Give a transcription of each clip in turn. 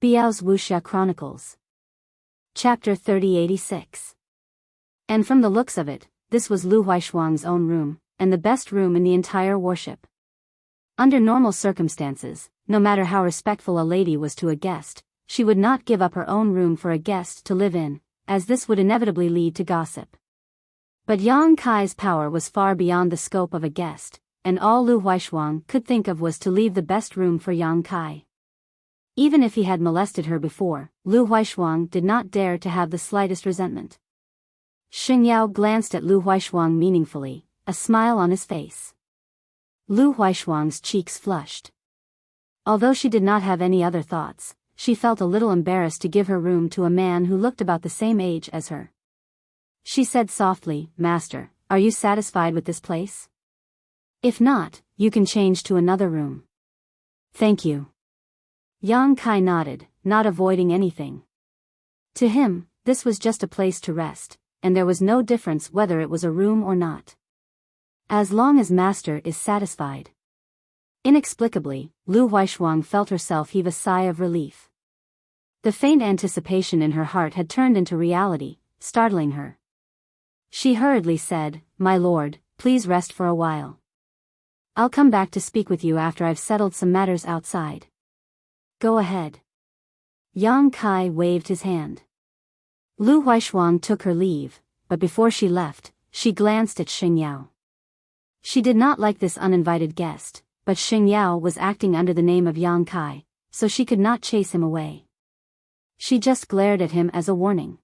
Biyao's Wuxia Chronicles. Chapter 3086. And from the looks of it, this was Lu Huaishuang's own room, and the best room in the entire worship. Under normal circumstances, no matter how respectful a lady was to a guest, she would not give up her own room for a guest to live in, as this would inevitably lead to gossip. But Yang Kai's power was far beyond the scope of a guest, and all Lu Huaishuang could think of was to leave the best room for Yang Kai. Even if he had molested her before, Lu Huaishuang did not dare to have the slightest resentment. Xingyao glanced at Lu Huaishuang meaningfully, a smile on his face. Lu Huaishuang's cheeks flushed. Although she did not have any other thoughts, she felt a little embarrassed to give her room to a man who looked about the same age as her. She said softly, "Master, are you satisfied with this place? If not, you can change to another room." "Thank you." Yang Kai nodded, not avoiding anything. To him, this was just a place to rest, and there was no difference whether it was a room or not. As long as Master is satisfied. Inexplicably, Lu Huaishuang felt herself heave a sigh of relief. The faint anticipation in her heart had turned into reality, startling her. She hurriedly said, "My lord, please rest for a while. I'll come back to speak with you after I've settled some matters outside." "Go ahead." Yang Kai waved his hand. Lu Huaishuang took her leave, but before she left, she glanced at Xingyao. She did not like this uninvited guest, but Xingyao was acting under the name of Yang Kai, so she could not chase him away. She just glared at him as a warning.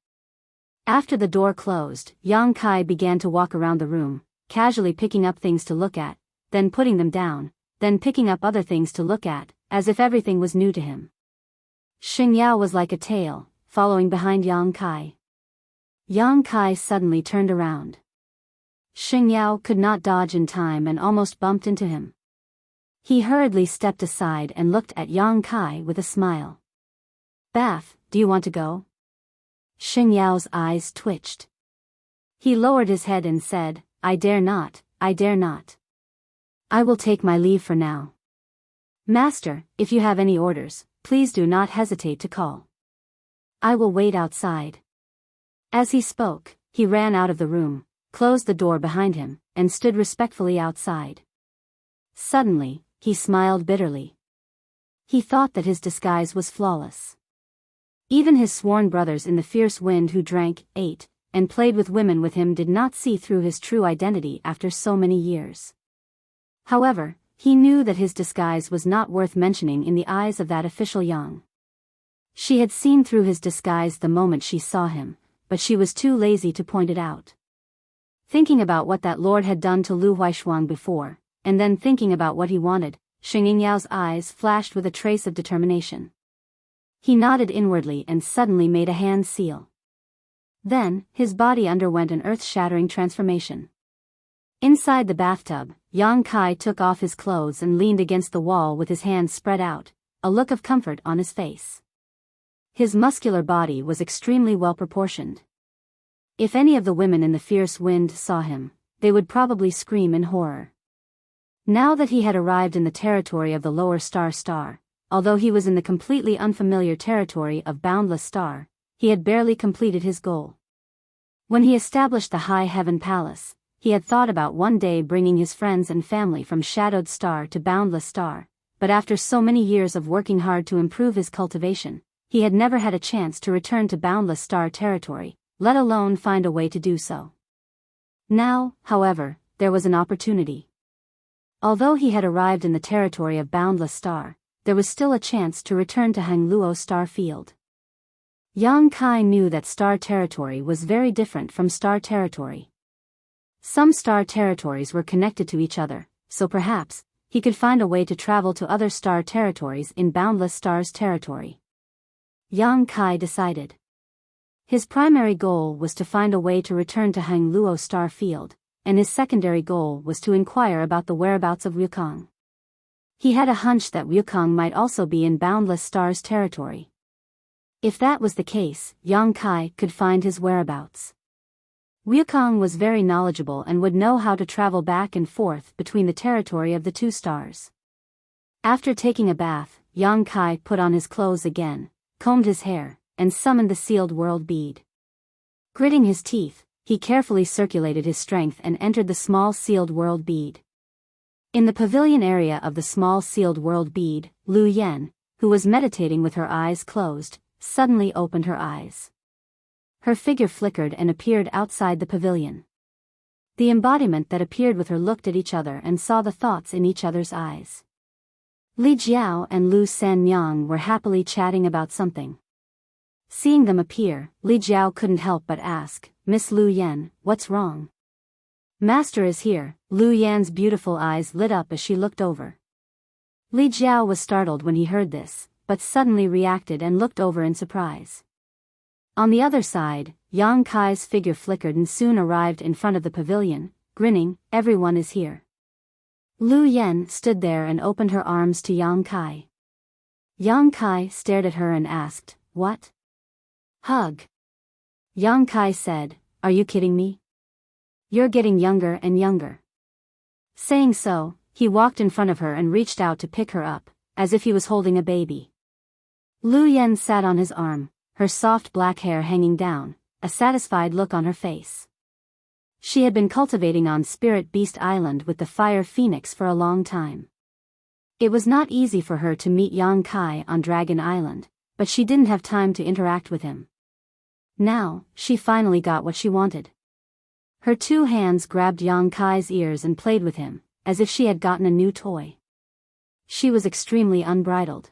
After the door closed, Yang Kai began to walk around the room, casually picking up things to look at, then putting them down, then picking up other things to look at, as if everything was new to him. Xingyao was like a tail, following behind Yang Kai. Yang Kai suddenly turned around. Xingyao could not dodge in time and almost bumped into him. He hurriedly stepped aside and looked at Yang Kai with a smile. "Bath, do you want to go?" Xingyao's eyes twitched. He lowered his head and said, I dare not, I dare not. I will take my leave for now. Master, if you have any orders, please do not hesitate to call. I will wait outside." As he spoke, he ran out of the room, closed the door behind him, and stood respectfully outside. Suddenly, he smiled bitterly. He thought that his disguise was flawless. Even his sworn brothers in the fierce wind who drank, ate, and played with women with him did not see through his true identity after so many years. However, he knew that his disguise was not worth mentioning in the eyes of that official Yang. She had seen through his disguise the moment she saw him, but she was too lazy to point it out. Thinking about what that lord had done to Lu Huaishuang before, and then thinking about what he wanted, Xingyao's eyes flashed with a trace of determination. He nodded inwardly and suddenly made a hand seal. Then, his body underwent an earth-shattering transformation. Inside the bathtub, Yang Kai took off his clothes and leaned against the wall with his hands spread out, a look of comfort on his face. His muscular body was extremely well proportioned. If any of the women in the fierce wind saw him, they would probably scream in horror. Now that he had arrived in the territory of the lower star, although he was in the completely unfamiliar territory of Boundless Star, he had barely completed his goal. When he established the High Heaven Palace, he had thought about one day bringing his friends and family from Shadowed Star to Boundless Star, but after so many years of working hard to improve his cultivation, he had never had a chance to return to Boundless Star territory, let alone find a way to do so. Now, however, there was an opportunity. Although he had arrived in the territory of Boundless Star, there was still a chance to return to Hangluo Star Field. Yang Kai knew that star territory was very different from star territory. Some star territories were connected to each other, so perhaps, he could find a way to travel to other star territories in Boundless Star's territory. Yang Kai decided. His primary goal was to find a way to return to Hangluo Star Field, and his secondary goal was to inquire about the whereabouts of Wukong. He had a hunch that Wukong might also be in Boundless Star's territory. If that was the case, Yang Kai could find his whereabouts. Wukong was very knowledgeable and would know how to travel back and forth between the territory of the two stars. After taking a bath, Yang Kai put on his clothes again, combed his hair, and summoned the sealed world bead. Gritting his teeth, he carefully circulated his strength and entered the small sealed world bead. In the pavilion area of the small sealed world bead, Lu Yan, who was meditating with her eyes closed, suddenly opened her eyes. Her figure flickered and appeared outside the pavilion. The embodiment that appeared with her looked at each other and saw the thoughts in each other's eyes. Li Jiao and Lu Sanyang were happily chatting about something. Seeing them appear, Li Jiao couldn't help but ask, "Miss Lu Yan, what's wrong?" "Master is here." Lu Yan's beautiful eyes lit up as she looked over. Li Jiao was startled when he heard this, but suddenly reacted and looked over in surprise. On the other side, Yang Kai's figure flickered and soon arrived in front of the pavilion, grinning, "Everyone is here." Lu Yan stood there and opened her arms to Yang Kai. Yang Kai stared at her and asked, "What? Hug?" Yang Kai said, "Are you kidding me? You're getting younger and younger." Saying so, he walked in front of her and reached out to pick her up, as if he was holding a baby. Lu Yan sat on his arm, her soft black hair hanging down, a satisfied look on her face. She had been cultivating on Spirit Beast Island with the Fire Phoenix for a long time. It was not easy for her to meet Yang Kai on Dragon Island, but she didn't have time to interact with him. Now, she finally got what she wanted. Her two hands grabbed Yang Kai's ears and played with him, as if she had gotten a new toy. She was extremely unbridled.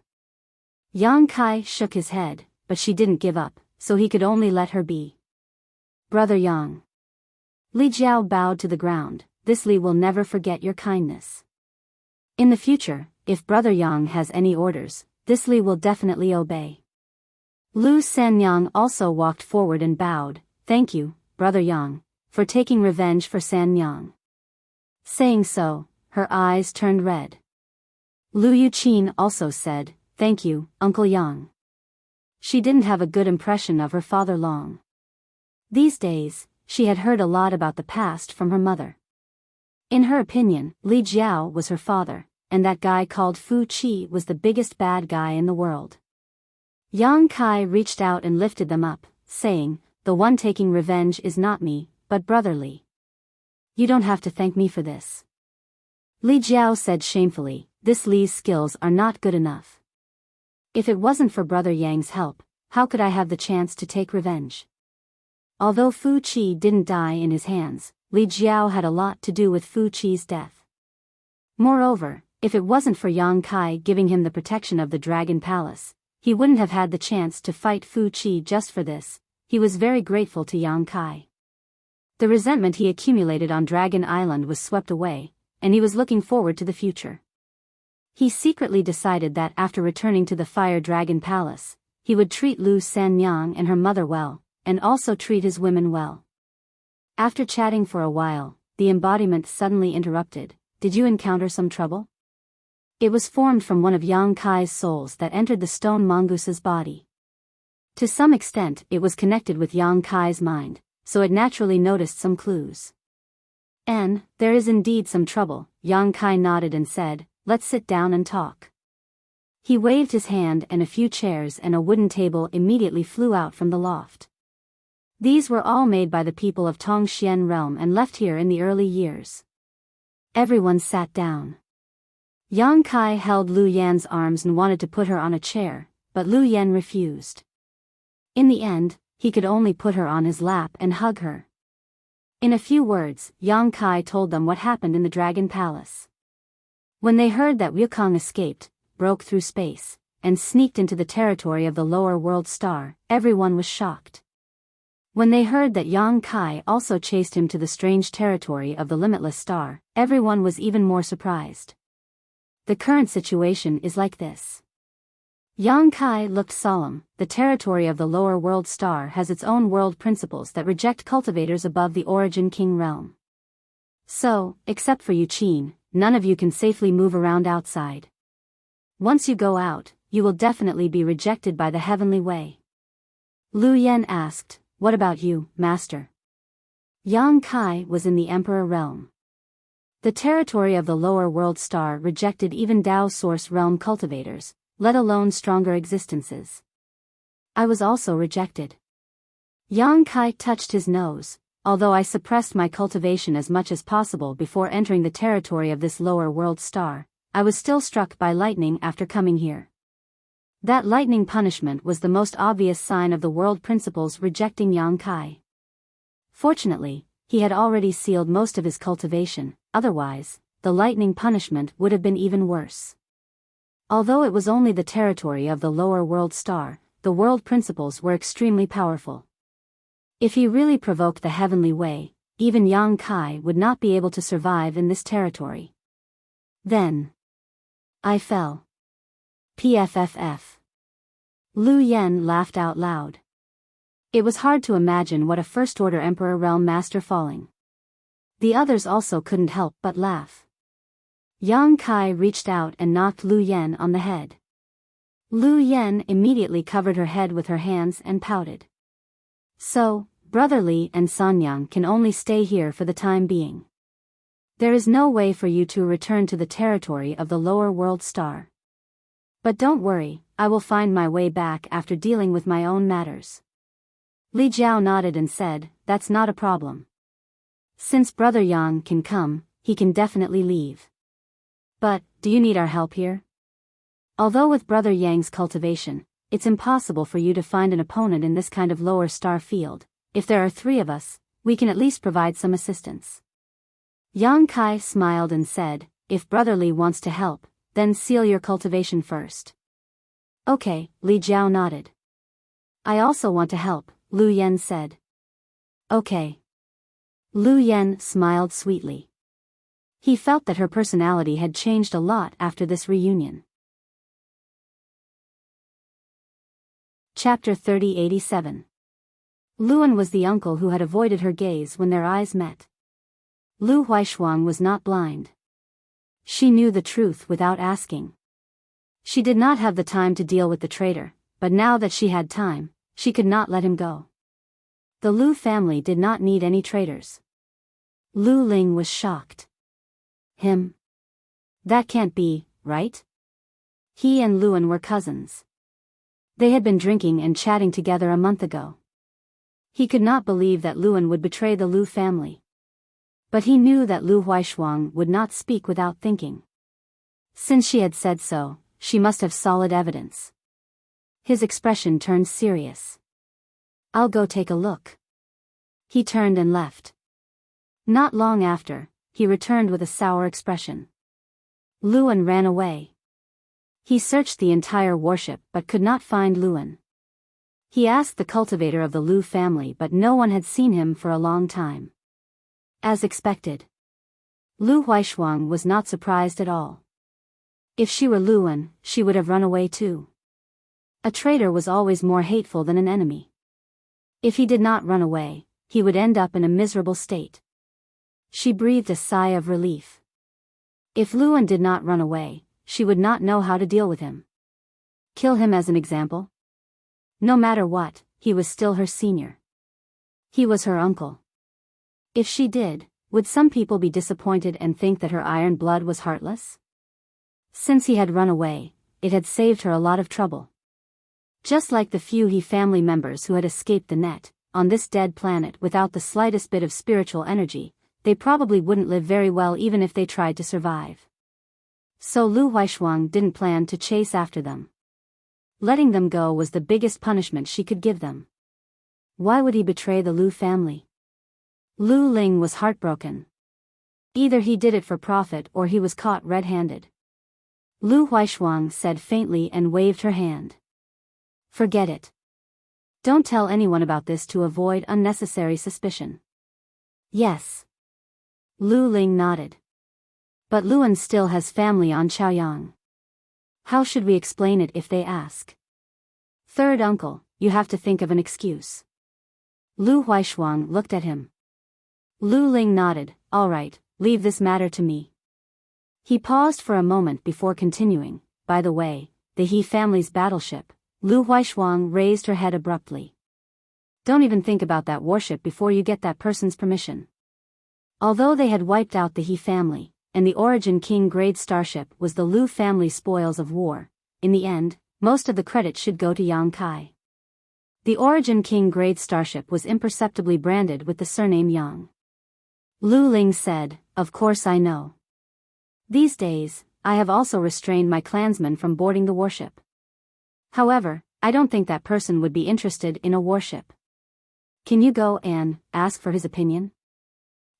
Yang Kai shook his head, but she didn't give up, so he could only let her be. "Brother Yang." Li Jiao bowed to the ground, "This Li will never forget your kindness. In the future, if Brother Yang has any orders, this Li will definitely obey." Lu Sanyang also walked forward and bowed, "Thank you, Brother Yang, for taking revenge for Sanyang." Saying so, her eyes turned red. Lu Yuqin also said, "Thank you, Uncle Yang." She didn't have a good impression of her father long. These days, she had heard a lot about the past from her mother. In her opinion, Li Jiao was her father, and that guy called Fu Qi was the biggest bad guy in the world. Yang Kai reached out and lifted them up, saying, "The one taking revenge is not me, but Brother Li. You don't have to thank me for this." Li Jiao said shamefully, "This Li's skills are not good enough. If it wasn't for Brother Yang's help, how could I have the chance to take revenge?" Although Fu Qi didn't die in his hands, Li Jiao had a lot to do with Fu Qi's death. Moreover, if it wasn't for Yang Kai giving him the protection of the Dragon Palace, he wouldn't have had the chance to fight Fu Qi. Just for this, he was very grateful to Yang Kai. The resentment he accumulated on Dragon Island was swept away, and he was looking forward to the future. He secretly decided that after returning to the Fire Dragon Palace, he would treat Lu Sanyang and her mother well, and also treat his women well. After chatting for a while, the embodiment suddenly interrupted, "Did you encounter some trouble?" It was formed from one of Yang Kai's souls that entered the stone mongoose's body. To some extent it was connected with Yang Kai's mind, so it naturally noticed some clues. "And, there is indeed some trouble," Yang Kai nodded and said, "Let's sit down and talk." He waved his hand and a few chairs and a wooden table immediately flew out from the loft. These were all made by the people of Tongxian realm and left here in the early years. Everyone sat down. Yang Kai held Lu Yan's arms and wanted to put her on a chair, but Lu Yan refused. In the end, he could only put her on his lap and hug her. In a few words, Yang Kai told them what happened in the Dragon Palace. When they heard that Wukong escaped, broke through space, and sneaked into the territory of the lower world star, everyone was shocked. When they heard that Yang Kai also chased him to the strange territory of the limitless star, everyone was even more surprised. The current situation is like this. Yang Kai looked solemn. The territory of the lower world star has its own world principles that reject cultivators above the Origin King realm. So, except for Yuqin, none of you can safely move around outside. Once you go out, you will definitely be rejected by the heavenly way. Lu Yan asked, "What about you, master?" Yang Kai was in the Emperor realm. The territory of the lower world star rejected even Dao Source realm cultivators, let alone stronger existences. I was also rejected. Yang Kai touched his nose. Although I suppressed my cultivation as much as possible before entering the territory of this lower world star, I was still struck by lightning after coming here. That lightning punishment was the most obvious sign of the world principles rejecting Yang Kai. Fortunately, he had already sealed most of his cultivation, otherwise, the lightning punishment would have been even worse. Although it was only the territory of the lower world star, the world principles were extremely powerful. If he really provoked the heavenly way, even Yang Kai would not be able to survive in this territory. Then I fell. PFFF. Lu Yen laughed out loud. It was hard to imagine what a First-Order Emperor Realm Master falling. The others also couldn't help but laugh. Yang Kai reached out and knocked Lu Yen on the head. Lu Yen immediately covered her head with her hands and pouted. So, Brother Li and Sanyang can only stay here for the time being. There is no way for you to return to the territory of the lower world star. But don't worry, I will find my way back after dealing with my own matters. Li Jiao nodded and said, that's not a problem. Since Brother Yang can come, he can definitely leave. But, do you need our help here? Although with Brother Yang's cultivation, it's impossible for you to find an opponent in this kind of lower star field. If there are 3 of us, we can at least provide some assistance. Yang Kai smiled and said, if Brother Li wants to help, then seal your cultivation first. Okay, Li Jiao nodded. I also want to help, Lu Yen said. Okay. Lu Yen smiled sweetly. He felt that her personality had changed a lot after this reunion. Chapter 3087. Luan was the uncle who had avoided her gaze when their eyes met. Lu Huaishuang was not blind. She knew the truth without asking. She did not have the time to deal with the traitor, but now that she had time, she could not let him go. The Lu family did not need any traitors. Lu Ling was shocked. Him? That can't be, right? He and Luan were cousins. They had been drinking and chatting together a month ago. He could not believe that Luan would betray the Lu family. But he knew that Lu Huaishuang would not speak without thinking. Since she had said so, she must have solid evidence. His expression turned serious. I'll go take a look. He turned and left. Not long after, he returned with a sour expression. Luan ran away. He searched the entire warship but could not find Luan. He asked the cultivator of the Lu family but no one had seen him for a long time. As expected. Lu Huaishuang was not surprised at all. If she were Luan, she would have run away too. A traitor was always more hateful than an enemy. If he did not run away, he would end up in a miserable state. She breathed a sigh of relief. If Luan did not run away, she would not know how to deal with him. Kill him as an example? No matter what, he was still her senior. He was her uncle. If she did, would some people be disappointed and think that her iron blood was heartless? Since he had run away, it had saved her a lot of trouble. Just like the few He family members who had escaped the net, on this dead planet without the slightest bit of spiritual energy, they probably wouldn't live very well even if they tried to survive. So Lu Huaishuang didn't plan to chase after them. Letting them go was the biggest punishment she could give them. Why would he betray the Lu family? Lu Ling was heartbroken. Either he did it for profit or he was caught red-handed. Lu Huaishuang said faintly and waved her hand. Forget it. Don't tell anyone about this to avoid unnecessary suspicion. Yes. Lu Ling nodded. But Luan still has family on Chaoyang. How should we explain it if they ask? Third uncle, you have to think of an excuse. Lu Huaishuang looked at him. Lu Ling nodded, all right, leave this matter to me. He paused for a moment before continuing, by the way, the He family's battleship. Lu Huaishuang raised her head abruptly. Don't even think about that warship before you get that person's permission. Although they had wiped out the He family, and the Origin King grade starship was the Lu family spoils of war, in the end, most of the credit should go to Yang Kai. The Origin King grade starship was imperceptibly branded with the surname Yang. Lu Ling said, "Of course I know. These days, I have also restrained my clansmen from boarding the warship. However, I don't think that person would be interested in a warship. Can you go and ask for his opinion?"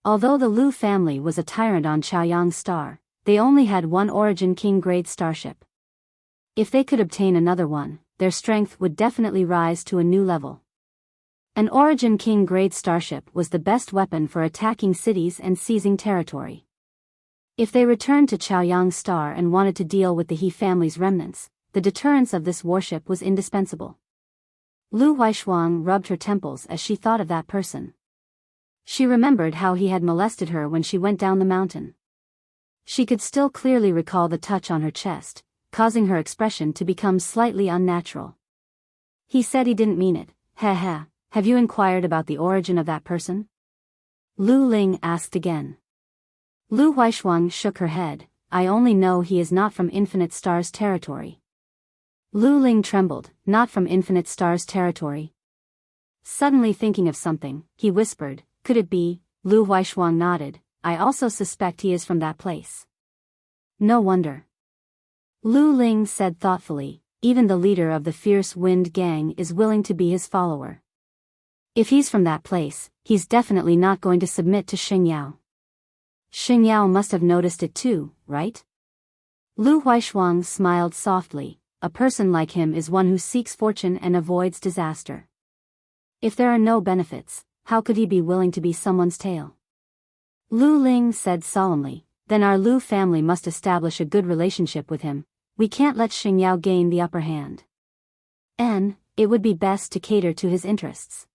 Although the Lu family was a tyrant on Chaoyang Star, they only had one Origin King grade starship. If they could obtain another one, their strength would definitely rise to a new level. An Origin King grade starship was the best weapon for attacking cities and seizing territory. If they returned to Chaoyang Star and wanted to deal with the He family's remnants, the deterrence of this warship was indispensable. Lu Huaishuang rubbed her temples as she thought of that person. She remembered how he had molested her when she went down the mountain. She could still clearly recall the touch on her chest, causing her expression to become slightly unnatural. He said he didn't mean it. Heh. Have you inquired about the origin of that person? Lu Ling asked again. Lu Huaishuang shook her head. I only know he is not from Infinite Stars territory. Lu Ling trembled. Not from Infinite Stars territory? Suddenly thinking of something, he whispered, could it be? Lu Huaishuang nodded. I also suspect he is from that place. No wonder. Lu Ling said thoughtfully, even the leader of the Fierce Wind Gang is willing to be his follower. If he's from that place, he's definitely not going to submit to Xingyao. Xingyao must have noticed it too, right? Lu Huaishuang smiled softly. A person like him is one who seeks fortune and avoids disaster. If there are no benefits, how could he be willing to be someone's tail? Lu Ling said solemnly, then our Lu family must establish a good relationship with him. We can't let Xingyao gain the upper hand. And it would be best to cater to his interests.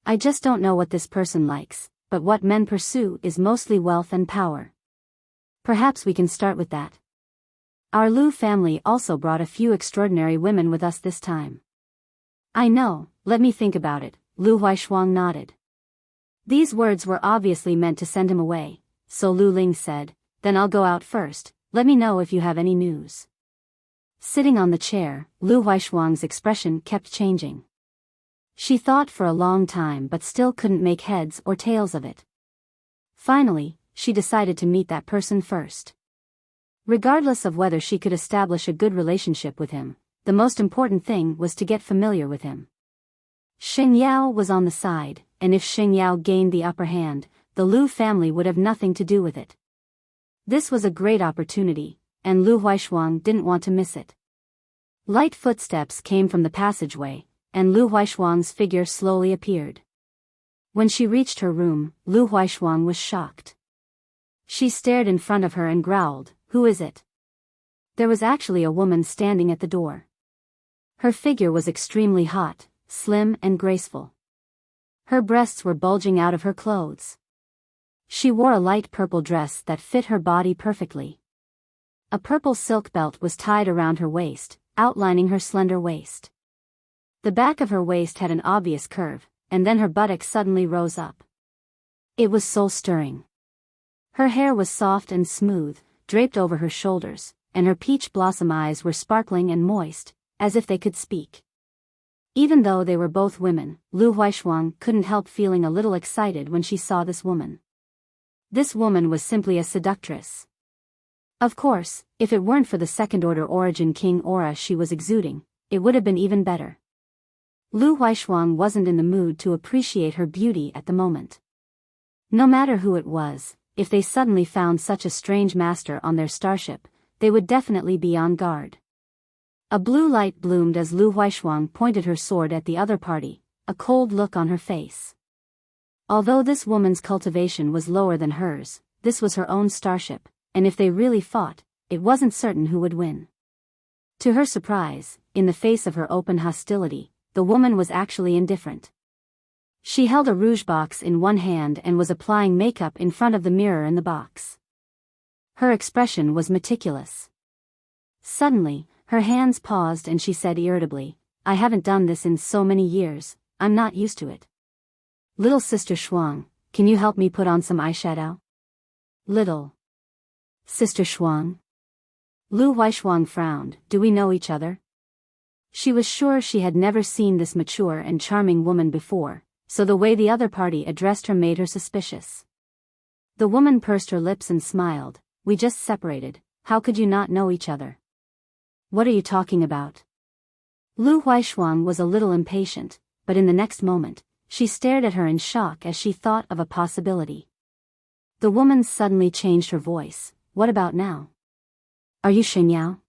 I just don't know what this person likes, but what men pursue is mostly wealth and power. Perhaps we can start with that. Our Lu family also brought a few extraordinary women with us this time. I know, let me think about it, Lu Huaishuang nodded. These words were obviously meant to send him away, so Lu Ling said, then I'll go out first, let me know if you have any news. Sitting on the chair, Lu Huaishuang's expression kept changing. She thought for a long time but still couldn't make heads or tails of it. Finally, she decided to meet that person first. Regardless of whether she could establish a good relationship with him, the most important thing was to get familiar with him. Xingyao was on the side, and if Xingyao gained the upper hand, the Lu family would have nothing to do with it. This was a great opportunity, and Lu Huaishuang didn't want to miss it. Light footsteps came from the passageway, and Lu Huaishuang's figure slowly appeared. When she reached her room, Lu Huaishuang was shocked. She stared in front of her and growled, "Who is it?" There was actually a woman standing at the door. Her figure was extremely hot, slim and graceful. Her breasts were bulging out of her clothes. She wore a light purple dress that fit her body perfectly. A purple silk belt was tied around her waist, outlining her slender waist. The back of her waist had an obvious curve, and then her buttocks suddenly rose up. It was soul-stirring. Her hair was soft and smooth, draped over her shoulders, and her peach blossom eyes were sparkling and moist, as if they could speak. Even though they were both women, Lu Huaishuang couldn't help feeling a little excited when she saw this woman. This woman was simply a seductress. Of course, if it weren't for the second-order Origin King aura she was exuding, it would have been even better. Lu Huaishuang wasn't in the mood to appreciate her beauty at the moment. No matter who it was, if they suddenly found such a strange master on their starship, they would definitely be on guard. A blue light bloomed as Lu Huaishuang pointed her sword at the other party, a cold look on her face. Although this woman's cultivation was lower than hers, this was her own starship, and if they really fought, it wasn't certain who would win. To her surprise, in the face of her open hostility, the woman was actually indifferent. She held a rouge box in one hand and was applying makeup in front of the mirror in the box. Her expression was meticulous. Suddenly, her hands paused and she said irritably, I haven't done this in so many years, I'm not used to it. Little Sister Shuang, can you help me put on some eyeshadow? Little Sister Shuang? Lu Huaishuang frowned, do we know each other? She was sure she had never seen this mature and charming woman before, so the way the other party addressed her made her suspicious. The woman pursed her lips and smiled. "We just separated, how could you not know each other?" "What are you talking about?" Lu Huaishuang was a little impatient, but in the next moment, she stared at her in shock as she thought of a possibility. The woman suddenly changed her voice. "What about now? Are you Shen Yao?"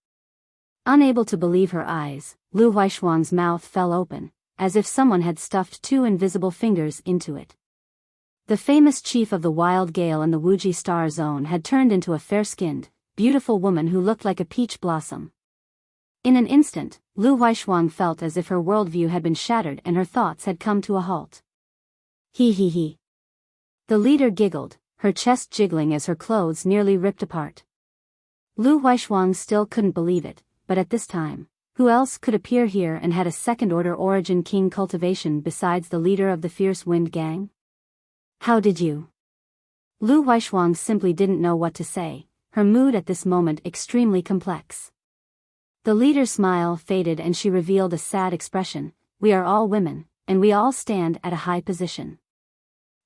Unable to believe her eyes, Lu Huaishuang's mouth fell open, as if someone had stuffed two invisible fingers into it. The famous chief of the Wild Gale and the Wuji Star Zone had turned into a fair-skinned, beautiful woman who looked like a peach blossom. In an instant, Lu Huaishuang felt as if her worldview had been shattered and her thoughts had come to a halt. He. The leader giggled, her chest jiggling as her clothes nearly ripped apart. Lu Huaishuang still couldn't believe it, but at this time, who else could appear here and had a second-order origin king cultivation besides the leader of the Fierce Wind Gang? "How did you?" Lu Huaishuang simply didn't know what to say, her mood at this moment extremely complex. The leader's smile faded and she revealed a sad expression. "We are all women, and we all stand at a high position.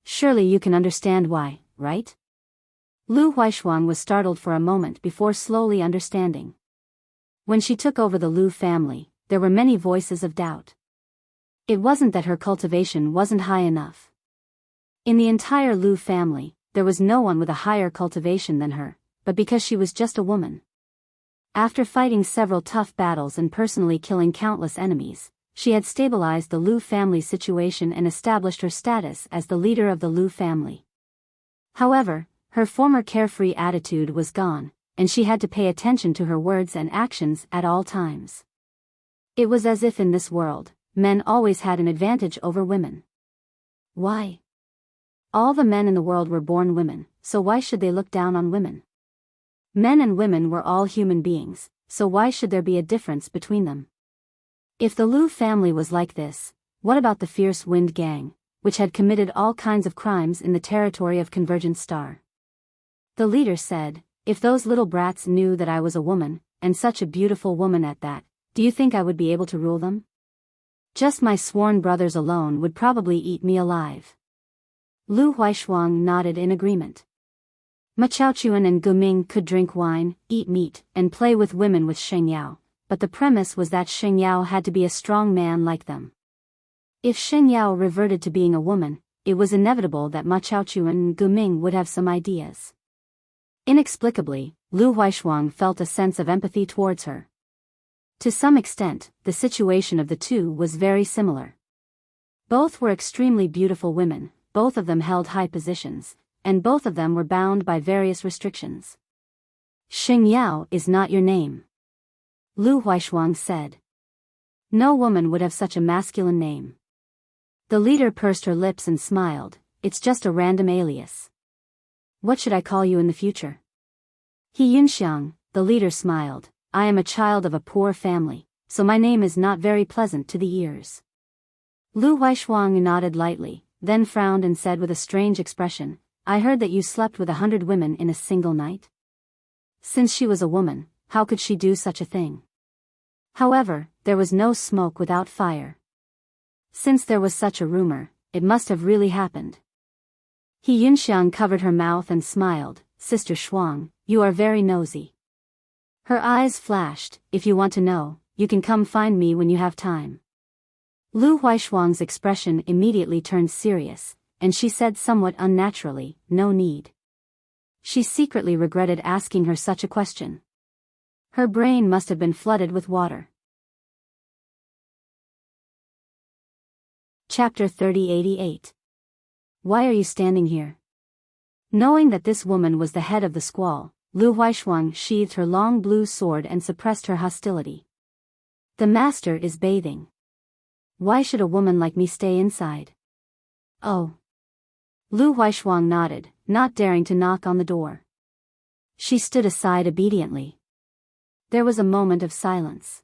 Surely you can understand why, right?" Lu Huaishuang was startled for a moment before slowly understanding. When she took over the Lu family, there were many voices of doubt. It wasn't that her cultivation wasn't high enough. In the entire Lu family, there was no one with a higher cultivation than her, but because she was just a woman. After fighting several tough battles and personally killing countless enemies, she had stabilized the Lu family's situation and established her status as the leader of the Lu family. However, her former carefree attitude was gone, and she had to pay attention to her words and actions at all times. It was as if in this world, men always had an advantage over women. Why? All the men in the world were born women, so why should they look down on women? Men and women were all human beings, so why should there be a difference between them? If the Lu family was like this, what about the Fierce Wind Gang, which had committed all kinds of crimes in the territory of Convergent Star? The leader said, "If those little brats knew that I was a woman, and such a beautiful woman at that, do you think I would be able to rule them? Just my sworn brothers alone would probably eat me alive." Lu Huaishuang nodded in agreement. Ma Chaochuan and Guming could drink wine, eat meat, and play with women with Sheng Yao, but the premise was that Sheng Yao had to be a strong man like them. If Sheng Yao reverted to being a woman, it was inevitable that Ma Chaochuan and Guming would have some ideas. Inexplicably, Lu Huaishuang felt a sense of empathy towards her. To some extent, the situation of the two was very similar. Both were extremely beautiful women, both of them held high positions, and both of them were bound by various restrictions. "Sheng Yao is not your name," Lu Huaishuang said. "No woman would have such a masculine name." The leader pursed her lips and smiled. "It's just a random alias. What should I call you in the future?" "He Yunxiang," the leader smiled. "I am a child of a poor family, so my name is not very pleasant to the ears." Lu Huaishuang nodded lightly, then frowned and said with a strange expression, "I heard that you slept with 100 women in a single night." Since she was a woman, how could she do such a thing? However, there was no smoke without fire. Since there was such a rumor, it must have really happened. He Yunxiang covered her mouth and smiled. "Sister Shuang, you are very nosy." Her eyes flashed. "If you want to know, you can come find me when you have time." Lu Huaishuang's expression immediately turned serious, and she said somewhat unnaturally, "No need." She secretly regretted asking her such a question. Her brain must have been flooded with water. Chapter 3088. Why are you standing here? Knowing that this woman was the head of the squall, Lu Huaishuang sheathed her long blue sword and suppressed her hostility. "The master is bathing. Why should a woman like me stay inside?" "Oh." Lu Huaishuang nodded, not daring to knock on the door. She stood aside obediently. There was a moment of silence.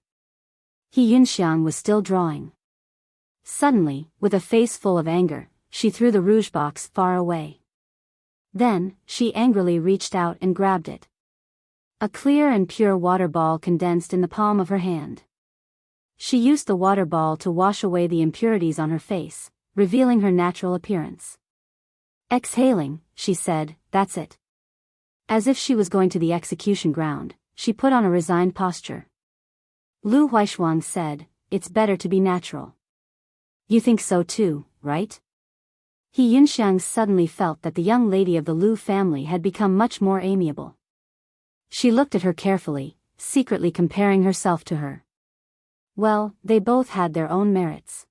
He Yunxiang was still drawing. Suddenly, with a face full of anger, she threw the rouge box far away. Then, she angrily reached out and grabbed it. A clear and pure water ball condensed in the palm of her hand. She used the water ball to wash away the impurities on her face, revealing her natural appearance. Exhaling, she said, "That's it." As if she was going to the execution ground, she put on a resigned posture. Lu Huaishuang said, "It's better to be natural." "You think so too, right?" He Yunxiang suddenly felt that the young lady of the Lu family had become much more amiable. She looked at her carefully, secretly comparing herself to her. Well, they both had their own merits.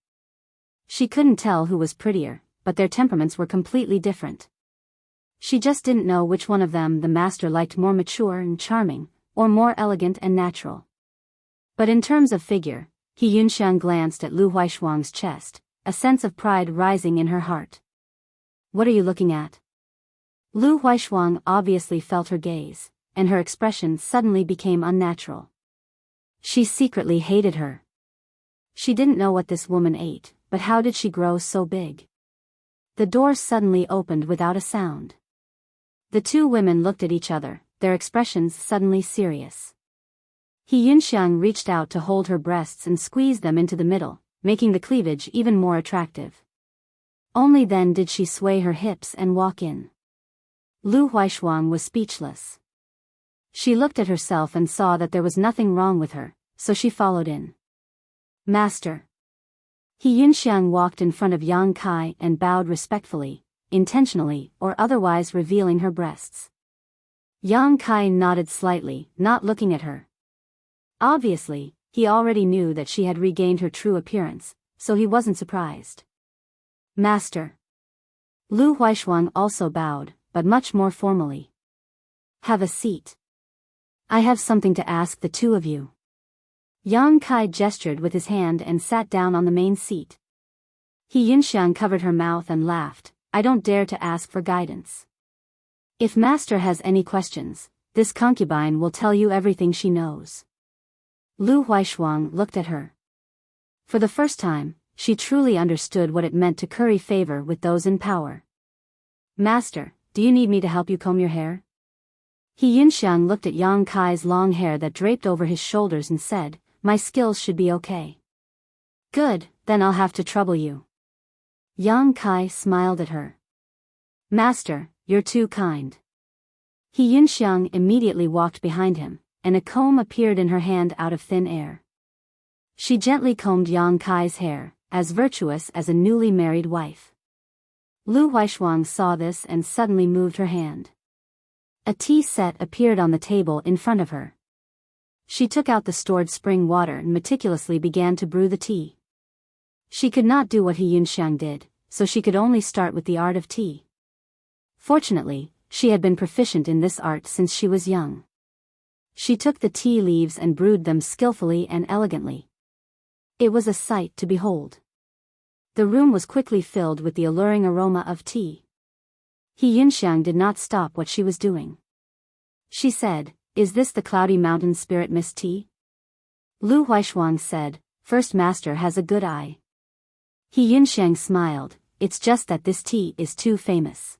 She couldn't tell who was prettier, but their temperaments were completely different. She just didn't know which one of them the master liked, more mature and charming, or more elegant and natural. But in terms of figure, He Yunxiang glanced at Lu Huaishuang's chest, a sense of pride rising in her heart. "What are you looking at?" Lu Huaishuang obviously felt her gaze, and her expression suddenly became unnatural. She secretly hated her. She didn't know what this woman ate, but how did she grow so big? The door suddenly opened without a sound. The two women looked at each other, their expressions suddenly serious. He Yunxiang reached out to hold her breasts and squeeze them into the middle, making the cleavage even more attractive. Only then did she sway her hips and walk in. Lu Huaishuang was speechless. She looked at herself and saw that there was nothing wrong with her, so she followed in. "Master." He Yunxiang walked in front of Yang Kai and bowed respectfully, intentionally or otherwise revealing her breasts. Yang Kai nodded slightly, not looking at her. Obviously, he already knew that she had regained her true appearance, so he wasn't surprised. "Master." Lu Huaishuang also bowed, but much more formally. "Have a seat. I have something to ask the two of you." Yang Kai gestured with his hand and sat down on the main seat. He Yunxiang covered her mouth and laughed. "I don't dare to ask for guidance. If Master has any questions, this concubine will tell you everything she knows." Lu Huaishuang looked at her. For the first time, she truly understood what it meant to curry favor with those in power. "Master, do you need me to help you comb your hair?" He Yunxiang looked at Yang Kai's long hair that draped over his shoulders and said, "My skills should be okay." "Good, then I'll have to trouble you." Yang Kai smiled at her. "Master, you're too kind." He Yunxiang immediately walked behind him, and a comb appeared in her hand out of thin air. She gently combed Yang Kai's hair, as virtuous as a newly married wife. Lu Huaishuang saw this and suddenly moved her hand. A tea set appeared on the table in front of her. She took out the stored spring water and meticulously began to brew the tea. She could not do what He Yunxiang did, so she could only start with the art of tea. Fortunately, she had been proficient in this art since she was young. She took the tea leaves and brewed them skillfully and elegantly. It was a sight to behold. The room was quickly filled with the alluring aroma of tea. He Yunxiang did not stop what she was doing. She said, "Is this the Cloudy Mountain Spirit Mist tea?" Lu Huaishuang said, "First Master has a good eye." He Yunxiang smiled, "It's just that this tea is too famous."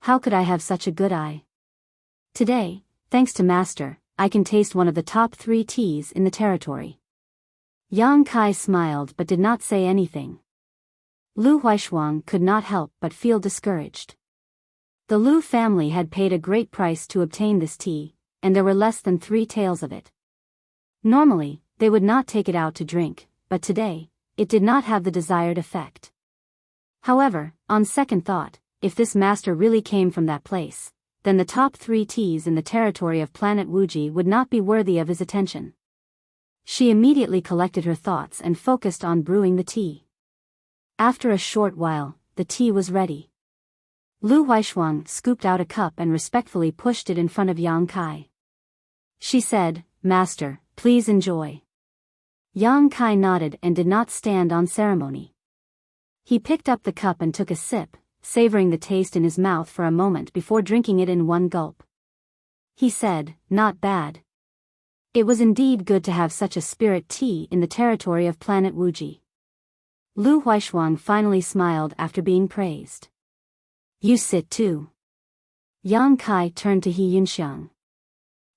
"How could I have such a good eye? Today, thanks to Master, I can taste one of the top 3 teas in the territory." Yang Kai smiled but did not say anything. Lu Huaishuang could not help but feel discouraged. The Lu family had paid a great price to obtain this tea, and there were less than 3 taels of it. Normally, they would not take it out to drink, but today, it did not have the desired effect. However, on second thought, if this master really came from that place, then the top 3 teas in the territory of planet Wuji would not be worthy of his attention. She immediately collected her thoughts and focused on brewing the tea. After a short while, the tea was ready. Lu Huaishuang scooped out a cup and respectfully pushed it in front of Yang Kai. She said, "Master, please enjoy." Yang Kai nodded and did not stand on ceremony. He picked up the cup and took a sip, savoring the taste in his mouth for a moment before drinking it in one gulp. He said, "Not bad." It was indeed good to have such a spirit tea in the territory of planet Wuji. Lu Huaishuang finally smiled after being praised. "You sit too." Yang Kai turned to He Yunxiang.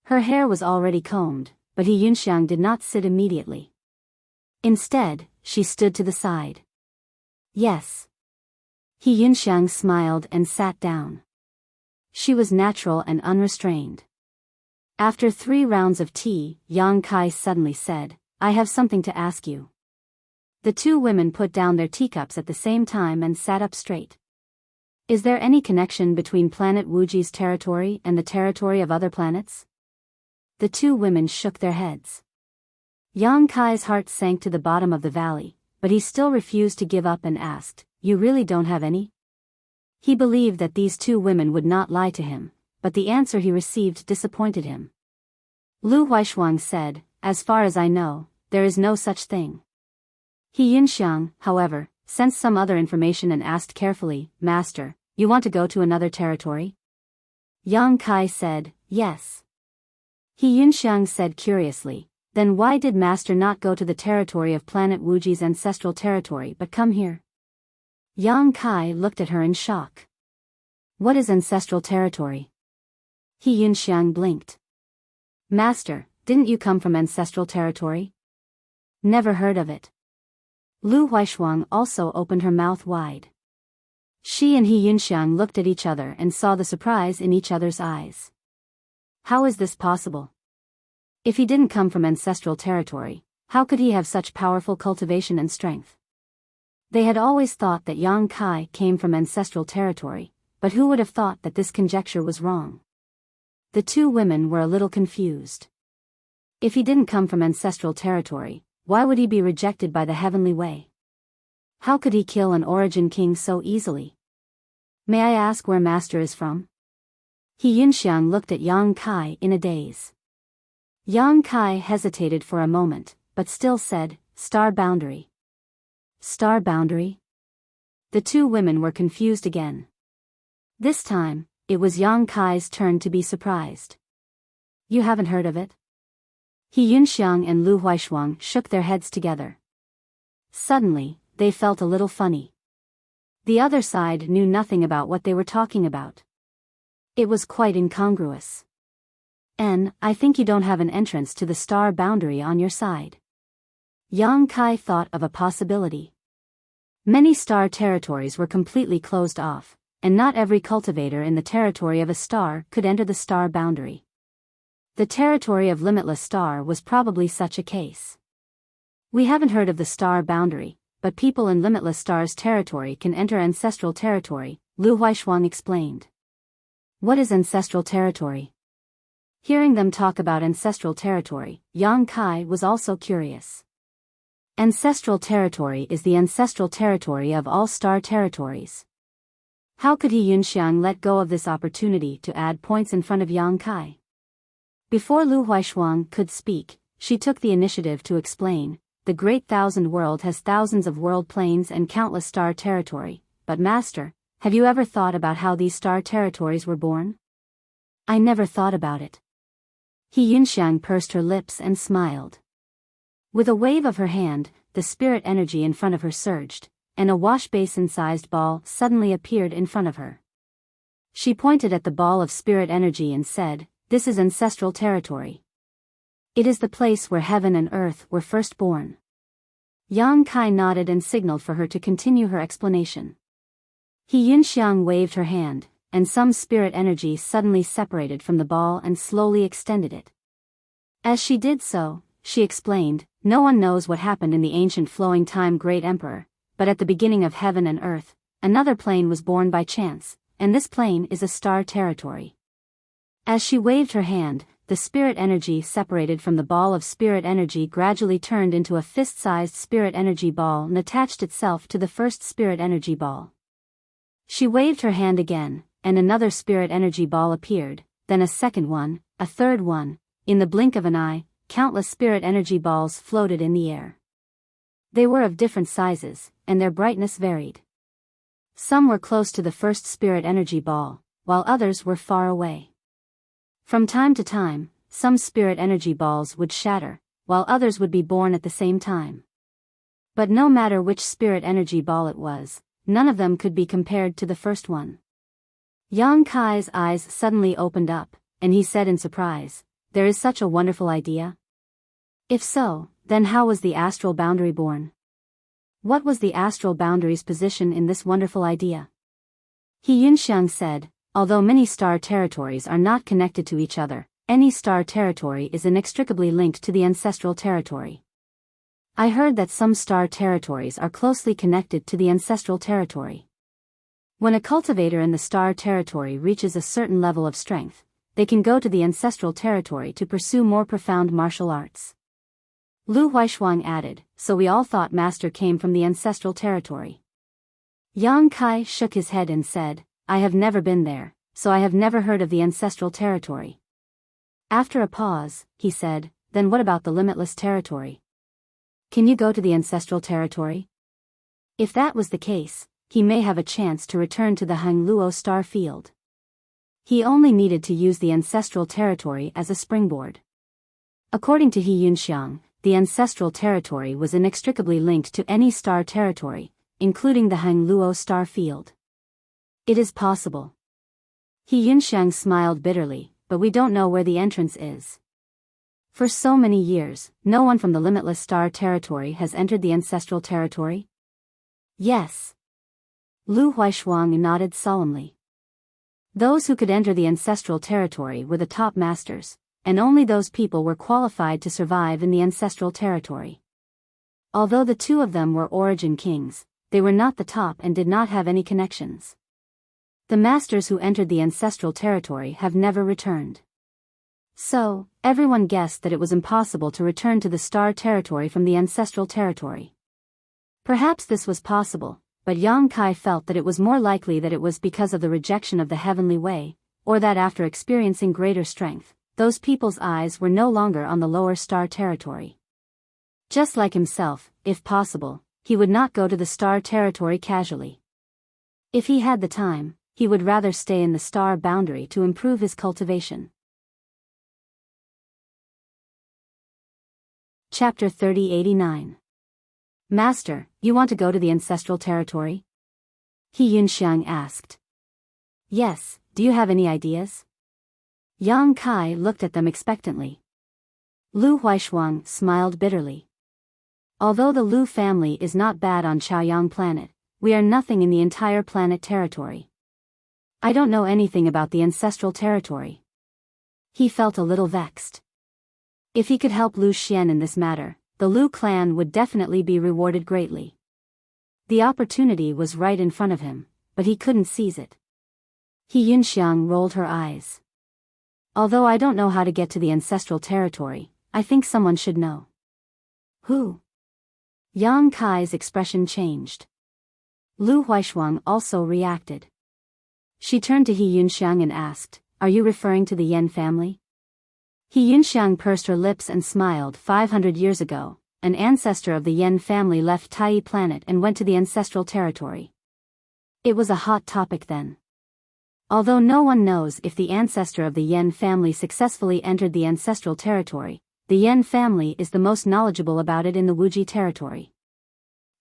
Her hair was already combed, but He Yunxiang did not sit immediately. Instead, she stood to the side. Yes. He Yunxiang smiled and sat down. She was natural and unrestrained. After 3 rounds of tea, Yang Kai suddenly said, I have something to ask you. The 2 women put down their teacups at the same time and sat up straight. Is there any connection between planet Wuji's territory and the territory of other planets? The 2 women shook their heads. Yang Kai's heart sank to the bottom of the valley, but he still refused to give up and asked, You really don't have any? He believed that these 2 women would not lie to him, but the answer he received disappointed him. Lu Huaishuang said, As far as I know, there is no such thing. He Yunxiang, however, sensed some other information and asked carefully, Master, you want to go to another territory? Yang Kai said, Yes. He Yunxiang said curiously, Then why did Master not go to the territory of planet Wuji's ancestral territory but come here? Yang Kai looked at her in shock. What is ancestral territory? He Yunxiang blinked. Master, didn't you come from ancestral territory? Never heard of it. Lu Huaishuang also opened her mouth wide. She and He Yunxiang looked at each other and saw the surprise in each other's eyes. How is this possible? If he didn't come from ancestral territory, how could he have such powerful cultivation and strength? They had always thought that Yang Kai came from ancestral territory, but who would have thought that this conjecture was wrong? The 2 women were a little confused. If he didn't come from ancestral territory, why would he be rejected by the heavenly way? How could he kill an origin king so easily? May I ask where Master is from? He Yunxiang looked at Yang Kai in a daze. Yang Kai hesitated for a moment, but still said, Star boundary. Star boundary? The 2 women were confused again. This time, it was Yang Kai's turn to be surprised. You haven't heard of it? He Yunxiang and Lu Huaishuang shook their heads together. Suddenly, they felt a little funny. The other side knew nothing about what they were talking about. It was quite incongruous. I think you don't have an entrance to the star boundary on your side. Yang Kai thought of a possibility. Many star territories were completely closed off, and not every cultivator in the territory of a star could enter the star boundary. The territory of Limitless Star was probably such a case. We haven't heard of the star boundary, but people in Limitless Star's territory can enter ancestral territory, Lu Huaishuang explained. What is ancestral territory? Hearing them talk about ancestral territory, Yang Kai was also curious. Ancestral territory is the ancestral territory of all star territories. How could He Yunxiang let go of this opportunity to add points in front of Yang Kai? Before Lu Huaishuang could speak, she took the initiative to explain, the Great Thousand World has thousands of world planes and countless star territory, but Master, have you ever thought about how these star territories were born? I never thought about it. He Yunxiang pursed her lips and smiled. With a wave of her hand, the spirit energy in front of her surged, and a wash basin-sized ball suddenly appeared in front of her. She pointed at the ball of spirit energy and said, This is ancestral territory. It is the place where heaven and earth were first born. Yang Kai nodded and signaled for her to continue her explanation. He Yunxiang waved her hand, and some spirit energy suddenly separated from the ball and slowly extended it. As she did so, she explained, No one knows what happened in the ancient flowing time Great Emperor, but at the beginning of heaven and earth, another plane was born by chance, and this plane is a star territory. As she waved her hand, the spirit energy separated from the ball of spirit energy gradually turned into a fist-sized spirit energy ball and attached itself to the first spirit energy ball. She waved her hand again, and another spirit energy ball appeared, then a second one, a third one. In the blink of an eye, countless spirit energy balls floated in the air. They were of different sizes, and their brightness varied. Some were close to the first spirit energy ball, while others were far away. From time to time, some spirit energy balls would shatter, while others would be born at the same time. But no matter which spirit energy ball it was, none of them could be compared to the first one. Yang Kai's eyes suddenly opened up, and he said in surprise, There is such a wonderful idea? If so, Then how was the astral boundary born? What was the astral boundary's position in this wonderful idea? He Yunxiang said, although many star territories are not connected to each other, any star territory is inextricably linked to the ancestral territory. I heard that some star territories are closely connected to the ancestral territory. When a cultivator in the star territory reaches a certain level of strength, they can go to the ancestral territory to pursue more profound martial arts. Lu Huaishuang added, so we all thought Master came from the ancestral territory. Yang Kai shook his head and said, I have never been there, so I have never heard of the ancestral territory. After a pause, he said, then what about the limitless territory? Can you go to the ancestral territory? If that was the case, he may have a chance to return to the Hangluo star field. He only needed to use the ancestral territory as a springboard. According to He Yunxiang, the ancestral territory was inextricably linked to any star territory, including the Hangluo star field. It is possible. He Yunxiang smiled bitterly, but we don't know where the entrance is. For so many years, no one from the limitless star territory has entered the ancestral territory? Yes. Lu Huaishuang nodded solemnly. Those who could enter the ancestral territory were the top masters, and only those people were qualified to survive in the ancestral territory. Although the two of them were origin kings, they were not the top and did not have any connections. The masters who entered the ancestral territory have never returned. So, everyone guessed that it was impossible to return to the star territory from the ancestral territory. Perhaps this was possible, but Yang Kai felt that it was more likely that it was because of the rejection of the heavenly way, or that after experiencing greater strength, those people's eyes were no longer on the lower star territory. Just like himself, if possible, he would not go to the star territory casually. If he had the time, he would rather stay in the star boundary to improve his cultivation. Chapter 3089. Master, you want to go to the ancestral territory? He Yunxiang asked. Yes, do you have any ideas? Yang Kai looked at them expectantly. Lu Huaishuang smiled bitterly. Although the Lu family is not bad on Chaoyang planet, we are nothing in the entire planet territory. I don't know anything about the ancestral territory. He felt a little vexed. If he could help Lu Xian in this matter, the Lu clan would definitely be rewarded greatly. The opportunity was right in front of him, but he couldn't seize it. He Yunxiang rolled her eyes. Although I don't know how to get to the ancestral territory, I think someone should know. Who? Yang Kai's expression changed. Lu Huaishuang also reacted. She turned to He Yunxiang and asked, are you referring to the Yen family? He Yunxiang pursed her lips and smiled. 500 years ago, an ancestor of the Yen family left Tai planet and went to the ancestral territory. It was a hot topic then. Although no one knows if the ancestor of the Yen family successfully entered the ancestral territory, the Yen family is the most knowledgeable about it in the Wuji territory.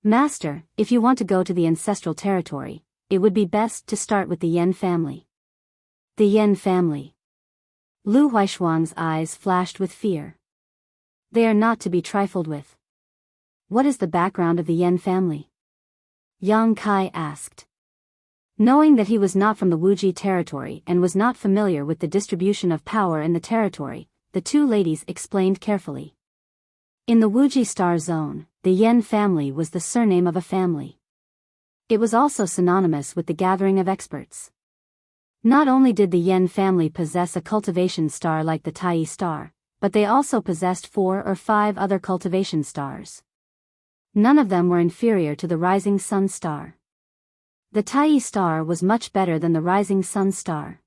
Master, if you want to go to the ancestral territory, it would be best to start with the Yen family. The Yen family. Lu Huaishuang's eyes flashed with fear. They are not to be trifled with. What is the background of the Yen family? Yang Kai asked. Knowing that he was not from the Wuji territory and was not familiar with the distribution of power in the territory, the two ladies explained carefully. In the Wuji star zone, the Yen family was the surname of a family. It was also synonymous with the gathering of experts. Not only did the Yen family possess a cultivation star like the Tai star, but they also possessed 4 or 5 other cultivation stars. None of them were inferior to the rising sun star. The Tai star was much better than the rising sun star.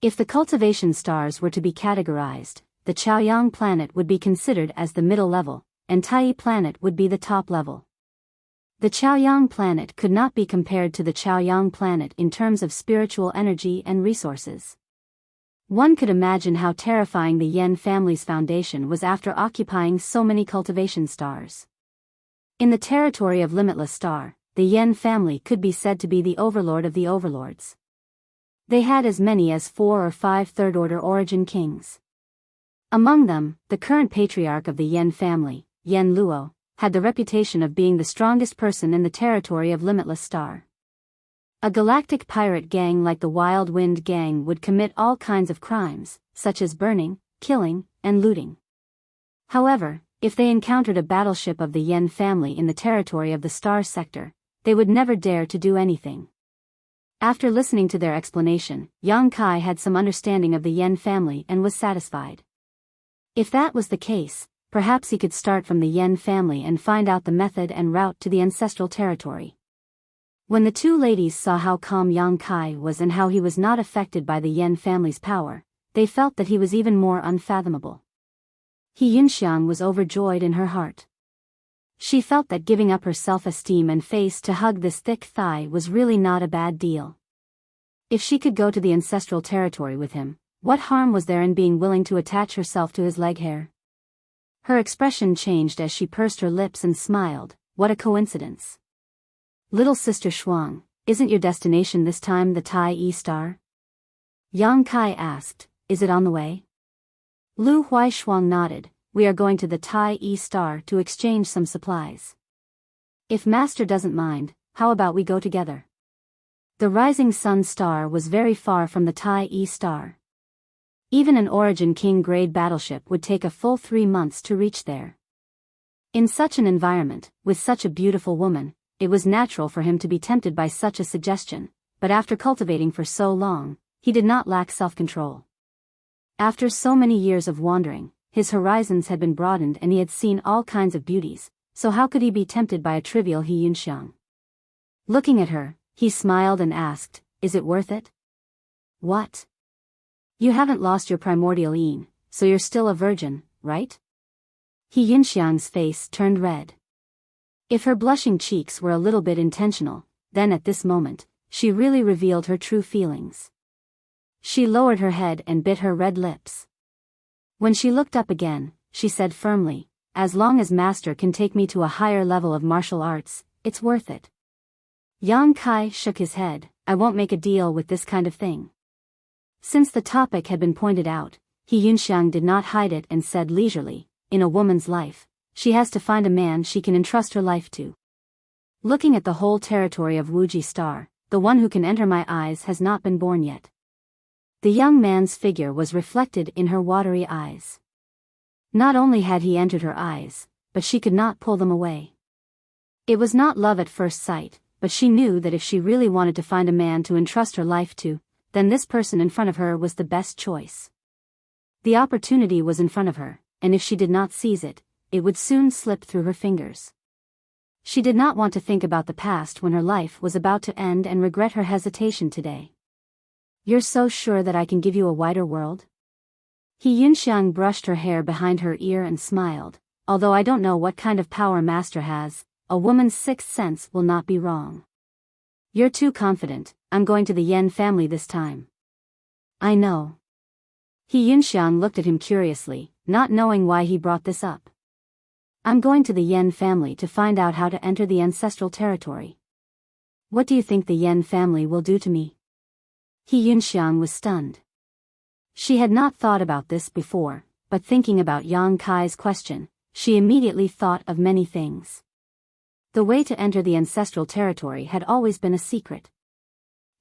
If the cultivation stars were to be categorized, the Chaoyang planet would be considered as the middle level, and Tai planet would be the top level. The Chaoyang planet could not be compared to the Chaoyang planet in terms of spiritual energy and resources. One could imagine how terrifying the Yen family's foundation was after occupying so many cultivation stars. In the territory of Limitless Star, the Yen family could be said to be the overlord of the overlords. They had as many as 4 or 5 third-order origin kings. Among them, the current patriarch of the Yen family, Yen Luo, had the reputation of being the strongest person in the territory of Limitless Star. A galactic pirate gang like the Wild Wind Gang would commit all kinds of crimes, such as burning, killing, and looting. However, if they encountered a battleship of the Yen family in the territory of the Star Sector, they would never dare to do anything. After listening to their explanation, Yang Kai had some understanding of the Yen family and was satisfied. If that was the case, perhaps he could start from the Yen family and find out the method and route to the ancestral territory. When the two ladies saw how calm Yang Kai was and how he was not affected by the Yen family's power, they felt that he was even more unfathomable. He Yunxiang was overjoyed in her heart. She felt that giving up her self-esteem and face to hug this thick thigh was really not a bad deal. If she could go to the ancestral territory with him, what harm was there in being willing to attach herself to his leg hair? Her expression changed as she pursed her lips and smiled. What a coincidence. Little sister Shuang, isn't your destination this time the Tai E Star? Yang Kai asked, is it on the way? Lu Huaishuang nodded, we are going to the Tai E Star to exchange some supplies. If Master doesn't mind, how about we go together? The rising sun star was very far from the Tai E Star. Even an Origin King grade battleship would take a full 3 months to reach there. In such an environment, with such a beautiful woman, it was natural for him to be tempted by such a suggestion, but after cultivating for so long, he did not lack self-control. After so many years of wandering, his horizons had been broadened and he had seen all kinds of beauties, so how could he be tempted by a trivial He Yunxiang? Looking at her, he smiled and asked, is it worth it? What? You haven't lost your primordial yin, so you're still a virgin, right? He Yunxiang's face turned red. If her blushing cheeks were a little bit intentional, then at this moment, she really revealed her true feelings. She lowered her head and bit her red lips. When she looked up again, she said firmly, as long as Master can take me to a higher level of martial arts, it's worth it. Yang Kai shook his head, I won't make a deal with this kind of thing. Since the topic had been pointed out, He Yunxiang did not hide it and said leisurely, in a woman's life, she has to find a man she can entrust her life to. Looking at the whole territory of Wuxia Star, the one who can enter my eyes has not been born yet. The young man's figure was reflected in her watery eyes. Not only had he entered her eyes, but she could not pull them away. It was not love at first sight, but she knew that if she really wanted to find a man to entrust her life to, then this person in front of her was the best choice. The opportunity was in front of her, and if she did not seize it, it would soon slip through her fingers. She did not want to think about the past when her life was about to end and regret her hesitation today. You're so sure that I can give you a wider world? He Yunxiang brushed her hair behind her ear and smiled, although I don't know what kind of power Master has, a woman's sixth sense will not be wrong. You're too confident, I'm going to the Yen family this time. I know. He Yunxiang looked at him curiously, not knowing why he brought this up. I'm going to the Yen family to find out how to enter the ancestral territory. What do you think the Yen family will do to me? He Yunxiang was stunned. She had not thought about this before, but thinking about Yang Kai's question, she immediately thought of many things. The way to enter the ancestral territory had always been a secret.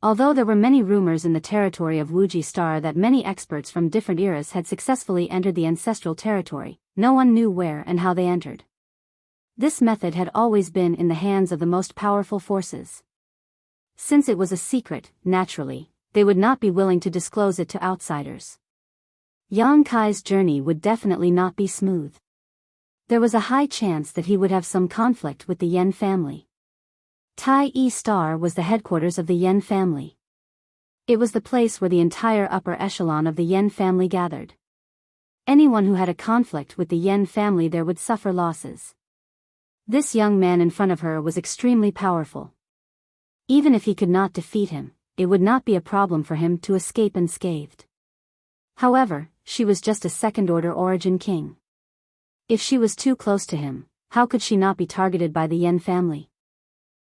Although there were many rumors in the territory of Wuxia Star that many experts from different eras had successfully entered the ancestral territory, no one knew where and how they entered. This method had always been in the hands of the most powerful forces. Since it was a secret, naturally, they would not be willing to disclose it to outsiders. Yang Kai's journey would definitely not be smooth. There was a high chance that he would have some conflict with the Yen family. Tai E Star was the headquarters of the Yen family. It was the place where the entire upper echelon of the Yen family gathered. Anyone who had a conflict with the Yen family there would suffer losses. This young man in front of her was extremely powerful. Even if he could not defeat him, it would not be a problem for him to escape unscathed. However, she was just a second-order Origin King. If she was too close to him, how could she not be targeted by the Yen family?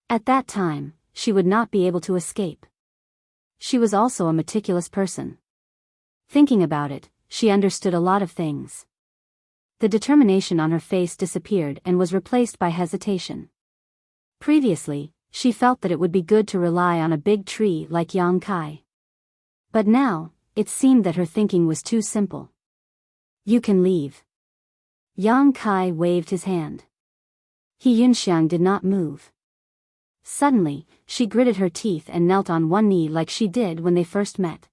At that time, she would not be able to escape. She was also a meticulous person. Thinking about it, she understood a lot of things. The determination on her face disappeared and was replaced by hesitation. Previously, she felt that it would be good to rely on a big tree like Yang Kai. But now, it seemed that her thinking was too simple. You can leave. Yang Kai waved his hand. He Yunxiang did not move. Suddenly, she gritted her teeth and knelt on one knee like she did when they first met.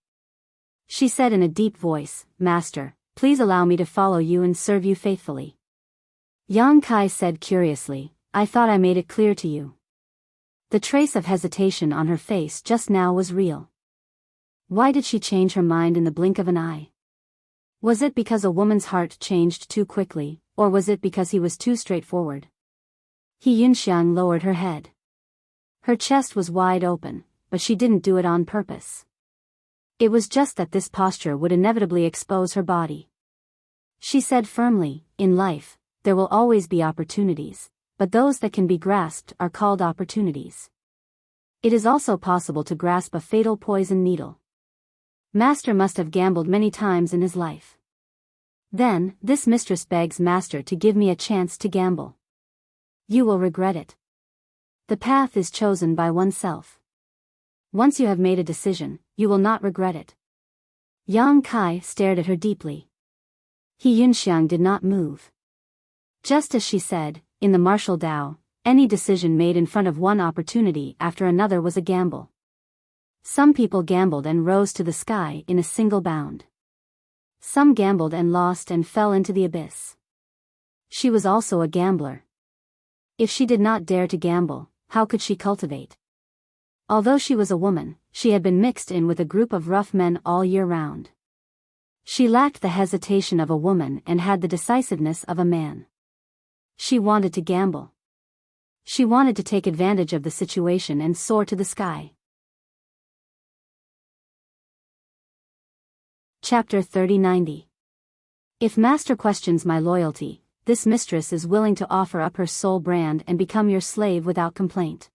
She said in a deep voice, "Master, please allow me to follow you and serve you faithfully." Yang Kai said curiously, "I thought I made it clear to you." The trace of hesitation on her face just now was real. Why did she change her mind in the blink of an eye? Was it because a woman's heart changed too quickly, or was it because he was too straightforward? He Yunxiang lowered her head. Her chest was wide open, but she didn't do it on purpose. It was just that this posture would inevitably expose her body. She said firmly, "In life, there will always be opportunities, but those that can be grasped are called opportunities. It is also possible to grasp a fatal poison needle." Master must have gambled many times in his life. Then, this mistress begs Master to give me a chance to gamble. You will regret it. The path is chosen by oneself. Once you have made a decision, you will not regret it. Yang Kai stared at her deeply. He Yunxiang did not move. Just as she said, in the martial Tao, any decision made in front of one opportunity after another was a gamble. Some people gambled and rose to the sky in a single bound. Some gambled and lost and fell into the abyss. She was also a gambler. If she did not dare to gamble, how could she cultivate? Although she was a woman, she had been mixed in with a group of rough men all year round. She lacked the hesitation of a woman and had the decisiveness of a man. She wanted to gamble. She wanted to take advantage of the situation and soar to the sky. Chapter 3090. If Master questions my loyalty, this mistress is willing to offer up her soul brand and become your slave without complaint.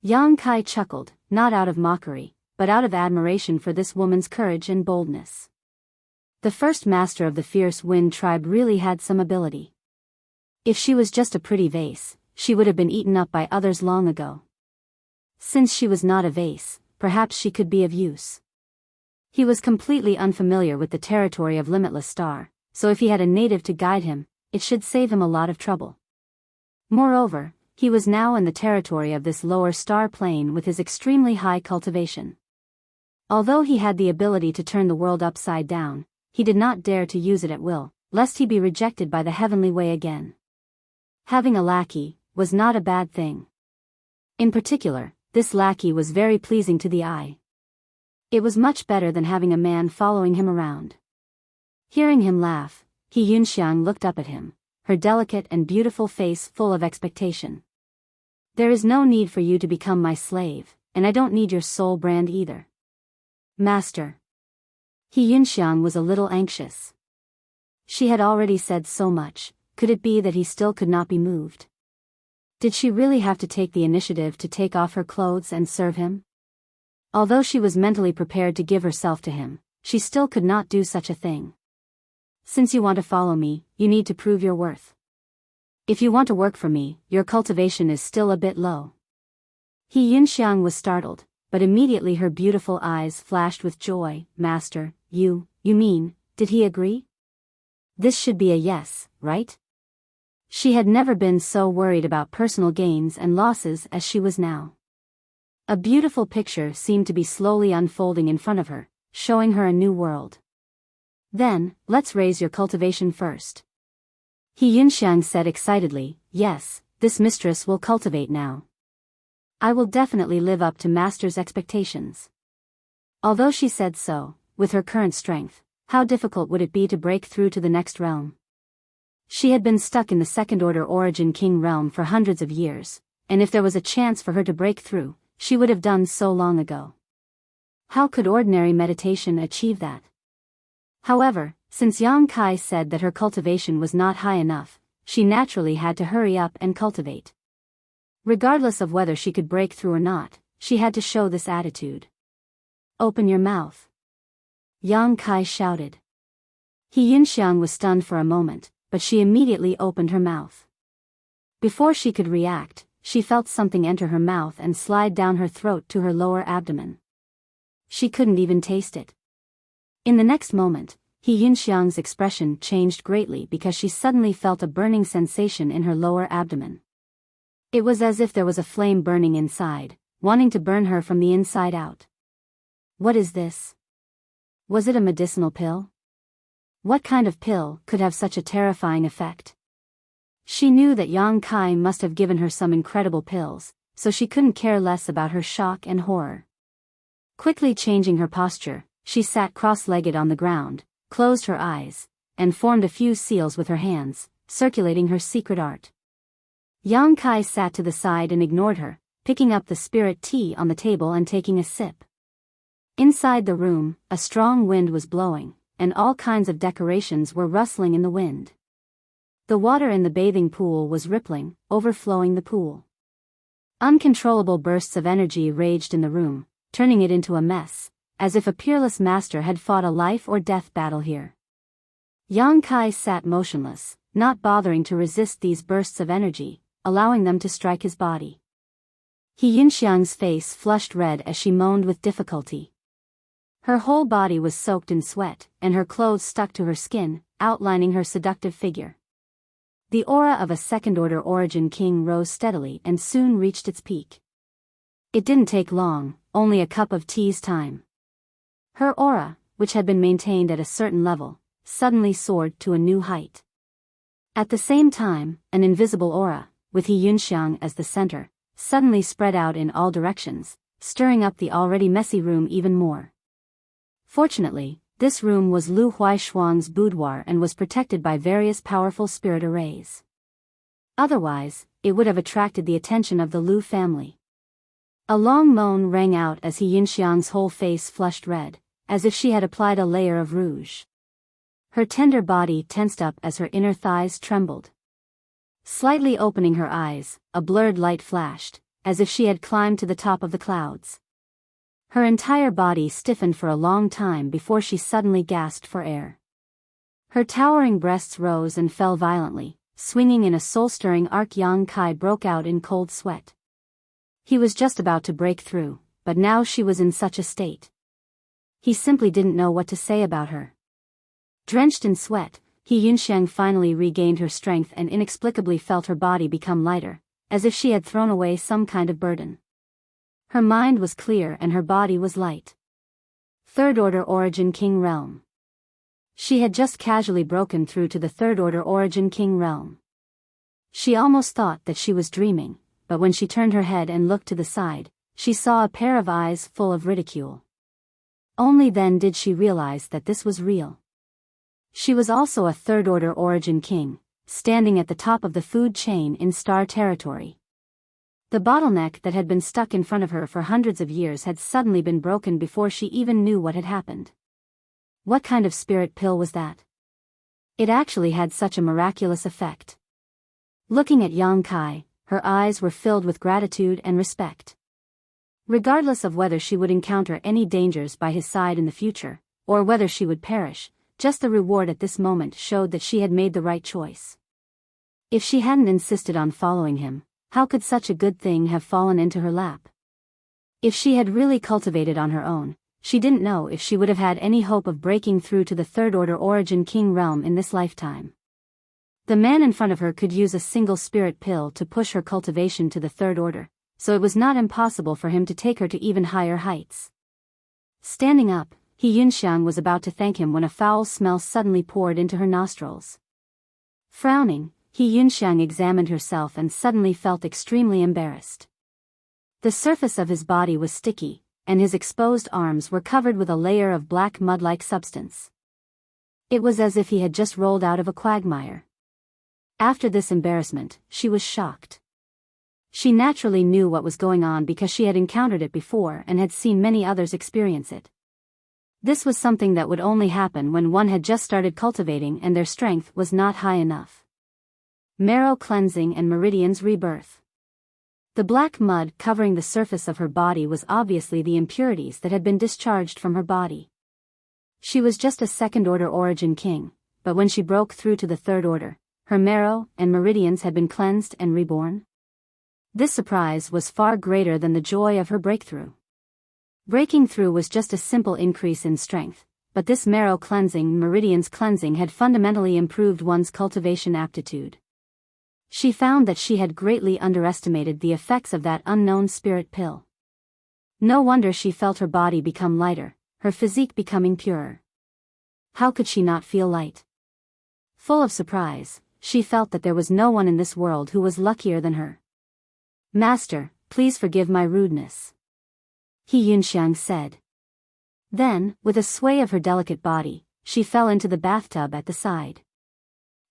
Yang Kai chuckled, not out of mockery, but out of admiration for this woman's courage and boldness. The first master of the fierce wind tribe really had some ability. If she was just a pretty vase, she would have been eaten up by others long ago. Since she was not a vase, perhaps she could be of use. He was completely unfamiliar with the territory of Limitless Star, so if he had a native to guide him, it should save him a lot of trouble. Moreover, he was now in the territory of this lower star plane with his extremely high cultivation. Although he had the ability to turn the world upside down, he did not dare to use it at will, lest he be rejected by the heavenly way again. Having a lackey was not a bad thing. In particular, this lackey was very pleasing to the eye. It was much better than having a man following him around. Hearing him laugh, He Yunxiang looked up at him, her delicate and beautiful face full of expectation. There is no need for you to become my slave, and I don't need your soul brand either. Master. He Yunxiang was a little anxious. She had already said so much, could it be that he still could not be moved? Did she really have to take the initiative to take off her clothes and serve him? Although she was mentally prepared to give herself to him, she still could not do such a thing. Since you want to follow me, you need to prove your worth. If you want to work for me, your cultivation is still a bit low. He Yunxiang was startled, but immediately her beautiful eyes flashed with joy. Master, you mean, did he agree? This should be a yes, right? She had never been so worried about personal gains and losses as she was now. A beautiful picture seemed to be slowly unfolding in front of her, showing her a new world. Then, let's raise your cultivation first. He Yunxiang said excitedly, yes, this mistress will cultivate now. I will definitely live up to Master's expectations. Although she said so, with her current strength, how difficult would it be to break through to the next realm? She had been stuck in the second-order Origin King realm for hundreds of years, and if there was a chance for her to break through, she would have done so long ago. How could ordinary meditation achieve that? However, since Yang Kai said that her cultivation was not high enough, she naturally had to hurry up and cultivate. Regardless of whether she could break through or not, she had to show this attitude. Open your mouth. Yang Kai shouted. He Yunxiang was stunned for a moment, but she immediately opened her mouth. Before she could react, she felt something enter her mouth and slide down her throat to her lower abdomen. She couldn't even taste it. In the next moment, He Yunxiang's expression changed greatly because she suddenly felt a burning sensation in her lower abdomen. It was as if there was a flame burning inside, wanting to burn her from the inside out. What is this? Was it a medicinal pill? What kind of pill could have such a terrifying effect? She knew that Yang Kai must have given her some incredible pills, so she couldn't care less about her shock and horror. Quickly changing her posture, she sat cross-legged on the ground, closed her eyes, and formed a few seals with her hands, circulating her secret art. Yang Kai sat to the side and ignored her, picking up the spirit tea on the table and taking a sip. Inside the room, a strong wind was blowing, and all kinds of decorations were rustling in the wind. The water in the bathing pool was rippling, overflowing the pool. Uncontrollable bursts of energy raged in the room, turning it into a mess, as if a peerless master had fought a life-or-death battle here. Yang Kai sat motionless, not bothering to resist these bursts of energy, allowing them to strike his body. He Yunxiang's face flushed red as she moaned with difficulty. Her whole body was soaked in sweat, and her clothes stuck to her skin, outlining her seductive figure. The aura of a second-order origin king rose steadily and soon reached its peak. It didn't take long, only a cup of tea's time. Her aura, which had been maintained at a certain level, suddenly soared to a new height. At the same time, an invisible aura, with He Yunxiang as the center, suddenly spread out in all directions, stirring up the already messy room even more. Fortunately, this room was Lu Huaishuang's boudoir and was protected by various powerful spirit arrays. Otherwise, it would have attracted the attention of the Lu family. A long moan rang out as He Yunxiang's whole face flushed red, as if she had applied a layer of rouge. Her tender body tensed up as her inner thighs trembled. Slightly opening her eyes, a blurred light flashed, as if she had climbed to the top of the clouds. Her entire body stiffened for a long time before she suddenly gasped for air. Her towering breasts rose and fell violently, swinging in a soul-stirring arc. Yang Kai broke out in cold sweat. He was just about to break through, but now she was in such a state. He simply didn't know what to say about her. Drenched in sweat, He Yunxiang finally regained her strength and inexplicably felt her body become lighter, as if she had thrown away some kind of burden. Her mind was clear and her body was light. Third-order origin king realm. She had just casually broken through to the third-order origin king realm. She almost thought that she was dreaming, but when she turned her head and looked to the side, she saw a pair of eyes full of ridicule. Only then did she realize that this was real. She was also a third-order origin king, standing at the top of the food chain in Star Territory. The bottleneck that had been stuck in front of her for hundreds of years had suddenly been broken before she even knew what had happened. What kind of spirit pill was that? It actually had such a miraculous effect. Looking at Yang Kai, her eyes were filled with gratitude and respect. Regardless of whether she would encounter any dangers by his side in the future, or whether she would perish, just the reward at this moment showed that she had made the right choice. If she hadn't insisted on following him, how could such a good thing have fallen into her lap? If she had really cultivated on her own, she didn't know if she would have had any hope of breaking through to the third-order origin king realm in this lifetime. The man in front of her could use a single spirit pill to push her cultivation to the third order, so it was not impossible for him to take her to even higher heights. Standing up, He Yunxiang was about to thank him when a foul smell suddenly poured into her nostrils. Frowning, He Yunxiang examined herself and suddenly felt extremely embarrassed. The surface of his body was sticky, and his exposed arms were covered with a layer of black mud-like substance. It was as if he had just rolled out of a quagmire. After this embarrassment, she was shocked. She naturally knew what was going on because she had encountered it before and had seen many others experience it. This was something that would only happen when one had just started cultivating and their strength was not high enough. Marrow cleansing and meridians rebirth. The black mud covering the surface of her body was obviously the impurities that had been discharged from her body. She was just a second-order origin king, but when she broke through to the third order, her marrow and meridians had been cleansed and reborn? This surprise was far greater than the joy of her breakthrough. Breaking through was just a simple increase in strength, but this marrow cleansing, meridians cleansing had fundamentally improved one's cultivation aptitude. She found that she had greatly underestimated the effects of that unknown spirit pill. No wonder she felt her body become lighter, her physique becoming purer. How could she not feel light? Full of surprise, she felt that there was no one in this world who was luckier than her. "Master, please forgive my rudeness," He Yunxiang said. Then, with a sway of her delicate body, she fell into the bathtub at the side.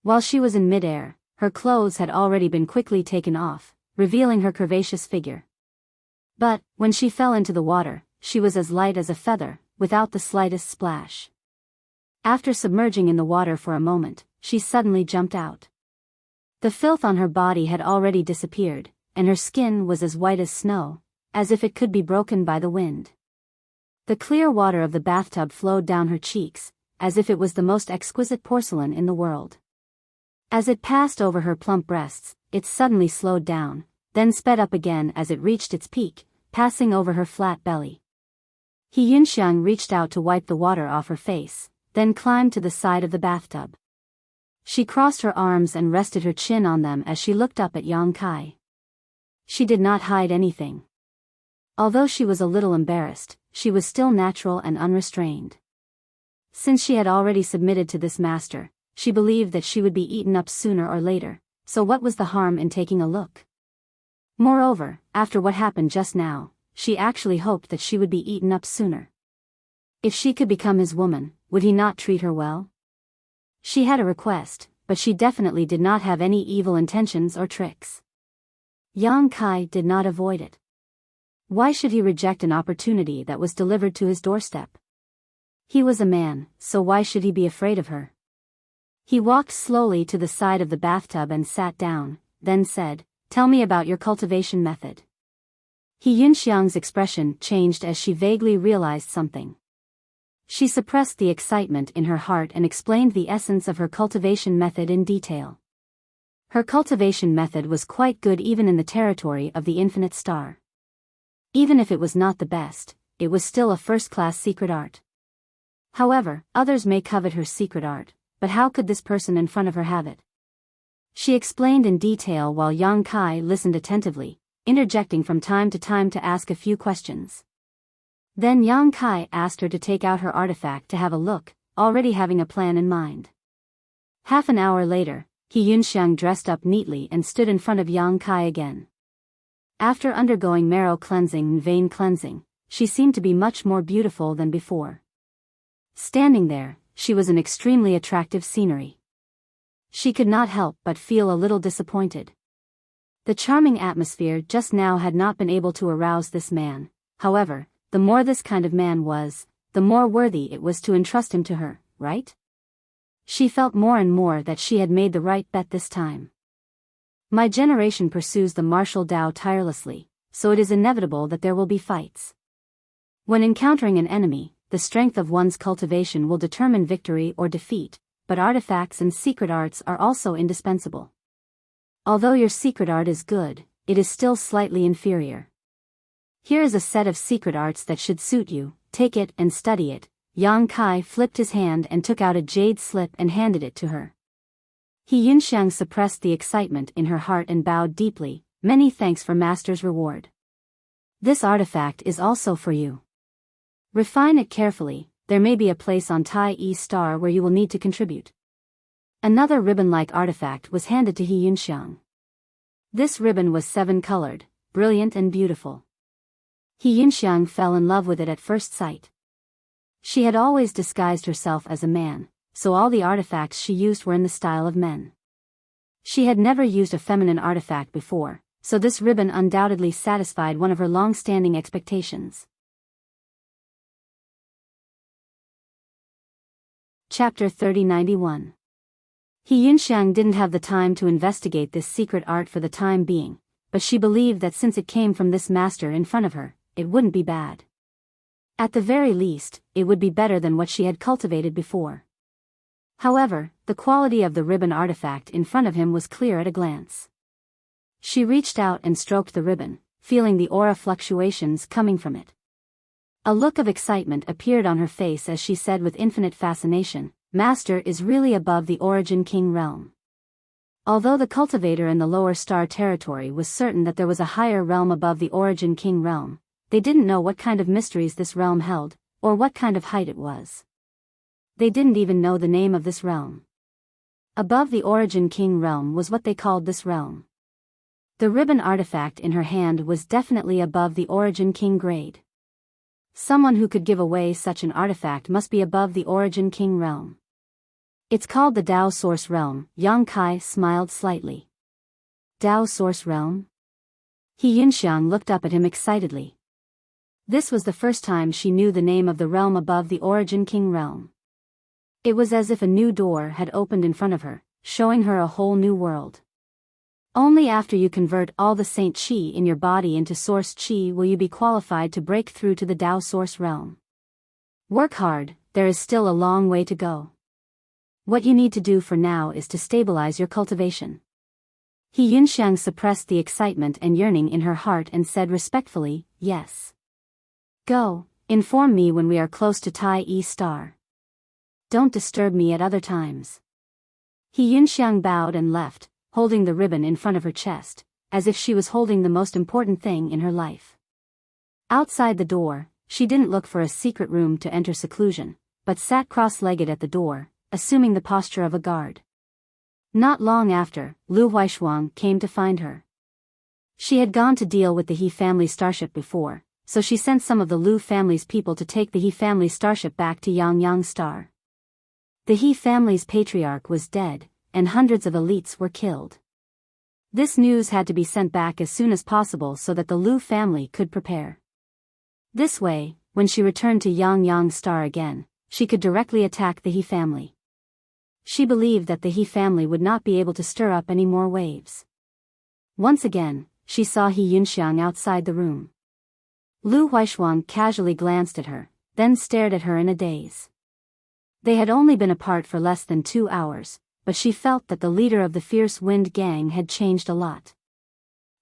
While she was in midair, her clothes had already been quickly taken off, revealing her curvaceous figure. But, when she fell into the water, she was as light as a feather, without the slightest splash. After submerging in the water for a moment, she suddenly jumped out. The filth on her body had already disappeared, and her skin was as white as snow, as if it could be broken by the wind. The clear water of the bathtub flowed down her cheeks, as if it was the most exquisite porcelain in the world. As it passed over her plump breasts, it suddenly slowed down, then sped up again as it reached its peak, passing over her flat belly. He Yunxiang reached out to wipe the water off her face, then climbed to the side of the bathtub. She crossed her arms and rested her chin on them as she looked up at Yang Kai. She did not hide anything. Although she was a little embarrassed, she was still natural and unrestrained. Since she had already submitted to this master, she believed that she would be eaten up sooner or later, so what was the harm in taking a look? Moreover, after what happened just now, she actually hoped that she would be eaten up sooner. If she could become his woman, would he not treat her well? She had a request, but she definitely did not have any evil intentions or tricks. Yang Kai did not avoid it. Why should he reject an opportunity that was delivered to his doorstep? He was a man, so why should he be afraid of her? He walked slowly to the side of the bathtub and sat down, then said, "Tell me about your cultivation method." He Yunxiang's expression changed as she vaguely realized something. She suppressed the excitement in her heart and explained the essence of her cultivation method in detail. Her cultivation method was quite good even in the territory of the infinite star. Even if it was not the best, it was still a first-class secret art. However, others may covet her secret art, but how could this person in front of her have it? She explained in detail while Yang Kai listened attentively, interjecting from time to time to ask a few questions. Then Yang Kai asked her to take out her artifact to have a look, already having a plan in mind. Half an hour later, He Yunxiang dressed up neatly and stood in front of Yang Kai again. After undergoing marrow cleansing and vein cleansing, she seemed to be much more beautiful than before. Standing there, she was an extremely attractive scenery. She could not help but feel a little disappointed. The charming atmosphere just now had not been able to arouse this man. However, the more this kind of man was, the more worthy it was to entrust him to her, right? She felt more and more that she had made the right bet this time. My generation pursues the martial Tao tirelessly, so it is inevitable that there will be fights. When encountering an enemy, the strength of one's cultivation will determine victory or defeat, but artifacts and secret arts are also indispensable. Although your secret art is good, it is still slightly inferior. Here is a set of secret arts that should suit you, take it and study it. Yang Kai flipped his hand and took out a jade slip and handed it to her. He Yunxiang suppressed the excitement in her heart and bowed deeply. "Many thanks for Master's reward. This artifact is also for you. Refine it carefully, there may be a place on Tai E Star where you will need to contribute." Another ribbon-like artifact was handed to He Yunxiang. This ribbon was 7-colored, brilliant and beautiful. He Yunxiang fell in love with it at first sight. She had always disguised herself as a man, so all the artifacts she used were in the style of men. She had never used a feminine artifact before, so this ribbon undoubtedly satisfied one of her long-standing expectations. Chapter 3091. He Yunxiang didn't have the time to investigate this secret art for the time being, but she believed that since it came from this master in front of her, it wouldn't be bad. At the very least, it would be better than what she had cultivated before. However, the quality of the ribbon artifact in front of him was clear at a glance. She reached out and stroked the ribbon, feeling the aura fluctuations coming from it. A look of excitement appeared on her face as she said with infinite fascination, "Master is really above the Origin King realm." Although the cultivator in the lower star territory was certain that there was a higher realm above the Origin King realm, they didn't know what kind of mysteries this realm held, or what kind of height it was. They didn't even know the name of this realm. Above the Origin King realm was what they called this realm. The ribbon artifact in her hand was definitely above the Origin King grade. Someone who could give away such an artifact must be above the Origin King realm. It's called the Dao Source Realm. Yang Kai smiled slightly. Dao Source Realm? He Yunxiang looked up at him excitedly. This was the first time she knew the name of the realm above the Origin King realm. It was as if a new door had opened in front of her, showing her a whole new world. Only after you convert all the Saint Qi in your body into Source Qi will you be qualified to break through to the Dao Source Realm. Work hard, there is still a long way to go. What you need to do for now is to stabilize your cultivation. He Yunxiang suppressed the excitement and yearning in her heart and said respectfully, "Yes. Go, inform me when we are close to Tai E Star. Don't disturb me at other times." He Yunxiang bowed and left, holding the ribbon in front of her chest, as if she was holding the most important thing in her life. Outside the door, she didn't look for a secret room to enter seclusion, but sat cross-legged at the door, assuming the posture of a guard. Not long after, Lu Huaishuang came to find her. She had gone to deal with the He family starship before, so she sent some of the Lu family's people to take the He family starship back to Yang Star. The He family's patriarch was dead, and hundreds of elites were killed. This news had to be sent back as soon as possible so that the Lu family could prepare. This way, when she returned to Yang Star again, she could directly attack the He family. She believed that the He family would not be able to stir up any more waves. Once again, she saw He Yunxiang outside the room. Lu Huaishuang casually glanced at her, then stared at her in a daze. They had only been apart for less than 2 hours, but she felt that the leader of the Fierce Wind Gang had changed a lot.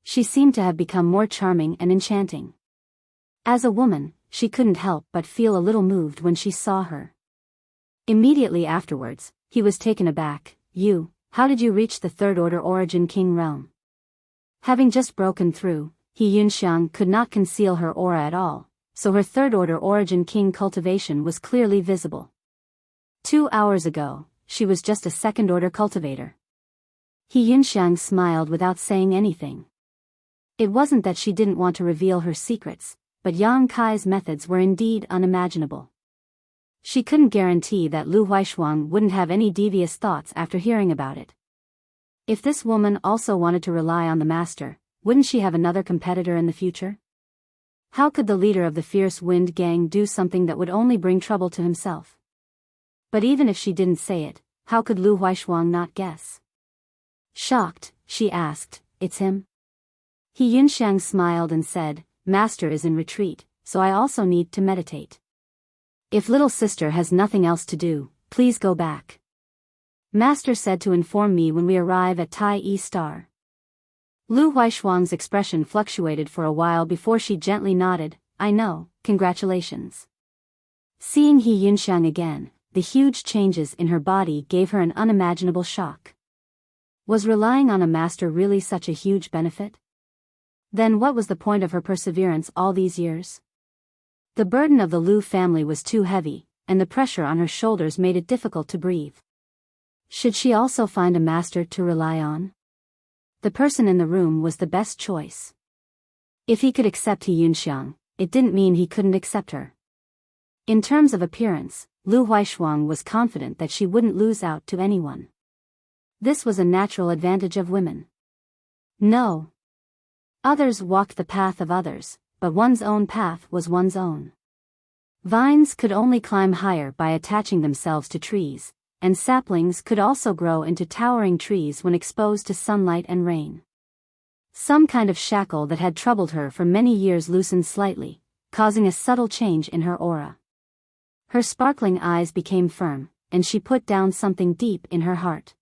She seemed to have become more charming and enchanting. As a woman, she couldn't help but feel a little moved when she saw her. Immediately afterwards, he was taken aback. How did you reach the Third Order Origin King realm?" Having just broken through, He Yunxiang could not conceal her aura at all, so her Third Order Origin King cultivation was clearly visible. 2 hours ago, she was just a Second Order cultivator. He Yunxiang smiled without saying anything. It wasn't that she didn't want to reveal her secrets, but Yang Kai's methods were indeed unimaginable. She couldn't guarantee that Lu Huaishuang wouldn't have any devious thoughts after hearing about it. If this woman also wanted to rely on the master, wouldn't she have another competitor in the future? How could the leader of the Fierce Wind Gang do something that would only bring trouble to himself? But even if she didn't say it, how could Lu Huaishuang not guess? Shocked, she asked, "It's him?" He Yunxiang smiled and said, "Master is in retreat, so I also need to meditate. If little sister has nothing else to do, please go back. Master said to inform me when we arrive at Tai E Star." Lu Huaishuang's expression fluctuated for a while before she gently nodded, "I know, congratulations." Seeing He Yunxiang again, the huge changes in her body gave her an unimaginable shock. Was relying on a master really such a huge benefit? Then what was the point of her perseverance all these years? The burden of the Lu family was too heavy, and the pressure on her shoulders made it difficult to breathe. Should she also find a master to rely on? The person in the room was the best choice. If he could accept He Yunxiang, it didn't mean he couldn't accept her. In terms of appearance, Lu Huaishuang was confident that she wouldn't lose out to anyone. This was a natural advantage of women. No. Others walked the path of others, but one's own path was one's own. Vines could only climb higher by attaching themselves to trees, and saplings could also grow into towering trees when exposed to sunlight and rain. Some kind of shackle that had troubled her for many years loosened slightly, causing a subtle change in her aura. Her sparkling eyes became firm, and she put down something deep in her heart.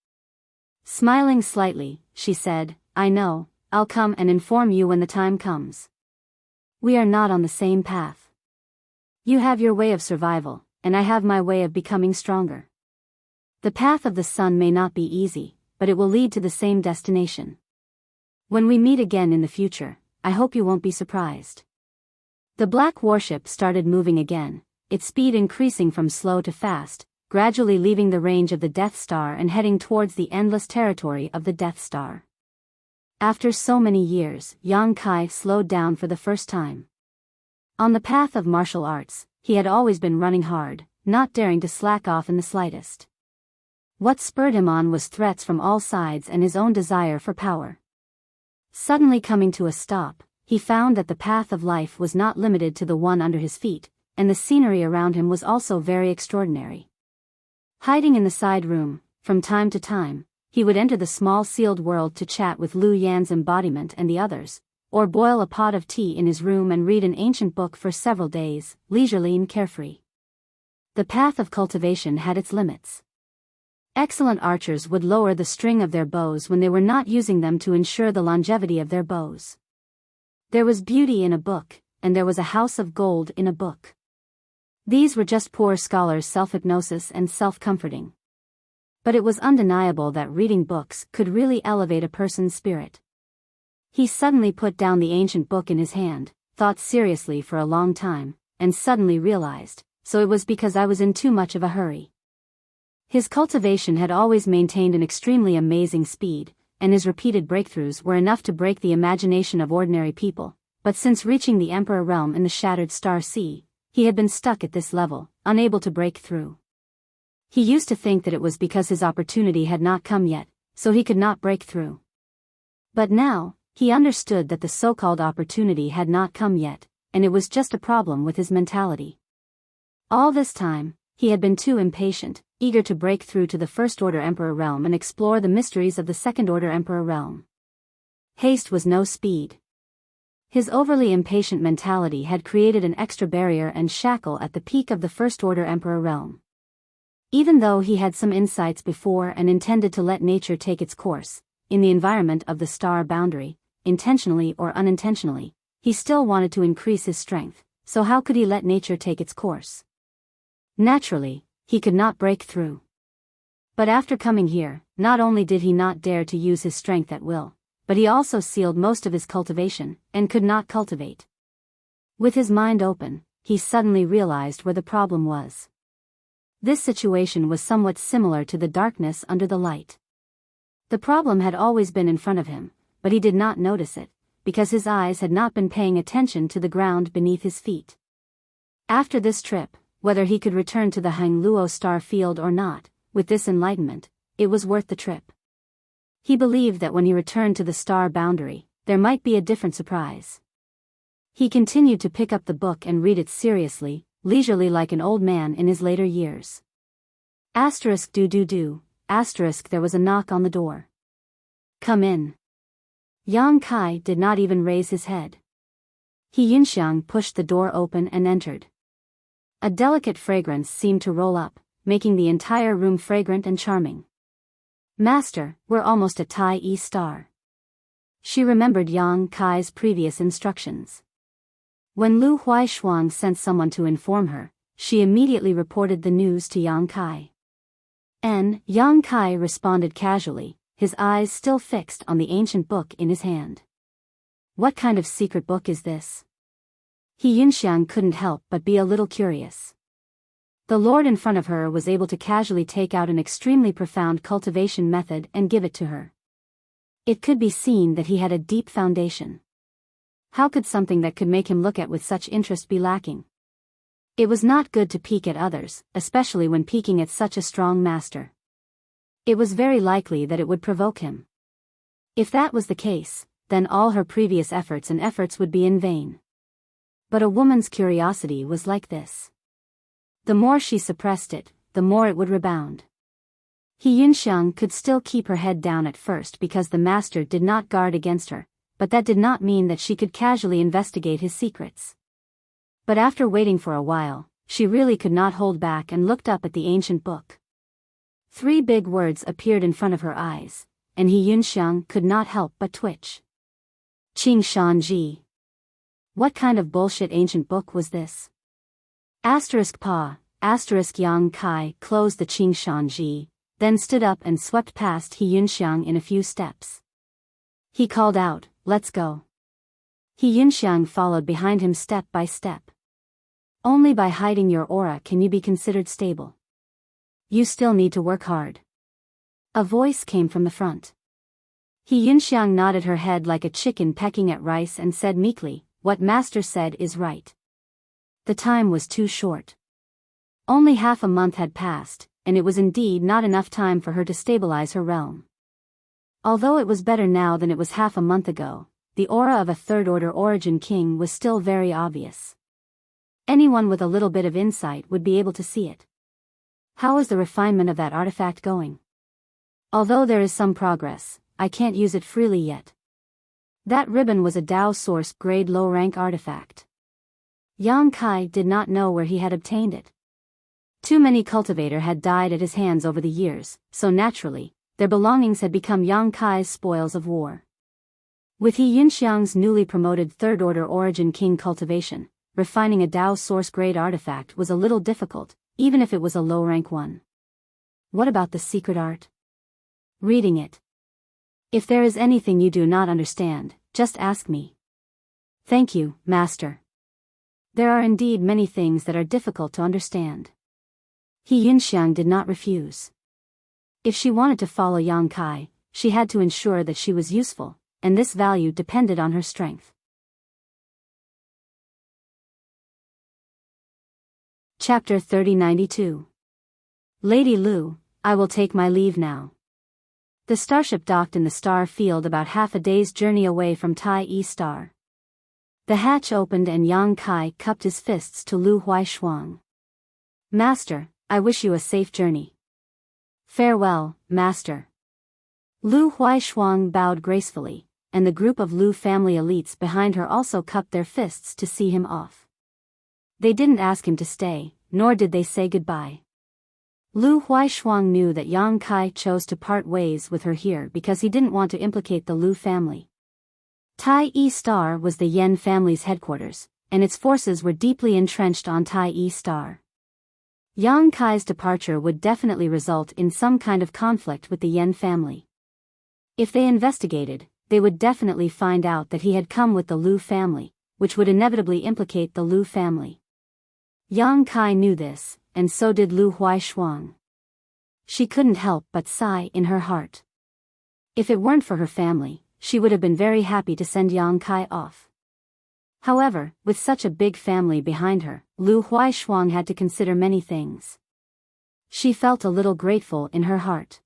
Smiling slightly, she said, "I know, I'll come and inform you when the time comes. We are not on the same path. You have your way of survival, and I have my way of becoming stronger. The path of the sun may not be easy, but it will lead to the same destination. When we meet again in the future, I hope you won't be surprised." The black warship started moving again, its speed increasing from slow to fast, gradually leaving the range of the Death Star and heading towards the endless territory of the Death Star. After so many years, Yang Kai slowed down for the first time. On the path of martial arts, he had always been running hard, not daring to slack off in the slightest. What spurred him on was threats from all sides and his own desire for power. Suddenly coming to a stop, he found that the path of life was not limited to the one under his feet, and the scenery around him was also very extraordinary. Hiding in the side room, from time to time, he would enter the small sealed world to chat with Lu Yan's embodiment and the others, or boil a pot of tea in his room and read an ancient book for several days, leisurely and carefree. The path of cultivation had its limits. Excellent archers would lower the string of their bows when they were not using them to ensure the longevity of their bows. There was beauty in a book, and there was a house of gold in a book. These were just poor scholars' self-hypnosis and self-comforting. But it was undeniable that reading books could really elevate a person's spirit. He suddenly put down the ancient book in his hand, thought seriously for a long time, and suddenly realized, so it was because I was in too much of a hurry. His cultivation had always maintained an extremely amazing speed, and his repeated breakthroughs were enough to break the imagination of ordinary people, but since reaching the Emperor realm in the Shattered Star Sea, he had been stuck at this level, unable to break through. He used to think that it was because his opportunity had not come yet, so he could not break through. But now, he understood that the so-called opportunity had not come yet, and it was just a problem with his mentality. All this time, he had been too impatient, eager to break through to the First Order Emperor realm and explore the mysteries of the Second Order Emperor realm. Haste was no speed. His overly impatient mentality had created an extra barrier and shackle at the peak of the First Order Emperor realm. Even though he had some insights before and intended to let nature take its course, in the environment of the star boundary, intentionally or unintentionally, he still wanted to increase his strength, so how could he let nature take its course? Naturally, he could not break through. But after coming here, not only did he not dare to use his strength at will, but he also sealed most of his cultivation, and could not cultivate. With his mind open, he suddenly realized where the problem was. This situation was somewhat similar to the darkness under the light. The problem had always been in front of him, but he did not notice it, because his eyes had not been paying attention to the ground beneath his feet. After this trip, whether he could return to the Hangluo star field or not, with this enlightenment, it was worth the trip. He believed that when he returned to the star boundary, there might be a different surprise. He continued to pick up the book and read it seriously, leisurely like an old man in his later years. Asterisk do. Asterisk there was a knock on the door. "Come in." Yang Kai did not even raise his head. He Yunxiang pushed the door open and entered. A delicate fragrance seemed to roll up, making the entire room fragrant and charming. "Master, we're almost at Tai E Star." She remembered Yang Kai's previous instructions. When Lu Huaishuang sent someone to inform her, she immediately reported the news to Yang Kai. Yang Kai responded casually, his eyes still fixed on the ancient book in his hand. What kind of secret book is this? He Yunxiang couldn't help but be a little curious. The lord in front of her was able to casually take out an extremely profound cultivation method and give it to her. It could be seen that he had a deep foundation. How could something that could make him look at with such interest be lacking? It was not good to peek at others, especially when peeking at such a strong master. It was very likely that it would provoke him. If that was the case, then all her previous efforts would be in vain. But a woman's curiosity was like this. The more she suppressed it, the more it would rebound. He Yunxiang could still keep her head down at first because the master did not guard against her, but that did not mean that she could casually investigate his secrets. But after waiting for a while, she really could not hold back and looked up at the ancient book. 3 big words appeared in front of her eyes, and He Yunxiang could not help but twitch. Qing Shan Ji. What kind of bullshit ancient book was this? Yang Kai closed the Qing Shan Ji, then stood up and swept past He Yunxiang in a few steps. He called out, "Let's go." He Yunxiang followed behind him step by step. Only by hiding your aura can you be considered stable. You still need to work hard. A voice came from the front. He Yunxiang nodded her head like a chicken pecking at rice and said meekly, "What master said is right." The time was too short. Only half a month had passed, and it was indeed not enough time for her to stabilize her realm. Although it was better now than it was half a month ago, the aura of a third-order origin king was still very obvious. Anyone with a little bit of insight would be able to see it. How is the refinement of that artifact going? Although there is some progress, I can't use it freely yet. That ribbon was a Dao source grade low-rank artifact. Yang Kai did not know where he had obtained it. Too many cultivators had died at his hands over the years, so naturally, their belongings had become Yang Kai's spoils of war. With He Yunxiang's newly promoted third-order origin king cultivation, refining a Dao source grade artifact was a little difficult, even if it was a low-rank one. What about the secret art? Reading it. If there is anything you do not understand, just ask me. Thank you, Master. There are indeed many things that are difficult to understand. He Yunxiang did not refuse. If she wanted to follow Yang Kai, she had to ensure that she was useful, and this value depended on her strength. Chapter 3092. Lady Lu, I will take my leave now. The starship docked in the star field about half a day's journey away from Tai E Star. The hatch opened and Yang Kai cupped his fists to Lu Huaishuang. Master, I wish you a safe journey. Farewell, Master. Lu Huaishuang bowed gracefully, and the group of Lu family elites behind her also cupped their fists to see him off. They didn't ask him to stay, nor did they say goodbye. Lu Huaishuang knew that Yang Kai chose to part ways with her here because he didn't want to implicate the Lu family. Tai E Star was the Yen family's headquarters, and its forces were deeply entrenched on Tai E Star. Yang Kai's departure would definitely result in some kind of conflict with the Yen family. If they investigated, they would definitely find out that he had come with the Lu family, which would inevitably implicate the Lu family. Yang Kai knew this, and so did Lu Huaishuang. She couldn't help but sigh in her heart. If it weren't for her family, she would have been very happy to send Yang Kai off. However, with such a big family behind her, Lu Huaishuang had to consider many things. She felt a little grateful in her heart.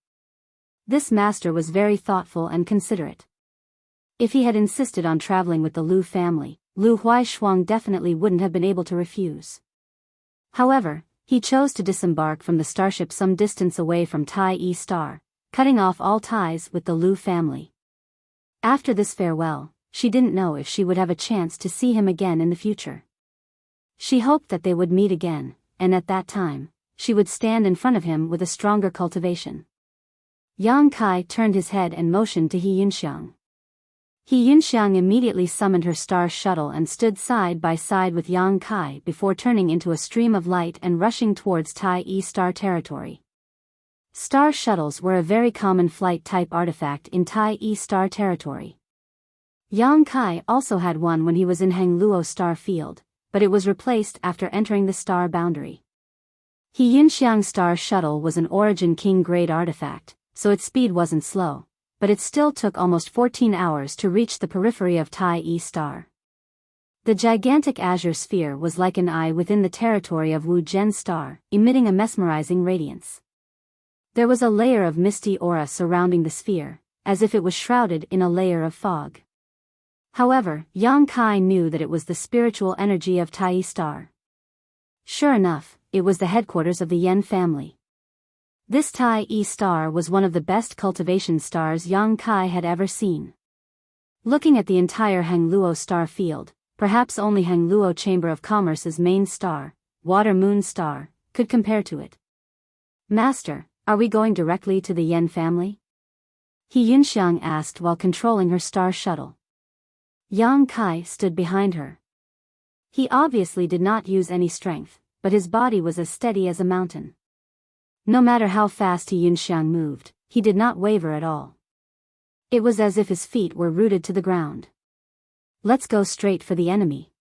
This master was very thoughtful and considerate. If he had insisted on traveling with the Lu family, Lu Huaishuang definitely wouldn't have been able to refuse. However, he chose to disembark from the starship some distance away from Tai E Star, cutting off all ties with the Lu family. After this farewell, she didn't know if she would have a chance to see him again in the future. She hoped that they would meet again, and at that time, she would stand in front of him with a stronger cultivation. Yang Kai turned his head and motioned to He Yunxiang. He Yunxiang immediately summoned her star shuttle and stood side by side with Yang Kai before turning into a stream of light and rushing towards Tai E Star territory. Star shuttles were a very common flight-type artifact in Tai E Star territory. Yang Kai also had one when he was in Hangluo Star Field, but it was replaced after entering the star boundary. He Yunxiang's star shuttle was an Origin King grade artifact, so its speed wasn't slow, but it still took almost 14 hours to reach the periphery of Tai E Star. The gigantic azure sphere was like an eye within the territory of Wu Zhen Star, emitting a mesmerizing radiance. There was a layer of misty aura surrounding the sphere, as if it was shrouded in a layer of fog. However, Yang Kai knew that it was the spiritual energy of Tai Star. Sure enough, it was the headquarters of the Yen family. This Tai Star was one of the best cultivation stars Yang Kai had ever seen. Looking at the entire Hangluo star field, perhaps only Hangluo Chamber of Commerce's main star, Water Moon Star, could compare to it. Master, Are we going directly to the Yen family? He Yunxiang asked while controlling her star shuttle. Yang Kai stood behind her. He obviously did not use any strength, but his body was as steady as a mountain. No matter how fast He Yunxiang moved, he did not waver at all. It was as if his feet were rooted to the ground. Let's go straight for the enemy.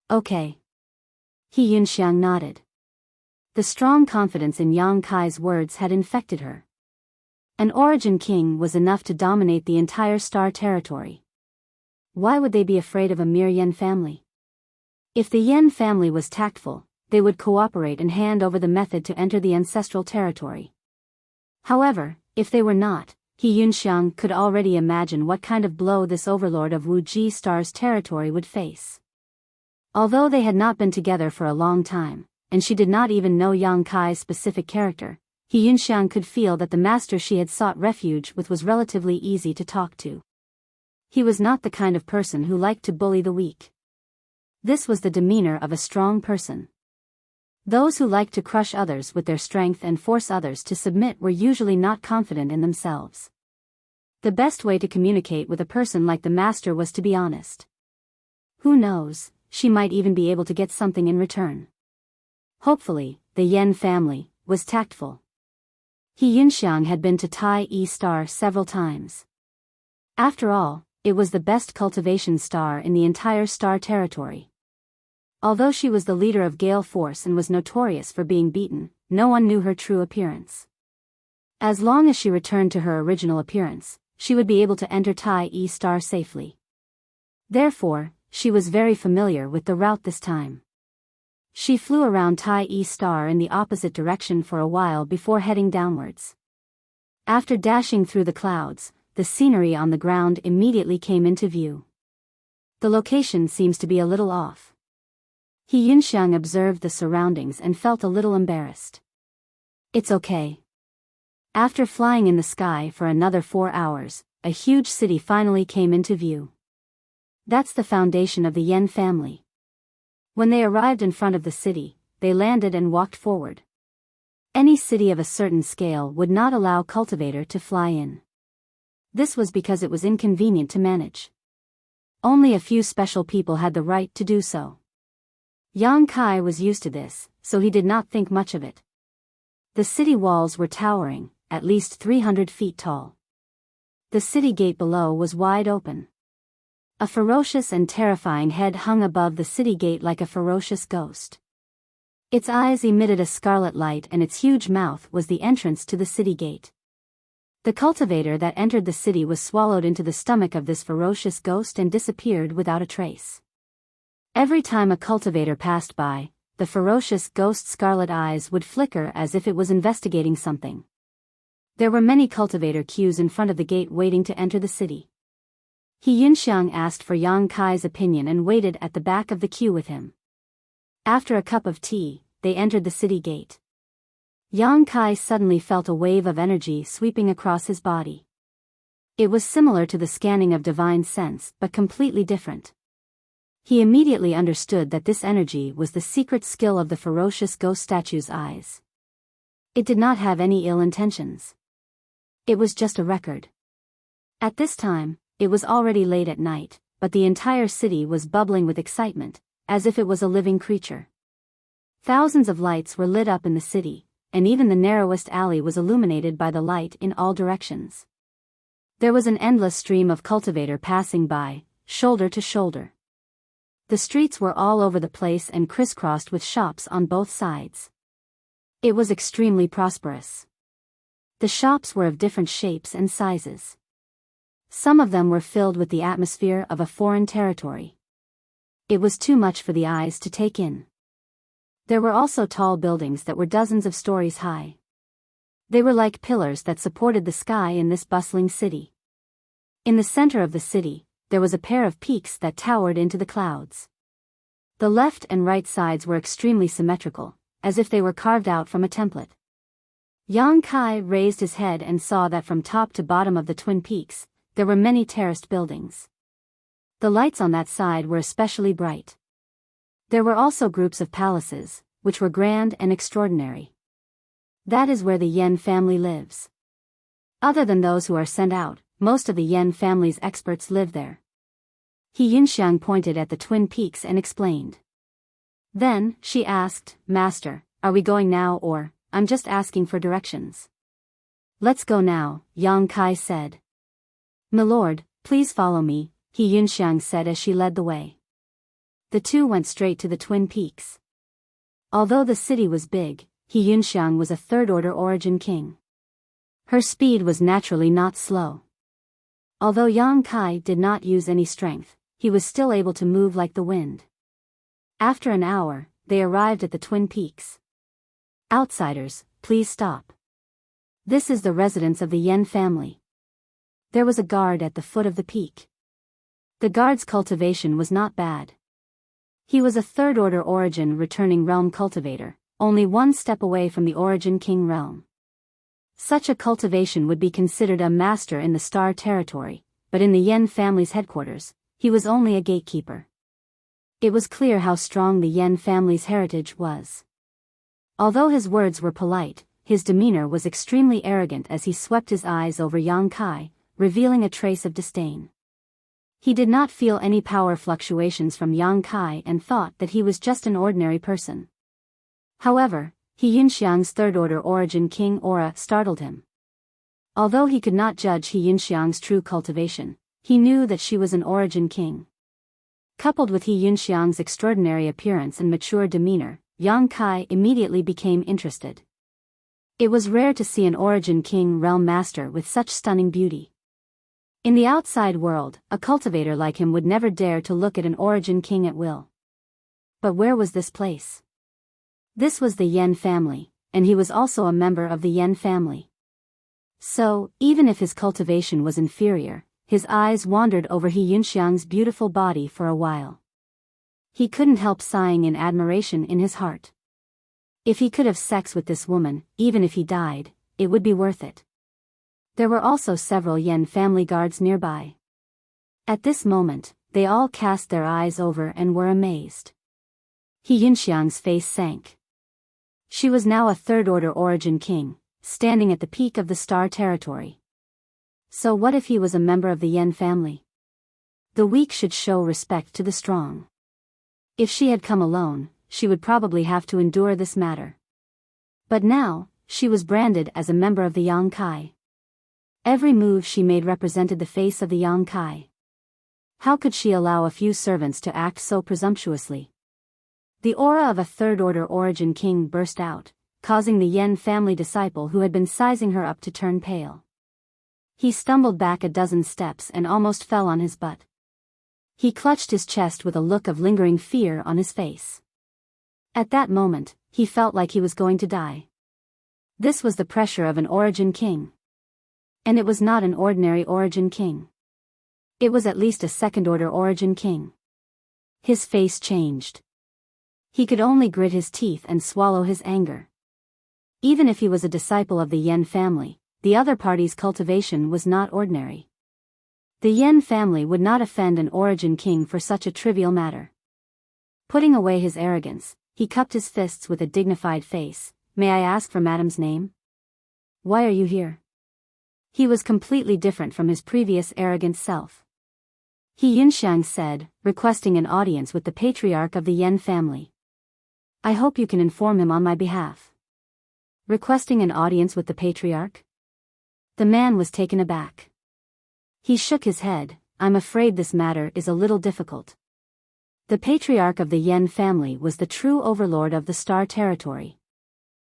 Okay. He Yunxiang nodded. The strong confidence in Yang Kai's words had infected her. An origin king was enough to dominate the entire star territory. Why would they be afraid of a mere Yen family? If the Yen family was tactful, they would cooperate and hand over the method to enter the ancestral territory. However, if they were not, He Yunxiang could already imagine what kind of blow this overlord of Wuxia Star's territory would face. Although they had not been together for a long time, and she did not even know Yang Kai's specific character, He Yunxiang could feel that the master she had sought refuge with was relatively easy to talk to. He was not the kind of person who liked to bully the weak. This was the demeanor of a strong person. Those who liked to crush others with their strength and force others to submit were usually not confident in themselves. The best way to communicate with a person like the master was to be honest. Who knows, she might even be able to get something in return. Hopefully, the Yen family was tactful. He Yunxiang had been to Tai E Star several times. After all, it was the best cultivation star in the entire star territory. Although she was the leader of Gale Force and was notorious for being beaten, no one knew her true appearance. As long as she returned to her original appearance, she would be able to enter Tai E Star safely. Therefore, she was very familiar with the route this time. She flew around Tai E Star in the opposite direction for a while before heading downwards. After dashing through the clouds, the scenery on the ground immediately came into view. The location seems to be a little off. He Yunxiang observed the surroundings and felt a little embarrassed. It's okay. After flying in the sky for another 4 hours, a huge city finally came into view. That's the foundation of the Yen family. When they arrived in front of the city, they landed and walked forward. Any city of a certain scale would not allow cultivator to fly in. This was because it was inconvenient to manage. Only a few special people had the right to do so. Yang Kai was used to this, so he did not think much of it. The city walls were towering, at least 300 feet tall. The city gate below was wide open. A ferocious and terrifying head hung above the city gate like a ferocious ghost. Its eyes emitted a scarlet light and its huge mouth was the entrance to the city gate. The cultivator that entered the city was swallowed into the stomach of this ferocious ghost and disappeared without a trace. Every time a cultivator passed by, the ferocious ghost's scarlet eyes would flicker as if it was investigating something. There were many cultivator queues in front of the gate waiting to enter the city. He Yunxiang asked for Yang Kai's opinion and waited at the back of the queue with him. After a cup of tea, they entered the city gate. Yang Kai suddenly felt a wave of energy sweeping across his body. It was similar to the scanning of divine sense but completely different. He immediately understood that this energy was the secret skill of the ferocious ghost statue's eyes. It did not have any ill intentions. It was just a record. At this time, it was already late at night, but the entire city was bubbling with excitement, as if it was a living creature. Thousands of lights were lit up in the city, and even the narrowest alley was illuminated by the light in all directions. There was an endless stream of cultivator passing by, shoulder to shoulder. The streets were all over the place and crisscrossed with shops on both sides. It was extremely prosperous. The shops were of different shapes and sizes. Some of them were filled with the atmosphere of a foreign territory. It was too much for the eyes to take in. There were also tall buildings that were dozens of stories high. They were like pillars that supported the sky in this bustling city. In the center of the city, there was a pair of peaks that towered into the clouds. The left and right sides were extremely symmetrical, as if they were carved out from a template. Yang Kai raised his head and saw that from top to bottom of the twin peaks, there were many terraced buildings. The lights on that side were especially bright. There were also groups of palaces, which were grand and extraordinary. That is where the Yen family lives. Other than those who are sent out, most of the Yen family's experts live there. He Yunxiang pointed at the twin peaks and explained. Then, she asked, Master, are we going now or, I'm just asking for directions. Let's go now, Yang Kai said. Milord, please follow me, He Yunxiang said as she led the way. The two went straight to the twin peaks. Although the city was big, He Yunxiang was a third-order origin king. Her speed was naturally not slow. Although Yang Kai did not use any strength, he was still able to move like the wind. After an hour, they arrived at the twin peaks. Outsiders, please stop. This is the residence of the Yen family. There was a guard at the foot of the peak. The guard's cultivation was not bad. He was a third-order origin returning realm cultivator, only one step away from the origin king realm. Such a cultivation would be considered a master in the star territory, but in the Yen family's headquarters, he was only a gatekeeper. It was clear how strong the Yen family's heritage was. Although his words were polite, his demeanor was extremely arrogant as he swept his eyes over Yang Kai, revealing a trace of disdain. He did not feel any power fluctuations from Yang Kai and thought that he was just an ordinary person. However, He Yunxiang's third-order origin king aura startled him. Although he could not judge He Yunxiang's true cultivation, he knew that she was an origin king. Coupled with He Yunxiang's extraordinary appearance and mature demeanor, Yang Kai immediately became interested. It was rare to see an origin king realm master with such stunning beauty. In the outside world, a cultivator like him would never dare to look at an origin king at will. But where was this place? This was the Yen family, and he was also a member of the Yen family. So, even if his cultivation was inferior, his eyes wandered over He Yunxiang's beautiful body for a while. He couldn't help sighing in admiration in his heart. If he could have sex with this woman, even if he died, it would be worth it. There were also several Yen family guards nearby. At this moment, they all cast their eyes over and were amazed. He Yunxiang's face sank. She was now a third-order origin king, standing at the peak of the star territory. So what if he was a member of the Yen family? The weak should show respect to the strong. If she had come alone, she would probably have to endure this matter. But now, she was branded as a member of the Yang Kai. Every move she made represented the face of the Yang Kai. How could she allow a few servants to act so presumptuously? The aura of a third-order origin king burst out, causing the Yen family disciple who had been sizing her up to turn pale. He stumbled back a dozen steps and almost fell on his butt. He clutched his chest with a look of lingering fear on his face. At that moment, he felt like he was going to die. This was the pressure of an origin king. And it was not an ordinary origin king. It was at least a second-order origin king. His face changed. He could only grit his teeth and swallow his anger. Even if he was a disciple of the Yen family, the other party's cultivation was not ordinary. The Yen family would not offend an origin king for such a trivial matter. Putting away his arrogance, he cupped his fists with a dignified face. May I ask for Madam's name? Why are you here? He was completely different from his previous arrogant self. He Yunxiang said, requesting an audience with the patriarch of the Yen family. I hope you can inform him on my behalf. Requesting an audience with the patriarch? The man was taken aback. He shook his head. I'm afraid this matter is a little difficult. The patriarch of the Yen family was the true overlord of the Star Territory.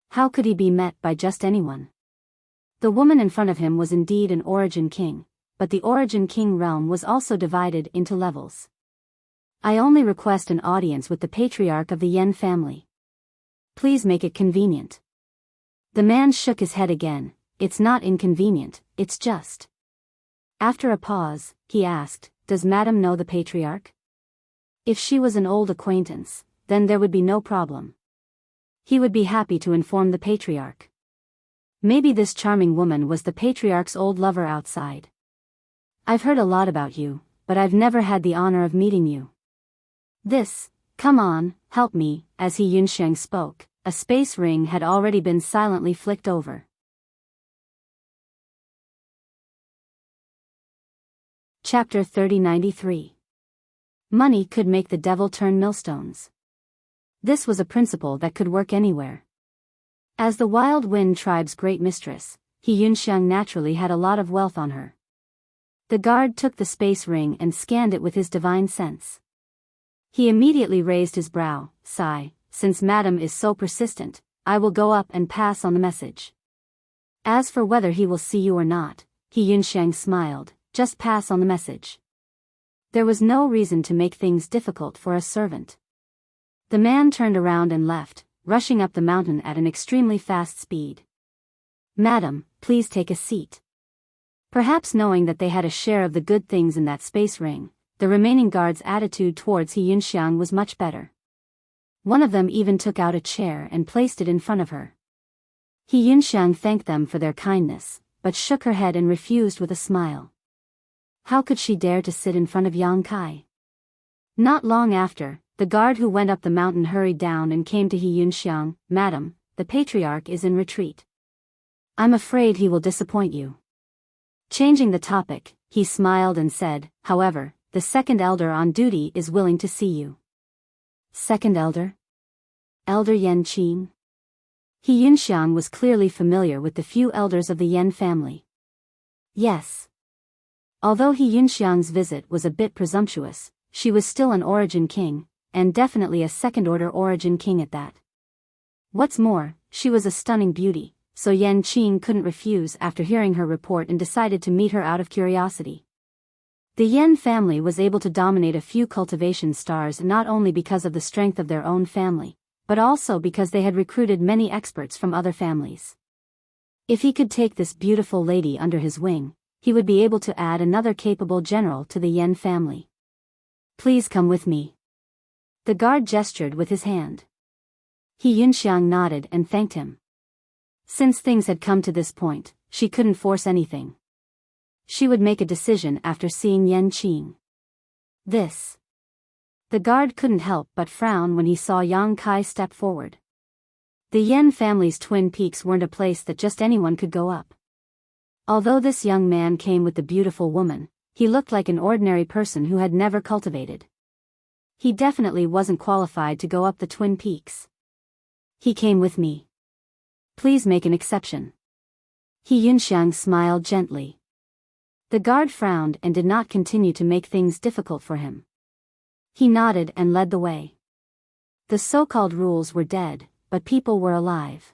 How could he be met by just anyone? The woman in front of him was indeed an origin king, but the origin king realm was also divided into levels. I only request an audience with the patriarch of the Yen family. Please make it convenient. The man shook his head again. It's not inconvenient, it's just. After a pause, he asked, does Madam know the patriarch? If she was an old acquaintance, then there would be no problem. He would be happy to inform the patriarch. Maybe this charming woman was the patriarch's old lover outside. I've heard a lot about you, but I've never had the honor of meeting you. Come on, help me, as He Yunxiang spoke, a space ring had already been silently flicked over. Chapter 3093. Money could make the devil turn millstones. This was a principle that could work anywhere. As the Wild Wind tribe's great mistress, He Yunxiang naturally had a lot of wealth on her. The guard took the space ring and scanned it with his divine sense. He immediately raised his brow. Sigh, since Madam is so persistent, I will go up and pass on the message. As for whether he will see you or not, He Yunxiang smiled, just pass on the message. There was no reason to make things difficult for a servant. The man turned around and left, rushing up the mountain at an extremely fast speed. Madam, please take a seat. Perhaps knowing that they had a share of the good things in that space ring, the remaining guards' attitude towards He Yunxiang was much better. One of them even took out a chair and placed it in front of her. He Yunxiang thanked them for their kindness, but shook her head and refused with a smile. How could she dare to sit in front of Yang Kai? Not long after, the guard who went up the mountain hurried down and came to He Yunxiang. Madam, the patriarch is in retreat. I'm afraid he will disappoint you. Changing the topic, he smiled and said, however, the second elder on duty is willing to see you. Second elder? Elder Yan Qing? He Yunxiang was clearly familiar with the few elders of the Yan family. Yes. Although He Yunxiang's visit was a bit presumptuous, she was still an origin king, and definitely a second-order origin king at that. What's more, she was a stunning beauty, so Yan Qing couldn't refuse after hearing her report and decided to meet her out of curiosity. The Yan family was able to dominate a few cultivation stars not only because of the strength of their own family, but also because they had recruited many experts from other families. If he could take this beautiful lady under his wing, he would be able to add another capable general to the Yan family. Please come with me. The guard gestured with his hand. He Yunxiang nodded and thanked him. Since things had come to this point, she couldn't force anything. She would make a decision after seeing Yan Qing. This. The guard couldn't help but frown when he saw Yang Kai step forward. The Yan family's twin peaks weren't a place that just anyone could go up. Although this young man came with the beautiful woman, he looked like an ordinary person who had never cultivated. He definitely wasn't qualified to go up the twin peaks. He came with me. Please make an exception. He Yunxiang smiled gently. The guard frowned and did not continue to make things difficult for him. He nodded and led the way. The so-called rules were dead, but people were alive.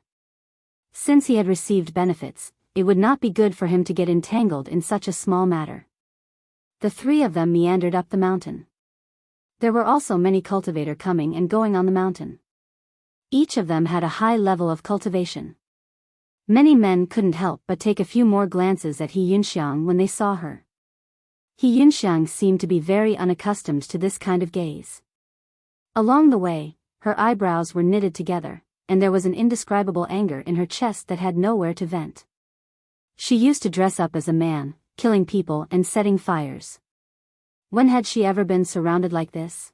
Since he had received benefits, it would not be good for him to get entangled in such a small matter. The three of them meandered up the mountain. There were also many cultivators coming and going on the mountain. Each of them had a high level of cultivation. Many men couldn't help but take a few more glances at He Yunxiang when they saw her. He Yunxiang seemed to be very unaccustomed to this kind of gaze. Along the way, her eyebrows were knitted together, and there was an indescribable anger in her chest that had nowhere to vent. She used to dress up as a man, killing people and setting fires. When had she ever been surrounded like this?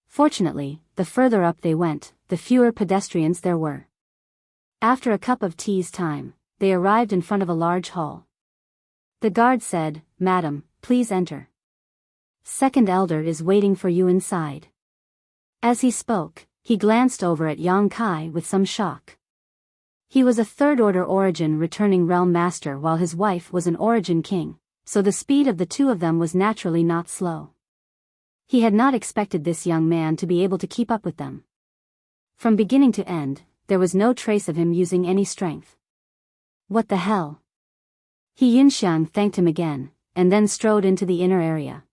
Fortunately, the further up they went, the fewer pedestrians there were. After a cup of tea's time, they arrived in front of a large hall. The guard said, Madam, please enter. Second elder is waiting for you inside. As he spoke, he glanced over at Yang Kai with some shock. He was a third-order origin returning realm master while his wife was an origin king, so the speed of the two of them was naturally not slow. He had not expected this young man to be able to keep up with them. From beginning to end, there was no trace of him using any strength. What the hell? He Yunxiang thanked him again, and then strode into the inner area.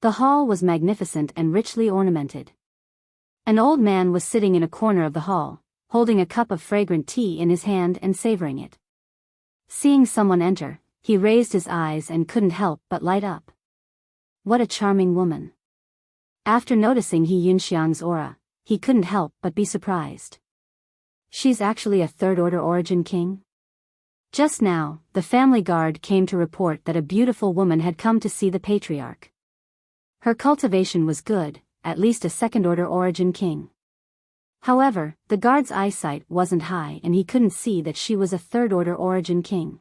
The hall was magnificent and richly ornamented. An old man was sitting in a corner of the hall, holding a cup of fragrant tea in his hand and savoring it. Seeing someone enter, he raised his eyes and couldn't help but light up. What a charming woman. After noticing He Yunxiang's aura, he couldn't help but be surprised. She's actually a third-order origin king? Just now, the family guard came to report that a beautiful woman had come to see the patriarch. Her cultivation was good, at least a second-order origin king. However, the guard's eyesight wasn't high and he couldn't see that she was a third-order origin king.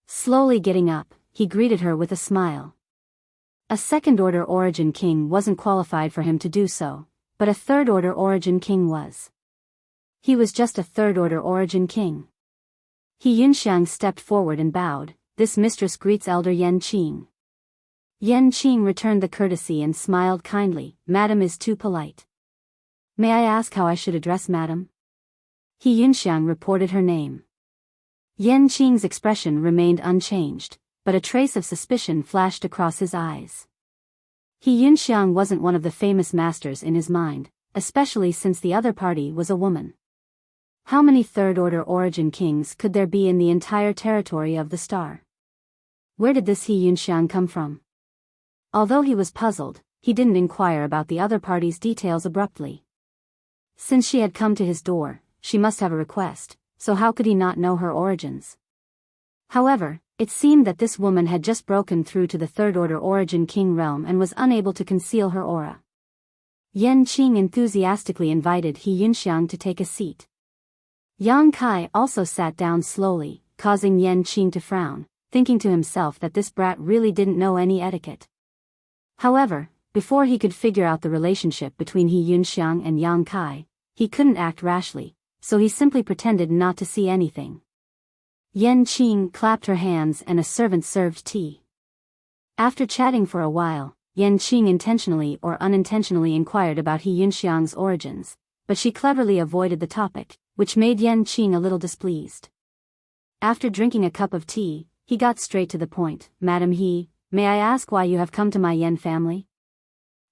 Slowly getting up, he greeted her with a smile. A second-order origin king wasn't qualified for him to do so, but a third-order origin king was. He was just a third-order origin king. He Yunxiang stepped forward and bowed. This mistress greets Elder Yan Qing. Yan Qing returned the courtesy and smiled kindly. Madam is too polite. May I ask how I should address Madam? He Yunxiang reported her name. Yan Qing's expression remained unchanged, but a trace of suspicion flashed across his eyes. He Yunxiang wasn't one of the famous masters in his mind, especially since the other party was a woman. How many third-order origin kings could there be in the entire territory of the star? Where did this He Yunxiang come from? Although he was puzzled, he didn't inquire about the other party's details abruptly. Since she had come to his door, she must have a request, so how could he not know her origins? However, it seemed that this woman had just broken through to the third-order origin king realm and was unable to conceal her aura. Yan Qing enthusiastically invited He Yunxiang to take a seat. Yang Kai also sat down slowly, causing Yan Qing to frown, thinking to himself that this brat really didn't know any etiquette. However, before he could figure out the relationship between He Yunxiang and Yang Kai, he couldn't act rashly, so he simply pretended not to see anything. Yan Qing clapped her hands and a servant served tea. After chatting for a while, Yan Qing intentionally or unintentionally inquired about He Yunxiang's origins, but she cleverly avoided the topic, which made Yan Qing a little displeased. After drinking a cup of tea, he got straight to the point. Madam He, may I ask why you have come to my Yan family?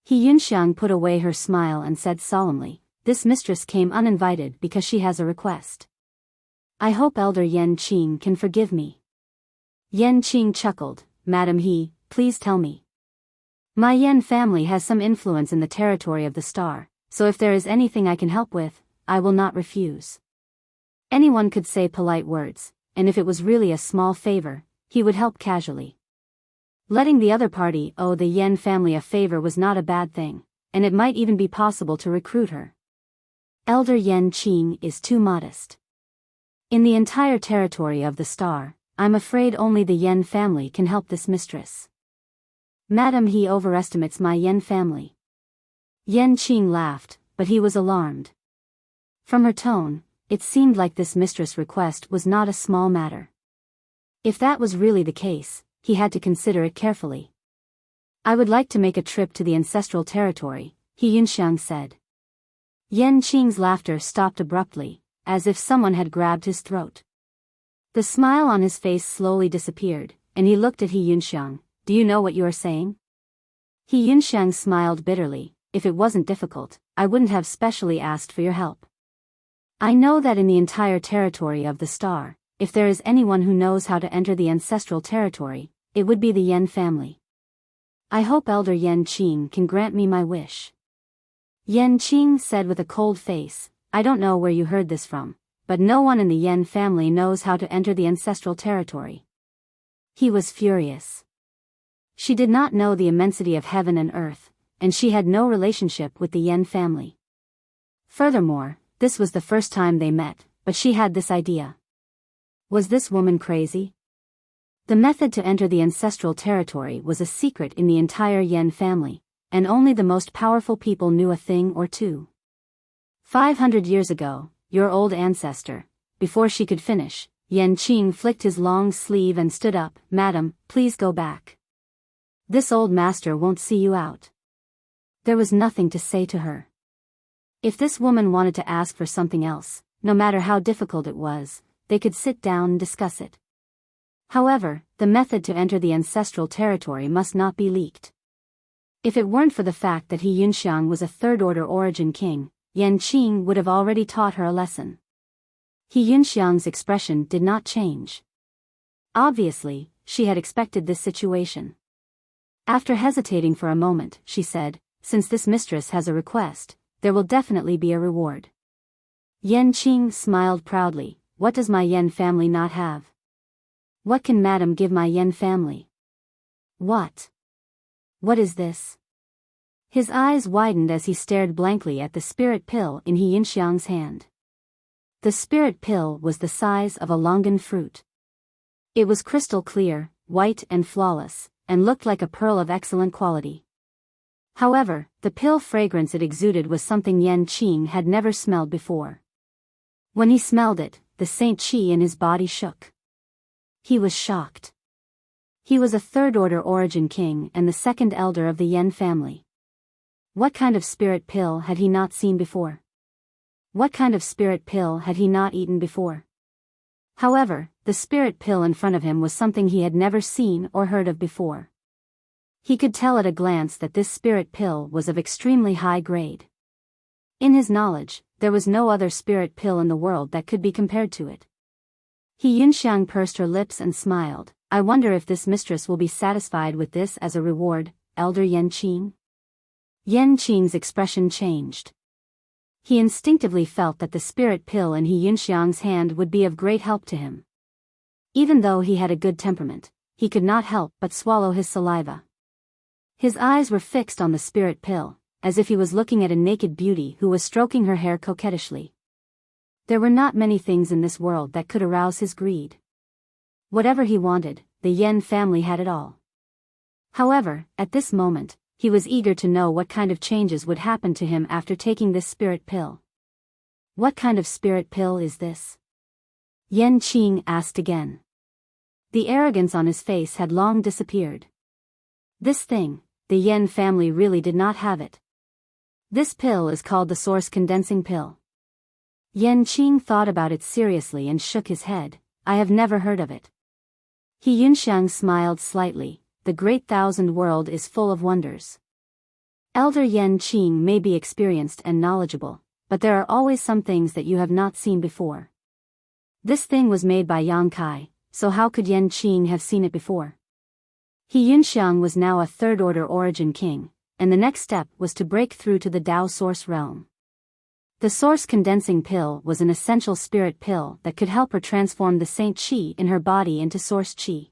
He Yunxiang put away her smile and said solemnly, this mistress came uninvited because she has a request. I hope Elder Yan Qing can forgive me. Yan Qing chuckled. Madam He, please tell me. My Yan family has some influence in the territory of the star, so if there is anything I can help with, I will not refuse. Anyone could say polite words, and if it was really a small favor, he would help casually. Letting the other party owe the Yan family a favor was not a bad thing, and it might even be possible to recruit her. Elder Yan Qing is too modest. In the entire territory of the star, I'm afraid only the Yan family can help this mistress. Madam He overestimates my Yan family. Yan Qing laughed, but he was alarmed. From her tone, it seemed like this mistress' request was not a small matter. If that was really the case, he had to consider it carefully. I would like to make a trip to the ancestral territory, He Yunxiang said. Yan Qing's laughter stopped abruptly, as if someone had grabbed his throat. The smile on his face slowly disappeared, and he looked at He Yunxiang. Do you know what you are saying? He Yunxiang smiled bitterly. If it wasn't difficult, I wouldn't have specially asked for your help. I know that in the entire territory of the star, if there is anyone who knows how to enter the ancestral territory, it would be the Yan family. I hope Elder Yan Qing can grant me my wish. Yan Qing said with a cold face, I don't know where you heard this from, but no one in the Yan family knows how to enter the ancestral territory. He was furious. She did not know the immensity of heaven and earth, and she had no relationship with the Yan family. Furthermore, this was the first time they met, but she had this idea. Was this woman crazy? The method to enter the ancestral territory was a secret in the entire Yan family, and only the most powerful people knew a thing or two. 500 years ago, your old ancestor, before she could finish, Yan Qing flicked his long sleeve and stood up. Madam, please go back. This old master won't see you out. There was nothing to say to her. If this woman wanted to ask for something else, no matter how difficult it was, they could sit down and discuss it. However, the method to enter the ancestral territory must not be leaked. If it weren't for the fact that He Yunxiang was a third-order origin king, Yan Qing would have already taught her a lesson. He Yunxiang's expression did not change. Obviously, she had expected this situation. After hesitating for a moment, she said, since this mistress has a request, there will definitely be a reward. Yan Qing smiled proudly. What does my Yan family not have? What can Madam give my Yan family? What? What is this? His eyes widened as he stared blankly at the spirit pill in He Yinxiang's hand. The spirit pill was the size of a longan fruit. It was crystal clear, white and flawless, and looked like a pearl of excellent quality. However, the pill fragrance it exuded was something Yan Qing had never smelled before. When he smelled it, the Saint Qi in his body shook. He was shocked. He was a third-order origin king and the second elder of the Yan family. What kind of spirit pill had he not seen before? What kind of spirit pill had he not eaten before? However, the spirit pill in front of him was something he had never seen or heard of before. He could tell at a glance that this spirit pill was of extremely high grade. In his knowledge, there was no other spirit pill in the world that could be compared to it. He Yunxiang pursed her lips and smiled. I wonder if this mistress will be satisfied with this as a reward, Elder Yan Qing? Yan Qing's expression changed. He instinctively felt that the spirit pill in He Yunxiang's hand would be of great help to him. Even though he had a good temperament, he could not help but swallow his saliva. His eyes were fixed on the spirit pill, as if he was looking at a naked beauty who was stroking her hair coquettishly. There were not many things in this world that could arouse his greed. Whatever he wanted, the Yan family had it all. However, at this moment, he was eager to know what kind of changes would happen to him after taking this spirit pill. What kind of spirit pill is this? Yan Qing asked again. The arrogance on his face had long disappeared. This thing, the Yan family really did not have it. This pill is called the source condensing pill. Yan Qing thought about it seriously and shook his head. I have never heard of it. He Yunxiang smiled slightly. The great thousand world is full of wonders. Elder Yan Qing may be experienced and knowledgeable, but there are always some things that you have not seen before. This thing was made by Yang Kai, so how could Yan Qing have seen it before? He Yunxiang was now a third-order origin king, and the next step was to break through to the Tao source realm. The source condensing pill was an essential spirit pill that could help her transform the Saint Qi in her body into source Qi.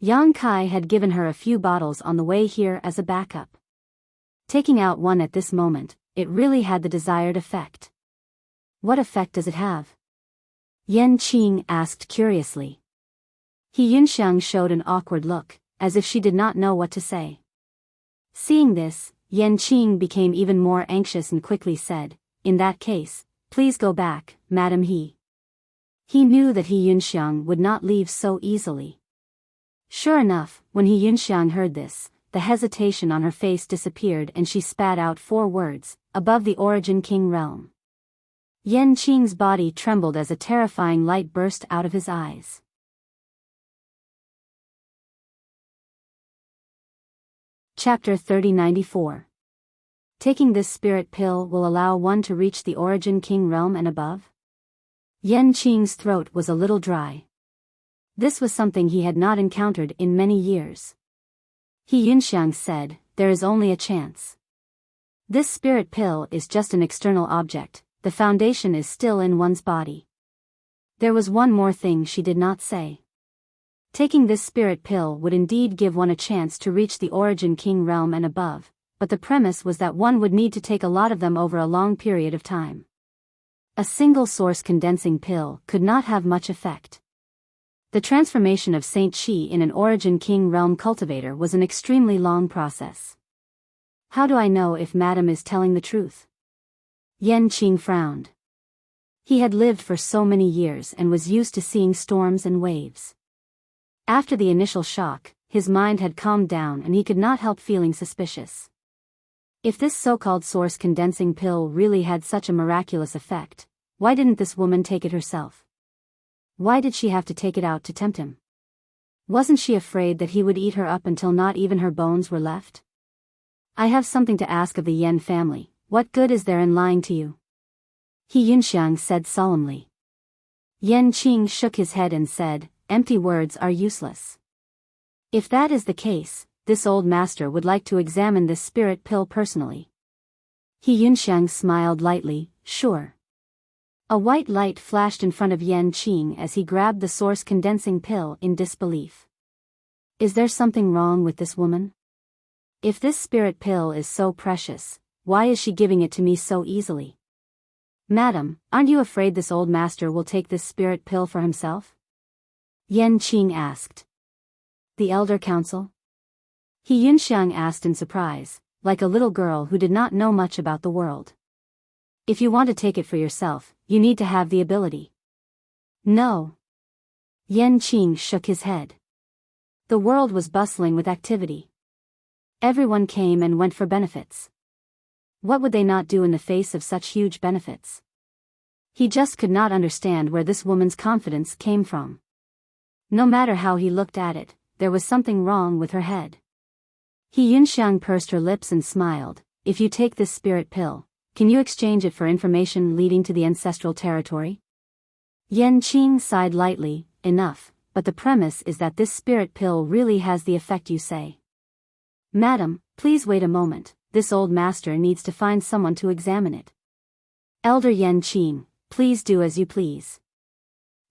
Yang Kai had given her a few bottles on the way here as a backup. Taking out one at this moment, it really had the desired effect. What effect does it have? Yan Qing asked curiously. He Yunxiang showed an awkward look, as if she did not know what to say. Seeing this, Yan Qing became even more anxious and quickly said, in that case, please go back, Madam He. He knew that He Yunxiang would not leave so easily. Sure enough, when He Yunxiang heard this, the hesitation on her face disappeared and she spat out 4 words, above the origin king realm. Yan Qing's body trembled as a terrifying light burst out of his eyes. Chapter 3094. Taking this spirit pill will allow one to reach the origin king realm and above? Yan Qing's throat was a little dry. This was something he had not encountered in many years. He Yunxiang said, there is only a chance. This spirit pill is just an external object, the foundation is still in one's body. There was one more thing she did not say. Taking this spirit pill would indeed give one a chance to reach the origin king realm and above, but the premise was that one would need to take a lot of them over a long period of time. A single source condensing pill could not have much effect. The transformation of Saint Qi in an origin king realm cultivator was an extremely long process. How do I know if Madam is telling the truth? Yan Qing frowned. He had lived for so many years and was used to seeing storms and waves. After the initial shock, his mind had calmed down and he could not help feeling suspicious. If this so-called source condensing pill really had such a miraculous effect, why didn't this woman take it herself? Why did she have to take it out to tempt him? Wasn't she afraid that he would eat her up until not even her bones were left? I have something to ask of the Yan family. What good is there in lying to you? He Yunxiang said solemnly. Yan Qing shook his head and said, empty words are useless. If that is the case, this old master would like to examine this spirit pill personally. He Yunxiang smiled lightly, sure. A white light flashed in front of Yan Qing as he grabbed the source condensing pill in disbelief. Is there something wrong with this woman? If this spirit pill is so precious, why is she giving it to me so easily? Madam, aren't you afraid this old master will take this spirit pill for himself? Yan Qing asked. The elder council? He Yunxiang asked in surprise, like a little girl who did not know much about the world. If you want to take it for yourself, you need to have the ability. No. Yan Qing shook his head. The world was bustling with activity. Everyone came and went for benefits. What would they not do in the face of such huge benefits? He just could not understand where this woman's confidence came from. No matter how he looked at it, there was something wrong with her head. He Yunxiang pursed her lips and smiled. If you take this spirit pill, can you exchange it for information leading to the ancestral territory? Yan Qing sighed lightly. Enough, but the premise is that this spirit pill really has the effect you say. Madam, please wait a moment, this old master needs to find someone to examine it. Elder Yan Qing, please do as you please.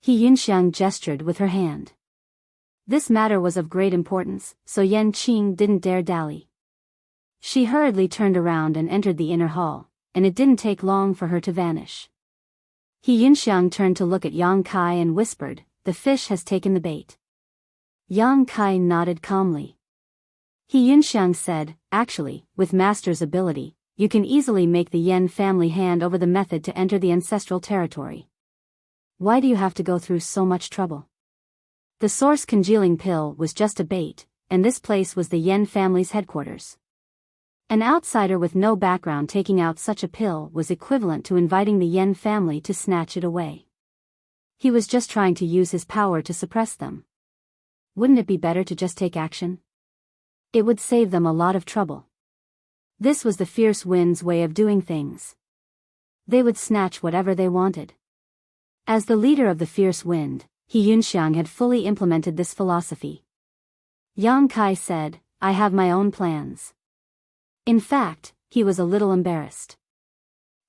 He Yunxiang gestured with her hand. This matter was of great importance, so Yan Qing didn't dare dally. She hurriedly turned around and entered the inner hall, and it didn't take long for her to vanish. He Yunxiang turned to look at Yang Kai and whispered, "The fish has taken the bait." Yang Kai nodded calmly. He Yunxiang said, "Actually, with master's ability, you can easily make the Yan family hand over the method to enter the ancestral territory. Why do you have to go through so much trouble? The source congealing pill was just a bait, and this place was the Yan family's headquarters. An outsider with no background taking out such a pill was equivalent to inviting the Yan family to snatch it away. He was just trying to use his power to suppress them. Wouldn't it be better to just take action? It would save them a lot of trouble. This was the fierce wind's way of doing things. They would snatch whatever they wanted. As the leader of the fierce wind, He Yunxiang had fully implemented this philosophy. Yang Kai said, "I have my own plans." In fact, he was a little embarrassed.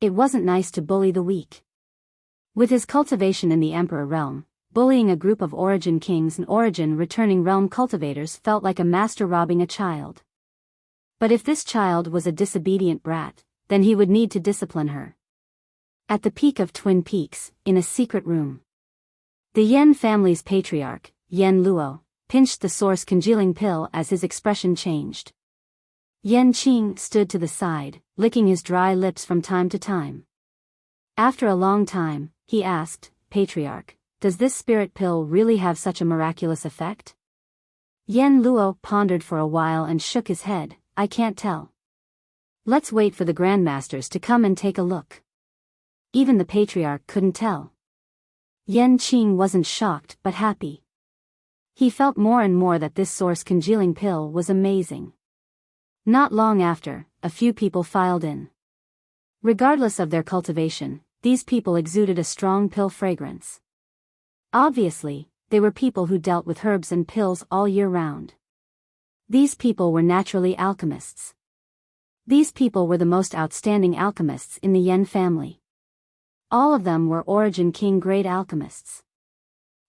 It wasn't nice to bully the weak. With his cultivation in the Emperor realm, bullying a group of origin kings and origin returning realm cultivators felt like a master robbing a child. But if this child was a disobedient brat, then he would need to discipline her. At the peak of Twin Peaks, in a secret room, the Yan family's patriarch, Yan Luo, pinched the source congealing pill as his expression changed. Yan Qing stood to the side, licking his dry lips from time to time. After a long time, he asked, "Patriarch, does this spirit pill really have such a miraculous effect?" Yan Luo pondered for a while and shook his head, "I can't tell. Let's wait for the grandmasters to come and take a look." Even the patriarch couldn't tell. Yan Qing wasn't shocked but happy. He felt more and more that this source congealing pill was amazing. Not long after, a few people filed in. Regardless of their cultivation, these people exuded a strong pill fragrance. Obviously, they were people who dealt with herbs and pills all year round. These people were naturally alchemists. These people were the most outstanding alchemists in the Yan family. All of them were origin king-grade alchemists.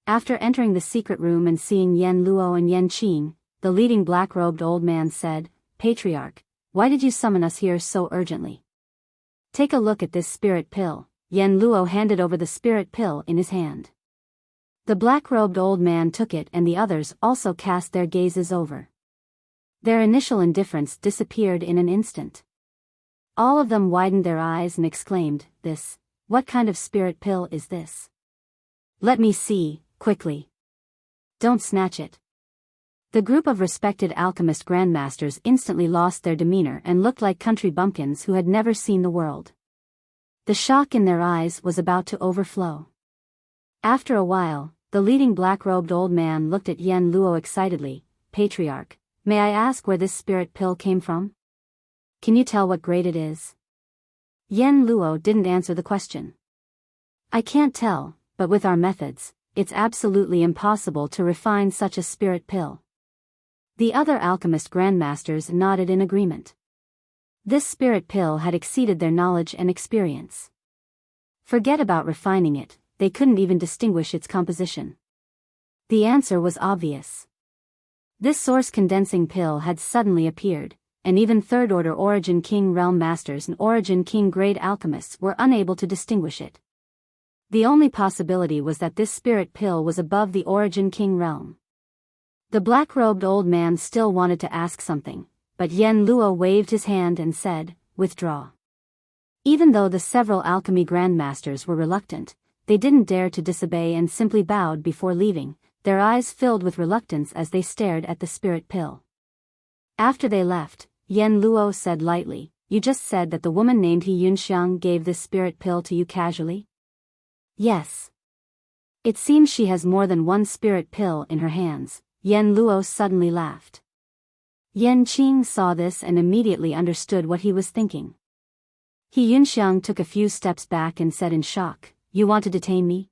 After entering the secret room and seeing Yan Luo and Yan Qing, the leading black-robed old man said, "Patriarch, why did you summon us here so urgently? Take a look at this spirit pill." Yan Luo handed over the spirit pill in his hand. The black-robed old man took it and the others also cast their gazes over. Their initial indifference disappeared in an instant. All of them widened their eyes and exclaimed, What kind of spirit pill is this? Let me see, quickly. Don't snatch it." The group of respected alchemist grandmasters instantly lost their demeanor and looked like country bumpkins who had never seen the world. The shock in their eyes was about to overflow. After a while, the leading black-robed old man looked at Yan Luo excitedly, "Patriarch, may I ask where this spirit pill came from? Can you tell what grade it is?" Yan Luo didn't answer the question. "I can't tell, but with our methods, it's absolutely impossible to refine such a spirit pill." The other alchemist grandmasters nodded in agreement. This spirit pill had exceeded their knowledge and experience. Forget about refining it, they couldn't even distinguish its composition. The answer was obvious. This source condensing pill had suddenly appeared, and even third-order Origin King realm masters and Origin King grade alchemists were unable to distinguish it. The only possibility was that this spirit pill was above the Origin King realm. The black-robed old man still wanted to ask something, but Yen Luo waved his hand and said, "Withdraw." Even though the several alchemy grandmasters were reluctant, they didn't dare to disobey and simply bowed before leaving, their eyes filled with reluctance as they stared at the spirit pill. After they left, Yen Luo said lightly, "You just said that the woman named He Yunxiang gave this spirit pill to you casually?" "Yes. It seems she has more than one spirit pill in her hands." Yen Luo suddenly laughed. Yen Qing saw this and immediately understood what he was thinking. He Yunxiang took a few steps back and said in shock, "You want to detain me?"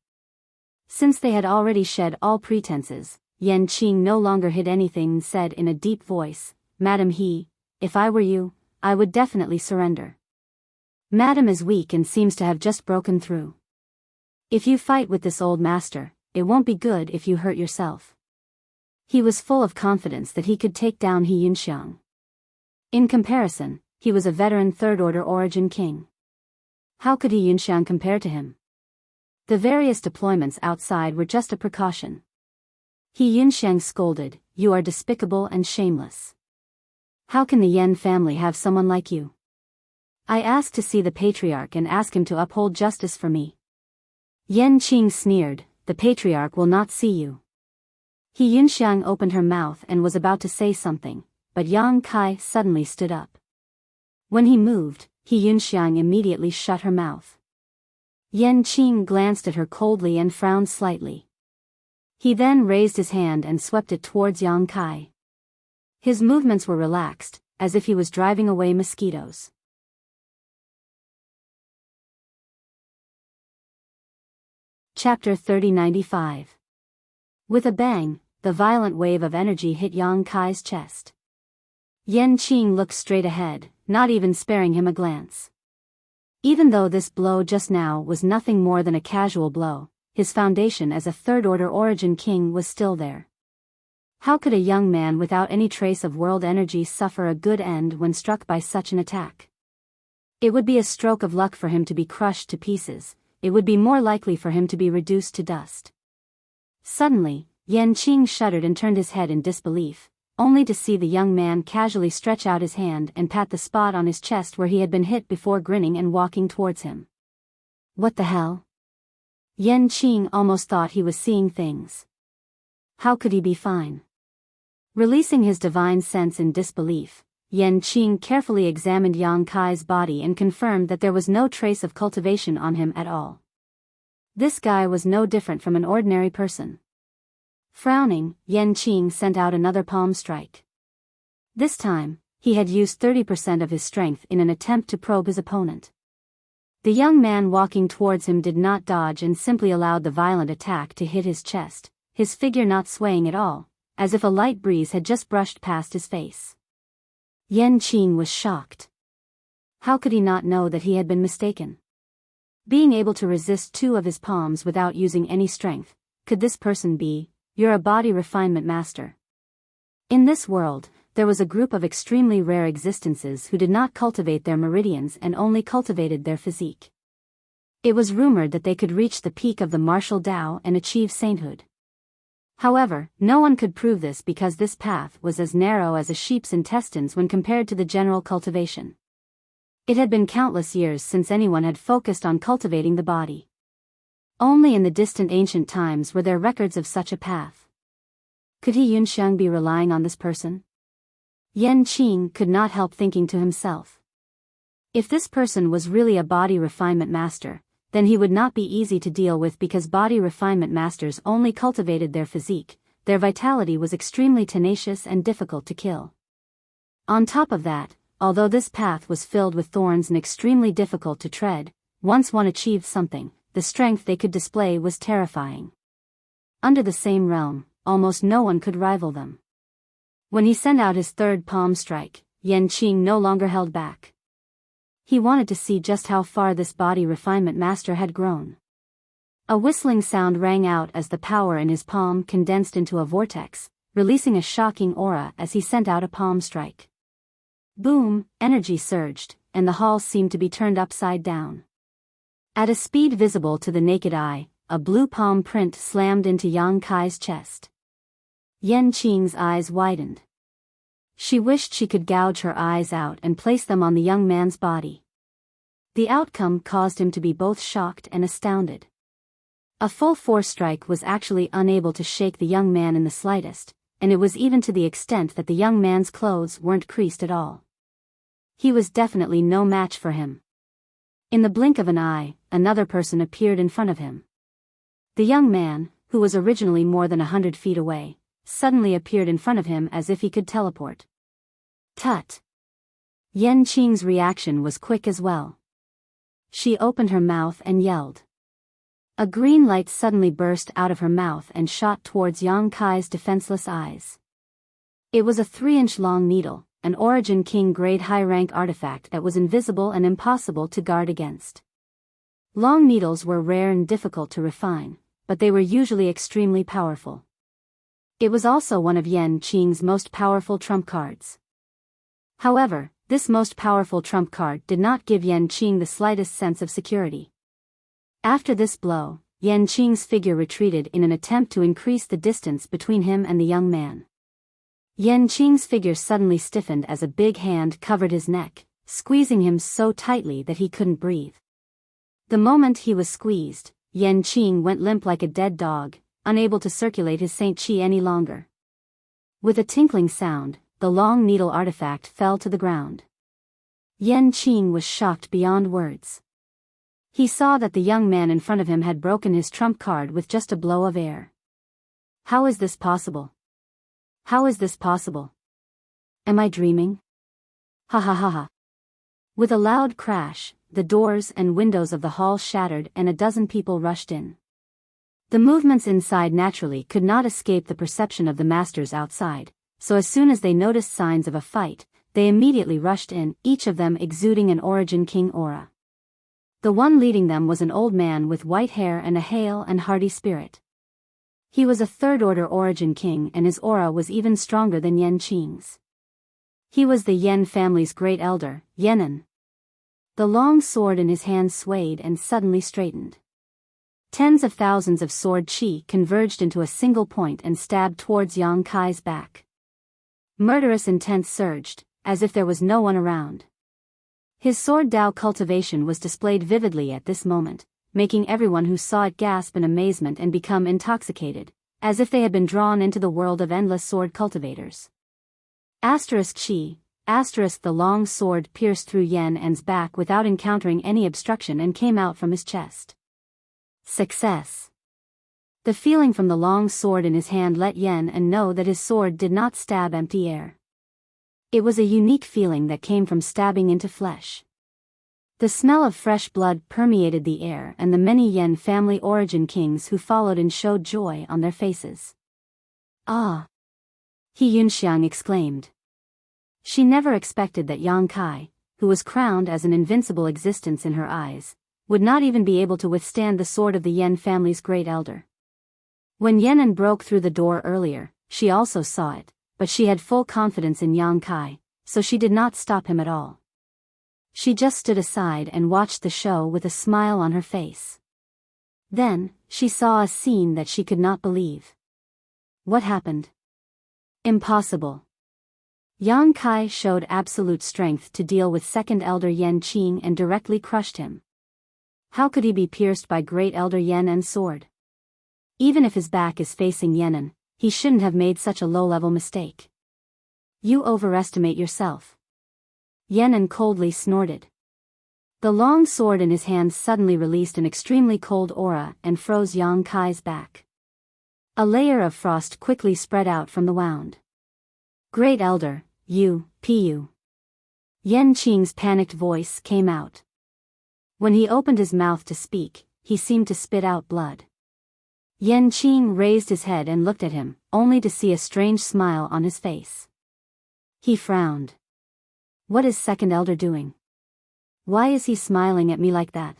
Since they had already shed all pretenses, Yen Qing no longer hid anything and said in a deep voice, "Madam He, if I were you, I would definitely surrender. Madam is weak and seems to have just broken through. If you fight with this old master, it won't be good if you hurt yourself." He was full of confidence that he could take down He Yunxiang. In comparison, he was a veteran third-order Origin King. How could He Yunxiang compare to him? The various deployments outside were just a precaution. He Yunxiang scolded, "You are despicable and shameless. How can the Yen family have someone like you? I asked to see the patriarch and ask him to uphold justice for me." Yen Qing sneered, "The patriarch will not see you." He Yunxiang opened her mouth and was about to say something, but Yang Kai suddenly stood up. When he moved, He Yunxiang immediately shut her mouth. Yen Qing glanced at her coldly and frowned slightly. He then raised his hand and swept it towards Yang Kai. His movements were relaxed, as if he was driving away mosquitoes. Chapter 3095. With a bang, the violent wave of energy hit Yang Kai's chest. Yen Qing looked straight ahead, not even sparing him a glance. Even though this blow just now was nothing more than a casual blow, his foundation as a third-order Origin King was still there. How could a young man without any trace of world energy suffer a good end when struck by such an attack? It would be a stroke of luck for him to be crushed to pieces, it would be more likely for him to be reduced to dust. Suddenly, Yen Qing shuddered and turned his head in disbelief, only to see the young man casually stretch out his hand and pat the spot on his chest where he had been hit before grinning and walking towards him. What the hell? Yen Qing almost thought he was seeing things. How could he be fine? Releasing his divine sense in disbelief, Yen Qing carefully examined Yang Kai's body and confirmed that there was no trace of cultivation on him at all. This guy was no different from an ordinary person. Frowning, Yen Qing sent out another palm strike. This time, he had used 30% of his strength in an attempt to probe his opponent. The young man walking towards him did not dodge and simply allowed the violent attack to hit his chest, his figure not swaying at all, as if a light breeze had just brushed past his face. Yen Qing was shocked. How could he not know that he had been mistaken? Being able to resist two of his palms without using any strength, could this person be, "You're a body refinement master"? In this world, there was a group of extremely rare existences who did not cultivate their meridians and only cultivated their physique. It was rumored that they could reach the peak of the martial Tao and achieve sainthood. However, no one could prove this because this path was as narrow as a sheep's intestines when compared to the general cultivation. It had been countless years since anyone had focused on cultivating the body. Only in the distant ancient times were there records of such a path. Could He Yunxiang be relying on this person? Yen Qing could not help thinking to himself. If this person was really a body refinement master, then he would not be easy to deal with because body refinement masters only cultivated their physique, their vitality was extremely tenacious and difficult to kill. On top of that, although this path was filled with thorns and extremely difficult to tread, once one achieved something, the strength they could display was terrifying. Under the same realm, almost no one could rival them. When he sent out his third palm strike, Yen Qing no longer held back. He wanted to see just how far this body refinement master had grown. A whistling sound rang out as the power in his palm condensed into a vortex, releasing a shocking aura as he sent out a palm strike. Boom, energy surged, and the hall seemed to be turned upside down. At a speed visible to the naked eye, a blue palm print slammed into Yang Kai's chest. Yan Qing's eyes widened. She wished she could gouge her eyes out and place them on the young man's body. The outcome caused him to be both shocked and astounded. A full force strike was actually unable to shake the young man in the slightest, and it was even to the extent that the young man's clothes weren't creased at all. He was definitely no match for him. In the blink of an eye, another person appeared in front of him. The young man, who was originally more than 100 feet away, suddenly appeared in front of him as if he could teleport. Tut! Yan Qing's reaction was quick as well. She opened her mouth and yelled. A green light suddenly burst out of her mouth and shot towards Yang Kai's defenseless eyes. It was a 3-inch long needle, an Origin King grade high-rank artifact that was invisible and impossible to guard against. Long needles were rare and difficult to refine, but they were usually extremely powerful. It was also one of Yan Qing's most powerful trump cards. However, this most powerful trump card did not give Yan Qing the slightest sense of security. After this blow, Yan Qing's figure retreated in an attempt to increase the distance between him and the young man. Yan Qing's figure suddenly stiffened as a big hand covered his neck, squeezing him so tightly that he couldn't breathe. The moment he was squeezed, Yan Qing went limp like a dead dog, unable to circulate his Saint Qi any longer. With a tinkling sound, the long needle artifact fell to the ground. Yan Qing was shocked beyond words. He saw that the young man in front of him had broken his trump card with just a blow of air. How is this possible? How is this possible? Am I dreaming? Ha ha ha ha. With a loud crash, the doors and windows of the hall shattered and a dozen people rushed in. The movements inside naturally could not escape the perception of the masters outside, so as soon as they noticed signs of a fight, they immediately rushed in, each of them exuding an Origin King aura. The one leading them was an old man with white hair and a hale and hearty spirit. He was a third-order Origin King and his aura was even stronger than Yan Qing's. He was the Yan family's great elder, Yenan. The long sword in his hand swayed and suddenly straightened. Tens of thousands of sword chi converged into a single point and stabbed towards Yang Kai's back. Murderous intent surged, as if there was no one around. His sword Dao cultivation was displayed vividly at this moment, making everyone who saw it gasp in amazement and become intoxicated, as if they had been drawn into the world of endless sword cultivators. Chi, the long sword pierced through Yan's back without encountering any obstruction and came out from his chest. Success. The feeling from the long sword in his hand let Yan know that his sword did not stab empty air. It was a unique feeling that came from stabbing into flesh. The smell of fresh blood permeated the air and the many Yan family Origin Kings who followed and showed joy on their faces. Ah! He Yunxiang exclaimed. She never expected that Yang Kai, who was crowned as an invincible existence in her eyes, would not even be able to withstand the sword of the Yan family's great elder. When Yenan broke through the door earlier, she also saw it, but she had full confidence in Yang Kai, so she did not stop him at all. She just stood aside and watched the show with a smile on her face. Then, she saw a scene that she could not believe. What happened? Impossible. Yang Kai showed absolute strength to deal with second elder Yan Qing and directly crushed him. How could he be pierced by great elder Yanan's sword? Even if his back is facing Yenan, he shouldn't have made such a low-level mistake. You overestimate yourself. Yenan coldly snorted. The long sword in his hand suddenly released an extremely cold aura and froze Yang Kai's back. A layer of frost quickly spread out from the wound. Great Elder, Pu. Yan Qing's panicked voice came out. When he opened his mouth to speak, he seemed to spit out blood. Yan Qing raised his head and looked at him, only to see a strange smile on his face. He frowned. What is second elder doing? Why is he smiling at me like that?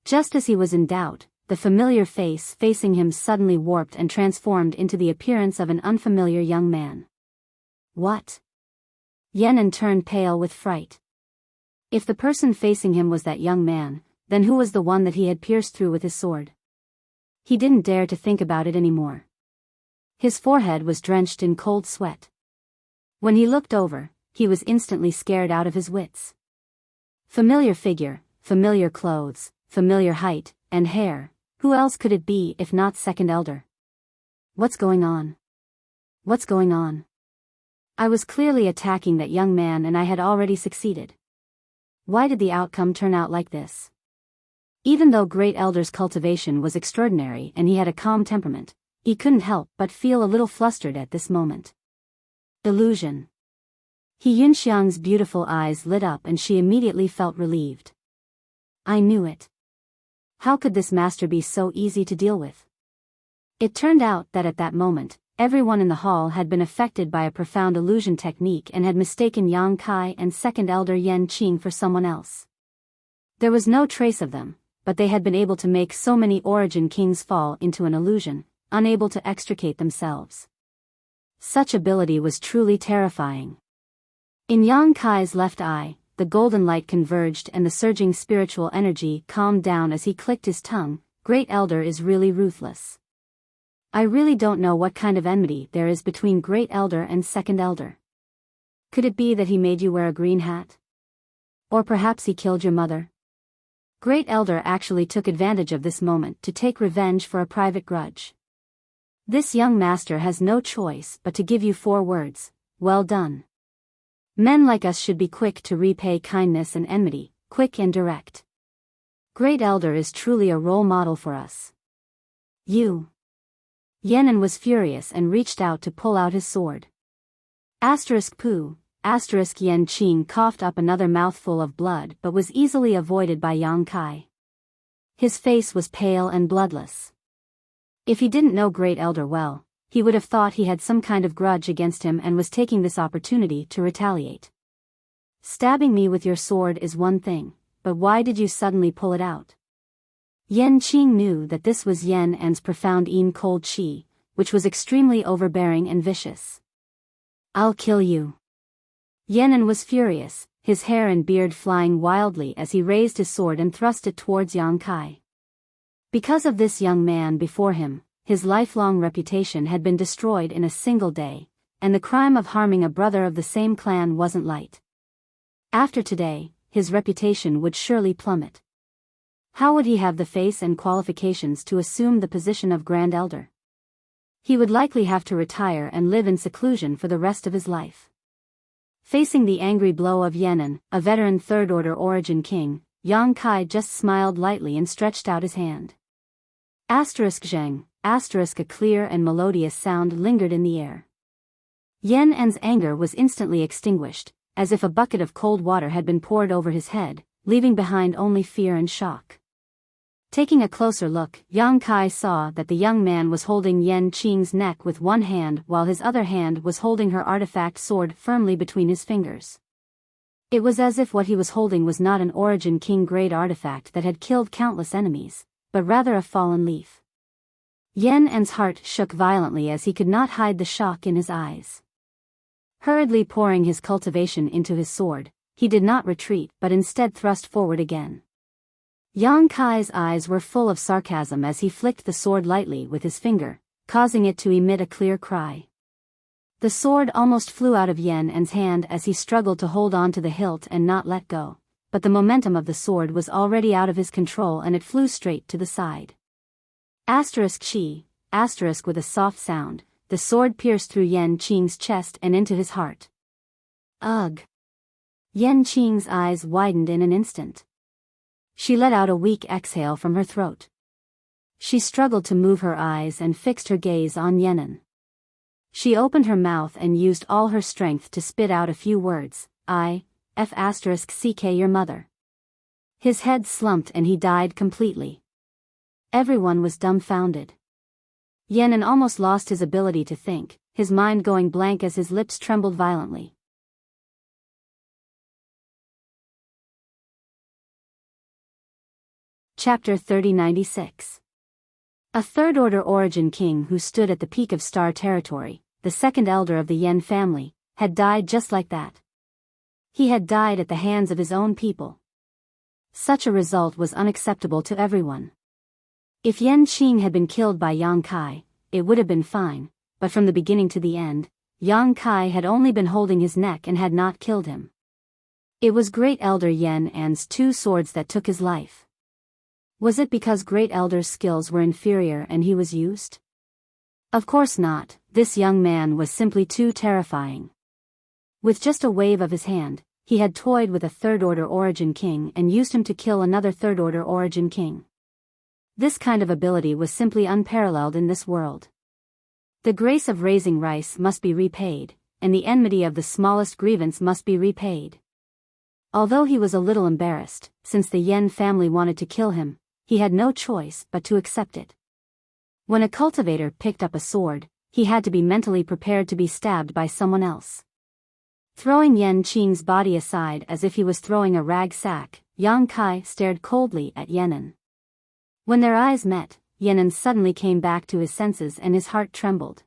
Just as he was in doubt, the familiar face facing him suddenly warped and transformed into the appearance of an unfamiliar young man. What? Yan'an turned pale with fright. If the person facing him was that young man, then who was the one that he had pierced through with his sword? He didn't dare to think about it anymore. His forehead was drenched in cold sweat. When he looked over, he was instantly scared out of his wits. Familiar figure, familiar clothes, familiar height, and hair, who else could it be if not Second Elder? What's going on? What's going on? I was clearly attacking that young man and I had already succeeded. Why did the outcome turn out like this? Even though Great Elder's cultivation was extraordinary and he had a calm temperament, he couldn't help but feel a little flustered at this moment. Illusion. Yunxiang's beautiful eyes lit up and she immediately felt relieved. I knew it. How could this master be so easy to deal with? It turned out that at that moment, everyone in the hall had been affected by a profound illusion technique and had mistaken Yang Kai and Second Elder Yan Qing for someone else. There was no trace of them, but they had been able to make so many Origin Kings fall into an illusion, unable to extricate themselves. Such ability was truly terrifying. In Yang Kai's left eye, the golden light converged and the surging spiritual energy calmed down as he clicked his tongue. Great Elder is really ruthless. I really don't know what kind of enmity there is between Great Elder and Second Elder. Could it be that he made you wear a green hat? Or perhaps he killed your mother? Great Elder actually took advantage of this moment to take revenge for a private grudge. This young master has no choice but to give you 4 words, well done. Men like us should be quick to repay kindness and enmity, quick and direct. Great Elder is truly a role model for us. You. Yan'an was furious and reached out to pull out his sword. Poo. Yan Qing coughed up another mouthful of blood but was easily avoided by Yang Kai. His face was pale and bloodless. If he didn't know Great Elder well, he would have thought he had some kind of grudge against him and was taking this opportunity to retaliate. Stabbing me with your sword is one thing, but why did you suddenly pull it out? Yan Qing knew that this was Yan'an's profound cold chi, which was extremely overbearing and vicious. I'll kill you. Yan'an was furious, his hair and beard flying wildly as he raised his sword and thrust it towards Yang Kai. Because of this young man before him, his lifelong reputation had been destroyed in a single day, and the crime of harming a brother of the same clan wasn't light. After today, his reputation would surely plummet. How would he have the face and qualifications to assume the position of Grand Elder? He would likely have to retire and live in seclusion for the rest of his life. Facing the angry blow of Yan'an, a veteran Third Order Origin King, Yang Kai just smiled lightly and stretched out his hand. Zheng, a clear and melodious sound lingered in the air. Yan'an's anger was instantly extinguished, as if a bucket of cold water had been poured over his head, leaving behind only fear and shock. Taking a closer look, Yang Kai saw that the young man was holding Yan Qing's neck with one hand while his other hand was holding her artifact sword firmly between his fingers. It was as if what he was holding was not an Origin King grade artifact that had killed countless enemies, but rather a fallen leaf. Yan'an's heart shook violently as he could not hide the shock in his eyes. Hurriedly pouring his cultivation into his sword, he did not retreat but instead thrust forward again. Yang Kai's eyes were full of sarcasm as he flicked the sword lightly with his finger, causing it to emit a clear cry. The sword almost flew out of Yan'an's hand as he struggled to hold on to the hilt and not let go, but the momentum of the sword was already out of his control and it flew straight to the side. Chi, with a soft sound, the sword pierced through Yan Qing's chest and into his heart. Ugh! Yan Qing's eyes widened in an instant. She let out a weak exhale from her throat. She struggled to move her eyes and fixed her gaze on Yan'an. She opened her mouth and used all her strength to spit out a few words, CK your mother. His head slumped and he died completely. Everyone was dumbfounded. Yan'an almost lost his ability to think, his mind going blank as his lips trembled violently. Chapter 3096. A Third Order Origin King who stood at the peak of Star Territory, the second elder of the Yen family, had died just like that, He had died at the hands of his own people. Such a result was unacceptable to everyone. If Yan Qing had been killed by Yang Kai, it would have been fine, but from the beginning to the end, Yang Kai had only been holding his neck and had not killed him. It was Great Elder Yan An's two swords that took his life. Was it because Great Elder's skills were inferior and he was used? Of course not, this young man was simply too terrifying. With just a wave of his hand, he had toyed with a third-order origin king and used him to kill another third-order origin king. This kind of ability was simply unparalleled in this world. The grace of raising rice must be repaid, and the enmity of the smallest grievance must be repaid. Although he was a little embarrassed, since the Yan family wanted to kill him, he had no choice but to accept it. When a cultivator picked up a sword, he had to be mentally prepared to be stabbed by someone else. Throwing Yan Qing's body aside as if he was throwing a rag sack, Yang Kai stared coldly at Yan'an. When their eyes met, Yan'an suddenly came back to his senses and his heart trembled.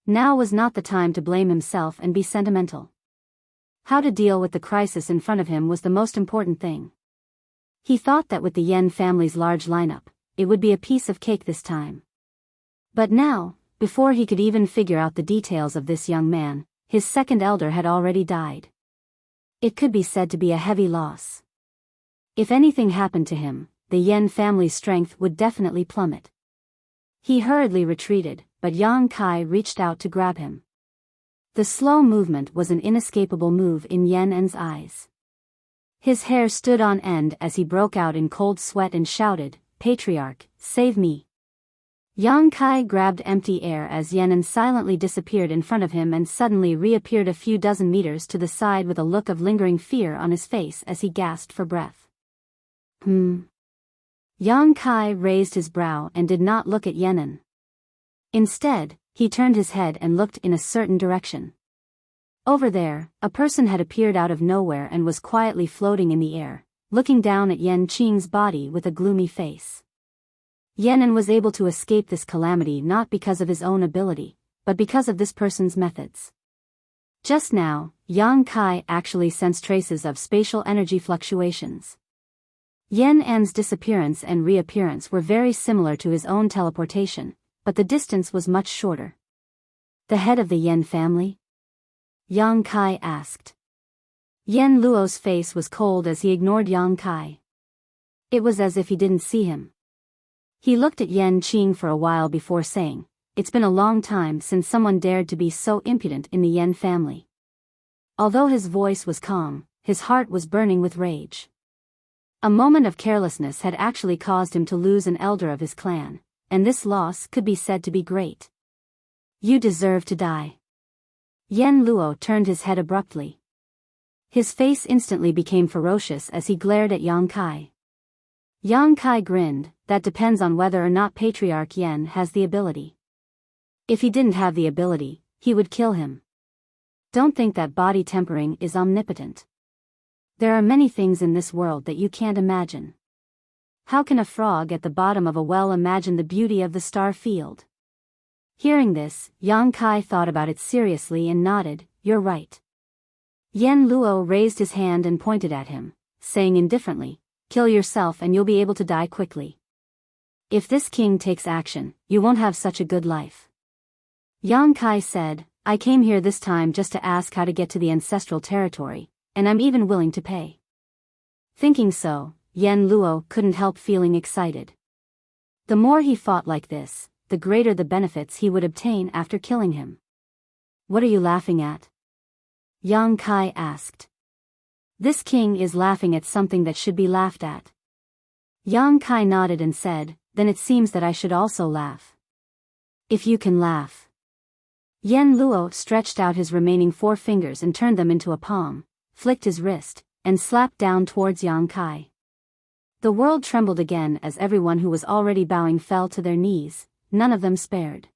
Now was not the time to blame himself and be sentimental. How to deal with the crisis in front of him was the most important thing. He thought that with the Yan family's large lineup, it would be a piece of cake this time. But now, before he could even figure out the details of this young man, his second elder had already died. It could be said to be a heavy loss. If anything happened to him, the Yan family's strength would definitely plummet. He hurriedly retreated, but Yang Kai reached out to grab him. The slow movement was an inescapable move in Yan'an's eyes. His hair stood on end as he broke out in cold sweat and shouted, "Patriarch, save me!" Yang Kai grabbed empty air as Yan'an silently disappeared in front of him and suddenly reappeared a few dozen meters to the side with a look of lingering fear on his face as he gasped for breath. Yang Kai raised his brow and did not look at Yan'an. Instead, he turned his head and looked in a certain direction. Over there, a person had appeared out of nowhere and was quietly floating in the air, looking down at Yan Qing's body with a gloomy face. Yan'an was able to escape this calamity not because of his own ability, but because of this person's methods. Just now, Yang Kai actually sensed traces of spatial energy fluctuations. Yan An's disappearance and reappearance were very similar to his own teleportation, but the distance was much shorter. The head of the Yan family? Yang Kai asked. Yan Luo's face was cold as he ignored Yang Kai. It was as if he didn't see him. He looked at Yan Qing for a while before saying, "It's been a long time since someone dared to be so impudent in the Yan family." Although his voice was calm, his heart was burning with rage. A moment of carelessness had actually caused him to lose an elder of his clan, and this loss could be said to be great. "You deserve to die." Yan Luo turned his head abruptly. His face instantly became ferocious as he glared at Yang Kai. Yang Kai grinned, "That depends on whether or not Patriarch Yan has the ability. If he didn't have the ability, he would kill him. Don't think that body tempering is omnipotent. There are many things in this world that you can't imagine. How can a frog at the bottom of a well imagine the beauty of the star field?" Hearing this, Yang Kai thought about it seriously and nodded, "You're right." Yan Luo raised his hand and pointed at him, saying indifferently, "Kill yourself and you'll be able to die quickly. If this king takes action, you won't have such a good life." Yang Kai said, "I came here this time just to ask how to get to the ancestral territory, and I'm even willing to pay." Thinking so, Yan Luo couldn't help feeling excited. The more he fought like this, the greater the benefits he would obtain after killing him. "What are you laughing at?" Yang Kai asked. "This king is laughing at something that should be laughed at." Yang Kai nodded and said, "Then it seems that I should also laugh." "If you can laugh." Yan Luo stretched out his remaining 4 fingers and turned them into a palm, flicked his wrist, and slapped down towards Yang Kai. The world trembled again as everyone who was already bowing fell to their knees, none of them spared.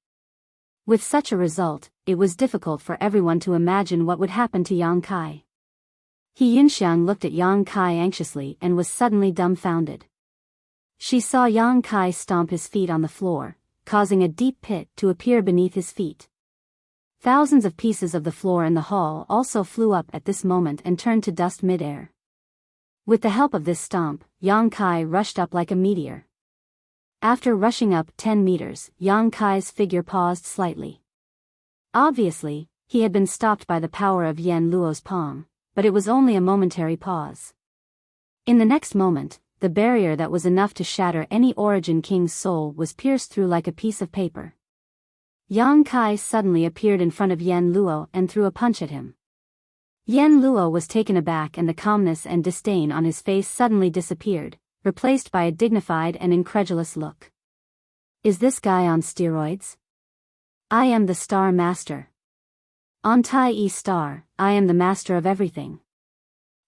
With such a result, it was difficult for everyone to imagine what would happen to Yang Kai. He Yunxiang looked at Yang Kai anxiously and was suddenly dumbfounded. She saw Yang Kai stomp his feet on the floor, causing a deep pit to appear beneath his feet. Thousands of pieces of the floor in the hall also flew up at this moment and turned to dust mid-air. With the help of this stomp, Yang Kai rushed up like a meteor. After rushing up 10 meters, Yang Kai's figure paused slightly. Obviously, he had been stopped by the power of Yan Luo's palm, but it was only a momentary pause. In the next moment, the barrier that was enough to shatter any Origin King's soul was pierced through like a piece of paper. Yang Kai suddenly appeared in front of Yan Luo and threw a punch at him. Yan Luo was taken aback and the calmness and disdain on his face suddenly disappeared, replaced by a dignified and incredulous look. Is this guy on steroids? I am the Star Master. On Tai Star, I am the master of everything.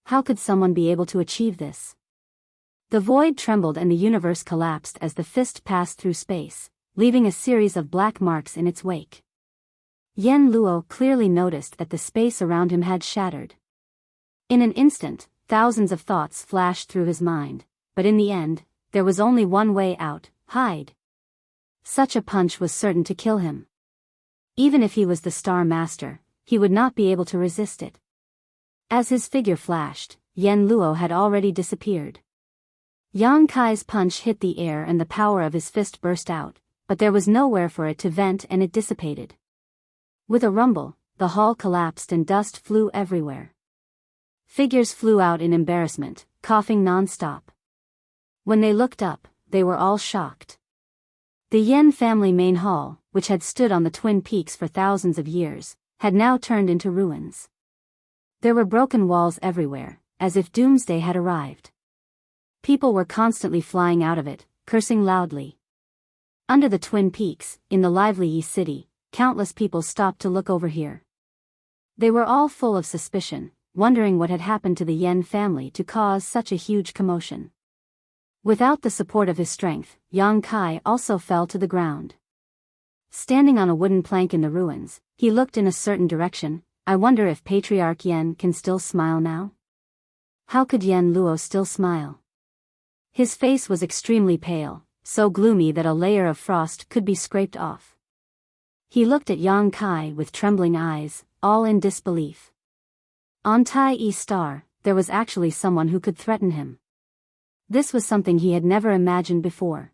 How could someone be able to achieve this? The void trembled and the universe collapsed as the fist passed through space, leaving a series of black marks in its wake. Yan Luo clearly noticed that the space around him had shattered. In an instant, thousands of thoughts flashed through his mind, but in the end, there was only one way out: hide. Such a punch was certain to kill him. Even if he was the Star Master, he would not be able to resist it. As his figure flashed, Yan Luo had already disappeared. Yang Kai's punch hit the air and the power of his fist burst out, but there was nowhere for it to vent and it dissipated. With a rumble, the hall collapsed and dust flew everywhere. Figures flew out in embarrassment, coughing non-stop. When they looked up, they were all shocked. The Yen family main hall, which had stood on the Twin Peaks for thousands of years, had now turned into ruins. There were broken walls everywhere, as if doomsday had arrived. People were constantly flying out of it, cursing loudly. Under the Twin Peaks, in the lively Yi City, countless people stopped to look over here. They were all full of suspicion, wondering what had happened to the Yen family to cause such a huge commotion. Without the support of his strength, Yang Kai also fell to the ground. Standing on a wooden plank in the ruins, he looked in a certain direction. I wonder if Patriarch Yen can still smile now? How could Yan Luo still smile? His face was extremely pale, so gloomy that a layer of frost could be scraped off. He looked at Yang Kai with trembling eyes, all in disbelief. On Tai Star, there was actually someone who could threaten him. This was something he had never imagined before.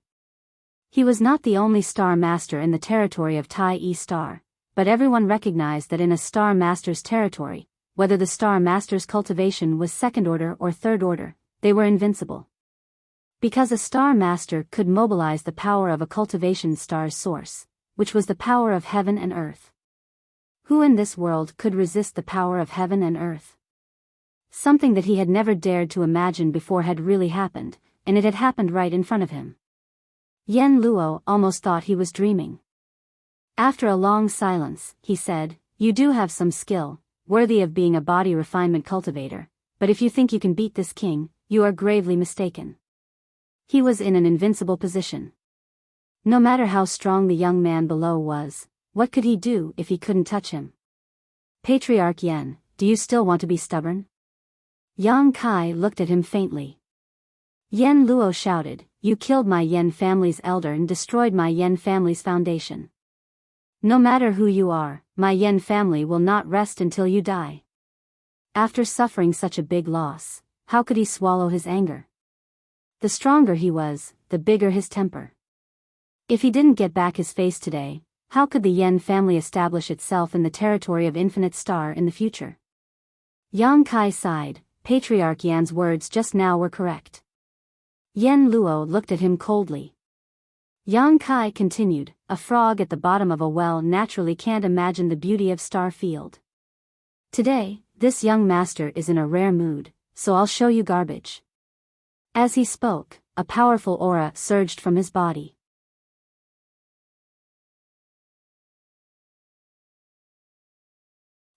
He was not the only Star Master in the territory of Tai Star, but everyone recognized that in a Star Master's territory, whether the Star Master's cultivation was second order or third order, they were invincible. Because a Star Master could mobilize the power of a cultivation star's source, which was the power of heaven and earth. Who in this world could resist the power of heaven and earth? Something that he had never dared to imagine before had really happened, and it had happened right in front of him. Yan Luo almost thought he was dreaming. After a long silence, he said, "You do have some skill, worthy of being a body refinement cultivator, but if you think you can beat this king, you are gravely mistaken." He was in an invincible position. No matter how strong the young man below was, what could he do if he couldn't touch him? Patriarch Yen, do you still want to be stubborn? Yang Kai looked at him faintly. Yan Luo shouted, "You killed my Yen family's elder and destroyed my Yen family's foundation. No matter who you are, my Yen family will not rest until you die." After suffering such a big loss, how could he swallow his anger? The stronger he was, the bigger his temper. If he didn't get back his face today, how could the Yen family establish itself in the territory of Infinite Star in the future? Yang Kai sighed. Patriarch Yan's words just now were correct. Yan Luo looked at him coldly. Yang Kai continued, "A frog at the bottom of a well naturally can't imagine the beauty of Star Field. Today, this young master is in a rare mood, so I'll show you garbage." As he spoke, a powerful aura surged from his body.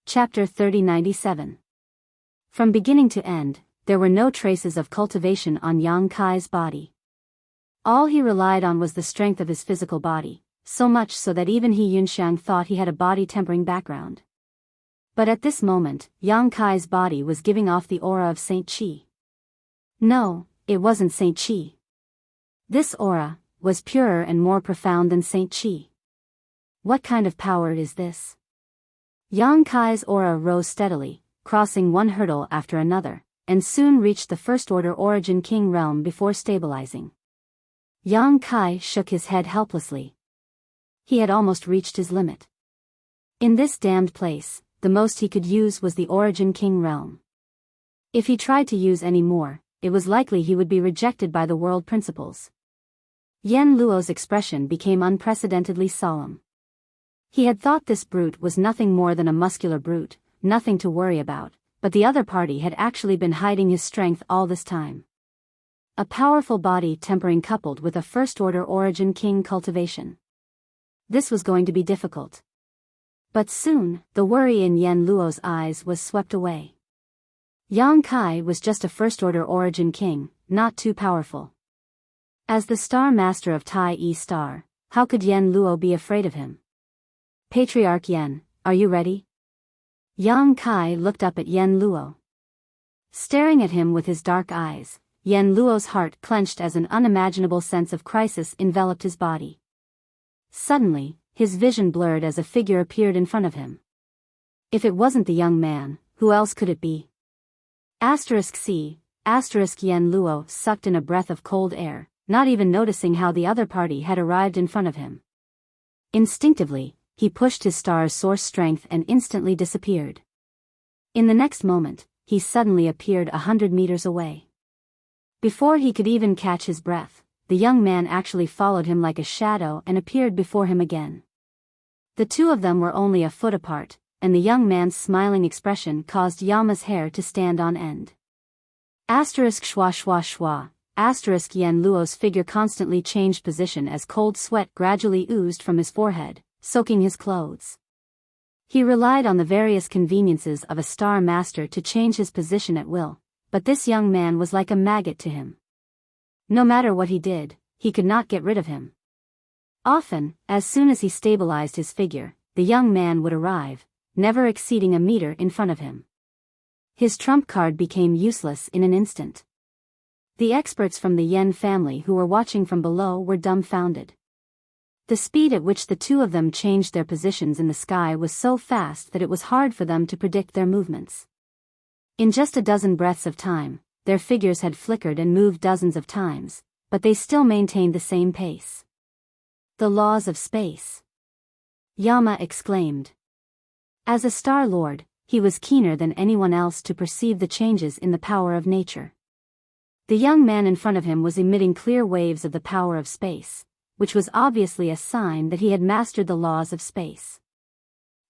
Chapter 3097. From beginning to end, there were no traces of cultivation on Yang Kai's body. All he relied on was the strength of his physical body, so much so that even He Yunxiang thought he had a body-tempering background. But at this moment, Yang Kai's body was giving off the aura of Saint Qi. No, it wasn't Saint Qi. This aura was purer and more profound than Saint Qi. What kind of power is this? Yang Kai's aura rose steadily, crossing one hurdle after another, and soon reached the First-Order Origin King realm before stabilizing. Yang Kai shook his head helplessly. He had almost reached his limit. In this damned place, the most he could use was the Origin King realm. If he tried to use any more, it was likely he would be rejected by the world principles. Yen Luo's expression became unprecedentedly solemn. He had thought this brute was nothing more than a muscular brute, nothing to worry about, but the other party had actually been hiding his strength all this time. A powerful body tempering coupled with a First-Order Origin King cultivation. This was going to be difficult. But soon, the worry in Yen Luo's eyes was swept away. Yang Kai was just a First-Order Origin King, not too powerful. As the Star Master of Tai E Star, how could Yen Luo be afraid of him? Patriarch Yen, are you ready? Yang Kai looked up at Yen Luo. Staring at him with his dark eyes, Yen Luo's heart clenched as an unimaginable sense of crisis enveloped his body. Suddenly, his vision blurred as a figure appeared in front of him. If it wasn't the young man, who else could it be? C. Yen Luo sucked in a breath of cold air, not even noticing how the other party had arrived in front of him. Instinctively, he pushed his star's source strength and instantly disappeared. In the next moment, he suddenly appeared 100 meters away. Before he could even catch his breath, the young man actually followed him like a shadow and appeared before him again. The two of them were only a foot apart, and the young man's smiling expression caused Yama's hair to stand on end. Schwa schwa schwa. Yen Luo's figure constantly changed position as cold sweat gradually oozed from his forehead, soaking his clothes. He relied on the various conveniences of a Star Master to change his position at will, but this young man was like a maggot to him. No matter what he did, he could not get rid of him. Often, as soon as he stabilized his figure, the young man would arrive, never exceeding a meter in front of him. His trump card became useless in an instant. The experts from the Yen family who were watching from below were dumbfounded. The speed at which the two of them changed their positions in the sky was so fast that it was hard for them to predict their movements. In just a dozen breaths of time, their figures had flickered and moved dozens of times, but they still maintained the same pace. The laws of space. Yama exclaimed. As a Star Lord, he was keener than anyone else to perceive the changes in the power of nature. The young man in front of him was emitting clear waves of the power of space, which was obviously a sign that he had mastered the laws of space.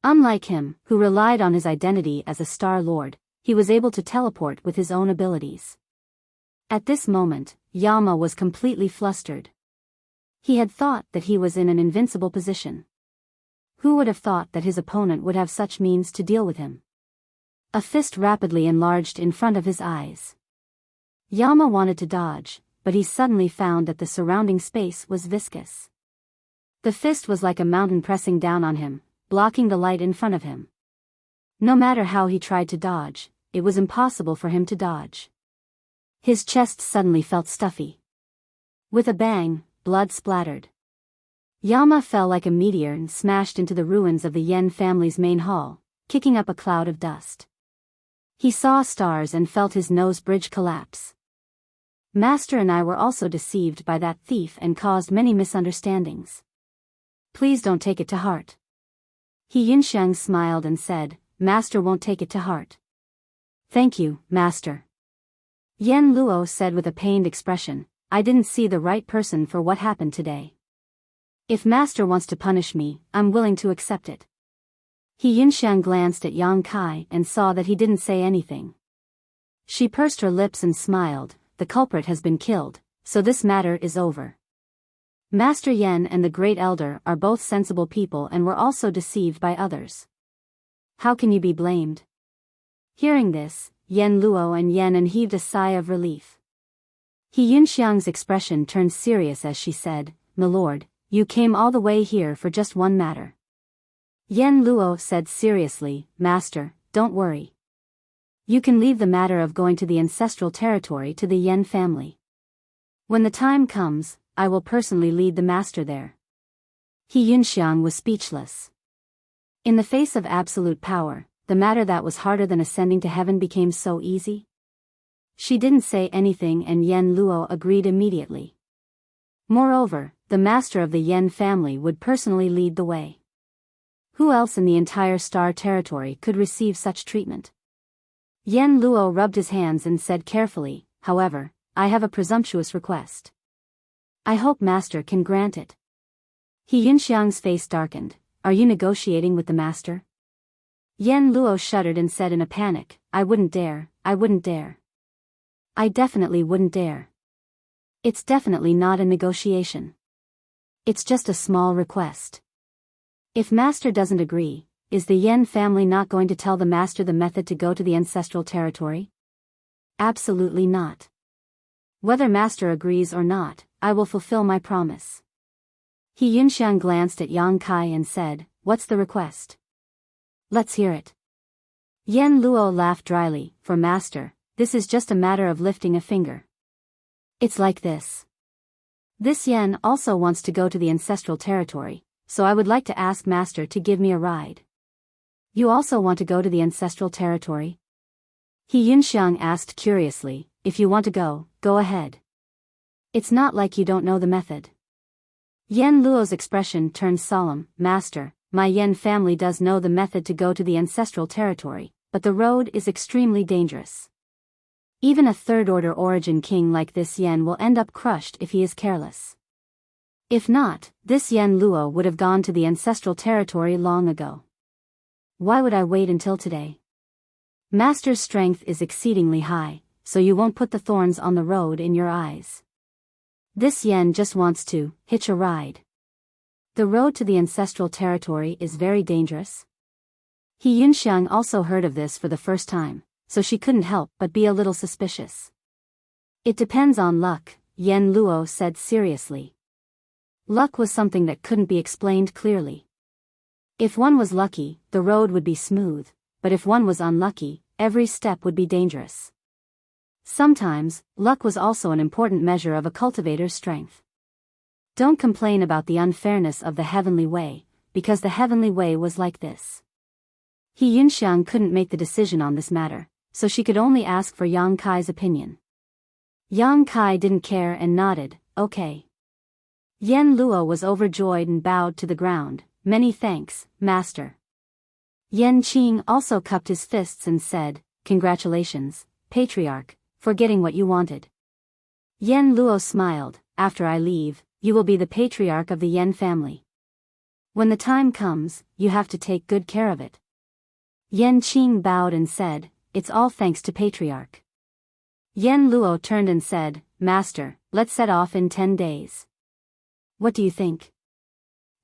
Unlike him, who relied on his identity as a Star Lord, he was able to teleport with his own abilities. At this moment, Yama was completely flustered. He had thought that he was in an invincible position. Who would have thought that his opponent would have such means to deal with him? A fist rapidly enlarged in front of his eyes. Yama wanted to dodge, but he suddenly found that the surrounding space was viscous. The fist was like a mountain pressing down on him, blocking the light in front of him. No matter how he tried to dodge, it was impossible for him to dodge. His chest suddenly felt stuffy. With a bang, blood splattered. Yama fell like a meteor and smashed into the ruins of the Yen family's main hall, kicking up a cloud of dust. He saw stars and felt his nose bridge collapse. Master and I were also deceived by that thief and caused many misunderstandings. Please don't take it to heart. He Yunxiang smiled and said, Master won't take it to heart. Thank you, Master. Yen Luo said with a pained expression, I didn't see the right person for what happened today. If Master wants to punish me, I'm willing to accept it. He Yunxiang glanced at Yang Kai and saw that he didn't say anything. She pursed her lips and smiled, the culprit has been killed, so this matter is over. Master Yen and the Great Elder are both sensible people and were also deceived by others. How can you be blamed? Hearing this, Yen Luo and Yen heaved a sigh of relief. He Yunxiang's expression turned serious as she said, My lord, you came all the way here for just one matter. Yen Luo said seriously, Master, don't worry. You can leave the matter of going to the ancestral territory to the Yen family. When the time comes, I will personally lead the master there. He Yunxiang was speechless. In the face of absolute power, the matter that was harder than ascending to heaven became so easy. She didn't say anything and Yen Luo agreed immediately. Moreover, the master of the Yen family would personally lead the way. Who else in the entire star territory could receive such treatment? Yen Luo rubbed his hands and said carefully, however, I have a presumptuous request. I hope master can grant it. He Yunxiang's face darkened. Are you negotiating with the master? Yen Luo shuddered and said in a panic, I wouldn't dare, I wouldn't dare. I definitely wouldn't dare. It's definitely not a negotiation. It's just a small request. If master doesn't agree, is the Yen family not going to tell the master the method to go to the ancestral territory? Absolutely not. Whether master agrees or not, I will fulfill my promise. He Yunxiang glanced at Yang Kai and said, what's the request? Let's hear it. Yen Luo laughed dryly, for master, this is just a matter of lifting a finger. It's like this. This Yen also wants to go to the ancestral territory, so I would like to ask master to give me a ride. You also want to go to the ancestral territory? He Yunxiang asked curiously, if you want to go, go ahead. It's not like you don't know the method. Yen Luo's expression turned solemn, master, my Yen family does know the method to go to the ancestral territory, but the road is extremely dangerous. Even a third-order origin king like this Yen will end up crushed if he is careless. If not, this Yen Luo would have gone to the ancestral territory long ago. Why would I wait until today? Master's strength is exceedingly high, so you won't put the thorns on the road in your eyes. This Yen just wants to hitch a ride. The road to the ancestral territory is very dangerous. He Yunxiang also heard of this for the first time, so she couldn't help but be a little suspicious. It depends on luck, Yen Luo said seriously. Luck was something that couldn't be explained clearly. If one was lucky, the road would be smooth, but if one was unlucky, every step would be dangerous. Sometimes, luck was also an important measure of a cultivator's strength. Don't complain about the unfairness of the heavenly way, because the heavenly way was like this. He Yunxiang couldn't make the decision on this matter, so she could only ask for Yang Kai's opinion. Yang Kai didn't care and nodded, okay. Yen Luo was overjoyed and bowed to the ground, many thanks, master. Yen Qing also cupped his fists and said, congratulations, patriarch, for getting what you wanted. Yen Luo smiled, after I leave, you will be the patriarch of the Yen family. When the time comes, you have to take good care of it. Yen Qing bowed and said, it's all thanks to patriarch. Yen Luo turned and said, master, let's set off in 10 days. What do you think?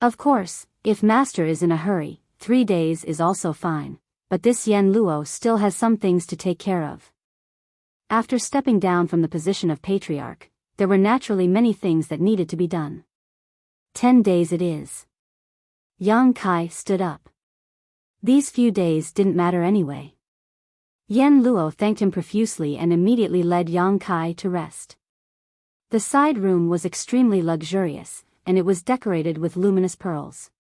Of course, if master is in a hurry, 3 days is also fine, but this Yen Luo still has some things to take care of. After stepping down from the position of patriarch, there were naturally many things that needed to be done. 10 days it is. Yang Kai stood up. These few days didn't matter anyway. Yen Luo thanked him profusely and immediately led Yang Kai to rest. The side room was extremely luxurious, and it was decorated with luminous pearls.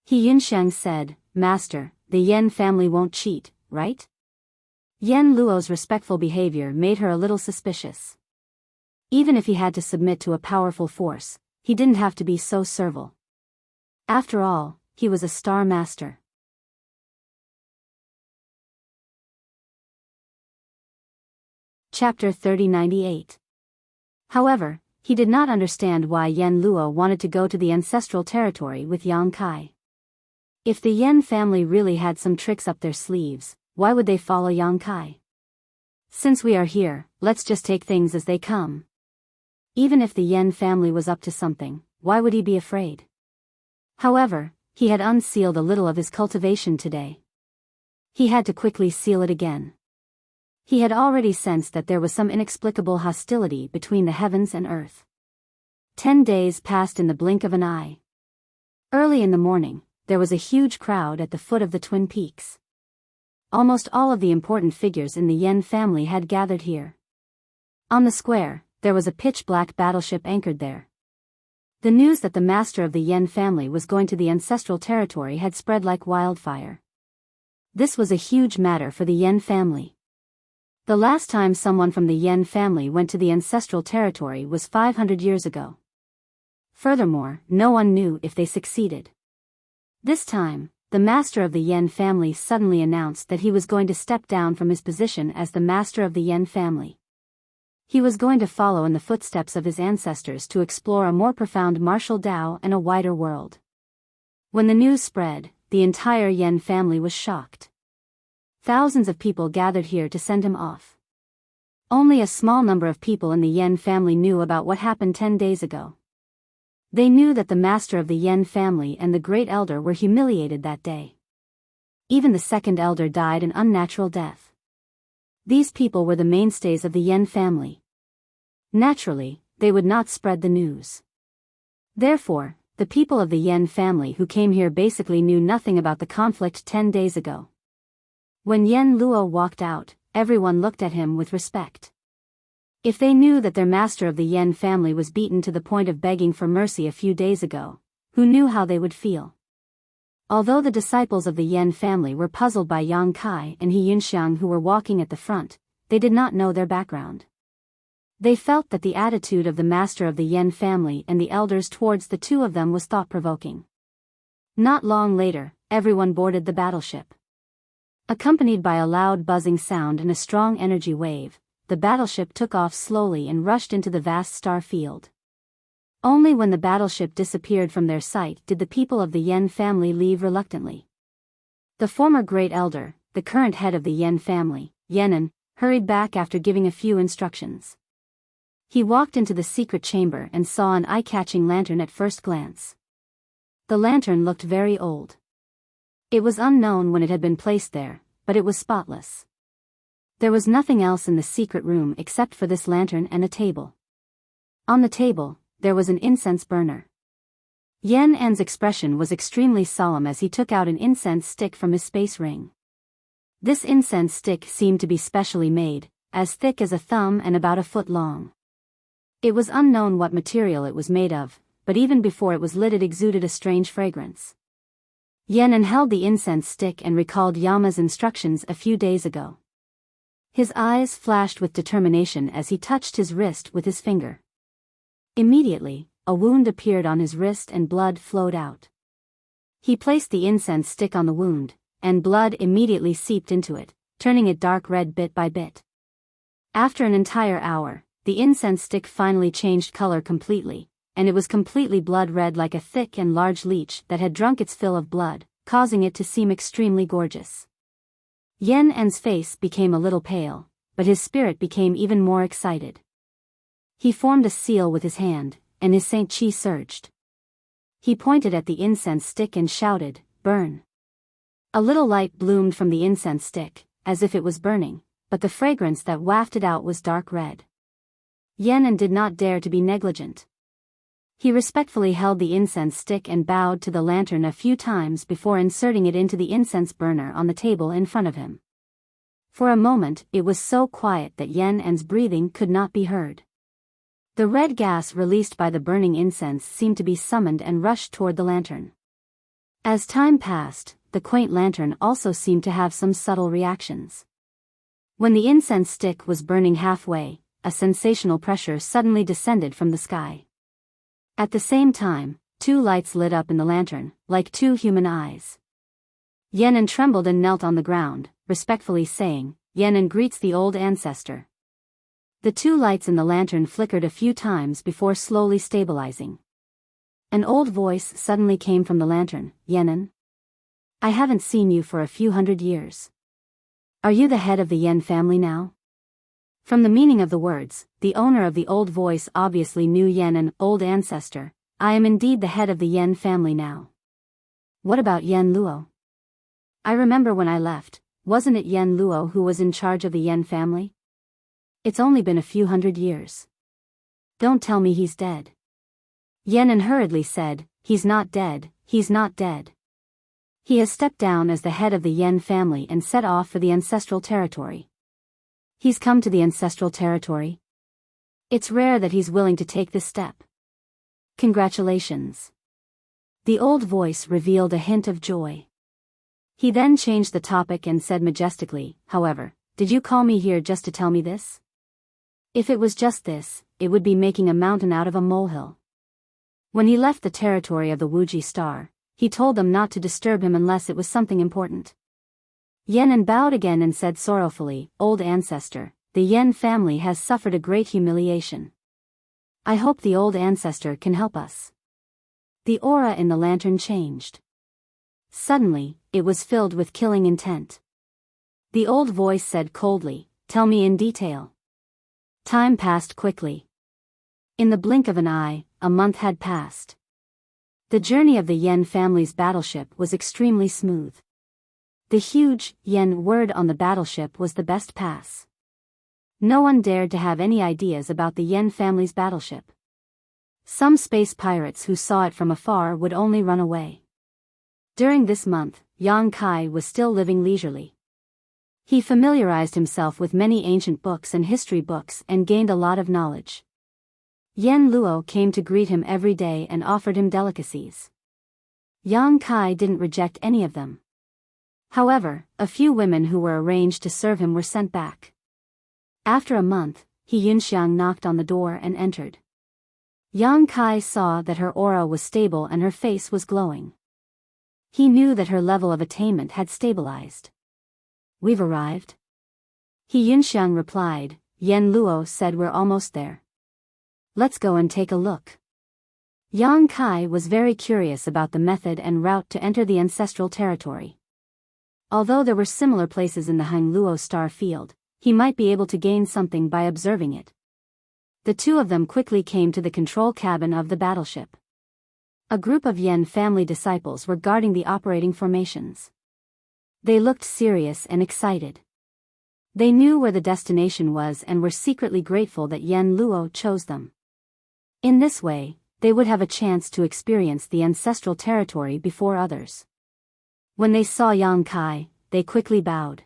He Yunxiang said, master, the Yen family won't cheat, right? Yen Luo's respectful behavior made her a little suspicious. Even if he had to submit to a powerful force, he didn't have to be so servile. After all, he was a star master. Chapter 3098. However, he did not understand why Yen Luo wanted to go to the ancestral territory with Yang Kai. If the Yen family really had some tricks up their sleeves, why would they follow Yang Kai? Since we are here, let's just take things as they come. Even if the Yen family was up to something, why would he be afraid? However, he had unsealed a little of his cultivation today. He had to quickly seal it again. He had already sensed that there was some inexplicable hostility between the heavens and earth. 10 days passed in the blink of an eye. Early in the morning, there was a huge crowd at the foot of the Twin Peaks. Almost all of the important figures in the Yen family had gathered here. On the square, there was a pitch-black battleship anchored there. The news that the master of the Yen family was going to the ancestral territory had spread like wildfire. This was a huge matter for the Yen family. The last time someone from the Yen family went to the ancestral territory was 500 years ago. Furthermore, no one knew if they succeeded. This time, the master of the Yen family suddenly announced that he was going to step down from his position as the master of the Yen family. He was going to follow in the footsteps of his ancestors to explore a more profound martial Tao and a wider world. When the news spread, the entire Yen family was shocked. Thousands of people gathered here to send him off. Only a small number of people in the Yen family knew about what happened 10 days ago. They knew that the master of the Yen family and the great elder were humiliated that day. Even the second elder died an unnatural death. These people were the mainstays of the Yen family. Naturally, they would not spread the news. Therefore, the people of the Yen family who came here basically knew nothing about the conflict 10 days ago. When Yen Luo walked out, everyone looked at him with respect. If they knew that their master of the Yen family was beaten to the point of begging for mercy a few days ago, who knew how they would feel? Although the disciples of the Yen family were puzzled by Yang Kai and He Yunxiang who were walking at the front, they did not know their background. They felt that the attitude of the master of the Yen family and the elders towards the two of them was thought-provoking. Not long later, everyone boarded the battleship. Accompanied by a loud buzzing sound and a strong energy wave, the battleship took off slowly and rushed into the vast star field. Only when the battleship disappeared from their sight did the people of the Yen family leave reluctantly. The former great elder, the current head of the Yen family, Yenan, hurried back after giving a few instructions. He walked into the secret chamber and saw an eye-catching lantern at first glance. The lantern looked very old. It was unknown when it had been placed there, but it was spotless. There was nothing else in the secret room except for this lantern and a table. On the table, there was an incense burner. Yen An's expression was extremely solemn as he took out an incense stick from his space ring. This incense stick seemed to be specially made, as thick as a thumb and about a foot long. It was unknown what material it was made of, but even before it was lit it exuded a strange fragrance. Yen An held the incense stick and recalled Yama's instructions a few days ago. His eyes flashed with determination as he touched his wrist with his finger. Immediately, a wound appeared on his wrist and blood flowed out. He placed the incense stick on the wound, and blood immediately seeped into it, turning it dark red bit by bit. After an entire hour, the incense stick finally changed color completely, and it was completely blood red like a thick and large leech that had drunk its fill of blood, causing it to seem extremely gorgeous. Yen An's face became a little pale, but his spirit became even more excited. He formed a seal with his hand, and his Saint Chi surged. He pointed at the incense stick and shouted, "Burn!" A little light bloomed from the incense stick, as if it was burning, but the fragrance that wafted out was dark red. Yen An did not dare to be negligent. He respectfully held the incense stick and bowed to the lantern a few times before inserting it into the incense burner on the table in front of him. For a moment it was so quiet that Yen An's breathing could not be heard. The red gas released by the burning incense seemed to be summoned and rushed toward the lantern. As time passed, the quaint lantern also seemed to have some subtle reactions. When the incense stick was burning halfway, a sensational pressure suddenly descended from the sky. At the same time, two lights lit up in the lantern, like two human eyes. Yen An trembled and knelt on the ground, respectfully saying, "Yen An greets the old ancestor." The two lights in the lantern flickered a few times before slowly stabilizing. An old voice suddenly came from the lantern, "Yen An? I haven't seen you for a few hundred years. Are you the head of the Yen family now?" From the meaning of the words, the owner of the old voice obviously knew Yen An, old ancestor. "I am indeed the head of the Yen family now. What about Yen Luo? I remember when I left, wasn't it Yen Luo who was in charge of the Yen family? It's only been a few hundred years. Don't tell me he's dead." Yen An hurriedly said, "He's not dead, he's not dead. He has stepped down as the head of the Yen family and set off for the ancestral territory. He's come to the ancestral territory? It's rare that he's willing to take this step." Congratulations. The old voice revealed a hint of joy. He then changed the topic and said majestically, however, did you call me here just to tell me this? If it was just this, it would be making a mountain out of a molehill. When he left the territory of the Wuxia star, he told them not to disturb him unless it was something important. Yan bowed again and said sorrowfully, Old ancestor, the Yan family has suffered a great humiliation. I hope the old ancestor can help us. The aura in the lantern changed. Suddenly, it was filled with killing intent. The old voice said coldly, tell me in detail. Time passed quickly. In the blink of an eye, a month had passed. The journey of the Yan family's battleship was extremely smooth. The huge Yan word on the battleship was the best pass. No one dared to have any ideas about the Yan family's battleship. Some space pirates who saw it from afar would only run away. During this month, Yang Kai was still living leisurely. He familiarized himself with many ancient books and history books and gained a lot of knowledge. Yan Luo came to greet him every day and offered him delicacies. Yang Kai didn't reject any of them. However, a few women who were arranged to serve him were sent back. After a month, He Yunxiang knocked on the door and entered. Yang Kai saw that her aura was stable and her face was glowing. He knew that her level of attainment had stabilized. We've arrived? He Yunxiang replied. Yan Luo said we're almost there. Let's go and take a look. Yang Kai was very curious about the method and route to enter the ancestral territory. Although there were similar places in the Hang Luo star field, he might be able to gain something by observing it. The two of them quickly came to the control cabin of the battleship. A group of Yan family disciples were guarding the operating formations. They looked serious and excited. They knew where the destination was and were secretly grateful that Yan Luo chose them. In this way, they would have a chance to experience the ancestral territory before others. When they saw Yang Kai, they quickly bowed.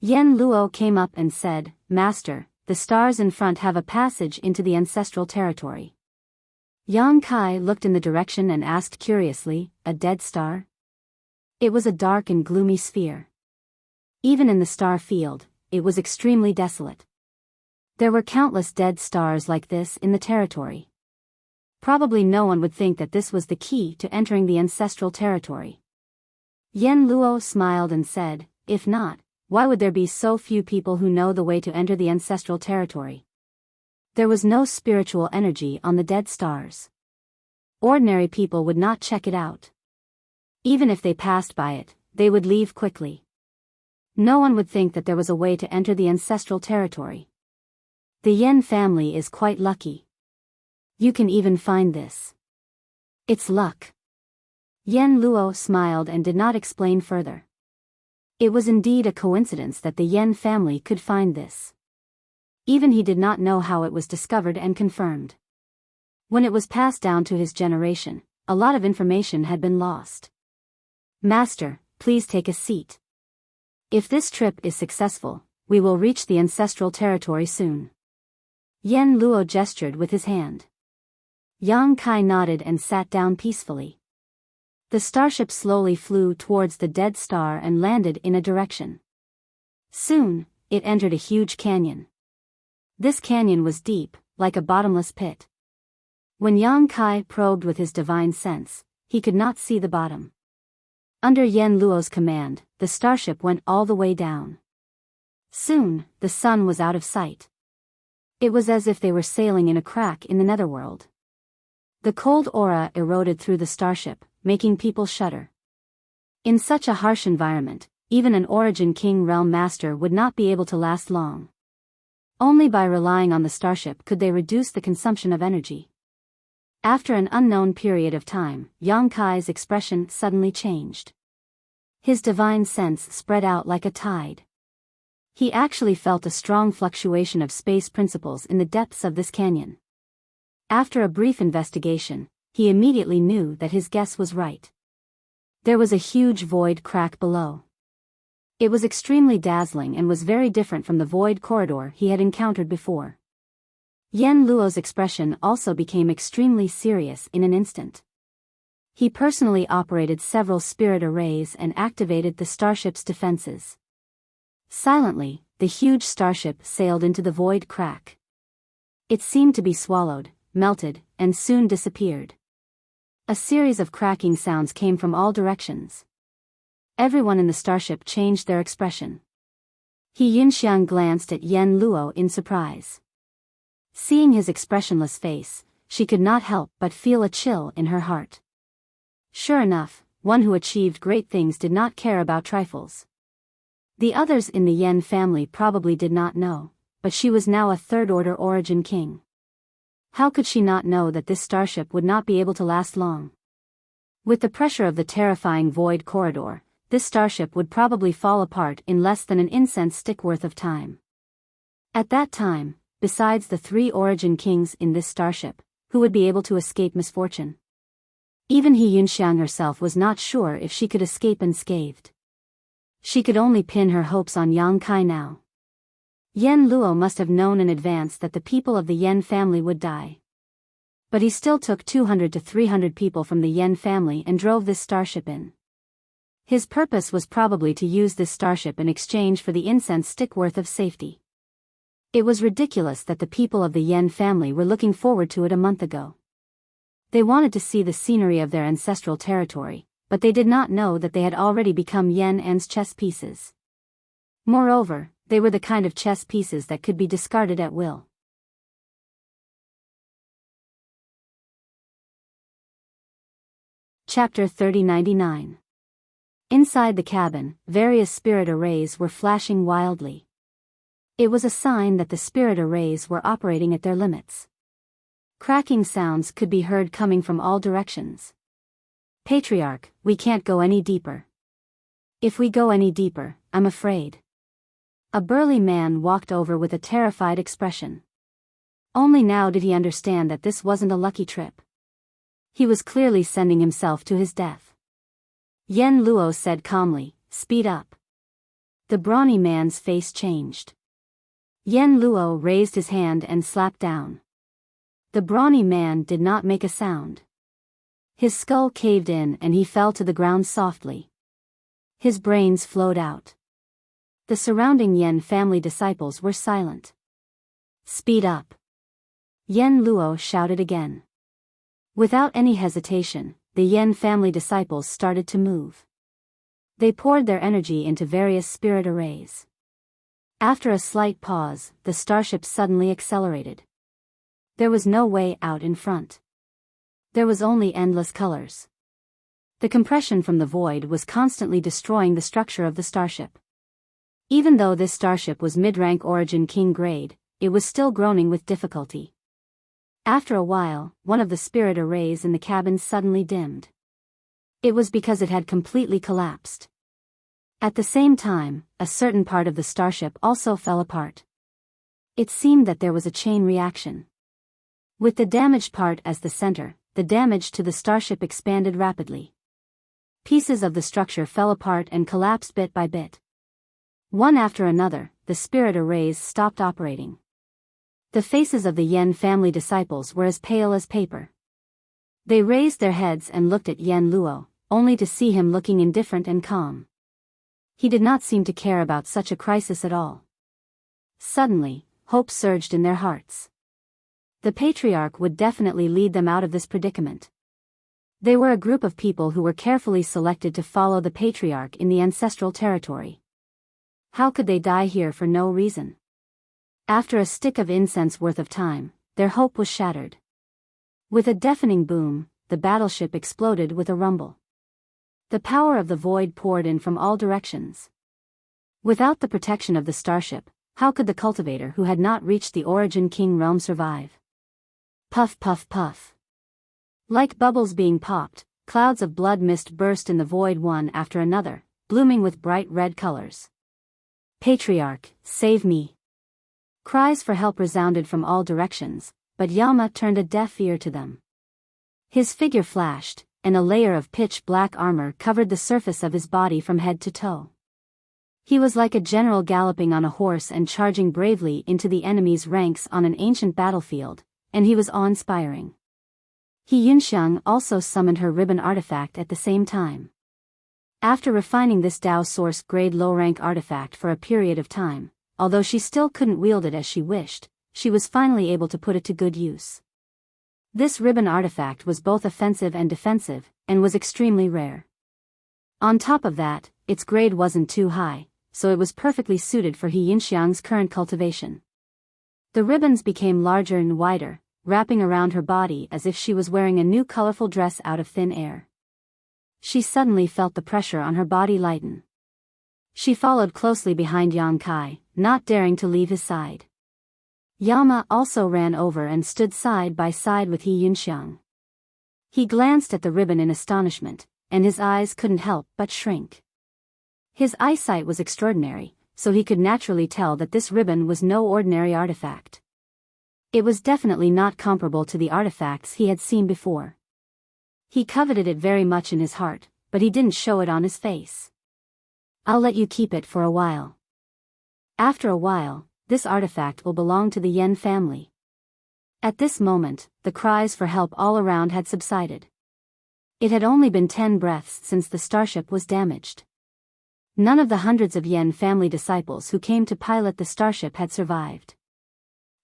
Yan Luo came up and said, Master, the stars in front have a passage into the ancestral territory. Yang Kai looked in the direction and asked curiously, a dead star? It was a dark and gloomy sphere. Even in the star field, it was extremely desolate. There were countless dead stars like this in the territory. Probably no one would think that this was the key to entering the ancestral territory. Yan Luo smiled and said, if not, why would there be so few people who know the way to enter the ancestral territory? There was no spiritual energy on the dead stars. Ordinary people would not check it out. Even if they passed by it, they would leave quickly. No one would think that there was a way to enter the ancestral territory. The Yan family is quite lucky. You can even find this. It's luck. Yan Luo smiled and did not explain further. It was indeed a coincidence that the Yan family could find this. Even he did not know how it was discovered and confirmed. When it was passed down to his generation, a lot of information had been lost. Master, please take a seat. If this trip is successful, we will reach the ancestral territory soon. Yan Luo gestured with his hand. Yang Kai nodded and sat down peacefully. The starship slowly flew towards the dead star and landed in a direction. Soon, it entered a huge canyon. This canyon was deep, like a bottomless pit. When Yang Kai probed with his divine sense, he could not see the bottom. Under Yan Luo's command, the starship went all the way down. Soon, the sun was out of sight. It was as if they were sailing in a crack in the netherworld. The cold aura eroded through the starship, making people shudder. In such a harsh environment, even an Origin King Realm Master would not be able to last long. Only by relying on the starship could they reduce the consumption of energy. After an unknown period of time, Yang Kai's expression suddenly changed. His divine sense spread out like a tide. He actually felt a strong fluctuation of space principles in the depths of this canyon. After a brief investigation, he immediately knew that his guess was right. There was a huge void crack below. It was extremely dazzling and was very different from the void corridor he had encountered before. Yen Luo's expression also became extremely serious in an instant. He personally operated several spirit arrays and activated the starship's defenses. Silently, the huge starship sailed into the void crack. It seemed to be swallowed, melted, and soon disappeared. A series of cracking sounds came from all directions. Everyone in the starship changed their expression. He Yinxiang glanced at Yen Luo in surprise. Seeing his expressionless face, she could not help but feel a chill in her heart. Sure enough, one who achieved great things did not care about trifles. The others in the Yen family probably did not know, but she was now a third-order origin king. How could she not know that this starship would not be able to last long? With the pressure of the terrifying void corridor, this starship would probably fall apart in less than an incense stick worth of time. At that time, besides the 3 origin kings in this starship, who would be able to escape misfortune? Even He Yunxiang herself was not sure if she could escape unscathed. She could only pin her hopes on Yang Kai now. Yen Luo must have known in advance that the people of the Yen family would die. But he still took 200 to 300 people from the Yen family and drove this starship in. His purpose was probably to use this starship in exchange for the incense stick worth of safety. It was ridiculous that the people of the Yen family were looking forward to it a month ago. They wanted to see the scenery of their ancestral territory, but they did not know that they had already become Yen An's chess pieces. Moreover, they were the kind of chess pieces that could be discarded at will. Chapter 3099. Inside the cabin, various spirit arrays were flashing wildly. It was a sign that the spirit arrays were operating at their limits. Cracking sounds could be heard coming from all directions. Patriarch, we can't go any deeper. If we go any deeper, I'm afraid. A burly man walked over with a terrified expression. Only now did he understand that this wasn't a lucky trip. He was clearly sending himself to his death. Yen Luo said calmly, "Speed up." The brawny man's face changed. Yen Luo raised his hand and slapped down. The brawny man did not make a sound. His skull caved in and he fell to the ground softly. His brains flowed out. The surrounding Yen family disciples were silent. "Speed up!" Yen Luo shouted again. Without any hesitation, the Yen family disciples started to move. They poured their energy into various spirit arrays. After a slight pause, the starship suddenly accelerated. There was no way out in front. There was only endless colors. The compression from the void was constantly destroying the structure of the starship. Even though this starship was mid-rank origin king grade, it was still groaning with difficulty. After a while, one of the spirit arrays in the cabin suddenly dimmed. It was because it had completely collapsed. At the same time, a certain part of the starship also fell apart. It seemed that there was a chain reaction. With the damaged part as the center, the damage to the starship expanded rapidly. Pieces of the structure fell apart and collapsed bit by bit. One after another, the spirit arrays stopped operating. The faces of the Yen family disciples were as pale as paper. They raised their heads and looked at Yen Luo, only to see him looking indifferent and calm. He did not seem to care about such a crisis at all. Suddenly, hope surged in their hearts. The patriarch would definitely lead them out of this predicament. They were a group of people who were carefully selected to follow the patriarch in the ancestral territory. How could they die here for no reason? After a stick of incense worth of time, their hope was shattered. With a deafening boom, the battleship exploded with a rumble. The power of the void poured in from all directions. Without the protection of the starship, how could the cultivator who had not reached the origin king realm survive? Puff puff puff. Like bubbles being popped, clouds of blood mist burst in the void one after another, blooming with bright red colors. "Patriarch, save me!" Cries for help resounded from all directions, but Yama turned a deaf ear to them. His figure flashed, and a layer of pitch-black armor covered the surface of his body from head to toe. He was like a general galloping on a horse and charging bravely into the enemy's ranks on an ancient battlefield, and he was awe-inspiring. He Yunxiang also summoned her ribbon artifact at the same time. After refining this Dao Source grade low-rank artifact for a period of time, although she still couldn't wield it as she wished, she was finally able to put it to good use. This ribbon artifact was both offensive and defensive, and was extremely rare. On top of that, its grade wasn't too high, so it was perfectly suited for He Yunxiang's current cultivation. The ribbons became larger and wider, wrapping around her body as if she was wearing a new colorful dress out of thin air. She suddenly felt the pressure on her body lighten. She followed closely behind Yang Kai, not daring to leave his side. Yama also ran over and stood side by side with He Yunxiang. He glanced at the ribbon in astonishment, and his eyes couldn't help but shrink. His eyesight was extraordinary, so he could naturally tell that this ribbon was no ordinary artifact. It was definitely not comparable to the artifacts he had seen before. He coveted it very much in his heart, but he didn't show it on his face. "I'll let you keep it for a while. After a while, this artifact will belong to the Yen family." At this moment, the cries for help all around had subsided. It had only been 10 breaths since the starship was damaged. None of the hundreds of Yen family disciples who came to pilot the starship had survived.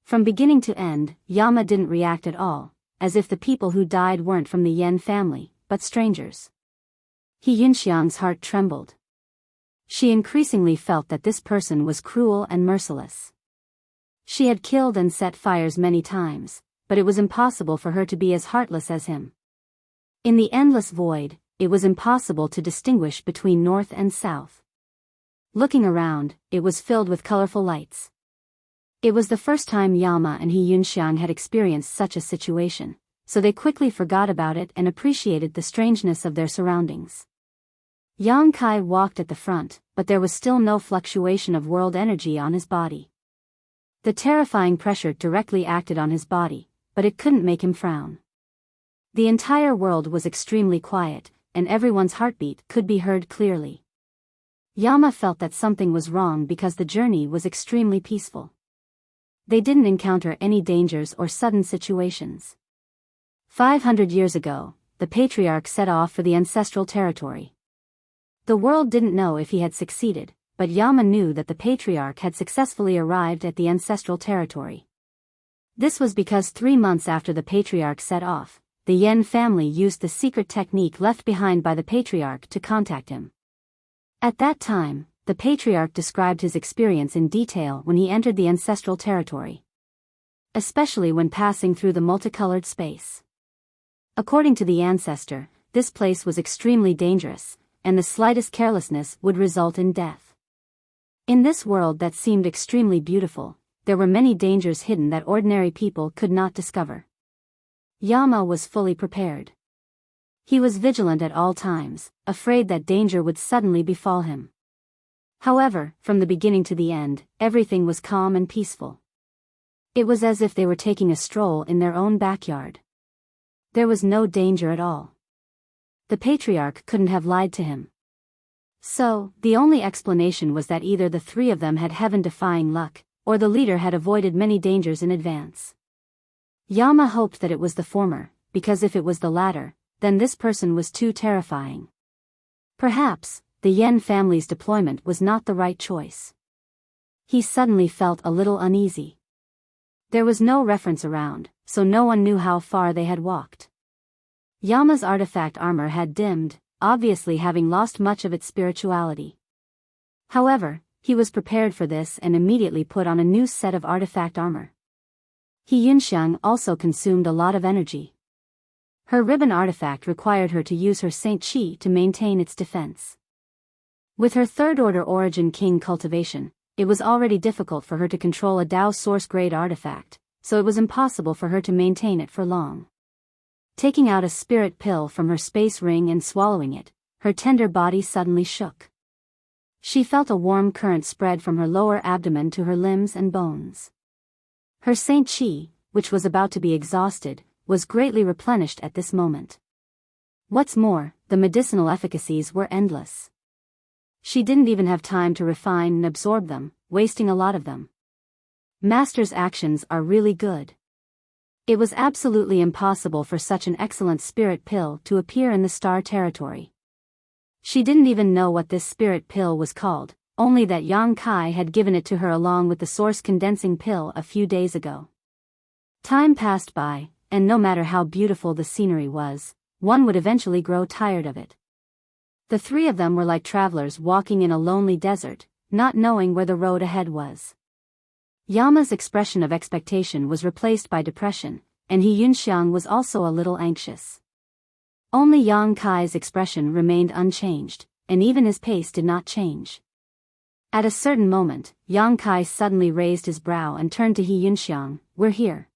From beginning to end, Yama didn't react at all, as if the people who died weren't from the Yen family, but strangers. He Yunxiang's heart trembled. She increasingly felt that this person was cruel and merciless. She had killed and set fires many times, but it was impossible for her to be as heartless as him. In the endless void, it was impossible to distinguish between north and south. Looking around, it was filled with colorful lights. It was the first time Yama and He Yunxiang had experienced such a situation, so they quickly forgot about it and appreciated the strangeness of their surroundings. Yang Kai walked at the front, but there was still no fluctuation of world energy on his body. The terrifying pressure directly acted on his body, but it couldn't make him frown. The entire world was extremely quiet, and everyone's heartbeat could be heard clearly. Yama felt that something was wrong because the journey was extremely peaceful. They didn't encounter any dangers or sudden situations. 500 years ago, the patriarch set off for the ancestral territory. The world didn't know if he had succeeded, but Yama knew that the patriarch had successfully arrived at the ancestral territory. This was because 3 months after the patriarch set off, the Yen family used the secret technique left behind by the patriarch to contact him. At that time, the patriarch described his experience in detail when he entered the ancestral territory, especially when passing through the multicolored space. According to the ancestor, this place was extremely dangerous, and the slightest carelessness would result in death. In this world that seemed extremely beautiful, there were many dangers hidden that ordinary people could not discover. Yama was fully prepared. He was vigilant at all times, afraid that danger would suddenly befall him. However, from the beginning to the end, everything was calm and peaceful. It was as if they were taking a stroll in their own backyard. There was no danger at all. The patriarch couldn't have lied to him. So, the only explanation was that either the three of them had heaven-defying luck, or the leader had avoided many dangers in advance. Yama hoped that it was the former, because if it was the latter, then this person was too terrifying. Perhaps, the Yen family's deployment was not the right choice. He suddenly felt a little uneasy. There was no reference around, so no one knew how far they had walked. Yama's artifact armor had dimmed, obviously having lost much of its spirituality. However, he was prepared for this and immediately put on a new set of artifact armor. He Yunxiang also consumed a lot of energy. Her ribbon artifact required her to use her Saint Chi to maintain its defense. With her third-order origin king cultivation, it was already difficult for her to control a Dao source-grade artifact, so it was impossible for her to maintain it for long. Taking out a spirit pill from her space ring and swallowing it, her tender body suddenly shook. She felt a warm current spread from her lower abdomen to her limbs and bones. Her Saint Chi, which was about to be exhausted, was greatly replenished at this moment. What's more, the medicinal efficacies were endless. She didn't even have time to refine and absorb them, wasting a lot of them. Master's actions are really good. It was absolutely impossible for such an excellent spirit pill to appear in the star territory. She didn't even know what this spirit pill was called, only that Yang Kai had given it to her along with the source condensing pill a few days ago. Time passed by, and no matter how beautiful the scenery was, one would eventually grow tired of it. The three of them were like travelers walking in a lonely desert, not knowing where the road ahead was. Yama's expression of expectation was replaced by depression, and He Yunxiang was also a little anxious. Only Yang Kai's expression remained unchanged, and even his pace did not change. At a certain moment, Yang Kai suddenly raised his brow and turned to He Yunxiang. "We're here."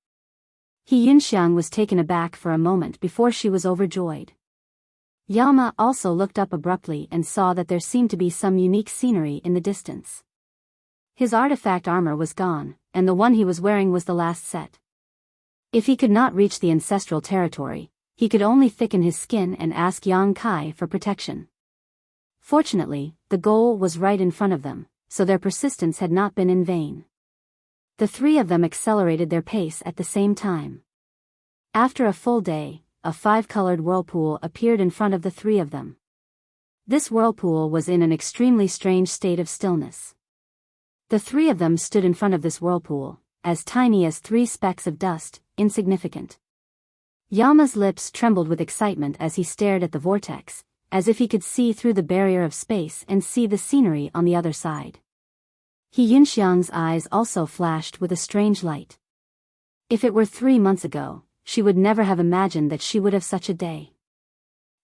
He Yunxiang was taken aback for a moment before she was overjoyed. Yama also looked up abruptly and saw that there seemed to be some unique scenery in the distance. His artifact armor was gone, and the one he was wearing was the last set. If he could not reach the ancestral territory, he could only thicken his skin and ask Yang Kai for protection. Fortunately, the goal was right in front of them, so their persistence had not been in vain. The three of them accelerated their pace at the same time. After a full day, a 5-colored whirlpool appeared in front of the three of them. This whirlpool was in an extremely strange state of stillness. The three of them stood in front of this whirlpool, as tiny as 3 specks of dust, insignificant. Yama's lips trembled with excitement as he stared at the vortex, as if he could see through the barrier of space and see the scenery on the other side. He Yunxiang's eyes also flashed with a strange light. If it were 3 months ago, she would never have imagined that she would have such a day.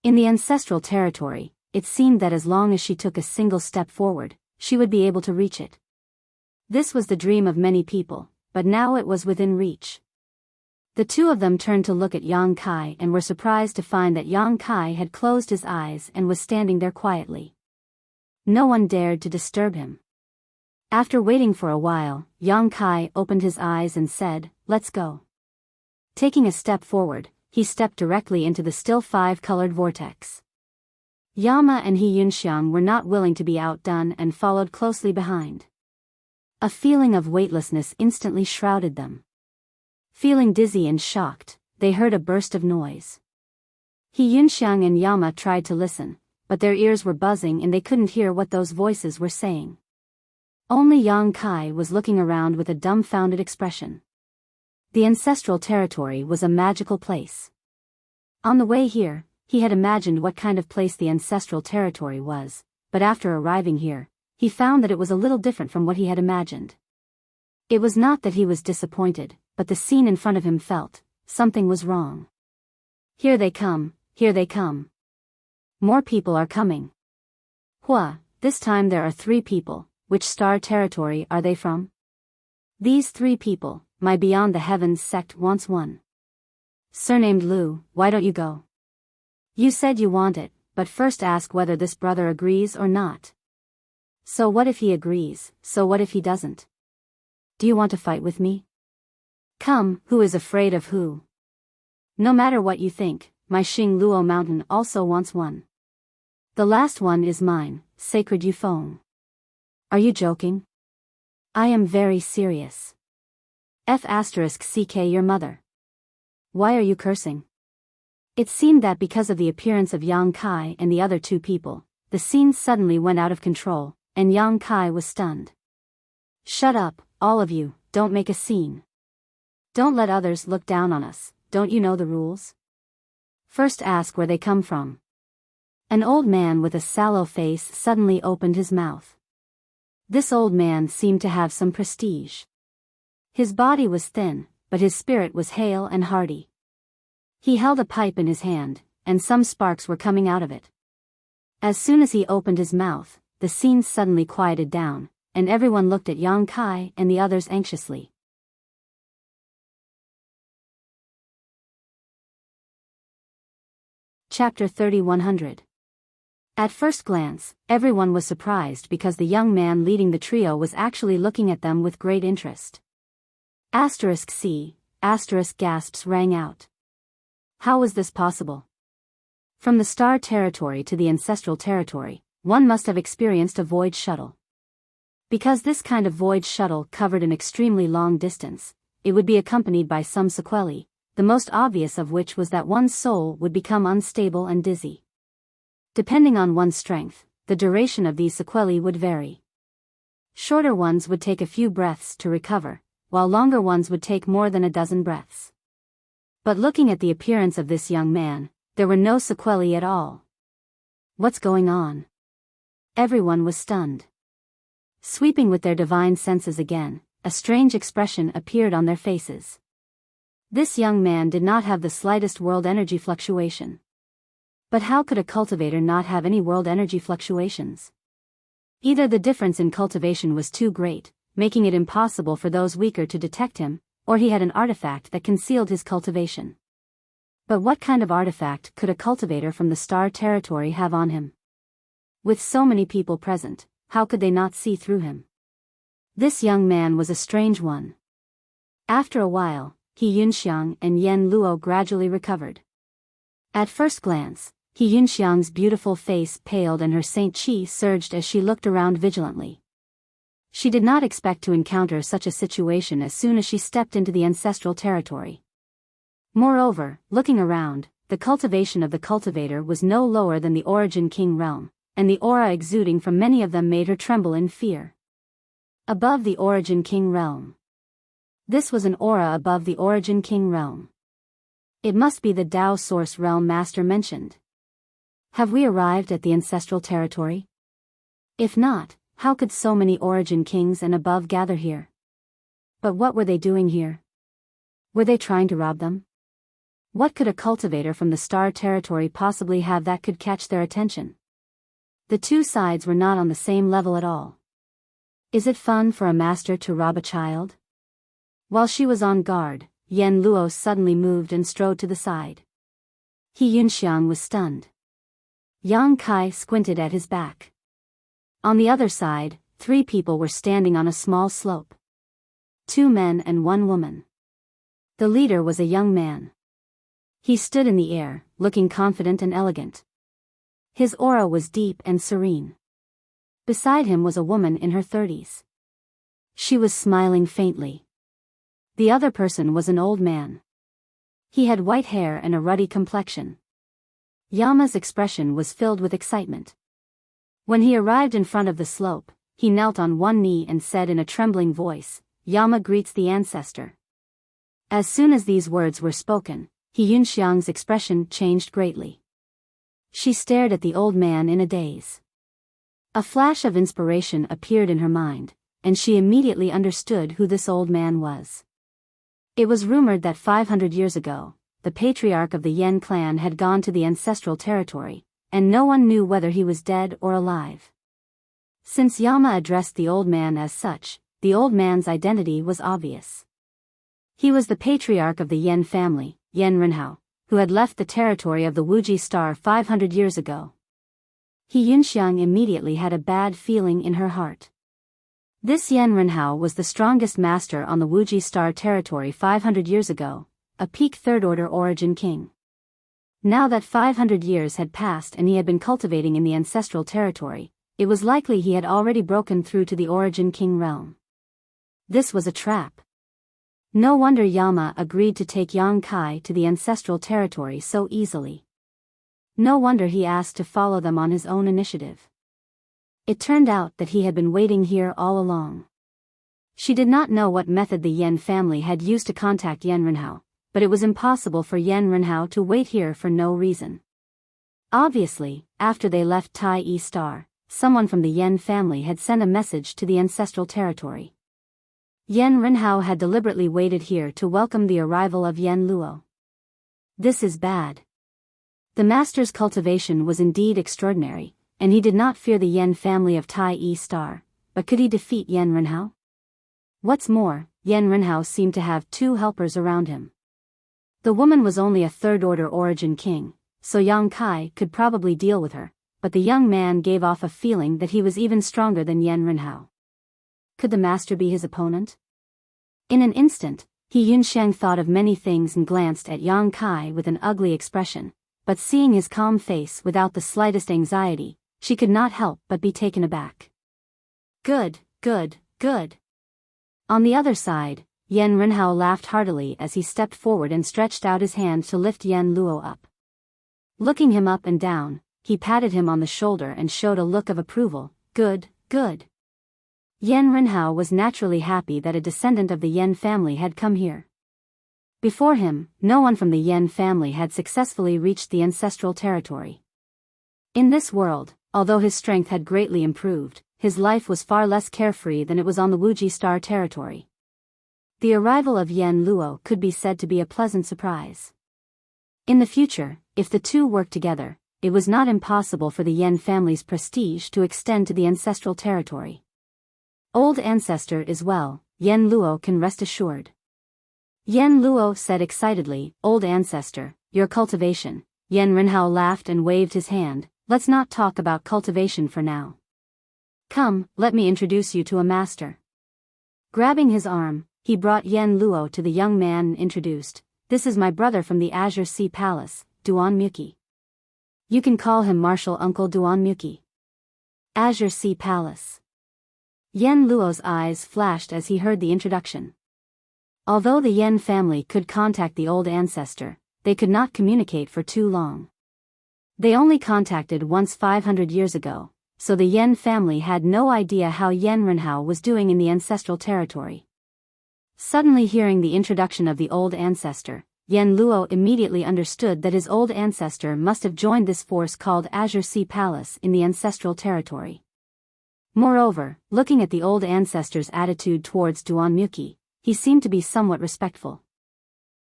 In the ancestral territory, it seemed that as long as she took a single step forward, she would be able to reach it. This was the dream of many people, but now it was within reach. The two of them turned to look at Yang Kai and were surprised to find that Yang Kai had closed his eyes and was standing there quietly. No one dared to disturb him. After waiting for a while, Yang Kai opened his eyes and said, "Let's go." Taking a step forward, he stepped directly into the still 5-colored vortex. Yama and He Yunxiang were not willing to be outdone and followed closely behind. A feeling of weightlessness instantly shrouded them. Feeling dizzy and shocked, they heard a burst of noise. He Yunxiang and Yama tried to listen, but their ears were buzzing and they couldn't hear what those voices were saying. Only Yang Kai was looking around with a dumbfounded expression. The ancestral territory was a magical place. On the way here, he had imagined what kind of place the ancestral territory was, but after arriving here, he found that it was a little different from what he had imagined. It was not that he was disappointed, but the scene in front of him felt something was wrong. Here they come, here they come. More people are coming. Hua, this time there are 3 people. Which star territory are they from? These 3 people, my Beyond the Heavens sect wants one. Surnamed Lu, why don't you go? You said you want it, but first ask whether this brother agrees or not. So what if he agrees, so what if he doesn't? Do you want to fight with me? Come, who is afraid of who? No matter what you think, my Xing Luo mountain also wants one. The last one is mine, Sacred Yufeng. Are you joking? I am very serious. F***ck your mother. Why are you cursing? It seemed that because of the appearance of Yang Kai and the other 2 people, the scene suddenly went out of control, and Yang Kai was stunned. Shut up, all of you, don't make a scene. Don't let others look down on us, don't you know the rules? First ask where they come from. An old man with a sallow face suddenly opened his mouth. This old man seemed to have some prestige. His body was thin, but his spirit was hale and hearty. He held a pipe in his hand, and some sparks were coming out of it. As soon as he opened his mouth, the scene suddenly quieted down, and everyone looked at Yang Kai and the others anxiously. Chapter 3100. At first glance, everyone was surprised because the young man leading the trio was actually looking at them with great interest. *C*, gasps rang out. How was this possible? From the star territory to the ancestral territory, one must have experienced a void shuttle. Because this kind of void shuttle covered an extremely long distance, it would be accompanied by some sequelae, the most obvious of which was that one's soul would become unstable and dizzy. Depending on one's strength, the duration of these sequelae would vary. Shorter ones would take a few breaths to recover, while longer ones would take more than a dozen breaths. But looking at the appearance of this young man, there were no sequelae at all. What's going on? Everyone was stunned. Sweeping with their divine senses again, a strange expression appeared on their faces. This young man did not have the slightest world energy fluctuation. But how could a cultivator not have any world energy fluctuations? Either the difference in cultivation was too great, making it impossible for those weaker to detect him, or he had an artifact that concealed his cultivation. But what kind of artifact could a cultivator from the star territory have on him? With so many people present, how could they not see through him? This young man was a strange one. After a while, He Yunxiang and Yen Luo gradually recovered. At first glance, He Yunxiang's beautiful face paled and her Saint Qi surged as she looked around vigilantly. She did not expect to encounter such a situation as soon as she stepped into the ancestral territory. Moreover, looking around, the cultivation of the cultivator was no lower than the Origin King realm, and the aura exuding from many of them made her tremble in fear. Above the Origin King realm. This was an aura above the Origin King realm. It must be the Tao Source realm master mentioned. Have we arrived at the ancestral territory? If not, how could so many Origin Kings and above gather here? But what were they doing here? Were they trying to rob them? What could a cultivator from the star territory possibly have that could catch their attention? The two sides were not on the same level at all. Is it fun for a master to rob a child? While she was on guard, Yen Luo suddenly moved and strode to the side. He Yunxiang was stunned. Yang Kai squinted at his back. On the other side, 3 people were standing on a small slope. 2 men and 1 woman. The leader was a young man. He stood in the air, looking confident and elegant. His aura was deep and serene. Beside him was a woman in her 30s. She was smiling faintly. The other person was an old man. He had white hair and a ruddy complexion. Yama's expression was filled with excitement. When he arrived in front of the slope, he knelt on one knee and said in a trembling voice, "Yama greets the ancestor." As soon as these words were spoken, He Yunxiang's expression changed greatly. She stared at the old man in a daze. A flash of inspiration appeared in her mind, and she immediately understood who this old man was. It was rumored that 500 years ago, the patriarch of the Yen clan had gone to the ancestral territory, and no one knew whether he was dead or alive. Since Yama addressed the old man as such, the old man's identity was obvious. He was the patriarch of the Yen family, Yen Renhao, who had left the territory of the Wuxia star 500 years ago. He Yunxiang immediately had a bad feeling in her heart. This Yen Renhao was the strongest master on the Wuxia star territory 500 years ago, a peak third-order origin king. Now that 500 years had passed and he had been cultivating in the ancestral territory, it was likely he had already broken through to the origin king realm. This was a trap. No wonder Yama agreed to take Yang Kai to the ancestral territory so easily. No wonder he asked to follow them on his own initiative. It turned out that he had been waiting here all along. She did not know what method the Yen family had used to contact Yen Renhao, but it was impossible for Yen Renhao to wait here for no reason. Obviously, after they left Tai E Star, someone from the Yen family had sent a message to the ancestral territory. Yen Renhao had deliberately waited here to welcome the arrival of Yen Luo. This is bad. The master's cultivation was indeed extraordinary, and he did not fear the Yen family of Tai E Star, but could he defeat Yen Renhao? What's more, Yen Renhao seemed to have 2 helpers around him. The woman was only a third-order origin king, so Yang Kai could probably deal with her, but the young man gave off a feeling that he was even stronger than Yen Renhao. Could the master be his opponent? In an instant, He Yunxiang thought of many things and glanced at Yang Kai with an ugly expression, but seeing his calm face without the slightest anxiety, she could not help but be taken aback. Good, good, good. On the other side, Yan Renhao laughed heartily as he stepped forward and stretched out his hand to lift Yan Luo up. Looking him up and down, he patted him on the shoulder and showed a look of approval. Good, good. Yan Renhao was naturally happy that a descendant of the Yan family had come here. Before him, no one from the Yan family had successfully reached the ancestral territory. In this world, although his strength had greatly improved, his life was far less carefree than it was on the Wuji Star territory. The arrival of Yan Luo could be said to be a pleasant surprise. In the future, if the two worked together, it was not impossible for the Yan family's prestige to extend to the ancestral territory. Old ancestor is well, Yan Luo can rest assured. Yan Luo said excitedly, Old ancestor, your cultivation. Yan Renhao laughed and waved his hand. Let's not talk about cultivation for now. Come, let me introduce you to a master. Grabbing his arm, he brought Yan Luo to the young man and introduced, this is my brother from the Azure Sea Palace, Duan Muki. You can call him Martial Uncle Duan Muki. Azure Sea Palace. Yan Luo's eyes flashed as he heard the introduction. Although the Yan family could contact the old ancestor, they could not communicate for too long. They only contacted once 500 years ago, so the Yan family had no idea how Yan Renhao was doing in the ancestral territory. Suddenly hearing the introduction of the old ancestor, Yan Luo immediately understood that his old ancestor must have joined this force called Azure Sea Palace in the ancestral territory. Moreover, looking at the old ancestor's attitude towards Duan Muki, he seemed to be somewhat respectful.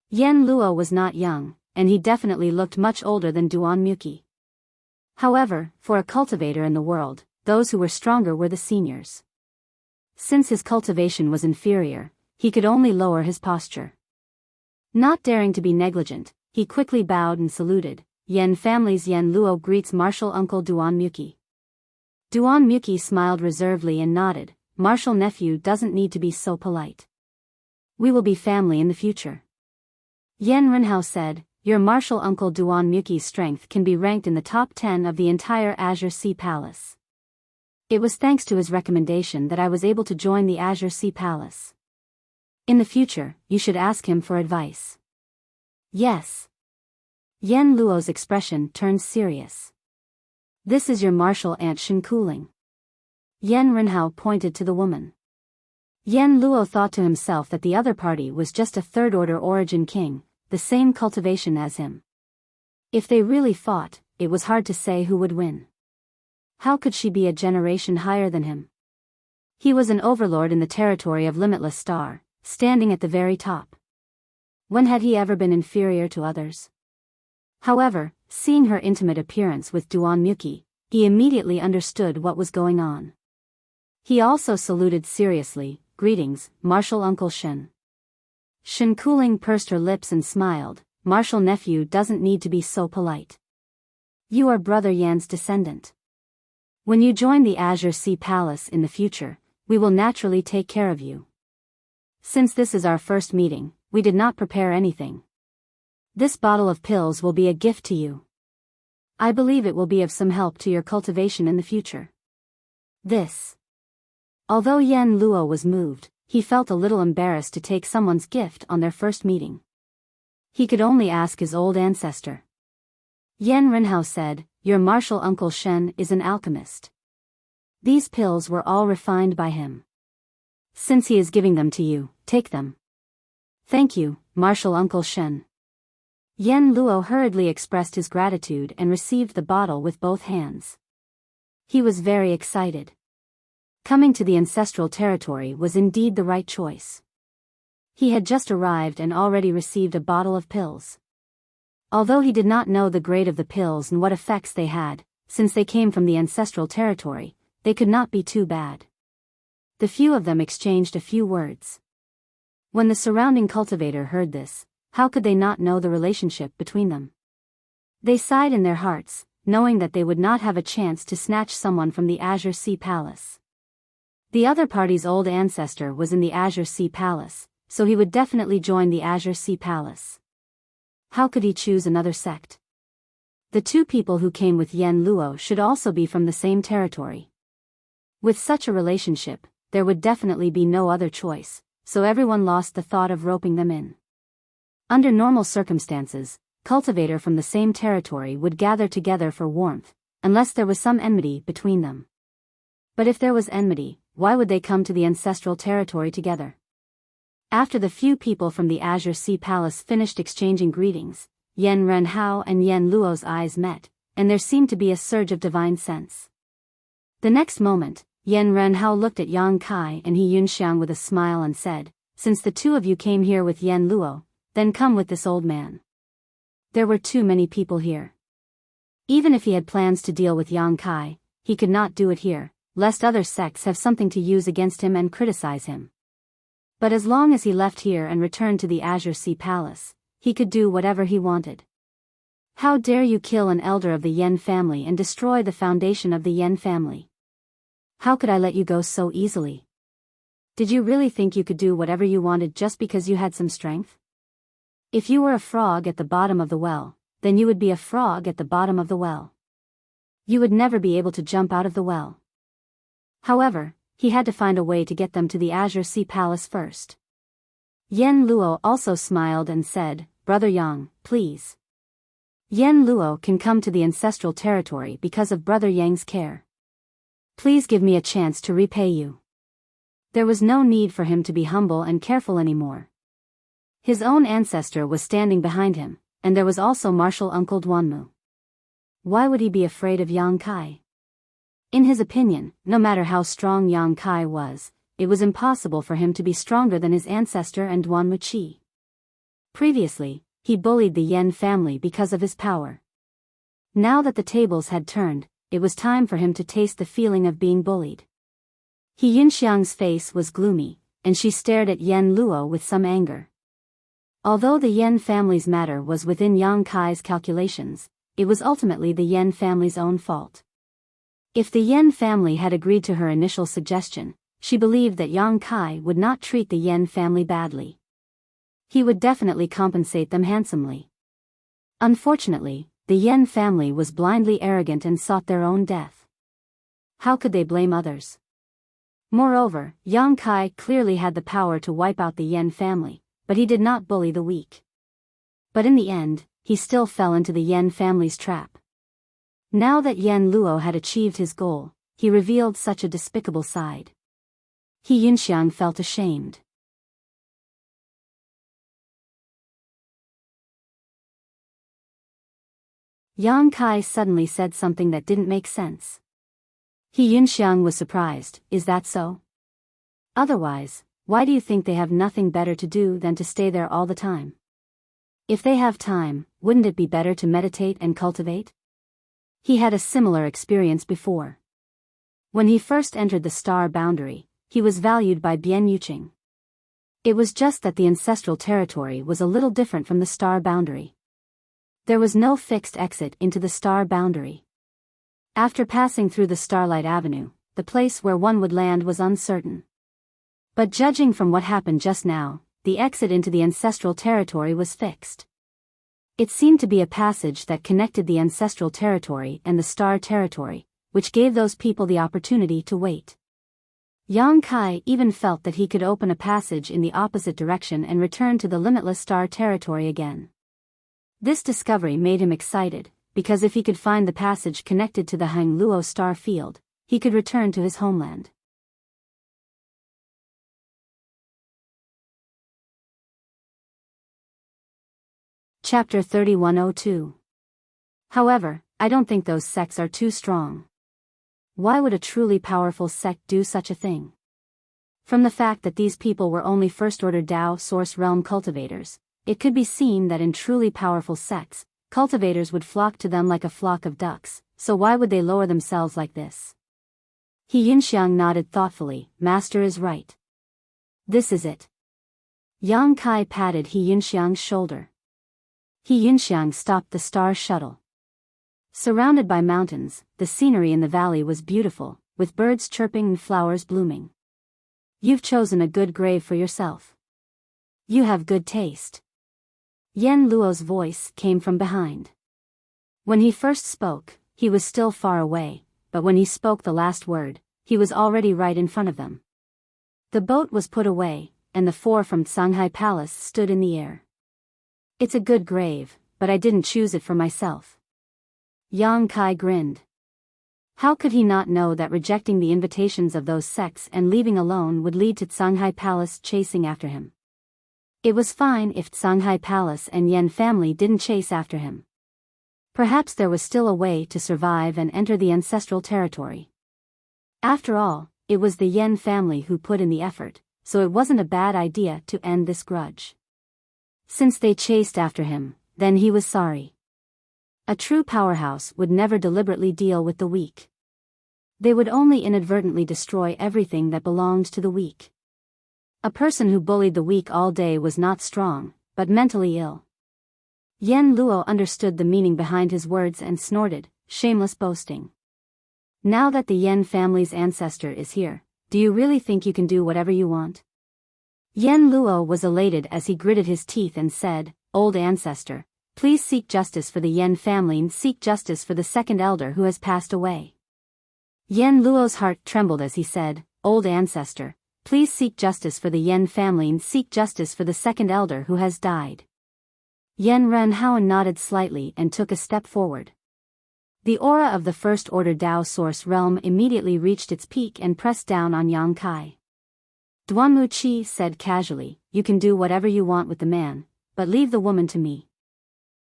Yan Luo was not young, and he definitely looked much older than Duan Muki. However, for a cultivator in the world, those who were stronger were the seniors. Since his cultivation was inferior, he could only lower his posture. Not daring to be negligent, he quickly bowed and saluted. Yan family's Yan Luo greets martial uncle Duan Muki. Duan Muki smiled reservedly and nodded. Martial nephew doesn't need to be so polite. We will be family in the future. Yan Renhao said, your martial uncle Duan Muki's strength can be ranked in the top 10 of the entire Azure Sea Palace. It was thanks to his recommendation that I was able to join the Azure Sea Palace. In the future, you should ask him for advice. Yes. Yan Luo's expression turned serious. This is your martial aunt Shen Kuling. Yan Renhao pointed to the woman. Yan Luo thought to himself that the other party was just a third-order origin king, the same cultivation as him. If they really fought, it was hard to say who would win. How could she be a generation higher than him? He was an overlord in the territory of Limitless Star, standing at the very top. When had he ever been inferior to others? However, seeing her intimate appearance with Duan Muki, he immediately understood what was going on. He also saluted seriously, greetings, martial uncle Shen. Shen Kuling pursed her lips and smiled, martial nephew doesn't need to be so polite. You are brother Yan's descendant. When you join the Azure Sea Palace in the future, we will naturally take care of you. Since this is our first meeting, we did not prepare anything. This bottle of pills will be a gift to you. I believe it will be of some help to your cultivation in the future. Although Yan Luo was moved, he felt a little embarrassed to take someone's gift on their first meeting. He could only ask his old ancestor. Yan Renhao said, your martial uncle Shen is an alchemist. These pills were all refined by him. Since he is giving them to you, take them. Thank you, martial uncle Shen. Yan Luo hurriedly expressed his gratitude and received the bottle with both hands. He was very excited. Coming to the ancestral territory was indeed the right choice. He had just arrived and already received a bottle of pills. Although he did not know the grade of the pills and what effects they had, since they came from the ancestral territory, they could not be too bad. The few of them exchanged a few words. When the surrounding cultivator heard this, how could they not know the relationship between them? They sighed in their hearts, knowing that they would not have a chance to snatch someone from the Azure Sea Palace. The other party's old ancestor was in the Azure Sea Palace, so he would definitely join the Azure Sea Palace. How could he choose another sect? The two people who came with Yen Luo should also be from the same territory. With such a relationship, there would definitely be no other choice, so everyone lost the thought of roping them in. Under normal circumstances, cultivator from the same territory would gather together for warmth, unless there was some enmity between them. But if there was enmity, why would they come to the ancestral territory together? After the few people from the Azure Sea Palace finished exchanging greetings, Yen Renhao and Yen Luo's eyes met, and there seemed to be a surge of divine sense. The next moment, Yen Renhao looked at Yang Kai and He Yunxiang with a smile and said, "Since the two of you came here with Yen Luo, then come with this old man." There were too many people here. Even if he had plans to deal with Yang Kai, he could not do it here, lest other sects have something to use against him and criticize him. But as long as he left here and returned to the Azure Sea Palace, he could do whatever he wanted. How dare you kill an elder of the Yen family and destroy the foundation of the Yen family? How could I let you go so easily? Did you really think you could do whatever you wanted just because you had some strength? If you were a frog at the bottom of the well, then you would be a frog at the bottom of the well. You would never be able to jump out of the well. However, he had to find a way to get them to the Azure Sea Palace first. Yen Luo also smiled and said, "Brother Yang, please. Yen Luo can come to the ancestral territory because of Brother Yang's care. Please give me a chance to repay you." There was no need for him to be humble and careful anymore. His own ancestor was standing behind him, and there was also martial uncle Duanmu. Why would he be afraid of Yang Kai? In his opinion, no matter how strong Yang Kai was, it was impossible for him to be stronger than his ancestor and Duanmu Qi. Previously, he bullied the Yen family because of his power. Now that the tables had turned, it was time for him to taste the feeling of being bullied. He Yunxiang's face was gloomy, and she stared at Yen Luo with some anger. Although the Yen family's matter was within Yang Kai's calculations, it was ultimately the Yen family's own fault. If the Yen family had agreed to her initial suggestion, she believed that Yang Kai would not treat the Yen family badly. He would definitely compensate them handsomely. Unfortunately, the Yen family was blindly arrogant and sought their own death. How could they blame others? Moreover, Yang Kai clearly had the power to wipe out the Yen family, but he did not bully the weak. But in the end, he still fell into the Yen family's trap. Now that Yen Luo had achieved his goal, he revealed such a despicable side. He Yunxiang felt ashamed. Yang Kai suddenly said something that didn't make sense. He Yunxiang was surprised. Is that so? Otherwise, why do you think they have nothing better to do than to stay there all the time? If they have time, wouldn't it be better to meditate and cultivate? He had a similar experience before. When he first entered the star boundary, he was valued by Bian Yuqing. It was just that the ancestral territory was a little different from the star boundary. There was no fixed exit into the star boundary. After passing through the Starlight Avenue, the place where one would land was uncertain. But judging from what happened just now, the exit into the ancestral territory was fixed. It seemed to be a passage that connected the ancestral territory and the star territory, which gave those people the opportunity to wait. Yang Kai even felt that he could open a passage in the opposite direction and return to the limitless star territory again. This discovery made him excited, because if he could find the passage connected to the Hang Luo star field, he could return to his homeland. Chapter 3102. However, I don't think those sects are too strong. Why would a truly powerful sect do such a thing? From the fact that these people were only first-order Dao source realm cultivators, it could be seen that in truly powerful sects, cultivators would flock to them like a flock of ducks, so why would they lower themselves like this? He Yunxiang nodded thoughtfully. Master is right. This is it. Yang Kai patted He Yunxiang's shoulder. He Yunxiang stopped the star shuttle. Surrounded by mountains, the scenery in the valley was beautiful, with birds chirping and flowers blooming. You've chosen a good grave for yourself. You have good taste. Yen Luo's voice came from behind. When he first spoke, he was still far away, but when he spoke the last word, he was already right in front of them. The boat was put away, and the four from Shanghai Palace stood in the air. It's a good grave, but I didn't choose it for myself. Yang Kai grinned. How could he not know that rejecting the invitations of those sects and leaving alone would lead to Shanghai Palace chasing after him? It was fine if Shanghai Palace and Yan family didn't chase after him. Perhaps there was still a way to survive and enter the ancestral territory. After all, it was the Yan family who put in the effort, so it wasn't a bad idea to end this grudge. Since they chased after him, then he was sorry. A true powerhouse would never deliberately deal with the weak. They would only inadvertently destroy everything that belonged to the weak. A person who bullied the weak all day was not strong, but mentally ill. Yen Luo understood the meaning behind his words and snorted, shameless boasting. Now that the Yen family's ancestor is here, do you really think you can do whatever you want? Yen Luo was elated as he gritted his teeth and said, Old ancestor, please seek justice for the Yen family and seek justice for the second elder who has passed away. Yen Luo's heart trembled as he said, Old ancestor, please seek justice for the Yen family and seek justice for the second elder who has died. Yen Renhao nodded slightly and took a step forward. The aura of the First Order Dao Source Realm immediately reached its peak and pressed down on Yang Kai. Duanmu Qi said casually, You can do whatever you want with the man, but leave the woman to me.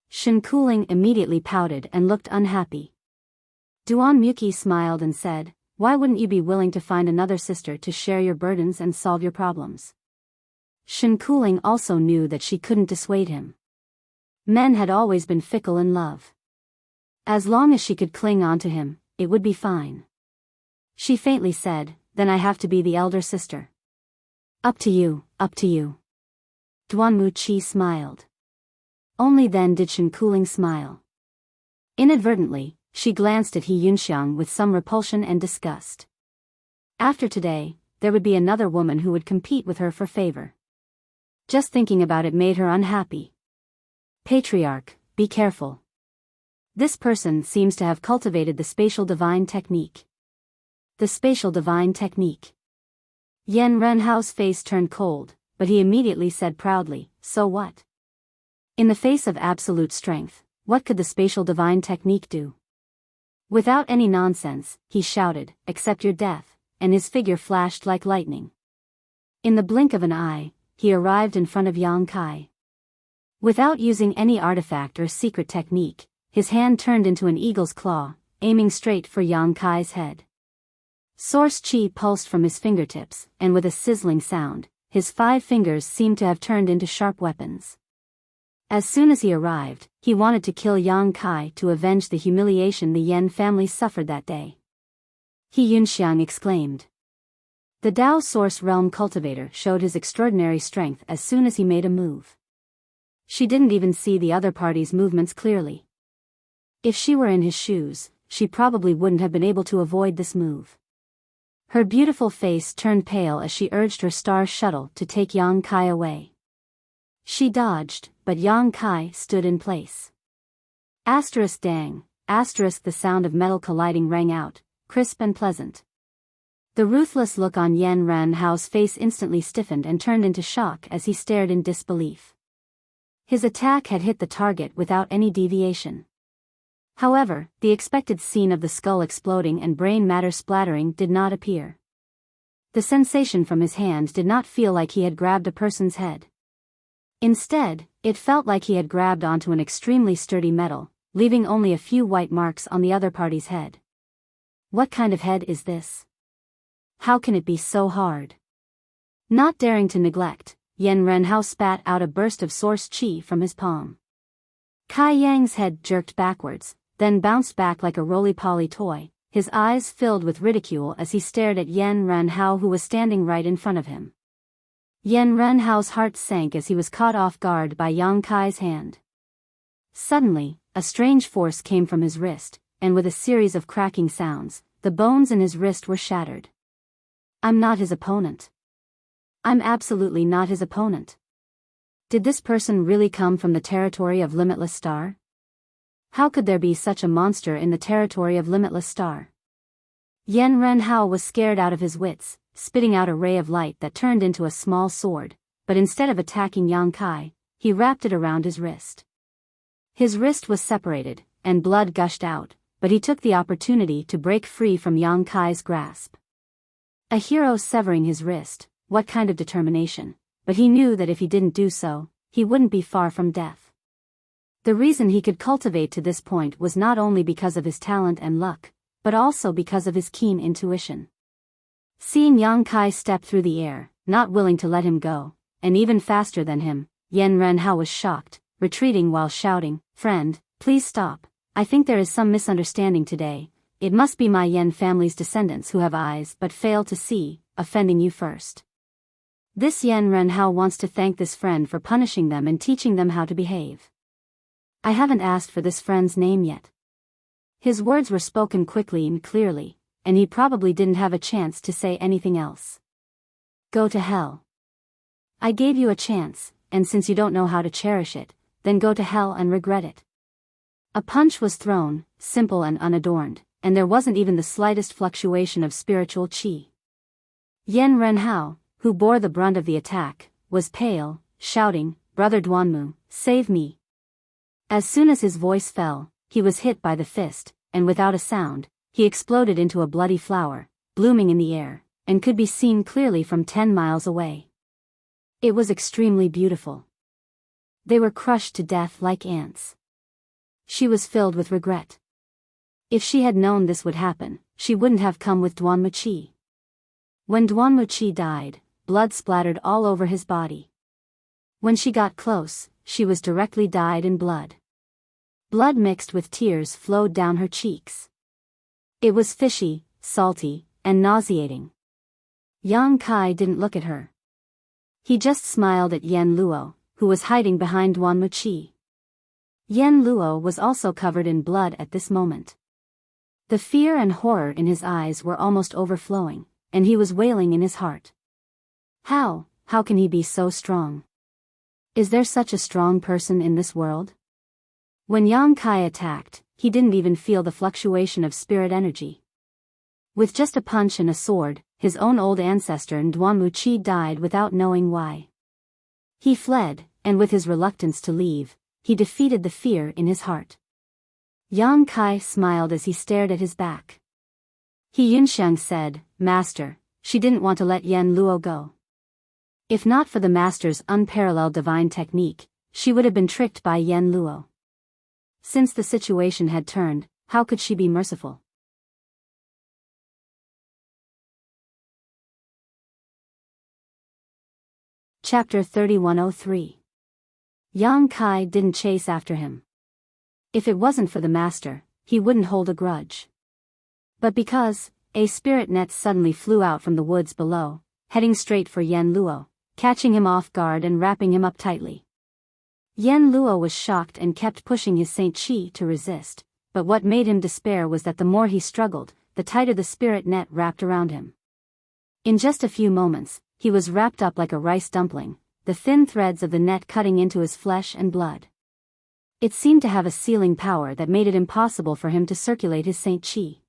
Shen Kuling immediately pouted and looked unhappy. Duan Muki smiled and said, Why wouldn't you be willing to find another sister to share your burdens and solve your problems? Shen Kuling also knew that she couldn't dissuade him. Men had always been fickle in love. As long as she could cling on to him, it would be fine. She faintly said, Then I have to be the elder sister. Up to you, up to you. Duanmu Qi smiled. Only then did Shen Kuling smile. Inadvertently, she glanced at He Yunxiang with some repulsion and disgust. After today, there would be another woman who would compete with her for favor. Just thinking about it made her unhappy. Patriarch, be careful. This person seems to have cultivated the spatial divine technique. The spatial divine technique. Yen Renhao's face turned cold, but he immediately said proudly, So what? In the face of absolute strength, what could the spatial divine technique do? Without any nonsense, he shouted, Accept your death, and his figure flashed like lightning. In the blink of an eye, he arrived in front of Yang Kai. Without using any artifact or secret technique, his hand turned into an eagle's claw, aiming straight for Yang Kai's head. Source Qi pulsed from his fingertips, and with a sizzling sound, his 5 fingers seemed to have turned into sharp weapons. As soon as he arrived, he wanted to kill Yang Kai to avenge the humiliation the Yen family suffered that day. He Yunxiang exclaimed. The Dao Source Realm cultivator showed his extraordinary strength as soon as he made a move. She didn't even see the other party's movements clearly. If she were in his shoes, she probably wouldn't have been able to avoid this move. Her beautiful face turned pale as she urged her star shuttle to take Yang Kai away. She dodged, but Yang Kai stood in place. Asterisk dang, asterisk the sound of metal colliding rang out, crisp and pleasant. The ruthless look on Yen Renhao's face instantly stiffened and turned into shock as he stared in disbelief. His attack had hit the target without any deviation. However, the expected scene of the skull exploding and brain matter splattering did not appear. The sensation from his hand did not feel like he had grabbed a person's head. Instead, it felt like he had grabbed onto an extremely sturdy metal, leaving only a few white marks on the other party's head. What kind of head is this? How can it be so hard? Not daring to neglect, Yen Renhao spat out a burst of source qi from his palm. Kai Yang's head jerked backwards, then bounced back like a roly-poly toy, his eyes filled with ridicule as he stared at Yen Renhao who was standing right in front of him. Yen Renhao's heart sank as he was caught off guard by Yang Kai's hand. Suddenly, a strange force came from his wrist, and with a series of cracking sounds, the bones in his wrist were shattered. I'm not his opponent. I'm absolutely not his opponent. Did this person really come from the territory of Limitless Star? How could there be such a monster in the territory of Limitless Star? Yen Renhao was scared out of his wits, spitting out a ray of light that turned into a small sword, but instead of attacking Yang Kai, he wrapped it around his wrist. His wrist was separated, and blood gushed out, but he took the opportunity to break free from Yang Kai's grasp. A hero severing his wrist, what kind of determination, but he knew that if he didn't do so, he wouldn't be far from death. The reason he could cultivate to this point was not only because of his talent and luck, but also because of his keen intuition. Seeing Yang Kai step through the air, not willing to let him go, and even faster than him, Yen Renhao was shocked, retreating while shouting, "Friend, please stop. I think there is some misunderstanding today. It must be my Yen family's descendants who have eyes but fail to see, offending you first." This Yen Renhao wants to thank this friend for punishing them and teaching them how to behave. I haven't asked for this friend's name yet. His words were spoken quickly and clearly, and he probably didn't have a chance to say anything else. Go to hell. I gave you a chance, and since you don't know how to cherish it, then go to hell and regret it. A punch was thrown, simple and unadorned, and there wasn't even the slightest fluctuation of spiritual qi. Yen Renhao, who bore the brunt of the attack, was pale, shouting, "Brother Duanmu, save me." As soon as his voice fell, he was hit by the fist, and without a sound, he exploded into a bloody flower, blooming in the air, and could be seen clearly from 10 miles away. It was extremely beautiful. They were crushed to death like ants. She was filled with regret. If she had known this would happen, she wouldn't have come with Duanmu Qi. When Duanmu Qi died, blood splattered all over his body. When she got close, she was directly dyed in blood. Blood mixed with tears flowed down her cheeks. It was fishy, salty, and nauseating. Yang Kai didn't look at her. He just smiled at Yen Luo, who was hiding behind Duanmu Qi. Yen Luo was also covered in blood at this moment. The fear and horror in his eyes were almost overflowing, and he was wailing in his heart. How can he be so strong? Is there such a strong person in this world? When Yang Kai attacked, he didn't even feel the fluctuation of spirit energy. With just a punch and a sword, his own old ancestor Duanmu Qi died without knowing why. He fled, and with his reluctance to leave, he defeated the fear in his heart. Yang Kai smiled as he stared at his back. He Yunxiang said, "Master, she didn't want to let Yen Luo go. If not for the master's unparalleled divine technique, she would have been tricked by Yen Luo. Since the situation had turned, how could she be merciful?" Chapter 3103. Yang Kai didn't chase after him. If it wasn't for the master, he wouldn't hold a grudge. But because a spirit net suddenly flew out from the woods below, heading straight for Yen Luo, catching him off guard and wrapping him up tightly. Yen Luo was shocked and kept pushing his Saint Qi to resist, but what made him despair was that the more he struggled, the tighter the spirit net wrapped around him. In just a few moments, he was wrapped up like a rice dumpling, the thin threads of the net cutting into his flesh and blood. It seemed to have a sealing power that made it impossible for him to circulate his Saint Qi.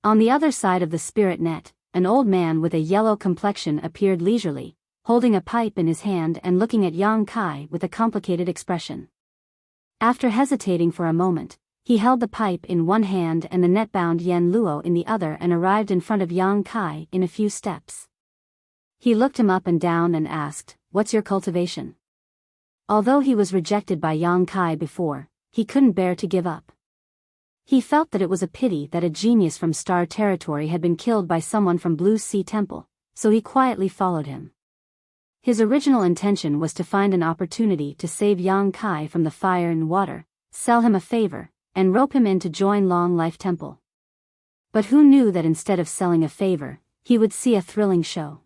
On the other side of the spirit net, an old man with a yellow complexion appeared leisurely, holding a pipe in his hand and looking at Yang Kai with a complicated expression. After hesitating for a moment, he held the pipe in one hand and the net-bound Yen Luo in the other and arrived in front of Yang Kai in a few steps. He looked him up and down and asked, "What's your cultivation?" Although he was rejected by Yang Kai before, he couldn't bear to give up. He felt that it was a pity that a genius from Star Territory had been killed by someone from Blue Sea Temple, so he quietly followed him. His original intention was to find an opportunity to save Yang Kai from the fire and water, sell him a favor, and rope him in to join Long Life Temple. But who knew that instead of selling a favor, he would see a thrilling show.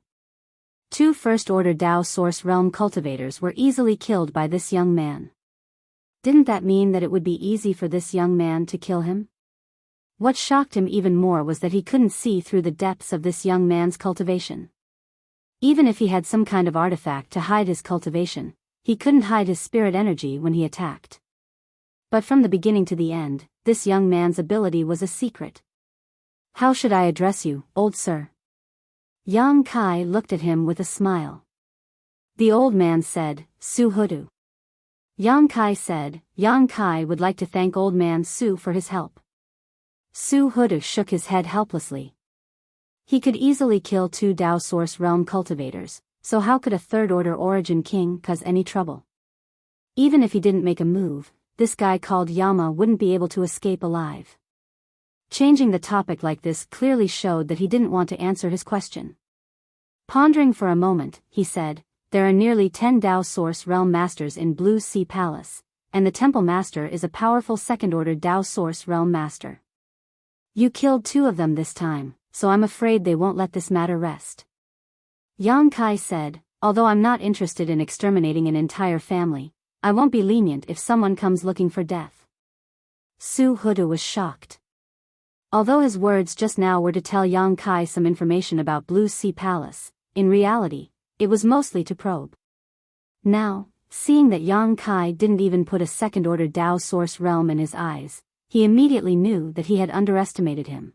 2 first-order Dao Source Realm cultivators were easily killed by this young man. Didn't that mean that it would be easy for this young man to kill him? What shocked him even more was that he couldn't see through the depths of this young man's cultivation. Even if he had some kind of artifact to hide his cultivation, he couldn't hide his spirit energy when he attacked. But from the beginning to the end, this young man's ability was a secret. How should I address you, old sir? Yang Kai looked at him with a smile. The old man said, Su Hudu. Yang Kai said, Yang Kai would like to thank old man Su for his help. Su Hudu shook his head helplessly. He could easily kill 2 Dao Source Realm cultivators, so how could a third-order origin king cause any trouble? Even if he didn't make a move, this guy called Yama wouldn't be able to escape alive. Changing the topic like this clearly showed that he didn't want to answer his question. Pondering for a moment, he said, there are nearly 10 Dao Source Realm Masters in Blue Sea Palace, and the Temple Master is a powerful second-order Dao Source Realm Master. You killed 2 of them this time, so I'm afraid they won't let this matter rest. Yang Kai said, although I'm not interested in exterminating an entire family, I won't be lenient if someone comes looking for death. Su Hudu was shocked. Although his words just now were to tell Yang Kai some information about Blue Sea Palace, in reality, it was mostly to probe. Now, seeing that Yang Kai didn't even put a second-order Dao Source Realm in his eyes, he immediately knew that he had underestimated him.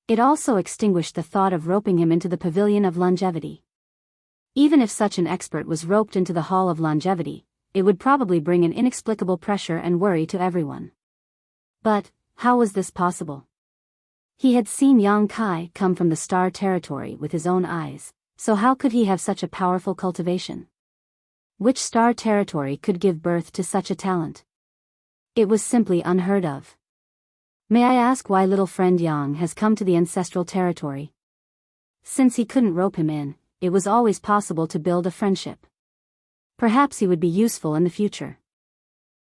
It also extinguished the thought of roping him into the Pavilion of Longevity. Even if such an expert was roped into the Hall of Longevity, it would probably bring an inexplicable pressure and worry to everyone. But, how was this possible? He had seen Yang Kai come from the Star Territory with his own eyes, so how could he have such a powerful cultivation? Which Star Territory could give birth to such a talent? It was simply unheard of. May I ask why little friend Yang has come to the Ancestral Territory? Since he couldn't rope him in, it was always possible to build a friendship. Perhaps he would be useful in the future.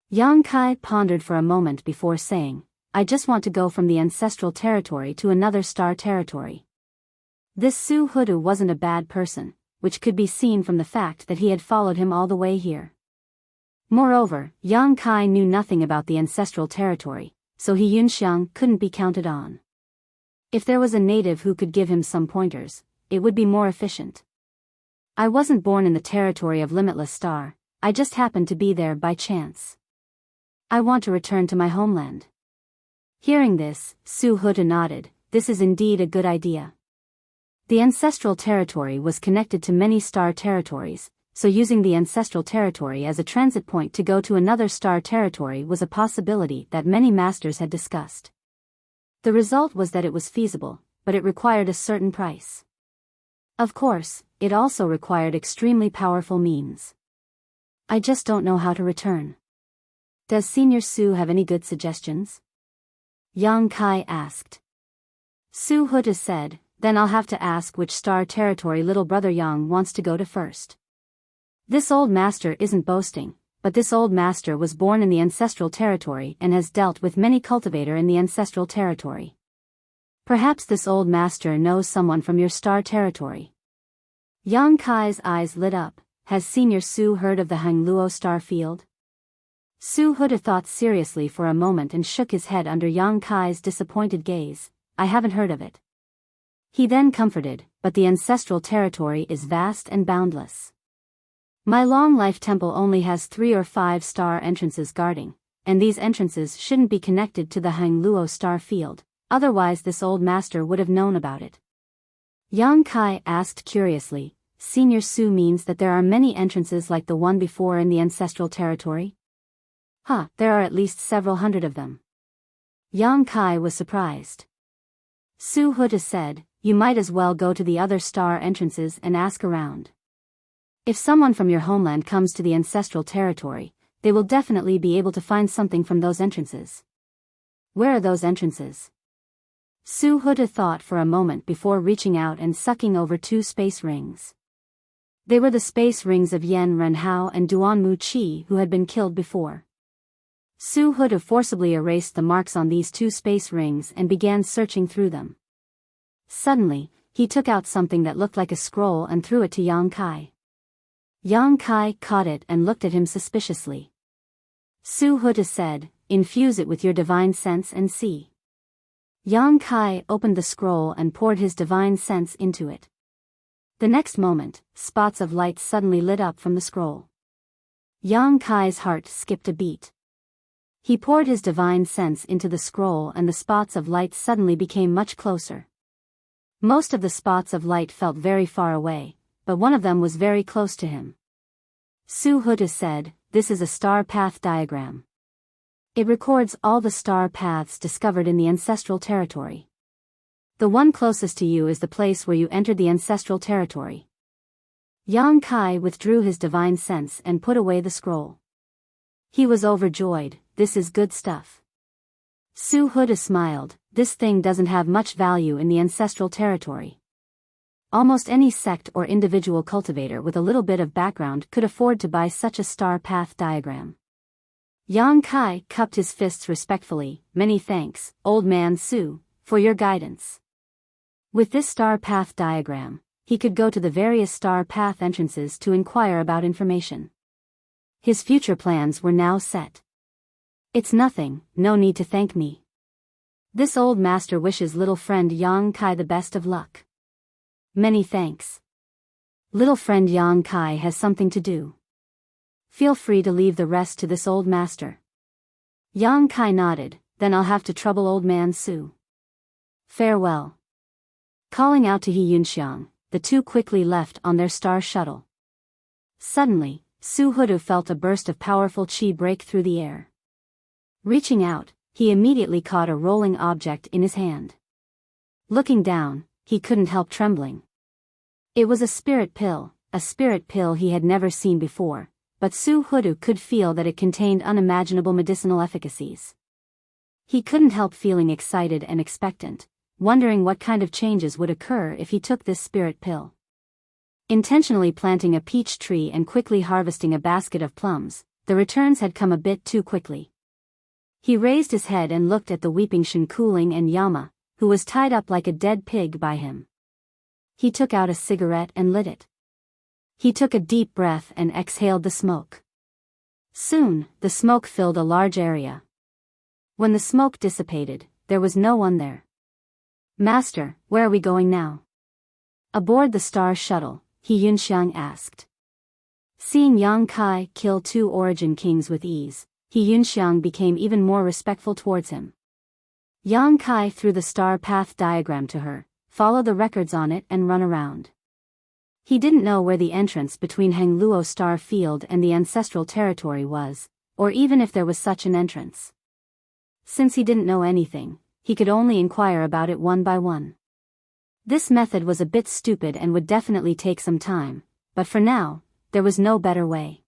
Yang Kai pondered for a moment before saying, I just want to go from the Ancestral Territory to another Star Territory. This Su Hudu wasn't a bad person, which could be seen from the fact that he had followed him all the way here. Moreover, Yang Kai knew nothing about the Ancestral Territory, so He Yunxiang couldn't be counted on. If there was a native who could give him some pointers, it would be more efficient. I wasn't born in the territory of Limitless Star, I just happened to be there by chance. I want to return to my homeland. Hearing this, Su Hudu nodded, this is indeed a good idea. The Ancestral Territory was connected to many star territories, so using the Ancestral Territory as a transit point to go to another star territory was a possibility that many masters had discussed. The result was that it was feasible, but it required a certain price. Of course, it also required extremely powerful means. I just don't know how to return. Does Senior Su have any good suggestions? Yang Kai asked. Su Huda said, then I'll have to ask which star territory little brother Yang wants to go to first. This old master isn't boasting, but this old master was born in the Ancestral Territory and has dealt with many cultivator in the Ancestral Territory. Perhaps this old master knows someone from your star territory. Yang Kai's eyes lit up. Has Senior Su heard of the Hangluo star field? Su Huda thought seriously for a moment and shook his head under Yang Kai's disappointed gaze. I haven't heard of it. He then comforted, but the Ancestral Territory is vast and boundless. My long life temple only has 3 or 5 star entrances guarding, and these entrances shouldn't be connected to the Hangluo star field, otherwise this old master would have known about it. Yang Kai asked curiously, Senior Su means that there are many entrances like the one before in the Ancestral Territory? There are at least several hundred of them. Yang Kai was surprised. Su Huda said, you might as well go to the other star entrances and ask around. If someone from your homeland comes to the Ancestral Territory, they will definitely be able to find something from those entrances. Where are those entrances? Su Huda thought for a moment before reaching out and sucking over 2 space rings. They were the space rings of Yen Renhao and Duan Mu Qi who had been killed before. Su Huda forcibly erased the marks on these 2 space rings and began searching through them. Suddenly, he took out something that looked like a scroll and threw it to Yang Kai. Yang Kai caught it and looked at him suspiciously. Su Huda said, infuse it with your divine sense and see. Yang Kai opened the scroll and poured his divine sense into it. The next moment, spots of light suddenly lit up from the scroll. Yang Kai's heart skipped a beat. He poured his divine sense into the scroll and the spots of light suddenly became much closer. Most of the spots of light felt very far away, but one of them was very close to him. Su Huda said, "This is a star path diagram. It records all the star paths discovered in the ancestral territory. The one closest to you is the place where you entered the ancestral territory." Yang Kai withdrew his divine sense and put away the scroll. He was overjoyed. "This is good stuff." Su Huda smiled, "This thing doesn't have much value in the ancestral territory. Almost any sect or individual cultivator with a little bit of background could afford to buy such a star path diagram." Yang Kai cupped his fists respectfully. "Many thanks, old man Su, for your guidance." With this star path diagram, he could go to the various star path entrances to inquire about information. His future plans were now set. "It's nothing, no need to thank me. This old master wishes little friend Yang Kai the best of luck." "Many thanks. Little friend Yang Kai has something to do. Feel free to leave the rest to this old master." Yang Kai nodded, "Then I'll have to trouble old man Su. Farewell." Calling out to He Yunxiang, the two quickly left on their star shuttle. Suddenly, Su Hudu felt a burst of powerful qi break through the air. Reaching out, he immediately caught a rolling object in his hand. Looking down, he couldn't help trembling. It was a spirit pill he had never seen before, but Su Hudu could feel that it contained unimaginable medicinal efficacies. He couldn't help feeling excited and expectant, wondering what kind of changes would occur if he took this spirit pill. Intentionally planting a peach tree and quickly harvesting a basket of plums, the returns had come a bit too quickly. He raised his head and looked at the weeping Shinkuling and Yama, who was tied up like a dead pig by him. He took out a cigarette and lit it. He took a deep breath and exhaled the smoke. Soon, the smoke filled a large area. When the smoke dissipated, there was no one there. "Master, where are we going now?" Aboard the star shuttle, He Yunxiang asked. Seeing Yang Kai kill 2 origin kings with ease, He Yunxiang became even more respectful towards him. Yang Kai threw the star path diagram to her, follow the records on it and run around. He didn't know where the entrance between Hengluo star field and the ancestral territory was, or even if there was such an entrance. Since he didn't know anything, he could only inquire about it one by one. This method was a bit stupid and would definitely take some time, but for now, there was no better way.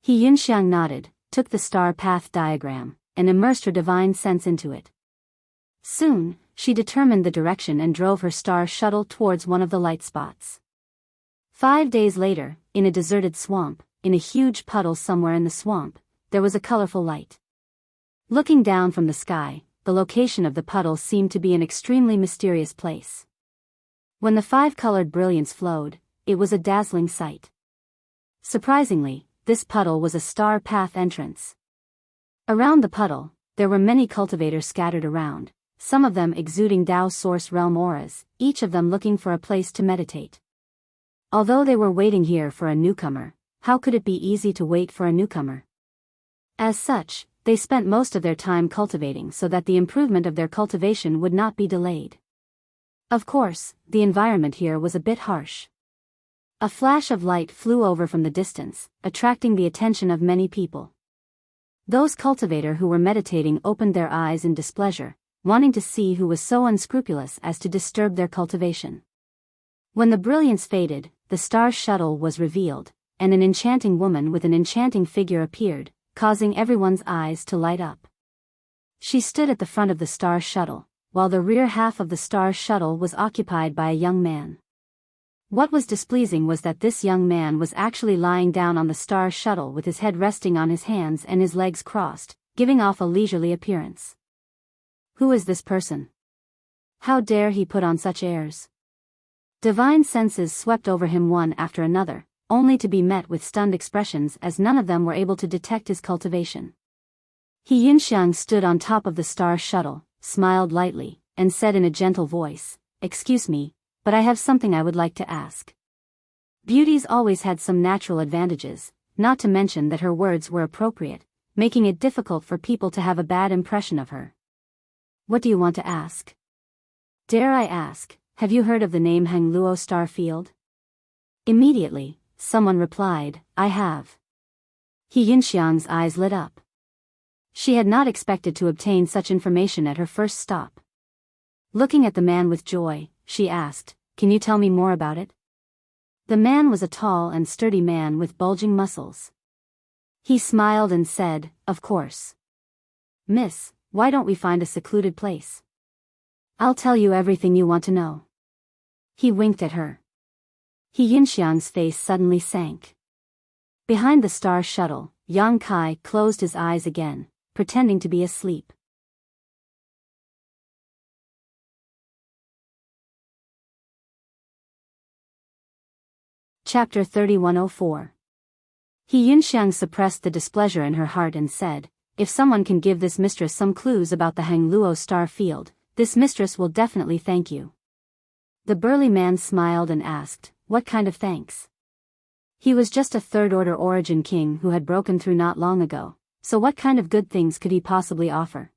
He Yunxiang nodded, took the star path diagram, and immersed her divine sense into it. Soon, she determined the direction and drove her star shuttle towards one of the light spots. 5 days later, in a deserted swamp, in a huge puddle somewhere in the swamp, there was a colorful light. Looking down from the sky, the location of the puddle seemed to be an extremely mysterious place. When the 5-colored brilliance flowed, it was a dazzling sight. Surprisingly, this puddle was a star path entrance. Around the puddle, there were many cultivators scattered around, some of them exuding Tao Source Realm auras, each of them looking for a place to meditate. Although they were waiting here for a newcomer, how could it be easy to wait for a newcomer? As such, they spent most of their time cultivating so that the improvement of their cultivation would not be delayed. Of course, the environment here was a bit harsh. A flash of light flew over from the distance, attracting the attention of many people. Those cultivators who were meditating opened their eyes in displeasure, wanting to see who was so unscrupulous as to disturb their cultivation. When the brilliance faded, the star shuttle was revealed, and an enchanting woman with an enchanting figure appeared, causing everyone's eyes to light up. She stood at the front of the star shuttle, while the rear half of the star shuttle was occupied by a young man. What was displeasing was that this young man was actually lying down on the star shuttle with his head resting on his hands and his legs crossed, giving off a leisurely appearance. Who is this person? How dare he put on such airs? Divine senses swept over him one after another, only to be met with stunned expressions as none of them were able to detect his cultivation. He Yunxiang stood on top of the star shuttle, smiled lightly, and said in a gentle voice, "Excuse me, but I have something I would like to ask." Beauty's always had some natural advantages, not to mention that her words were appropriate, making it difficult for people to have a bad impression of her. What do you want to ask? Dare I ask, have you heard of the name Hangluo Star Field? Immediately, someone replied, I have. He Yinxiang's eyes lit up. She had not expected to obtain such information at her first stop. Looking at the man with joy, she asked, can you tell me more about it? The man was a tall and sturdy man with bulging muscles. He smiled and said, of course. Miss, why don't we find a secluded place? I'll tell you everything you want to know. He winked at her. He Yinxiang's face suddenly sank. Behind the star shuttle, Yang Kai closed his eyes again, pretending to be asleep. Chapter 3104. He Yinxiang suppressed the displeasure in her heart and said, if someone can give this mistress some clues about the Hangluo Star Field, this mistress will definitely thank you. The burly man smiled and asked, what kind of thanks? He was just a third-order origin king who had broken through not long ago, so what kind of good things could he possibly offer?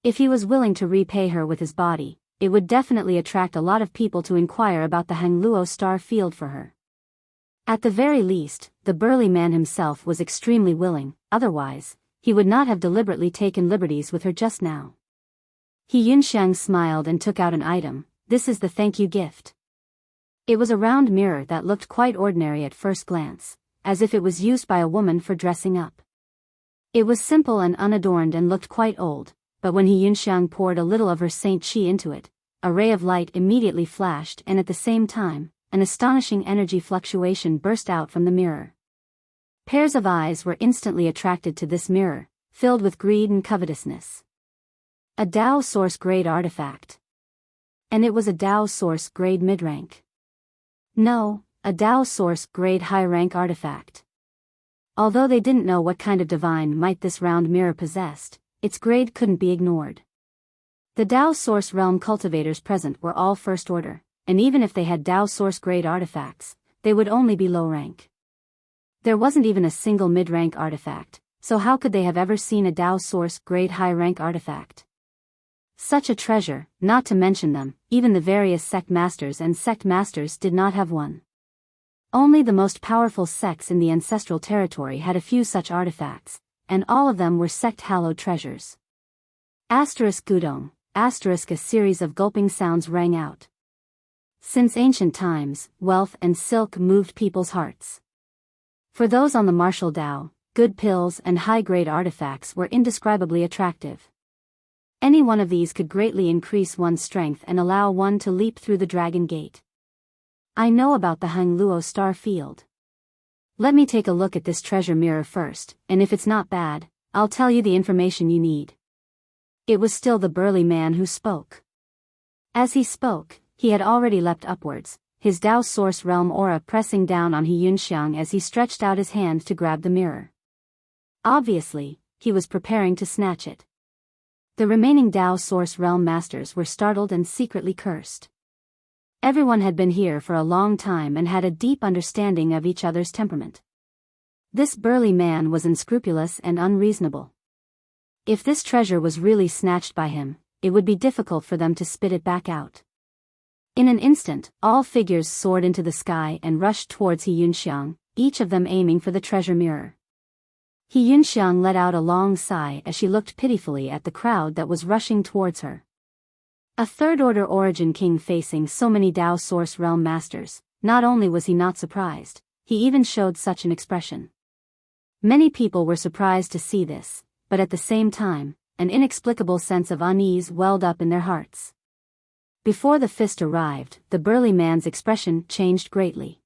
If he was willing to repay her with his body, it would definitely attract a lot of people to inquire about the Hangluo Star Field for her. At the very least, the burly man himself was extremely willing, otherwise, he would not have deliberately taken liberties with her just now. He Yinxiang smiled and took out an item. This is the thank you gift. It was a round mirror that looked quite ordinary at first glance, as if it was used by a woman for dressing up. It was simple and unadorned and looked quite old, but when He Yinxiang poured a little of her Saint Qi into it, a ray of light immediately flashed and at the same time, an astonishing energy fluctuation burst out from the mirror. Pairs of eyes were instantly attracted to this mirror, filled with greed and covetousness. A Dao Source Grade artifact. And it was a Dao Source Grade mid-rank. No, a Dao Source Grade high-rank artifact. Although they didn't know what kind of divine might this round mirror possessed, its grade couldn't be ignored. The Dao Source realm cultivators present were all first order, and even if they had Dao Source Grade artifacts, they would only be low rank. There wasn't even a single mid-rank artifact, so how could they have ever seen a Dao Source Grade high-rank artifact? Such a treasure, not to mention them, even the various sect masters and sect masters did not have one. Only the most powerful sects in the ancestral territory had a few such artifacts, and all of them were sect-hallowed treasures. Asterisk Gudong, asterisk a series of gulping sounds rang out. Since ancient times, wealth and silk moved people's hearts. For those on the martial Dao, good pills and high-grade artifacts were indescribably attractive. Any one of these could greatly increase one's strength and allow one to leap through the Dragon Gate. I know about the Hangluo Star Field. Let me take a look at this treasure mirror first, and if it's not bad, I'll tell you the information you need. It was still the burly man who spoke. As he spoke, he had already leapt upwards, his Dao Source Realm aura pressing down on He Yunxiang as he stretched out his hand to grab the mirror. Obviously, he was preparing to snatch it. The remaining Dao Source Realm Masters were startled and secretly cursed. Everyone had been here for a long time and had a deep understanding of each other's temperament. This burly man was unscrupulous and unreasonable. If this treasure was really snatched by him, it would be difficult for them to spit it back out. In an instant, all figures soared into the sky and rushed towards He Yunxiang, each of them aiming for the treasure mirror. He Yunxiang let out a long sigh as she looked pitifully at the crowd that was rushing towards her. A third-order origin king facing so many Dao Source Realm Masters, not only was he not surprised, he even showed such an expression. Many people were surprised to see this, but at the same time, an inexplicable sense of unease welled up in their hearts. Before the fist arrived, the burly man's expression changed greatly.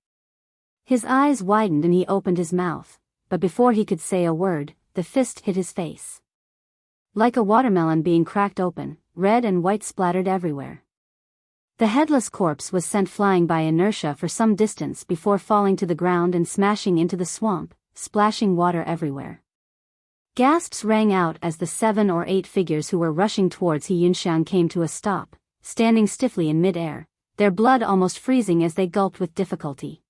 His eyes widened and he opened his mouth, but before he could say a word, the fist hit his face. Like a watermelon being cracked open, red and white splattered everywhere. The headless corpse was sent flying by inertia for some distance before falling to the ground and smashing into the swamp, splashing water everywhere. Gasps rang out as the 7 or 8 figures who were rushing towards He Yunxiang came to a stop, standing stiffly in mid-air, their blood almost freezing as they gulped with difficulty.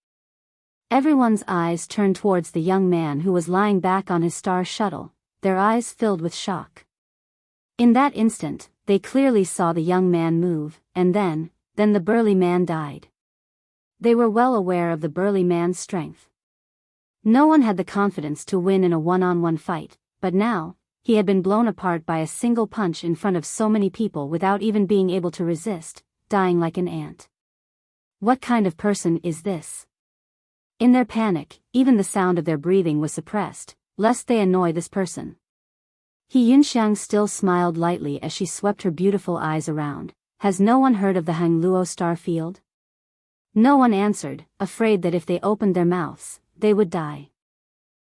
Everyone's eyes turned towards the young man who was lying back on his star shuttle, their eyes filled with shock. In that instant, they clearly saw the young man move, and then the burly man died. They were well aware of the burly man's strength. No one had the confidence to win in a one-on-one fight, but now, he had been blown apart by a single punch in front of so many people without even being able to resist, dying like an ant. What kind of person is this? In their panic, even the sound of their breathing was suppressed, lest they annoy this person. He Yunxiang still smiled lightly as she swept her beautiful eyes around. Has no one heard of the Hangluo star field? No one answered, afraid that if they opened their mouths, they would die.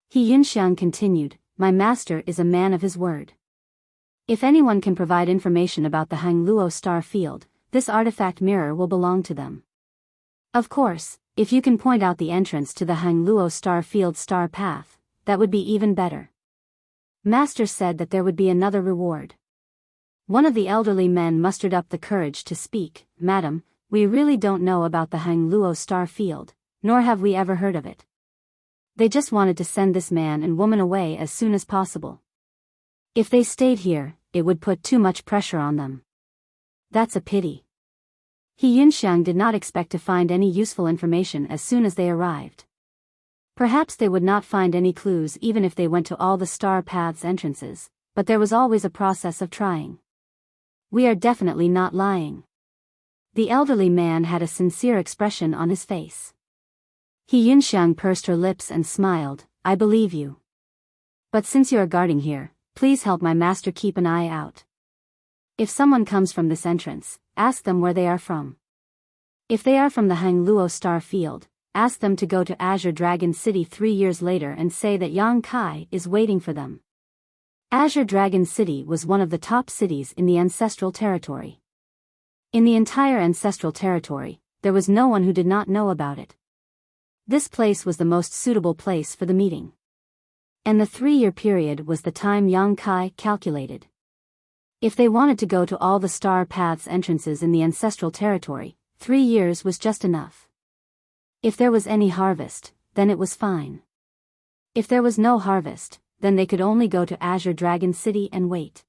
He Yunxiang continued, my master is a man of his word. If anyone can provide information about the Hangluo star field, this artifact mirror will belong to them. Of course, if you can point out the entrance to the Hangluo star field star path, that would be even better. Master said that there would be another reward. One of the elderly men mustered up the courage to speak, Madam, we really don't know about the Hangluo star field, nor have we ever heard of it. They just wanted to send this man and woman away as soon as possible. If they stayed here, it would put too much pressure on them. That's a pity. He Yunxiang did not expect to find any useful information as soon as they arrived. Perhaps they would not find any clues even if they went to all the star path's entrances, but there was always a process of trying. We are definitely not lying. The elderly man had a sincere expression on his face. He Yunxiang pursed her lips and smiled, I believe you. But since you are guarding here, please help my master keep an eye out. If someone comes from this entrance, ask them where they are from. If they are from the Hangluo star field, ask them to go to Azure Dragon City 3 years later and say that Yang Kai is waiting for them. Azure Dragon City was one of the top cities in the Ancestral Territory. In the entire Ancestral Territory, there was no one who did not know about it. This place was the most suitable place for the meeting. And the 3-year period was the time Yang Kai calculated. If they wanted to go to all the star path's entrances in the Ancestral Territory, 3 years was just enough. If there was any harvest, then it was fine. If there was no harvest, then they could only go to Azure Dragon City and wait.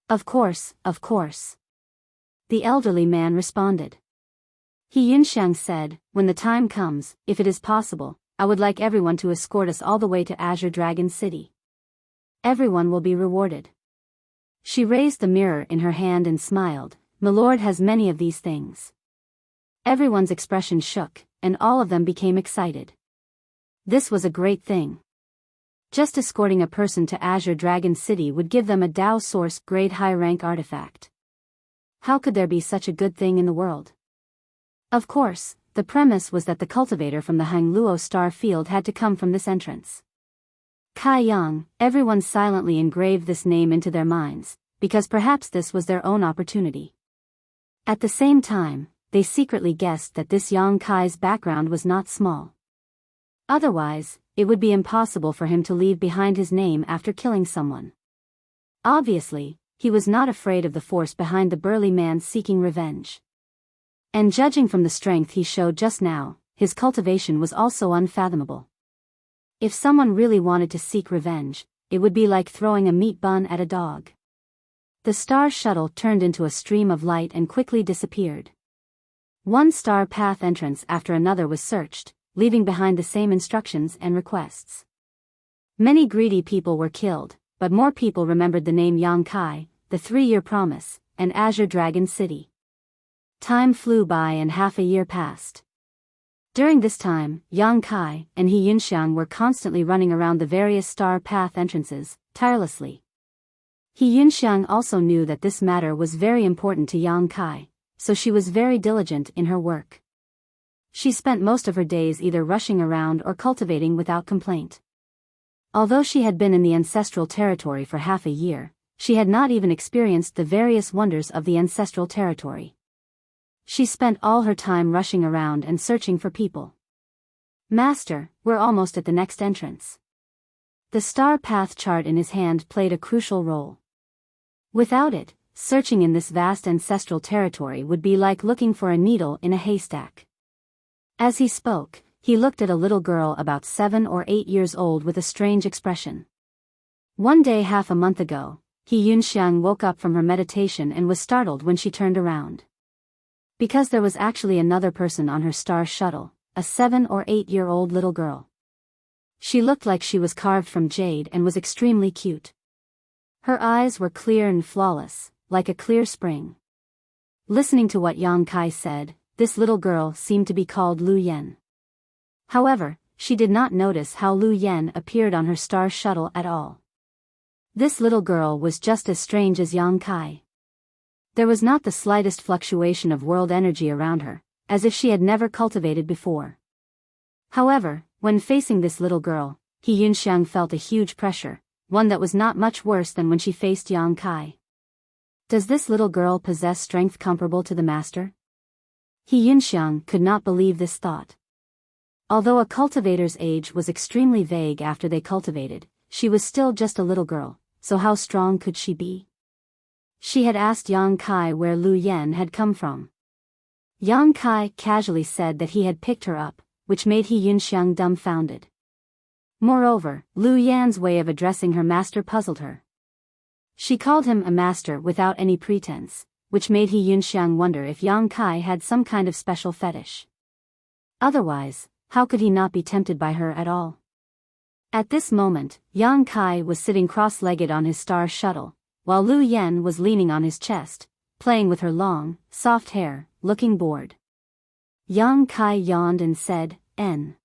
Of course, of course. The elderly man responded. He Yunxiang said, when the time comes, if it is possible, I would like everyone to escort us all the way to Azure Dragon City. Everyone will be rewarded. She raised the mirror in her hand and smiled, Milord has many of these things. Everyone's expression shook, and all of them became excited. This was a great thing. Just escorting a person to Azure Dragon City would give them a Dao Source grade high rank artifact. How could there be such a good thing in the world? Of course, the premise was that the cultivator from the Hangluo star field had to come from this entrance. Kai Yang, everyone silently engraved this name into their minds, because perhaps this was their own opportunity. At the same time, they secretly guessed that this Yang Kai's background was not small. Otherwise, it would be impossible for him to leave behind his name after killing someone. Obviously, he was not afraid of the force behind the burly man seeking revenge. And judging from the strength he showed just now, his cultivation was also unfathomable. If someone really wanted to seek revenge, it would be like throwing a meat bun at a dog. The star shuttle turned into a stream of light and quickly disappeared. One star path entrance after another was searched, leaving behind the same instructions and requests. Many greedy people were killed, but more people remembered the name Yang Kai, the 3-year promise, and Azure Dragon City. Time flew by and half a year passed. During this time, Yang Kai and He Yunxiang were constantly running around the various star path entrances, tirelessly. He Yunxiang also knew that this matter was very important to Yang Kai, so she was very diligent in her work. She spent most of her days either rushing around or cultivating without complaint. Although she had been in the Ancestral Territory for half a year, she had not even experienced the various wonders of the Ancestral Territory. She spent all her time rushing around and searching for people. Master, we're almost at the next entrance. The star path chart in his hand played a crucial role. Without it, searching in this vast ancestral territory would be like looking for a needle in a haystack. As he spoke, he looked at a little girl about 7 or 8 years old with a strange expression. One day half a month ago, Yunxiang woke up from her meditation and was startled when she turned around. Because there was actually another person on her star shuttle, a 7 or 8-year-old little girl. She looked like she was carved from jade and was extremely cute. Her eyes were clear and flawless, like a clear spring. Listening to what Yang Kai said, this little girl seemed to be called Lu Yan. However, she did not notice how Lu Yan appeared on her star shuttle at all. This little girl was just as strange as Yang Kai. There was not the slightest fluctuation of world energy around her, as if she had never cultivated before. However, when facing this little girl, Yunxiang felt a huge pressure, one that was not much worse than when she faced Yang Kai. Does this little girl possess strength comparable to the master? Yunxiang could not believe this thought. Although a cultivator's age was extremely vague after they cultivated, she was still just a little girl, so how strong could she be? She had asked Yang Kai where Lu Yan had come from. Yang Kai casually said that he had picked her up, which made Yunxiang dumbfounded. Moreover, Lu Yan's way of addressing her master puzzled her. She called him a master without any pretense, which made Yunxiang wonder if Yang Kai had some kind of special fetish. Otherwise, how could he not be tempted by her at all? At this moment, Yang Kai was sitting cross-legged on his star shuttle, while Lu Yan was leaning on his chest, playing with her long, soft hair, looking bored. Yang Kai yawned and said, "N."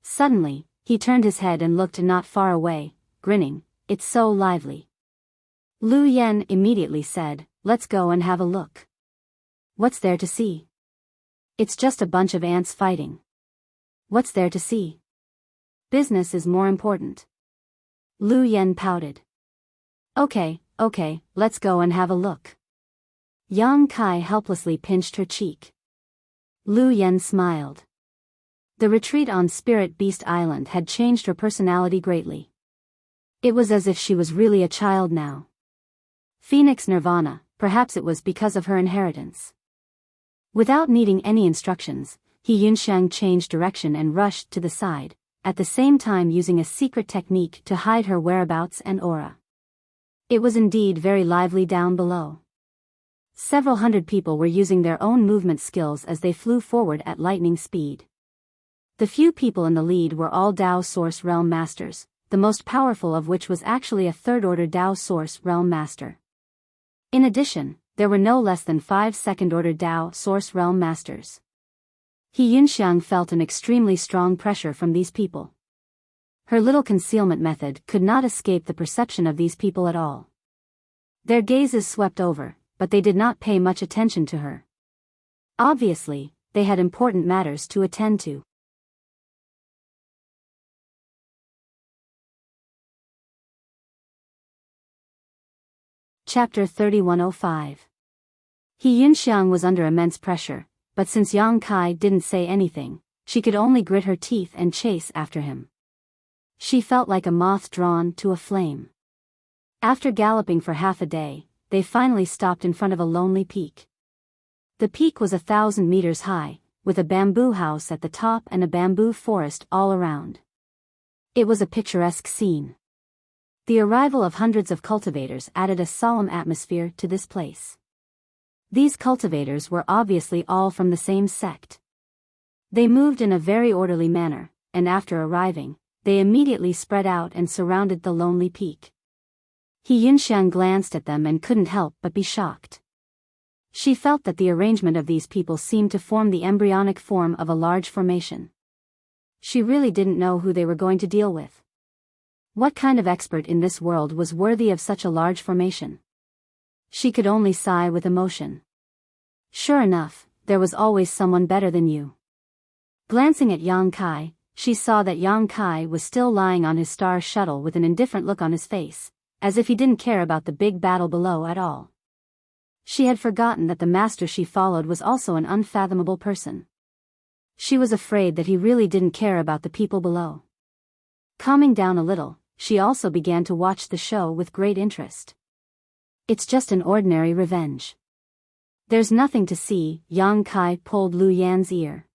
Suddenly, he turned his head and looked not far away, grinning, "It's so lively." Lu Yan immediately said, "Let's go and have a look." "What's there to see?" "It's just a bunch of ants fighting." "What's there to see?" "Business is more important." Lu Yan pouted. Okay, let's go and have a look." Yang Kai helplessly pinched her cheek. Lu Yan smiled. The retreat on Spirit Beast Island had changed her personality greatly. It was as if she was really a child now. Phoenix Nirvana, perhaps it was because of her inheritance. Without needing any instructions, Yunxiang changed direction and rushed to the side, at the same time using a secret technique to hide her whereabouts and aura. It was indeed very lively down below. Several hundred people were using their own movement skills as they flew forward at lightning speed. The few people in the lead were all Dao Source Realm Masters, the most powerful of which was actually a third-order Dao Source Realm Master. In addition, there were no less than 5 second-order Dao Source Realm Masters. Yunxiang felt an extremely strong pressure from these people. Her little concealment method could not escape the perception of these people at all. Their gazes swept over, but they did not pay much attention to her. Obviously, they had important matters to attend to. Chapter 3105. Yunxiang was under immense pressure, but since Yang Kai didn't say anything, she could only grit her teeth and chase after him. She felt like a moth drawn to a flame. After galloping for half a day, they finally stopped in front of a lonely peak. The peak was 1,000 meters high, with a bamboo house at the top and a bamboo forest all around. It was a picturesque scene. The arrival of hundreds of cultivators added a solemn atmosphere to this place. These cultivators were obviously all from the same sect. They moved in a very orderly manner, and after arriving, they immediately spread out and surrounded the lonely peak. Yunxiang glanced at them and couldn't help but be shocked. She felt that the arrangement of these people seemed to form the embryonic form of a large formation. She really didn't know who they were going to deal with. What kind of expert in this world was worthy of such a large formation? She could only sigh with emotion. Sure enough, there was always someone better than you. Glancing at Yang Kai, she saw that Yang Kai was still lying on his star shuttle with an indifferent look on his face, as if he didn't care about the big battle below at all. She had forgotten that the master she followed was also an unfathomable person. She was afraid that he really didn't care about the people below. Calming down a little, she also began to watch the show with great interest. It's just an ordinary revenge. There's nothing to see. Yang Kai pulled Lu Yan's ear.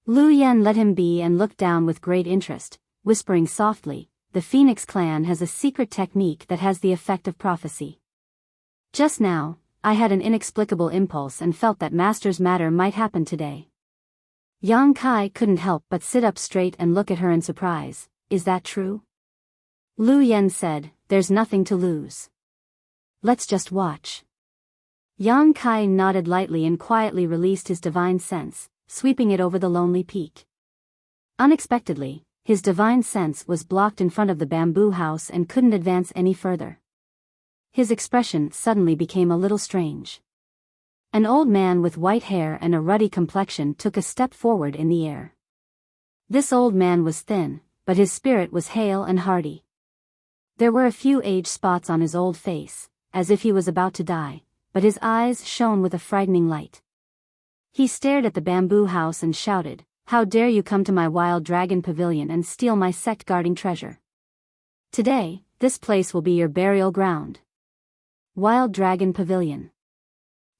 Lu Yan let him be and looked down with great interest, whispering softly, the Phoenix clan has a secret technique that has the effect of prophecy. Just now, I had an inexplicable impulse and felt that Master's matter might happen today. Yang Kai couldn't help but sit up straight and look at her in surprise. Is that true? Lu Yen said, there's nothing to lose. Let's just watch. Yang Kai nodded lightly and quietly released his divine sense, sweeping it over the lonely peak. Unexpectedly, his divine sense was blocked in front of the bamboo house and couldn't advance any further. His expression suddenly became a little strange. An old man with white hair and a ruddy complexion took a step forward in the air. This old man was thin, but his spirit was hale and hearty. There were a few age spots on his old face, as if he was about to die, but his eyes shone with a frightening light. He stared at the bamboo house and shouted, "How dare you come to my wild dragon pavilion and steal my sect-guarding treasure? Today, this place will be your burial ground." Wild Dragon Pavilion.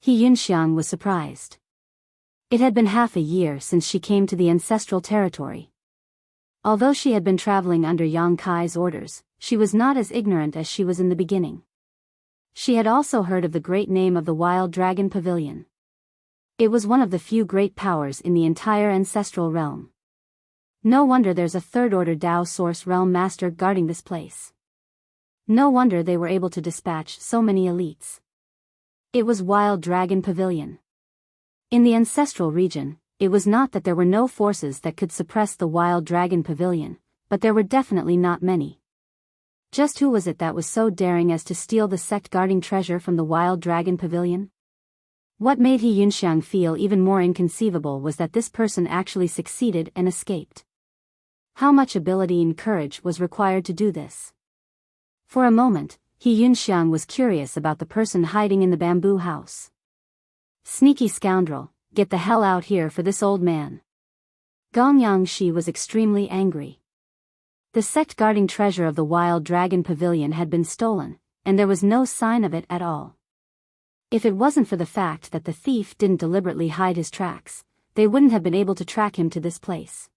He Yunxiang was surprised. It had been half a year since she came to the ancestral territory. Although she had been traveling under Yang Kai's orders, she was not as ignorant as she was in the beginning. She had also heard of the great name of the Wild Dragon Pavilion. It was one of the few great powers in the entire ancestral realm. No wonder there's a third-order Dao Source Realm Master guarding this place. No wonder they were able to dispatch so many elites. It was Wild Dragon Pavilion. In the ancestral region, it was not that there were no forces that could suppress the Wild Dragon Pavilion, but there were definitely not many. Just who was it that was so daring as to steal the sect-guarding treasure from the Wild Dragon Pavilion? What made He Yunxiang feel even more inconceivable was that this person actually succeeded and escaped. How much ability and courage was required to do this? For a moment, He Yunxiang was curious about the person hiding in the bamboo house. Sneaky scoundrel, get the hell out here for this old man. Gong Yangshi was extremely angry. The sect-guarding treasure of the Wild Dragon Pavilion had been stolen, and there was no sign of it at all. If it wasn't for the fact that the thief didn't deliberately hide his tracks, they wouldn't have been able to track him to this place.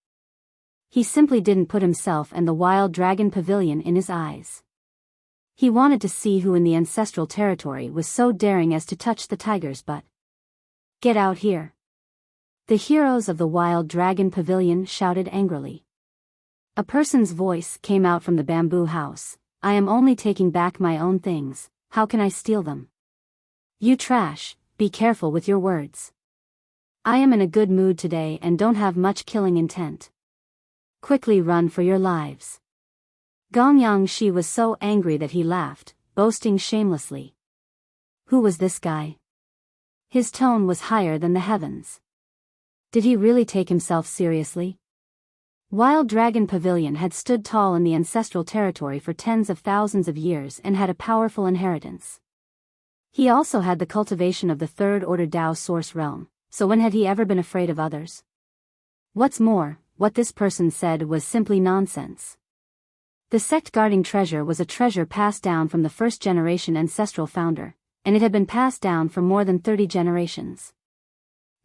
He simply didn't put himself and the Wild Dragon Pavilion in his eyes. He wanted to see who in the ancestral territory was so daring as to touch the tiger's butt. Get out here. The heroes of the Wild Dragon Pavilion shouted angrily. A person's voice came out from the bamboo house. I am only taking back my own things, how can I steal them? You trash, be careful with your words. I am in a good mood today and don't have much killing intent. Quickly run for your lives. Gong Yangshi was so angry that he laughed, boasting shamelessly. Who was this guy? His tone was higher than the heavens. Did he really take himself seriously? Wild Dragon Pavilion had stood tall in the ancestral territory for tens of thousands of years and had a powerful inheritance. He also had the cultivation of the third-order Dao Source Realm, so when had he ever been afraid of others? What's more, what this person said was simply nonsense. The sect-guarding treasure was a treasure passed down from the first-generation ancestral founder, and it had been passed down for more than 30 generations.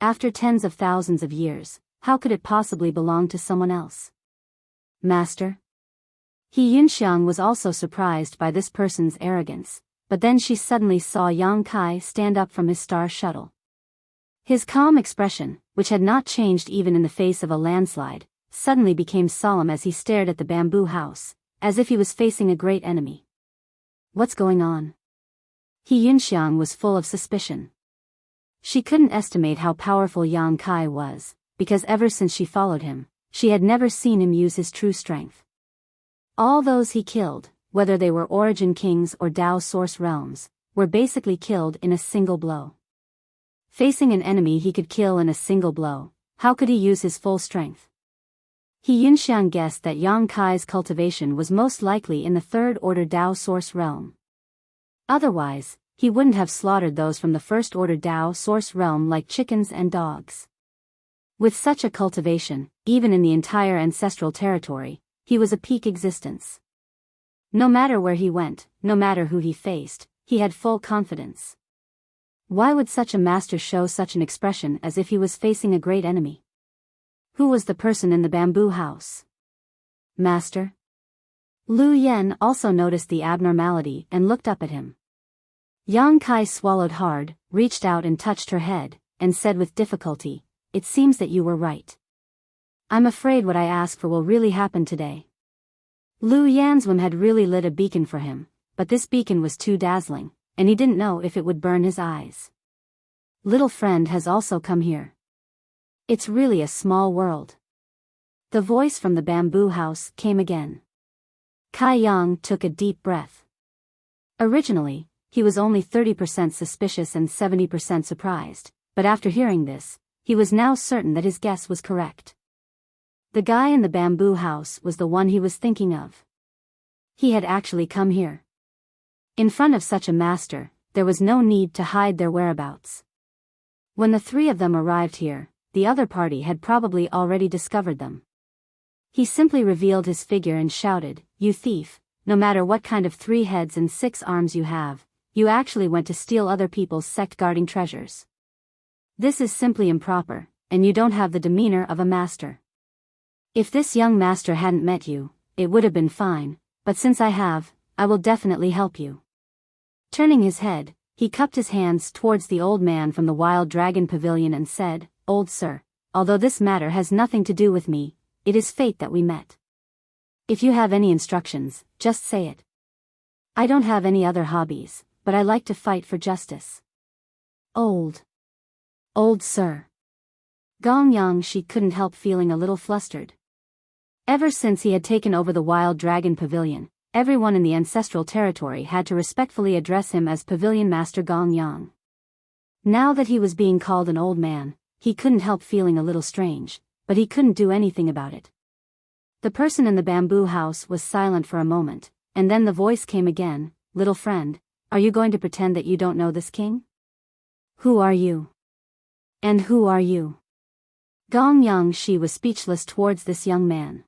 After tens of thousands of years, how could it possibly belong to someone else? Master? He Yunxiang was also surprised by this person's arrogance, but then she suddenly saw Yang Kai stand up from his star shuttle. His calm expression, which had not changed even in the face of a landslide, suddenly became solemn as he stared at the bamboo house, as if he was facing a great enemy. What's going on? He Yunxiang was full of suspicion. She couldn't estimate how powerful Yang Kai was, because ever since she followed him, she had never seen him use his true strength. All those he killed, whether they were Origin Kings or Dao Source Realms, were basically killed in a single blow. Facing an enemy he could kill in a single blow, how could he use his full strength? He Yunxiang guessed that Yang Kai's cultivation was most likely in the third-order Dao Source Realm. Otherwise, he wouldn't have slaughtered those from the first-order Dao Source Realm like chickens and dogs. With such a cultivation, even in the entire ancestral territory, he was a peak existence. No matter where he went, no matter who he faced, he had full confidence. Why would such a master show such an expression as if he was facing a great enemy? Who was the person in the bamboo house? Master? Lu Yen also noticed the abnormality and looked up at him. Yang Kai swallowed hard, reached out and touched her head, and said with difficulty, "It seems that you were right. I'm afraid what I asked for will really happen today." Lu Yan's whim had really lit a beacon for him, but this beacon was too dazzling, and he didn't know if it would burn his eyes. "Little friend has also come here. It's really a small world." The voice from the bamboo house came again. Kai Yang took a deep breath. Originally, he was only 30% suspicious and 70% surprised, but after hearing this, he was now certain that his guess was correct. The guy in the bamboo house was the one he was thinking of. He had actually come here. In front of such a master, there was no need to hide their whereabouts. When the three of them arrived here, the other party had probably already discovered them. He simply revealed his figure and shouted, "You thief, no matter what kind of 3 heads and 6 arms you have, you actually went to steal other people's sect-guarding treasures. This is simply improper, and you don't have the demeanor of a master. If this young master hadn't met you, it would have been fine, but since I have, I will definitely help you." Turning his head, he cupped his hands towards the old man from the Wild Dragon Pavilion and said, "Old sir, although this matter has nothing to do with me, it is fate that we met. If you have any instructions, just say it. I don't have any other hobbies, but I like to fight for justice." Old sir. Gong Yang she couldn't help feeling a little flustered. Ever since he had taken over the Wild Dragon Pavilion, everyone in the ancestral territory had to respectfully address him as Pavilion Master Gong Yang. Now that he was being called an old man, he couldn't help feeling a little strange, but he couldn't do anything about it. The person in the bamboo house was silent for a moment, and then the voice came again, "Little friend, are you going to pretend that you don't know this king? Who are you? And who are you?" Gong Yang she was speechless towards this young man.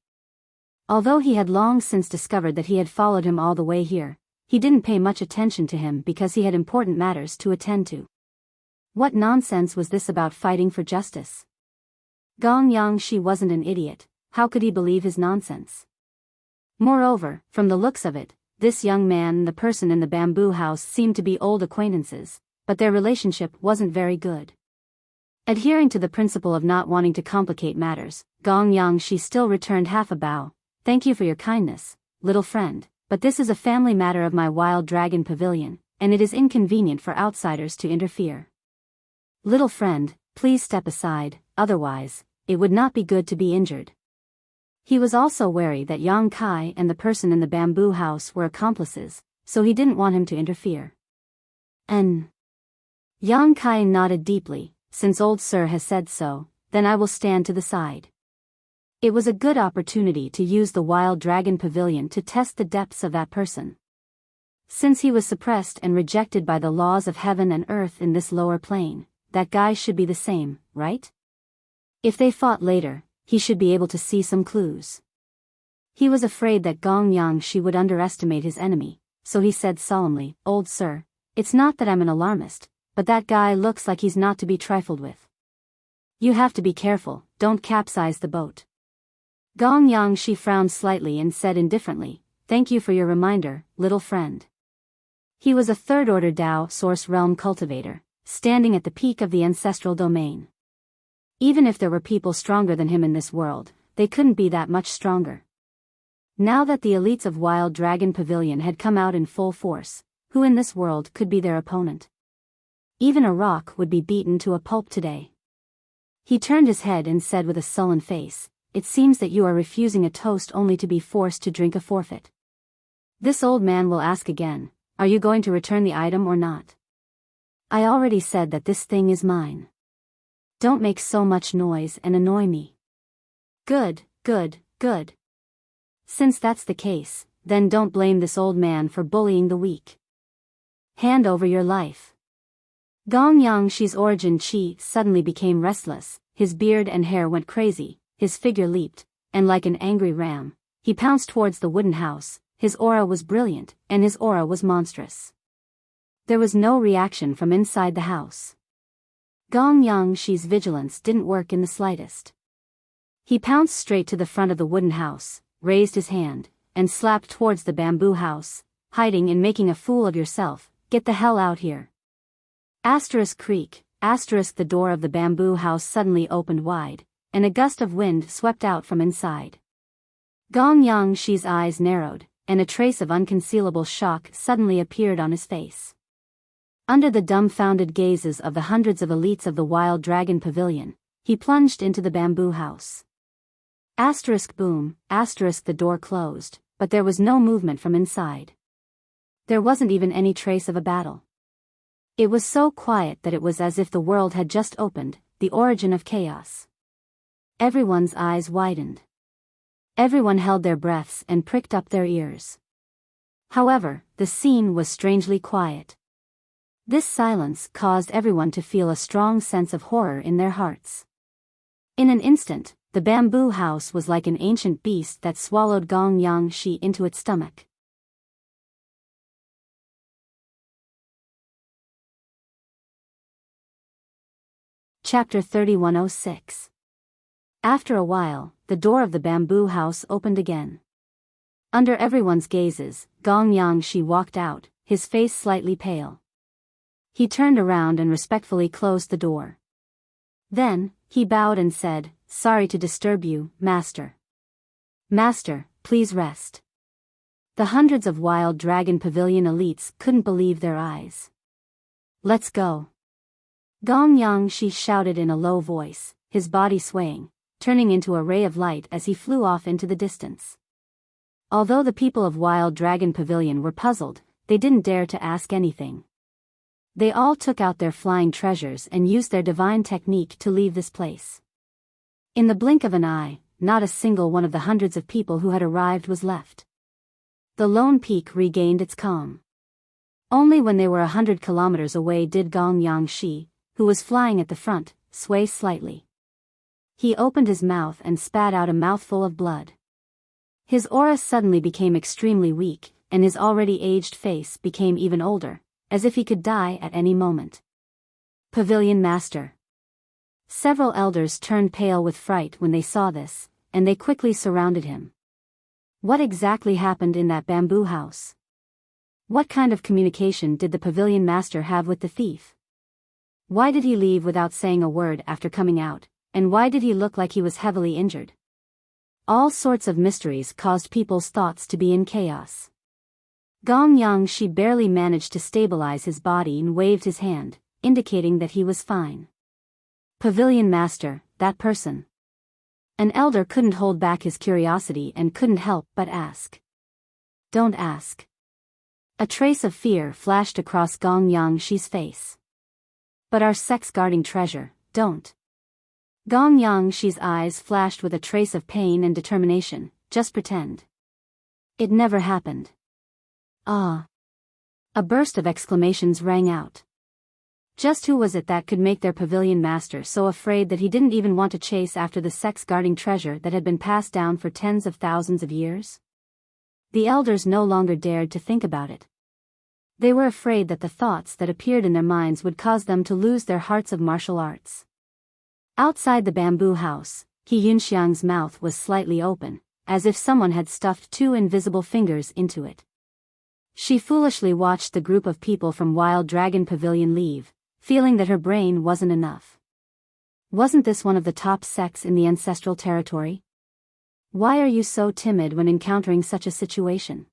Although he had long since discovered that he had followed him all the way here, he didn't pay much attention to him because he had important matters to attend to. What nonsense was this about fighting for justice? Gong Yang she wasn't an idiot, how could he believe his nonsense? Moreover, from the looks of it, this young man and the person in the bamboo house seemed to be old acquaintances, but their relationship wasn't very good. Adhering to the principle of not wanting to complicate matters, Gong Yang she still returned half a bow. "Thank you for your kindness, little friend, but this is a family matter of my Wild Dragon Pavilion, and it is inconvenient for outsiders to interfere. Little friend, please step aside, otherwise, it would not be good to be injured." He was also wary that Yang Kai and the person in the bamboo house were accomplices, so he didn't want him to interfere. Yang Kai nodded deeply. "Since old sir has said so, then I will stand to the side." It was a good opportunity to use the Wild Dragon Pavilion to test the depths of that person. Since he was suppressed and rejected by the laws of heaven and earth in this lower plane, that guy should be the same, right? If they fought later, he should be able to see some clues. He was afraid that Gong Yang she would underestimate his enemy, so he said solemnly, "Old sir, it's not that I'm an alarmist, but that guy looks like he's not to be trifled with. You have to be careful, don't capsize the boat." Gong Yang she frowned slightly and said indifferently, "Thank you for your reminder, little friend." He was a third-order Dao Source Realm cultivator, standing at the peak of the ancestral domain. Even if there were people stronger than him in this world, they couldn't be that much stronger. Now that the elites of Wild Dragon Pavilion had come out in full force, who in this world could be their opponent? Even a rock would be beaten to a pulp today. He turned his head and said with a sullen face, "It seems that you are refusing a toast only to be forced to drink a forfeit." This old man will ask again, "Are you going to return the item or not?" "I already said that this thing is mine. Don't make so much noise and annoy me." Good. Since that's the case, then don't blame this old man for bullying the weak. Hand over your life. Gong Yang she's origin chi suddenly became restless, his beard and hair went crazy, his figure leaped, and like an angry ram, he pounced towards the wooden house. His aura was brilliant, and his aura was monstrous. There was no reaction from inside the house. Gong Yang she's vigilance didn't work in the slightest. He pounced straight to the front of the wooden house, raised his hand, and slapped towards the bamboo house, hiding and making a fool of yourself, get the hell out here. Asterisk creak, asterisk the door of the bamboo house suddenly opened wide, and a gust of wind swept out from inside. Gong Yangshi's eyes narrowed, and a trace of unconcealable shock suddenly appeared on his face. Under the dumbfounded gazes of the hundreds of elites of the Wild Dragon Pavilion, he plunged into the bamboo house. Asterisk boom, asterisk the door closed, but there was no movement from inside. There wasn't even any trace of a battle. It was so quiet that it was as if the world had just opened, the origin of chaos. Everyone's eyes widened. Everyone held their breaths and pricked up their ears. However, the scene was strangely quiet. This silence caused everyone to feel a strong sense of horror in their hearts. In an instant, the bamboo house was like an ancient beast that swallowed Gong Yangshi into its stomach. Chapter 3106. After a while, the door of the bamboo house opened again. Under everyone's gazes, Gong Yangshi walked out, his face slightly pale. He turned around and respectfully closed the door. Then, he bowed and said, "Sorry to disturb you, Master. Master, please rest." The hundreds of Wild Dragon Pavilion elites couldn't believe their eyes. "Let's go." Gong Yangshi shouted in a low voice, his body swaying, turning into a ray of light as he flew off into the distance. Although the people of Wild Dragon Pavilion were puzzled, they didn't dare to ask anything. They all took out their flying treasures and used their divine technique to leave this place. In the blink of an eye, not a single one of the hundreds of people who had arrived was left. The lone peak regained its calm. Only when they were 100 kilometers away did Gong Yangshi, who was flying at the front, sway slightly. He opened his mouth and spat out a mouthful of blood. His aura suddenly became extremely weak, and his already aged face became even older, as if he could die at any moment. Pavilion Master. Several elders turned pale with fright when they saw this, and they quickly surrounded him. What exactly happened in that bamboo house? What kind of communication did the Pavilion Master have with the thief? Why did he leave without saying a word after coming out, and why did he look like he was heavily injured? All sorts of mysteries caused people's thoughts to be in chaos. Gong Yangshi barely managed to stabilize his body and waved his hand, indicating that he was fine. Pavilion Master, that person. An elder couldn't hold back his curiosity and couldn't help but ask. Don't ask. A trace of fear flashed across Gong Yangshi's face. But our sex-guarding treasure, don't. Gong Yangshi's eyes flashed with a trace of pain and determination, just pretend. It never happened. Ah. A burst of exclamations rang out. Just who was it that could make their Pavilion Master so afraid that he didn't even want to chase after the sex-guarding treasure that had been passed down for tens of thousands of years? The elders no longer dared to think about it. They were afraid that the thoughts that appeared in their minds would cause them to lose their hearts of martial arts. Outside the bamboo house, He Yunxiang's mouth was slightly open, as if someone had stuffed two invisible fingers into it. She foolishly watched the group of people from Wild Dragon Pavilion leave, feeling that her brain wasn't enough. Wasn't this one of the top sects in the ancestral territory? Why are you so timid when encountering such a situation?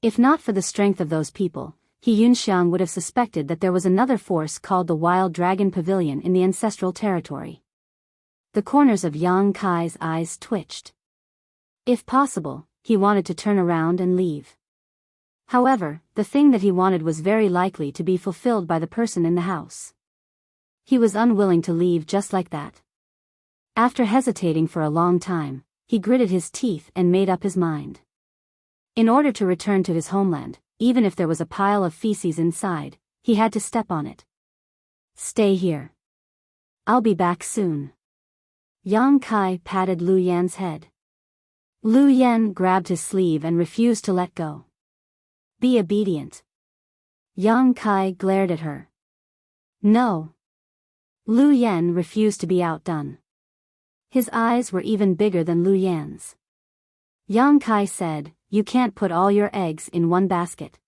If not for the strength of those people, He Yunxiang would have suspected that there was another force called the Wild Dragon Pavilion in the ancestral territory. The corners of Yang Kai's eyes twitched. If possible, he wanted to turn around and leave. However, the thing that he wanted was very likely to be fulfilled by the person in the house. He was unwilling to leave just like that. After hesitating for a long time, he gritted his teeth and made up his mind. In order to return to his homeland, even if there was a pile of feces inside, he had to step on it. Stay here. I'll be back soon. Yang Kai patted Lu Yan's head. Lu Yan grabbed his sleeve and refused to let go. Be obedient. Yang Kai glared at her. No. Lu Yan refused to be outdone. His eyes were even bigger than Lu Yan's. Yang Kai said, "You can't put all your eggs in one basket.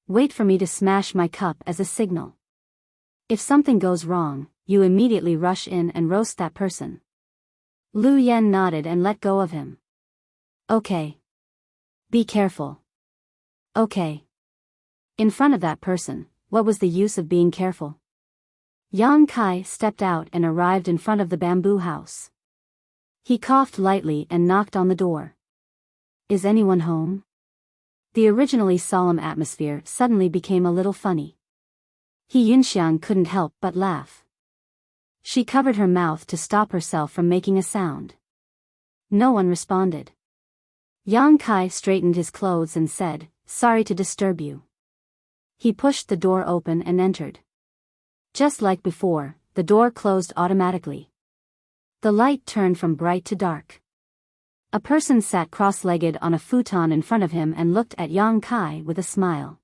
Wait for me to smash my cup as a signal. If something goes wrong, you immediately rush in and roast that person." Lu Yen nodded and let go of him. "Okay. Be careful." "Okay." In front of that person, what was the use of being careful? Yang Kai stepped out and arrived in front of the bamboo house. He coughed lightly and knocked on the door. "Is anyone home?" The originally solemn atmosphere suddenly became a little funny. Yunxiang couldn't help but laugh. She covered her mouth to stop herself from making a sound. No one responded. Yang Kai straightened his clothes and said, "Sorry to disturb you." He pushed the door open and entered. Just like before, the door closed automatically. The light turned from bright to dark. A person sat cross-legged on a futon in front of him and looked at Yang Kai with a smile.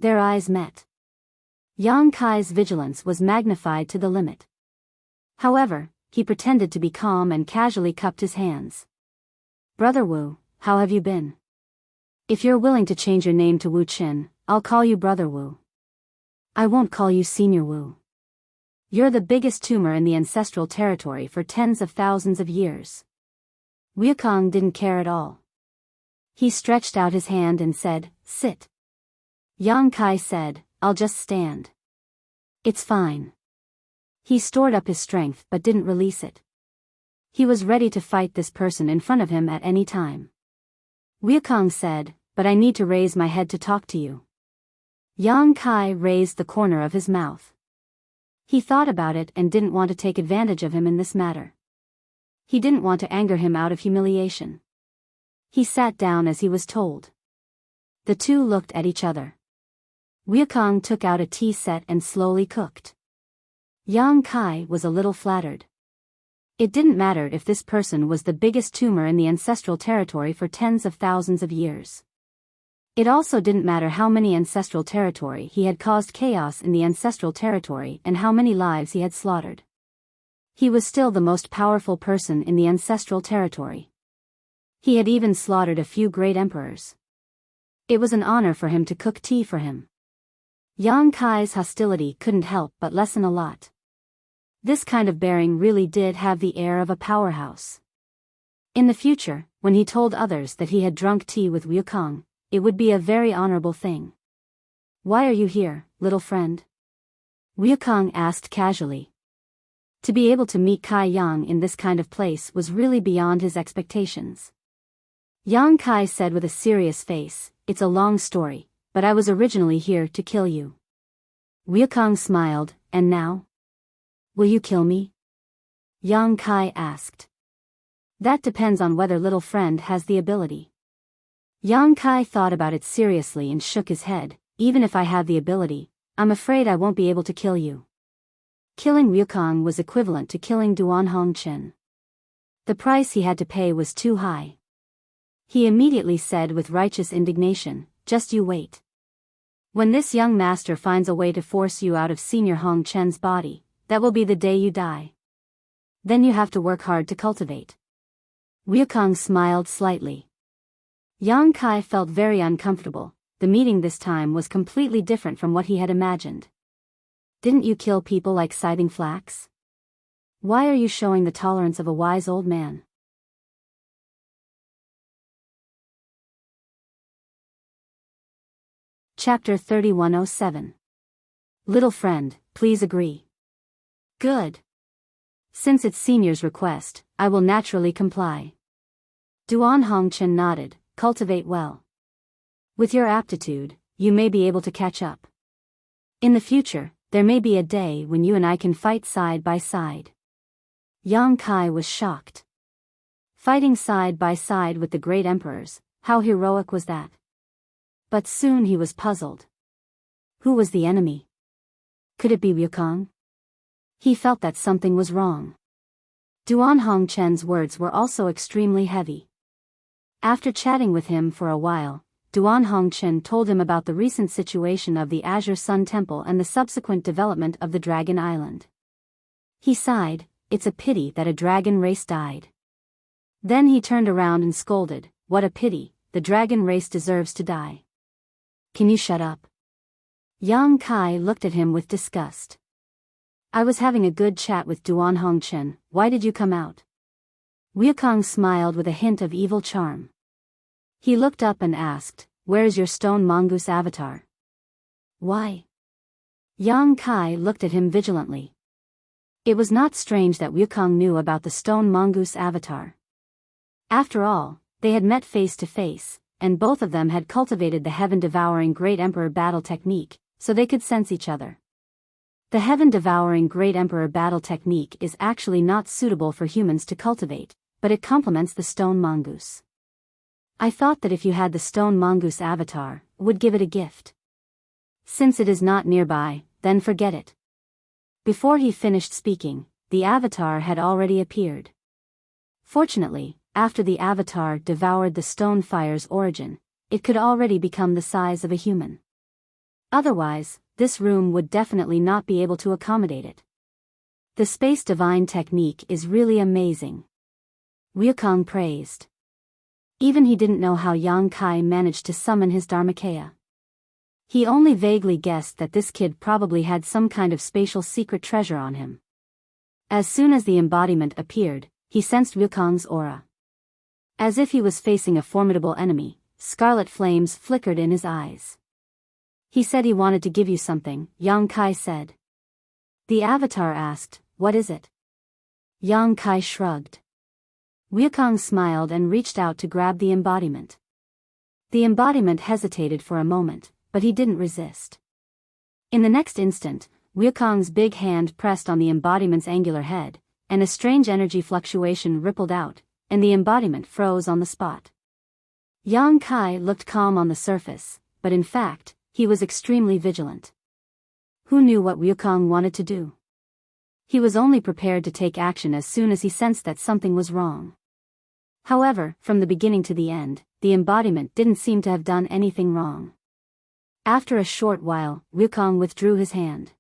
Their eyes met. Yang Kai's vigilance was magnified to the limit. However, he pretended to be calm and casually cupped his hands. "Brother Wu, how have you been? If you're willing to change your name to Wu Qin, I'll call you Brother Wu. I won't call you Senior Wu. You're the biggest tumor in the ancestral territory for tens of thousands of years." Wukong didn't care at all. He stretched out his hand and said, "Sit." Yang Kai said, "I'll just stand." "It's fine." He stored up his strength but didn't release it. He was ready to fight this person in front of him at any time. Wukong said, "But I need to raise my head to talk to you." Yang Kai raised the corner of his mouth. He thought about it and didn't want to take advantage of him in this matter. He didn't want to anger him out of humiliation. He sat down as he was told. The two looked at each other. Wukong took out a tea set and slowly cooked. Yang Kai was a little flattered. It didn't matter if this person was the biggest tumor in the ancestral territory for tens of thousands of years. It also didn't matter how many ancestral territory he had caused chaos in the ancestral territory and how many lives he had slaughtered. He was still the most powerful person in the ancestral territory. He had even slaughtered a few great emperors. It was an honor for him to cook tea for him. Yang Kai's hostility couldn't help but lessen a lot. This kind of bearing really did have the air of a powerhouse. In the future, when he told others that he had drunk tea with Wukong, it would be a very honorable thing. "Why are you here, little friend?" Wukong asked casually. To be able to meet Kai Yang in this kind of place was really beyond his expectations. Yang Kai said with a serious face, "It's a long story, but I was originally here to kill you." Wukong smiled, "And now? Will you kill me?" Yang Kai asked. "That depends on whether little friend has the ability." Yang Kai thought about it seriously and shook his head. "Even if I have the ability, I'm afraid I won't be able to kill you." Killing Wukong was equivalent to killing Duan Hongqian. The price he had to pay was too high. He immediately said with righteous indignation, "Just you wait. When this young master finds a way to force you out of Senior Hongqian's body, that will be the day you die. Then you have to work hard to cultivate." Wukong smiled slightly. Yang Kai felt very uncomfortable. The meeting this time was completely different from what he had imagined. "Didn't you kill people like scything flax? Why are you showing the tolerance of a wise old man?" Chapter 3107. Little friend, please agree. Good. Since it's senior's request, I will naturally comply. Duan Hongqian nodded. "Cultivate well. With your aptitude, you may be able to catch up. In the future, there may be a day when you and I can fight side by side." Yang Kai was shocked. Fighting side by side with the great emperors, how heroic was that? But soon he was puzzled. Who was the enemy? Could it be Wukong? He felt that something was wrong. Duan Hongqian's words were also extremely heavy. After chatting with him for a while, Duan Hongqian told him about the recent situation of the Azure Sun Temple and the subsequent development of the Dragon Island. He sighed, "It's a pity that a dragon race died." Then he turned around and scolded, "What a pity, the dragon race deserves to die. Can you shut up?" Yang Kai looked at him with disgust. "I was having a good chat with Duan Hongchen, why did you come out?" Wukong smiled with a hint of evil charm. He looked up and asked, "Where is your stone mongoose avatar?" "Why?" Yang Kai looked at him vigilantly. It was not strange that Wukong knew about the stone mongoose avatar. After all, they had met face to face, and both of them had cultivated the heaven-devouring Great Emperor battle technique, so they could sense each other. The heaven-devouring Great Emperor battle technique is actually not suitable for humans to cultivate, but it complements the stone mongoose. I thought that if you had the stone mongoose avatar, would give it a gift. Since it is not nearby, then forget it. Before he finished speaking, the avatar had already appeared. Fortunately, after the avatar devoured the stone fire's origin, it could already become the size of a human. Otherwise, this room would definitely not be able to accommodate it. The space divine technique is really amazing. Wukong praised. Even he didn't know how Yang Kai managed to summon his Dharmakaya. He only vaguely guessed that this kid probably had some kind of spatial secret treasure on him. As soon as the embodiment appeared, he sensed Wukong's aura. As if he was facing a formidable enemy, scarlet flames flickered in his eyes. "He said he wanted to give you something," Yang Kai said. The avatar asked, "What is it?" Yang Kai shrugged. Wukong smiled and reached out to grab the embodiment. The embodiment hesitated for a moment, but he didn't resist. In the next instant, Wukong's big hand pressed on the embodiment's angular head, and a strange energy fluctuation rippled out, and the embodiment froze on the spot. Yang Kai looked calm on the surface, but in fact, he was extremely vigilant. Who knew what Wukong wanted to do? He was only prepared to take action as soon as he sensed that something was wrong. However, from the beginning to the end, the embodiment didn't seem to have done anything wrong. After a short while, Wukong withdrew his hand.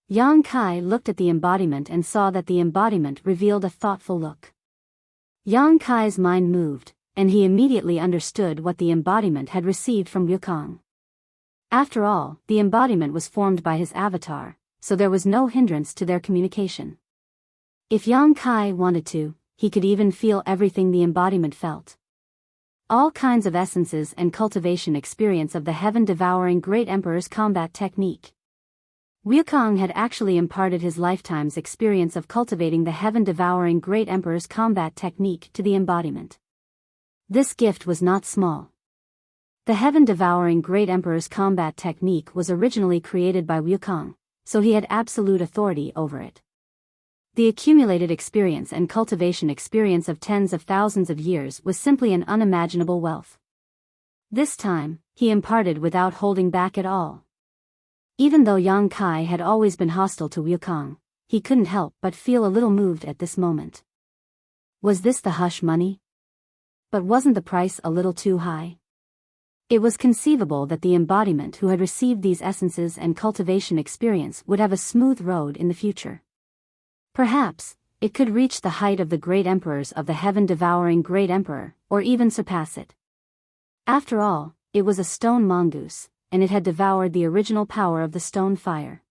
Yang Kai looked at the embodiment and saw that the embodiment revealed a thoughtful look. Yang Kai's mind moved, and he immediately understood what the embodiment had received from Wukong. After all, the embodiment was formed by his avatar, so there was no hindrance to their communication. If Yang Kai wanted to, he could even feel everything the embodiment felt. All kinds of essences and cultivation experience of the heaven-devouring Great Emperor's combat technique. Wukong had actually imparted his lifetime's experience of cultivating the heaven-devouring Great Emperor's combat technique to the embodiment. This gift was not small. The heaven-devouring Great Emperor's combat technique was originally created by Wukong, so he had absolute authority over it. The accumulated experience and cultivation experience of tens of thousands of years was simply an unimaginable wealth. This time, he imparted without holding back at all. Even though Yang Kai had always been hostile to Wukong, he couldn't help but feel a little moved at this moment. Was this the hush money? But wasn't the price a little too high? It was conceivable that the embodiment who had received these essences and cultivation experience would have a smooth road in the future. Perhaps, it could reach the height of the great emperors of the heaven-devouring Great Emperor, or even surpass it. After all, it was a stone mongoose, and it had devoured the original power of the stone fire.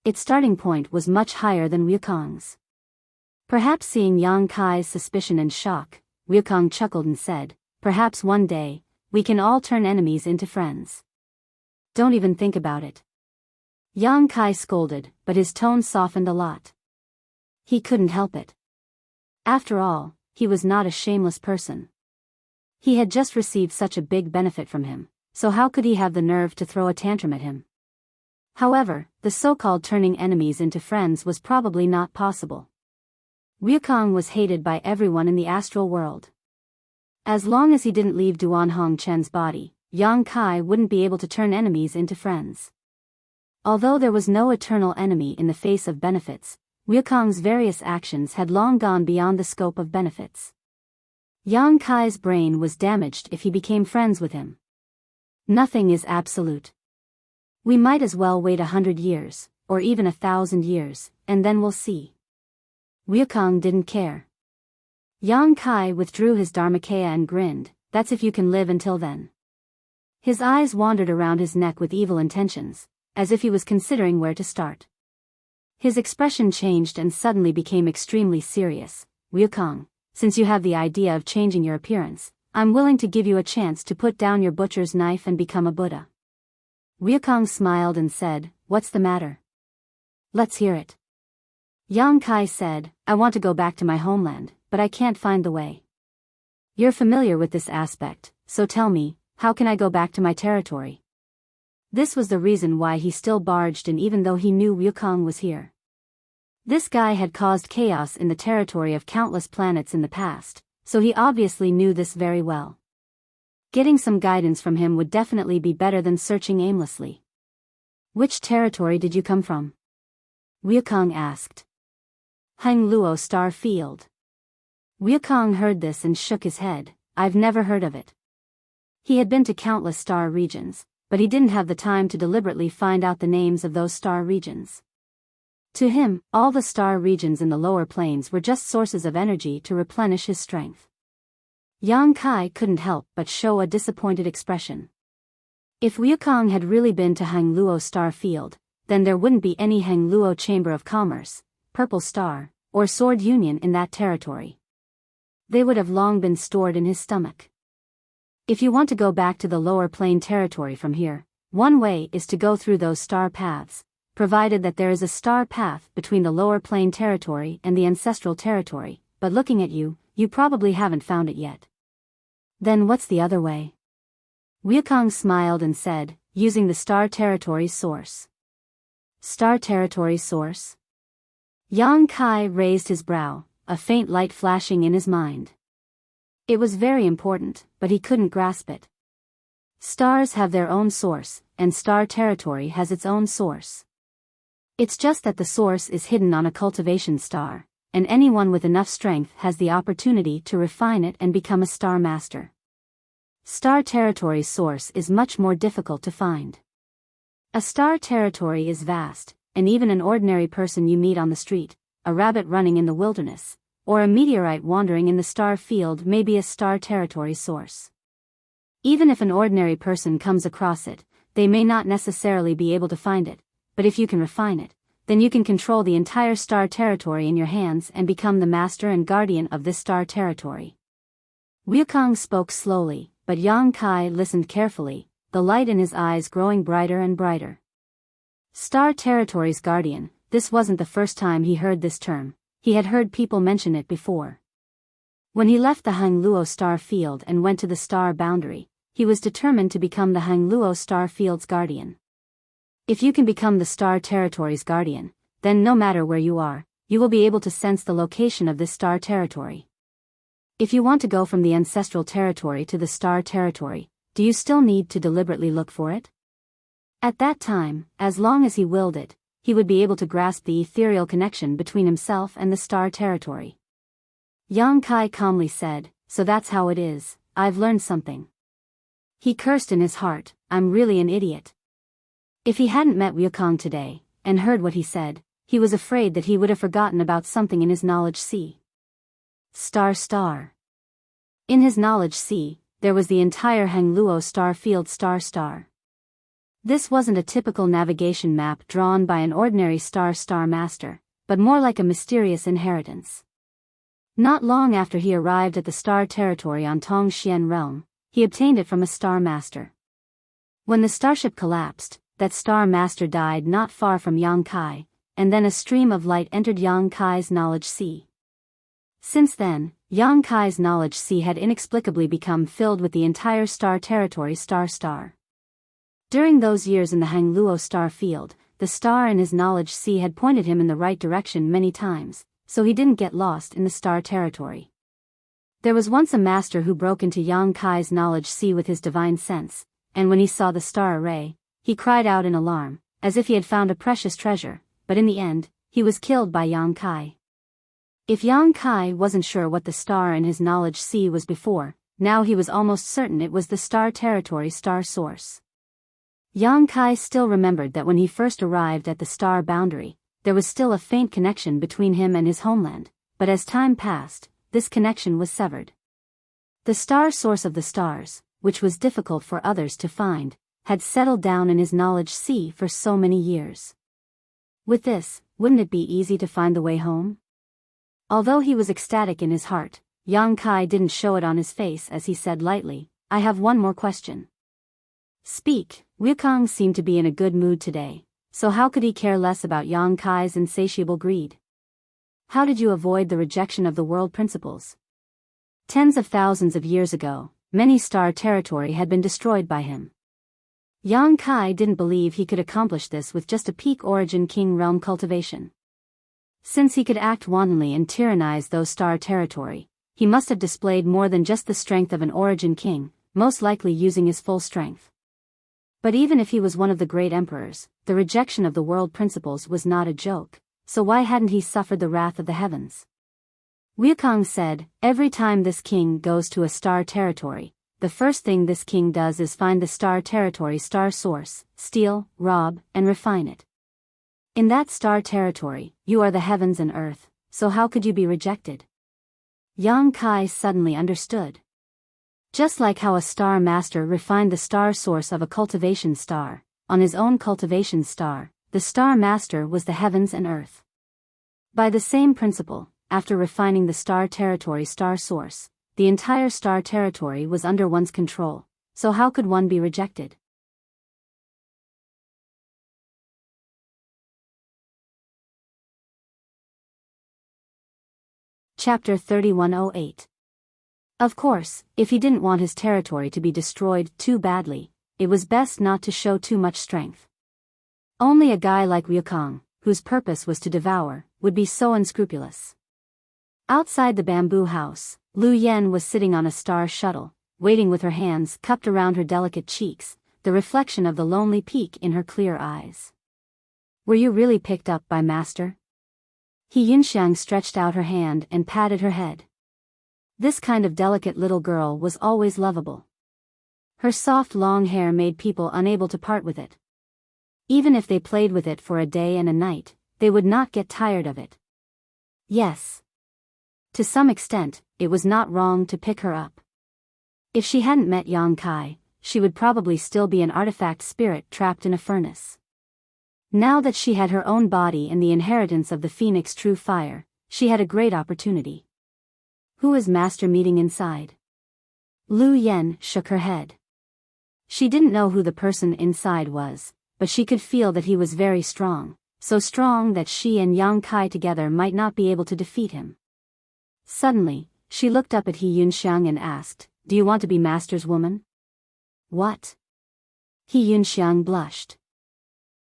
Its starting point was much higher than Wukong's. Perhaps seeing Yang Kai's suspicion and shock, Wukong chuckled and said, "Perhaps one day, we can all turn enemies into friends." "Don't even think about it." Yang Kai scolded, but his tone softened a lot. He couldn't help it. After all, he was not a shameless person. He had just received such a big benefit from him, so how could he have the nerve to throw a tantrum at him? However, the so-called turning enemies into friends was probably not possible. Wukong was hated by everyone in the astral world. As long as he didn't leave Duan Hongchen's body, Yang Kai wouldn't be able to turn enemies into friends. Although there was no eternal enemy in the face of benefits, Wukong's various actions had long gone beyond the scope of benefits. Yang Kai's brain was damaged if he became friends with him. Nothing is absolute. We might as well wait 100 years, or even 1,000 years, and then we'll see. Wukong didn't care. Yang Kai withdrew his dharmakaya and grinned, "That's if you can live until then." His eyes wandered around his neck with evil intentions, as if he was considering where to start. His expression changed and suddenly became extremely serious. "Wukong, since you have the idea of changing your appearance, I'm willing to give you a chance to put down your butcher's knife and become a Buddha." Wukong smiled and said, "What's the matter? Let's hear it." Yang Kai said, "I want to go back to my homeland, but I can't find the way. You're familiar with this aspect, so tell me, how can I go back to my territory?" This was the reason why he still barged in even though he knew Wukong was here. This guy had caused chaos in the territory of countless planets in the past, so he obviously knew this very well. Getting some guidance from him would definitely be better than searching aimlessly. "Which territory did you come from?" Wukong asked. "Hang Luo Star Field." Wukong heard this and shook his head. "I've never heard of it." He had been to countless star regions, but he didn't have the time to deliberately find out the names of those star regions. To him, all the star regions in the lower planes were just sources of energy to replenish his strength. Yang Kai couldn't help but show a disappointed expression. If Wukong had really been to Hang Luo Star Field, then there wouldn't be any Hang Luo Chamber of Commerce, Purple Star, or Sword Union in that territory. They would have long been stored in his stomach. If you want to go back to the lower plane territory from here, one way is to go through those star paths, provided that there is a star path between the lower plane territory and the ancestral territory, but looking at you, you probably haven't found it yet. Then what's the other way? Wukong smiled and said, "Using the star territory source." Star territory source? Yang Kai raised his brow, a faint light flashing in his mind. It was very important, but he couldn't grasp it. Stars have their own source, and star territory has its own source. It's just that the source is hidden on a cultivation star, and anyone with enough strength has the opportunity to refine it and become a star master. Star territory's source is much more difficult to find. A star territory is vast, and even an ordinary person you meet on the street, a rabbit running in the wilderness, or a meteorite wandering in the star field may be a star territory source. Even if an ordinary person comes across it, they may not necessarily be able to find it, but if you can refine it, then you can control the entire star territory in your hands and become the master and guardian of this star territory. Wukong spoke slowly, but Yang Kai listened carefully, the light in his eyes growing brighter and brighter. Star territory's guardian, this wasn't the first time he heard this term. He had heard people mention it before. When he left the Hang Luo Star Field and went to the star boundary, he was determined to become the Hang Luo Star Field's guardian. If you can become the star territory's guardian, then no matter where you are, you will be able to sense the location of this star territory. If you want to go from the ancestral territory to the star territory, do you still need to deliberately look for it? At that time, as long as he willed it, he would be able to grasp the ethereal connection between himself and the star territory. Yang Kai calmly said, "So that's how it is, I've learned something." He cursed in his heart, "I'm really an idiot." If he hadn't met Wukong today, and heard what he said, he was afraid that he would have forgotten about something in his knowledge sea. Star. In his knowledge sea, there was the entire Hang Luo Star Field star. This wasn't a typical navigation map drawn by an ordinary star master, but more like a mysterious inheritance. Not long after he arrived at the star territory on Tong Xian realm, he obtained it from a star master. When the starship collapsed, that star master died not far from Yang Kai, and then a stream of light entered Yang Kai's knowledge sea. Since then, Yang Kai's knowledge sea had inexplicably become filled with the entire star territory star. During those years in the Hang Luo Star Field, the star in his knowledge sea had pointed him in the right direction many times, so he didn't get lost in the star territory. There was once a master who broke into Yang Kai's knowledge sea with his divine sense, and when he saw the star array, he cried out in alarm, as if he had found a precious treasure, but in the end, he was killed by Yang Kai. If Yang Kai wasn't sure what the star in his knowledge sea was before, now he was almost certain it was the star territory star source. Yang Kai still remembered that when he first arrived at the star boundary, there was still a faint connection between him and his homeland, but as time passed, this connection was severed. The star source of the stars, which was difficult for others to find, had settled down in his knowledge sea for so many years. With this, wouldn't it be easy to find the way home? Although he was ecstatic in his heart, Yang Kai didn't show it on his face as he said lightly, "I have one more question." "Speak." Wukong seemed to be in a good mood today, so how could he care less about Yang Kai's insatiable greed? "How did you avoid the rejection of the world principles?" Tens of thousands of years ago, many star territory had been destroyed by him. Yang Kai didn't believe he could accomplish this with just a peak origin king realm cultivation. Since he could act wantonly and tyrannize those star territory, he must have displayed more than just the strength of an origin king, most likely using his full strength. But even if he was one of the great emperors, the rejection of the world principles was not a joke, so why hadn't he suffered the wrath of the heavens? Wukong said, "Every time this king goes to a star territory, the first thing this king does is find the star territory star source, steal, rob, and refine it. In that star territory, you are the heavens and earth, so how could you be rejected?" Yang Kai suddenly understood. Just like how a star master refined the star source of a cultivation star, on his own cultivation star, the star master was the heavens and earth. By the same principle, after refining the star territory star source, the entire star territory was under one's control, so how could one be rejected? Chapter 3108. Of course, if he didn't want his territory to be destroyed too badly, it was best not to show too much strength. Only a guy like Wukong, whose purpose was to devour, would be so unscrupulous. Outside the bamboo house, Lu Yen was sitting on a star shuttle, waiting with her hands cupped around her delicate cheeks, the reflection of the lonely peak in her clear eyes. "Were you really picked up by Master?" He Yunxiang stretched out her hand and patted her head. This kind of delicate little girl was always lovable. Her soft long hair made people unable to part with it. Even if they played with it for a day and a night, they would not get tired of it. Yes. To some extent, it was not wrong to pick her up. If she hadn't met Yang Kai, she would probably still be an artifact spirit trapped in a furnace. Now that she had her own body and the inheritance of the Phoenix True Fire, she had a great opportunity. "Who is Master meeting inside?" Lu Yen shook her head. She didn't know who the person inside was, but she could feel that he was very strong, so strong that she and Yang Kai together might not be able to defeat him. Suddenly, she looked up at He Yunxiang and asked, "Do you want to be Master's woman?" "What?" He Yunxiang blushed.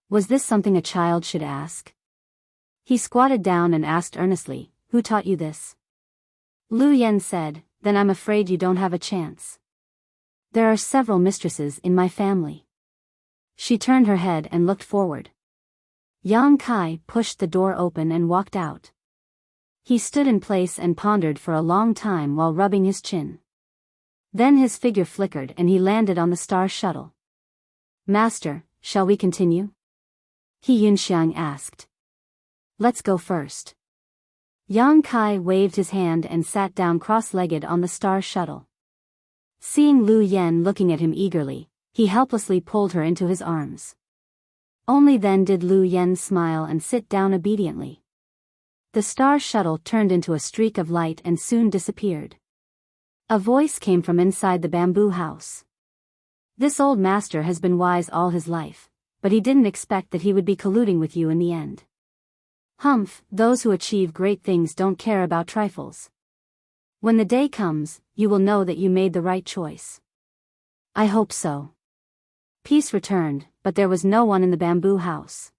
Was this something a child should ask? He squatted down and asked earnestly, "Who taught you this?" Lu Yen said, "Then I'm afraid you don't have a chance. There are several mistresses in my family." She turned her head and looked forward. Yang Kai pushed the door open and walked out. He stood in place and pondered for a long time while rubbing his chin. Then his figure flickered and he landed on the star shuttle. "Master, shall we continue?" He Yunxiang asked. "Let's go first." Yang Kai waved his hand and sat down cross-legged on the star shuttle. Seeing Lu Yen looking at him eagerly, he helplessly pulled her into his arms. Only then did Lu Yen smile and sit down obediently. The star shuttle turned into a streak of light and soon disappeared. A voice came from inside the bamboo house. "This old master has been wise all his life, but he didn't expect that he would be colluding with you in the end. Humph, those who achieve great things don't care about trifles. When the day comes, you will know that you made the right choice." "I hope so." Peace returned, but there was no one in the bamboo house.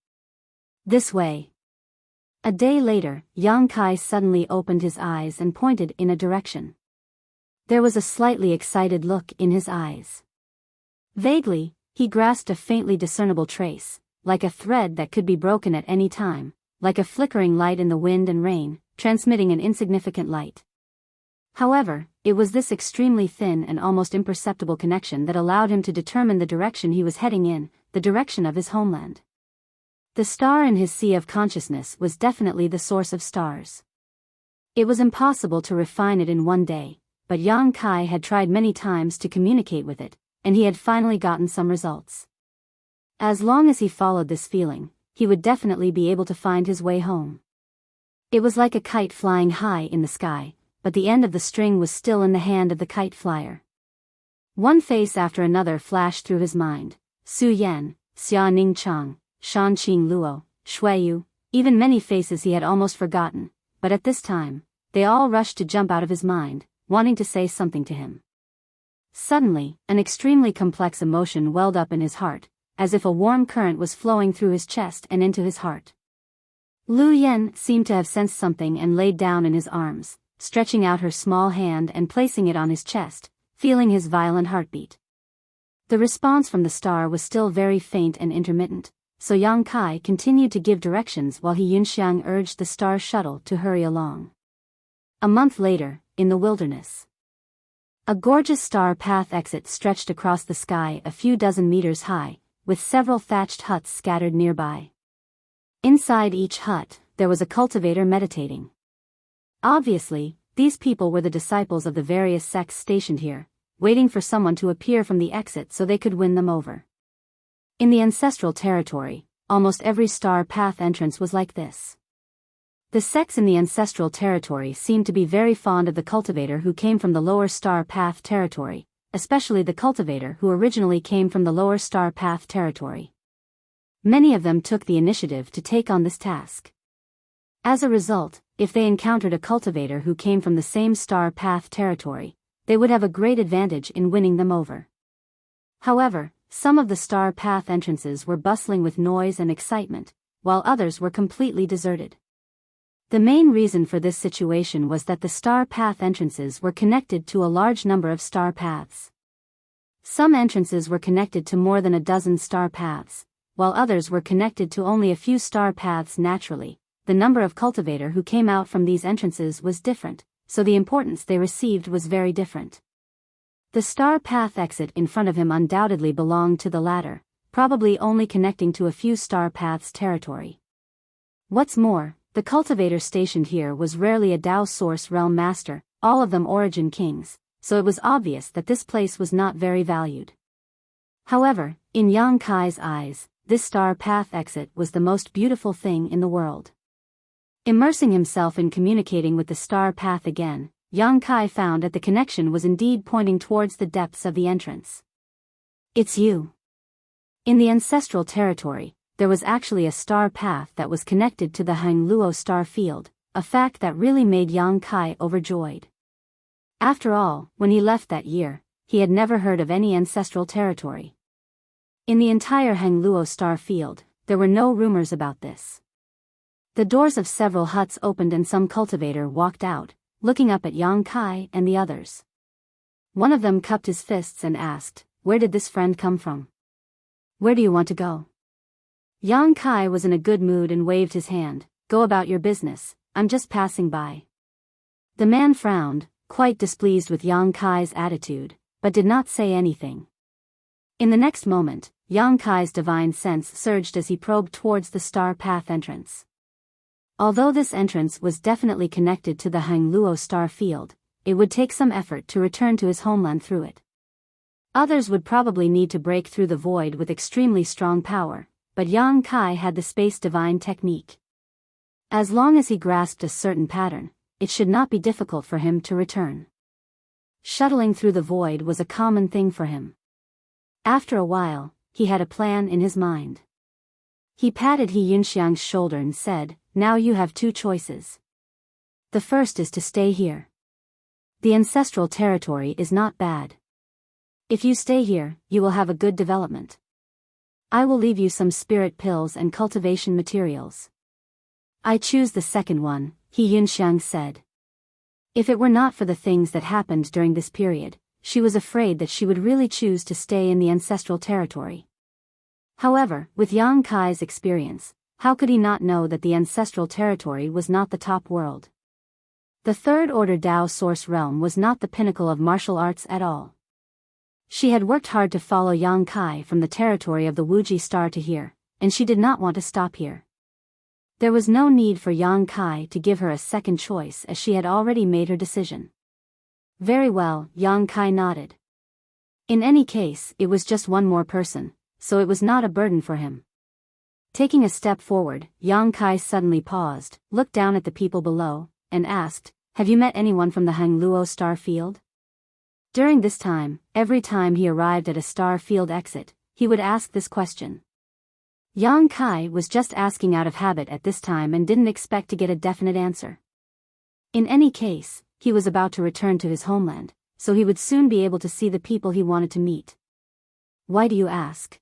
"This way." A day later, Yang Kai suddenly opened his eyes and pointed in a direction. There was a slightly excited look in his eyes. Vaguely, he grasped a faintly discernible trace, like a thread that could be broken at any time, like a flickering light in the wind and rain, transmitting an insignificant light. However, it was this extremely thin and almost imperceptible connection that allowed him to determine the direction he was heading in, the direction of his homeland. The star in his sea of consciousness was definitely the source of stars. It was impossible to refine it in one day, but Yang Kai had tried many times to communicate with it, and he had finally gotten some results. As long as he followed this feeling, he would definitely be able to find his way home. It was like a kite flying high in the sky, but the end of the string was still in the hand of the kite flyer. One face after another flashed through his mind: Su Yan, Xia Ning Chang, Shan Qing Luo, Shui Yu, even many faces he had almost forgotten, but at this time, they all rushed to jump out of his mind, wanting to say something to him. Suddenly, an extremely complex emotion welled up in his heart, as if a warm current was flowing through his chest and into his heart. Lu Yen seemed to have sensed something and laid down in his arms, stretching out her small hand and placing it on his chest, feeling his violent heartbeat. The response from the star was still very faint and intermittent, so Yang Kai continued to give directions while Yunxiang urged the star shuttle to hurry along. A month later, in the wilderness, a gorgeous star path exit stretched across the sky a few dozen meters high, with several thatched huts scattered nearby. Inside each hut, there was a cultivator meditating. Obviously, these people were the disciples of the various sects stationed here, waiting for someone to appear from the exit so they could win them over. In the ancestral territory, almost every star path entrance was like this. The sects in the ancestral territory seemed to be very fond of the cultivator who came from the lower star path territory, especially the cultivator who originally came from the lower star path territory. Many of them took the initiative to take on this task. As a result, if they encountered a cultivator who came from the same star path territory, they would have a great advantage in winning them over. However, some of the star path entrances were bustling with noise and excitement, while others were completely deserted. The main reason for this situation was that the star path entrances were connected to a large number of star paths. Some entrances were connected to more than a dozen star paths, while others were connected to only a few star paths naturally. The number of cultivator who came out from these entrances was different, so the importance they received was very different. The star path exit in front of him undoubtedly belonged to the latter, probably only connecting to a few star paths territory. What's more, the cultivator stationed here was rarely a Dao Source Realm Master, all of them Origin Kings, so it was obvious that this place was not very valued. However, in Yang Kai's eyes, this star path exit was the most beautiful thing in the world. Immersing himself in communicating with the star path again, Yang Kai found that the connection was indeed pointing towards the depths of the entrance. It's you. In the ancestral territory, there was actually a star path that was connected to the Hangluo star field, a fact that really made Yang Kai overjoyed. After all, when he left that year, he had never heard of any ancestral territory. In the entire Hangluo star field, there were no rumors about this. The doors of several huts opened and some cultivator walked out, looking up at Yang Kai and the others. One of them cupped his fists and asked, "Where did this friend come from? Where do you want to go?" Yang Kai was in a good mood and waved his hand. "Go about your business, I'm just passing by." The man frowned, quite displeased with Yang Kai's attitude, but did not say anything. In the next moment, Yang Kai's divine sense surged as he probed towards the star path entrance. Although this entrance was definitely connected to the Hangluo star field, it would take some effort to return to his homeland through it. Others would probably need to break through the void with extremely strong power, but Yang Kai had the space divine technique. As long as he grasped a certain pattern, it should not be difficult for him to return. Shuttling through the void was a common thing for him. After a while, he had a plan in his mind. He patted He Yunxiang's shoulder and said, "Now you have two choices. The first is to stay here. The ancestral territory is not bad. If you stay here, you will have a good development. I will leave you some spirit pills and cultivation materials." "I choose the second one," He Yunxiang said. If it were not for the things that happened during this period, she was afraid that she would really choose to stay in the ancestral territory. However, with Yang Kai's experience, how could he not know that the ancestral territory was not the top world? The third order Dao Source Realm was not the pinnacle of martial arts at all. She had worked hard to follow Yang Kai from the territory of the Wuji star to here, and she did not want to stop here. There was no need for Yang Kai to give her a second choice as she had already made her decision. Very well, Yang Kai nodded. In any case, it was just one more person, so it was not a burden for him. Taking a step forward, Yang Kai suddenly paused, looked down at the people below, and asked, "Have you met anyone from the Hangluo star field?" During this time, every time he arrived at a star field exit, he would ask this question. Yang Kai was just asking out of habit at this time and didn't expect to get a definite answer. In any case, he was about to return to his homeland, so he would soon be able to see the people he wanted to meet. "Why do you ask?"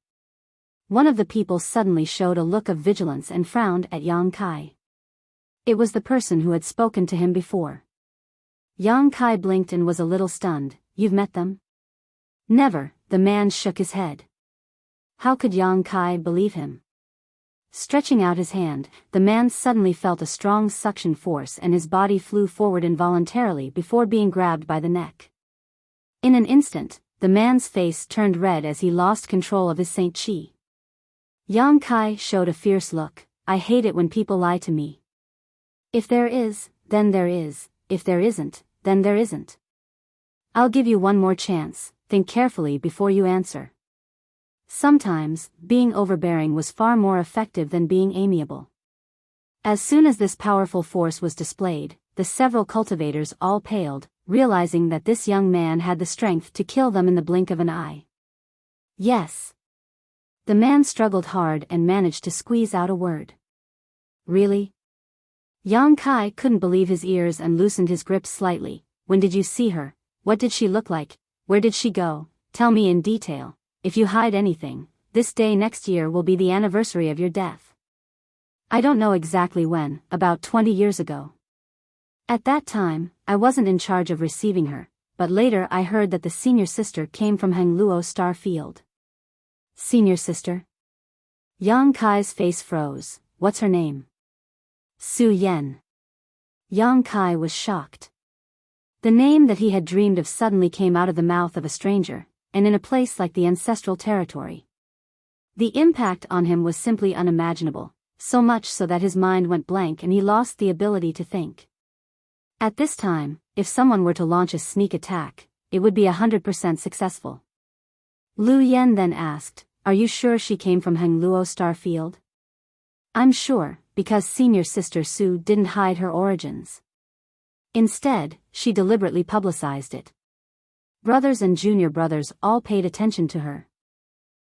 One of the people suddenly showed a look of vigilance and frowned at Yang Kai. It was the person who had spoken to him before. Yang Kai blinked and was a little stunned. "You've met them?" "Never," the man shook his head. How could Yang Kai believe him? Stretching out his hand, the man suddenly felt a strong suction force and his body flew forward involuntarily before being grabbed by the neck. In an instant, the man's face turned red as he lost control of his Saint Chi. Yang Kai showed a fierce look. "I hate it when people lie to me. If there is, then there is, if there isn't, then there isn't. I'll give you one more chance, think carefully before you answer." Sometimes, being overbearing was far more effective than being amiable. As soon as this powerful force was displayed, the several cultivators all paled, realizing that this young man had the strength to kill them in the blink of an eye. "Yes." The man struggled hard and managed to squeeze out a word. "Really?" Yang Kai couldn't believe his ears and loosened his grip slightly. "When did you see her? What did she look like? Where did she go? Tell me in detail. If you hide anything, this day next year will be the anniversary of your death." "I don't know exactly when, about 20 years ago. At that time, I wasn't in charge of receiving her, but later I heard that the senior sister came from Hangluo Star Field." "Senior sister?" Yang Kai's face froze. "What's her name?" "Su Yen." Yang Kai was shocked. The name that he had dreamed of suddenly came out of the mouth of a stranger, and in a place like the ancestral territory. The impact on him was simply unimaginable, so much so that his mind went blank and he lost the ability to think. At this time, if someone were to launch a sneak attack, it would be 100% successful. Lu Yen then asked, "Are you sure she came from Hangluo Star Field?" "I'm sure, because senior sister Su didn't hide her origins. Instead, she deliberately publicized it. Brothers and junior brothers all paid attention to her.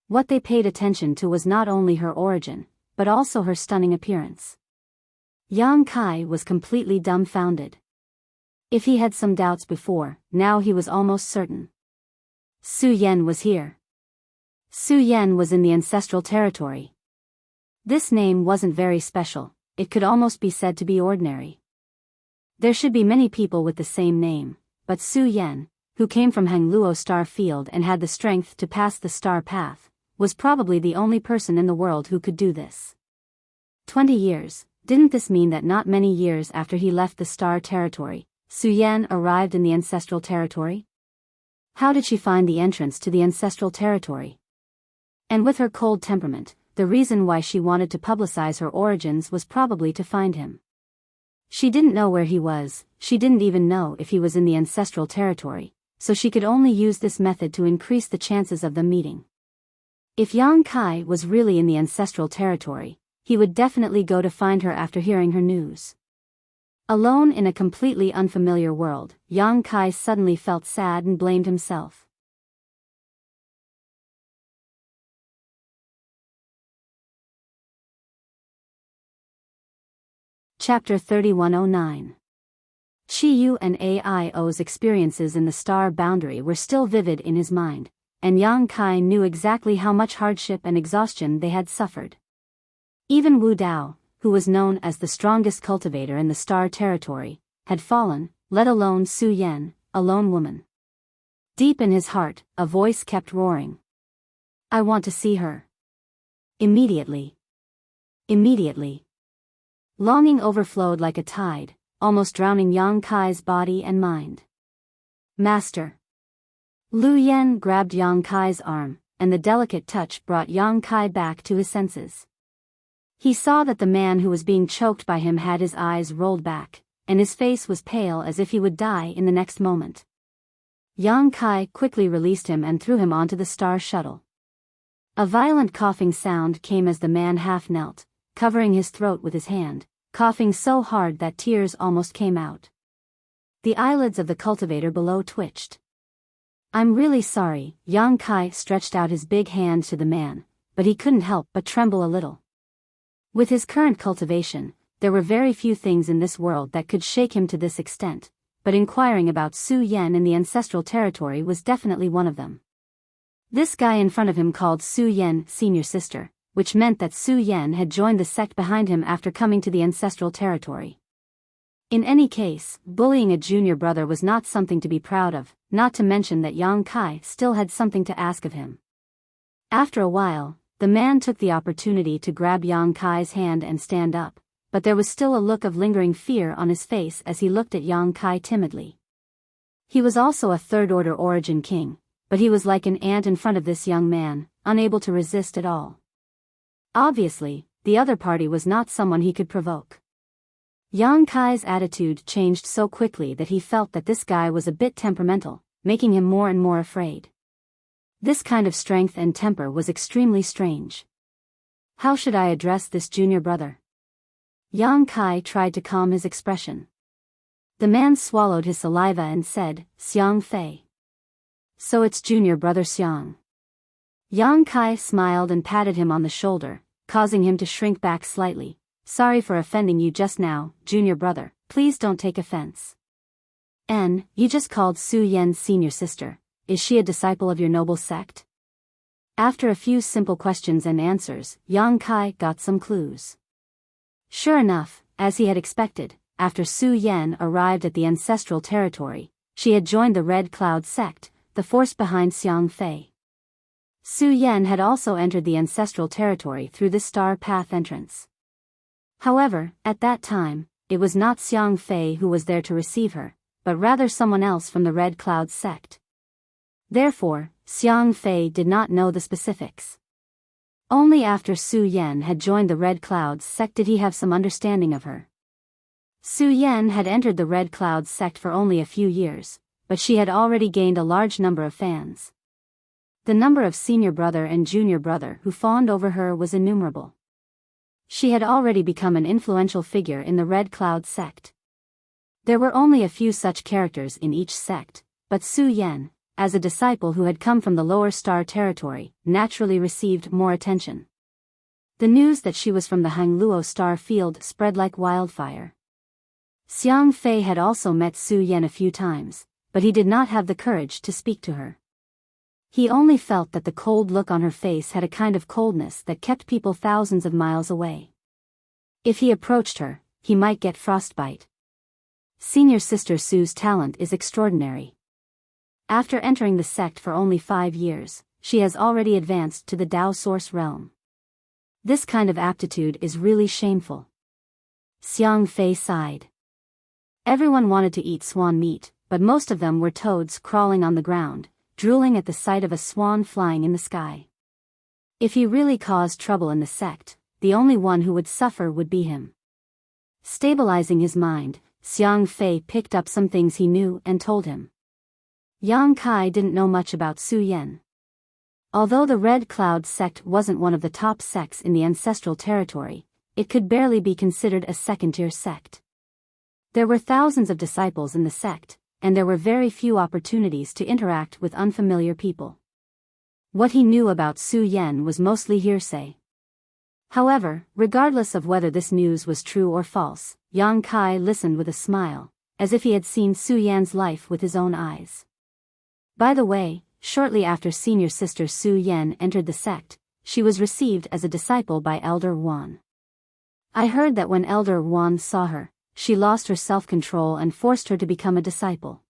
What they paid attention to was not only her origin, but also her stunning appearance." Yang Kai was completely dumbfounded. If he had some doubts before, now he was almost certain. Su Yen was here. Su Yen was in the ancestral territory. This name wasn't very special, it could almost be said to be ordinary. There should be many people with the same name, but Su Yen, who came from Hangluo Star Field and had the strength to pass the star path, was probably the only person in the world who could do this. 20 years, didn't this mean that not many years after he left the star territory, Su Yen arrived in the ancestral territory? How did she find the entrance to the ancestral territory? And with her cold temperament, the reason why she wanted to publicize her origins was probably to find him. She didn't know where he was, she didn't even know if he was in the ancestral territory, so she could only use this method to increase the chances of them meeting. If Yang Kai was really in the ancestral territory, he would definitely go to find her after hearing her news. Alone in a completely unfamiliar world, Yang Kai suddenly felt sad and blamed himself. Chapter 3109. Qiyu and Aio's experiences in the star boundary were still vivid in his mind, and Yang Kai knew exactly how much hardship and exhaustion they had suffered. Even Wu Dao, who was known as the strongest cultivator in the star territory, had fallen, let alone Su Yen, a lone woman. Deep in his heart, a voice kept roaring. "I want to see her. Immediately. Immediately." Longing overflowed like a tide, almost drowning Yang Kai's body and mind. "Master." Lu Yen grabbed Yang Kai's arm, and the delicate touch brought Yang Kai back to his senses. He saw that the man who was being choked by him had his eyes rolled back, and his face was pale as if he would die in the next moment. Yang Kai quickly released him and threw him onto the star shuttle. A violent coughing sound came as the man half knelt, covering his throat with his hand, coughing so hard that tears almost came out. The eyelids of the cultivator below twitched. "I'm really sorry." Yang Kai stretched out his big hand to the man, but he couldn't help but tremble a little. With his current cultivation, there were very few things in this world that could shake him to this extent, but inquiring about Su Yan in the ancestral territory was definitely one of them. This guy in front of him called Su Yan senior sister, which meant that Su Yan had joined the sect behind him after coming to the ancestral territory. In any case, bullying a junior brother was not something to be proud of, not to mention that Yang Kai still had something to ask of him. After a while, the man took the opportunity to grab Yang Kai's hand and stand up, but there was still a look of lingering fear on his face as he looked at Yang Kai timidly. He was also a third-order origin king, but he was like an ant in front of this young man, unable to resist at all. Obviously, the other party was not someone he could provoke. Yang Kai's attitude changed so quickly that he felt that this guy was a bit temperamental, making him more and more afraid. This kind of strength and temper was extremely strange. How should I address this junior brother? Yang Kai tried to calm his expression. The man swallowed his saliva and said, "Xiang Fei. So it's junior brother Xiang." Yang Kai smiled and patted him on the shoulder, causing him to shrink back slightly. "Sorry for offending you just now, junior brother, please don't take offense." You just called Su Yan's senior sister. Is she a disciple of your noble sect?" After a few simple questions and answers, Yang Kai got some clues. Sure enough, as he had expected, after Su Yan arrived at the ancestral territory, she had joined the Red Cloud sect, the force behind Xiang Fei. Su Yan had also entered the ancestral territory through the Star Path entrance. However, at that time, it was not Xiang Fei who was there to receive her, but rather someone else from the Red Cloud sect. Therefore, Xiang Fei did not know the specifics. Only after Su Yan had joined the Red Cloud sect did he have some understanding of her. Su Yan had entered the Red Cloud sect for only a few years, but she had already gained a large number of fans. The number of senior brother and junior brother who fawned over her was innumerable. She had already become an influential figure in the Red Cloud sect. There were only a few such characters in each sect, but Su Yan, as a disciple who had come from the lower star territory, naturally received more attention. The news that she was from the Hangluo star field spread like wildfire. Xiang Fei had also met Su Yan a few times, but he did not have the courage to speak to her. He only felt that the cold look on her face had a kind of coldness that kept people thousands of miles away. If he approached her, he might get frostbite. Senior sister Su's talent is extraordinary. After entering the sect for only 5 years, she has already advanced to the Dao Source realm. This kind of aptitude is really shameful. Xiang Fei sighed. Everyone wanted to eat swan meat, but most of them were toads crawling on the ground, drooling at the sight of a swan flying in the sky. If he really caused trouble in the sect, the only one who would suffer would be him. Stabilizing his mind, Xiang Fei picked up some things he knew and told him. Yang Kai didn't know much about Su Yan. Although the Red Cloud sect wasn't one of the top sects in the ancestral territory, it could barely be considered a second-tier sect. There were thousands of disciples in the sect, and there were very few opportunities to interact with unfamiliar people. What he knew about Su Yan was mostly hearsay. However, regardless of whether this news was true or false, Yang Kai listened with a smile, as if he had seen Su Yan's life with his own eyes. By the way, shortly after senior sister Su Yan entered the sect, she was received as a disciple by Elder Wan. I heard that when Elder Wan saw her, she lost her self-control and forced her to become a disciple.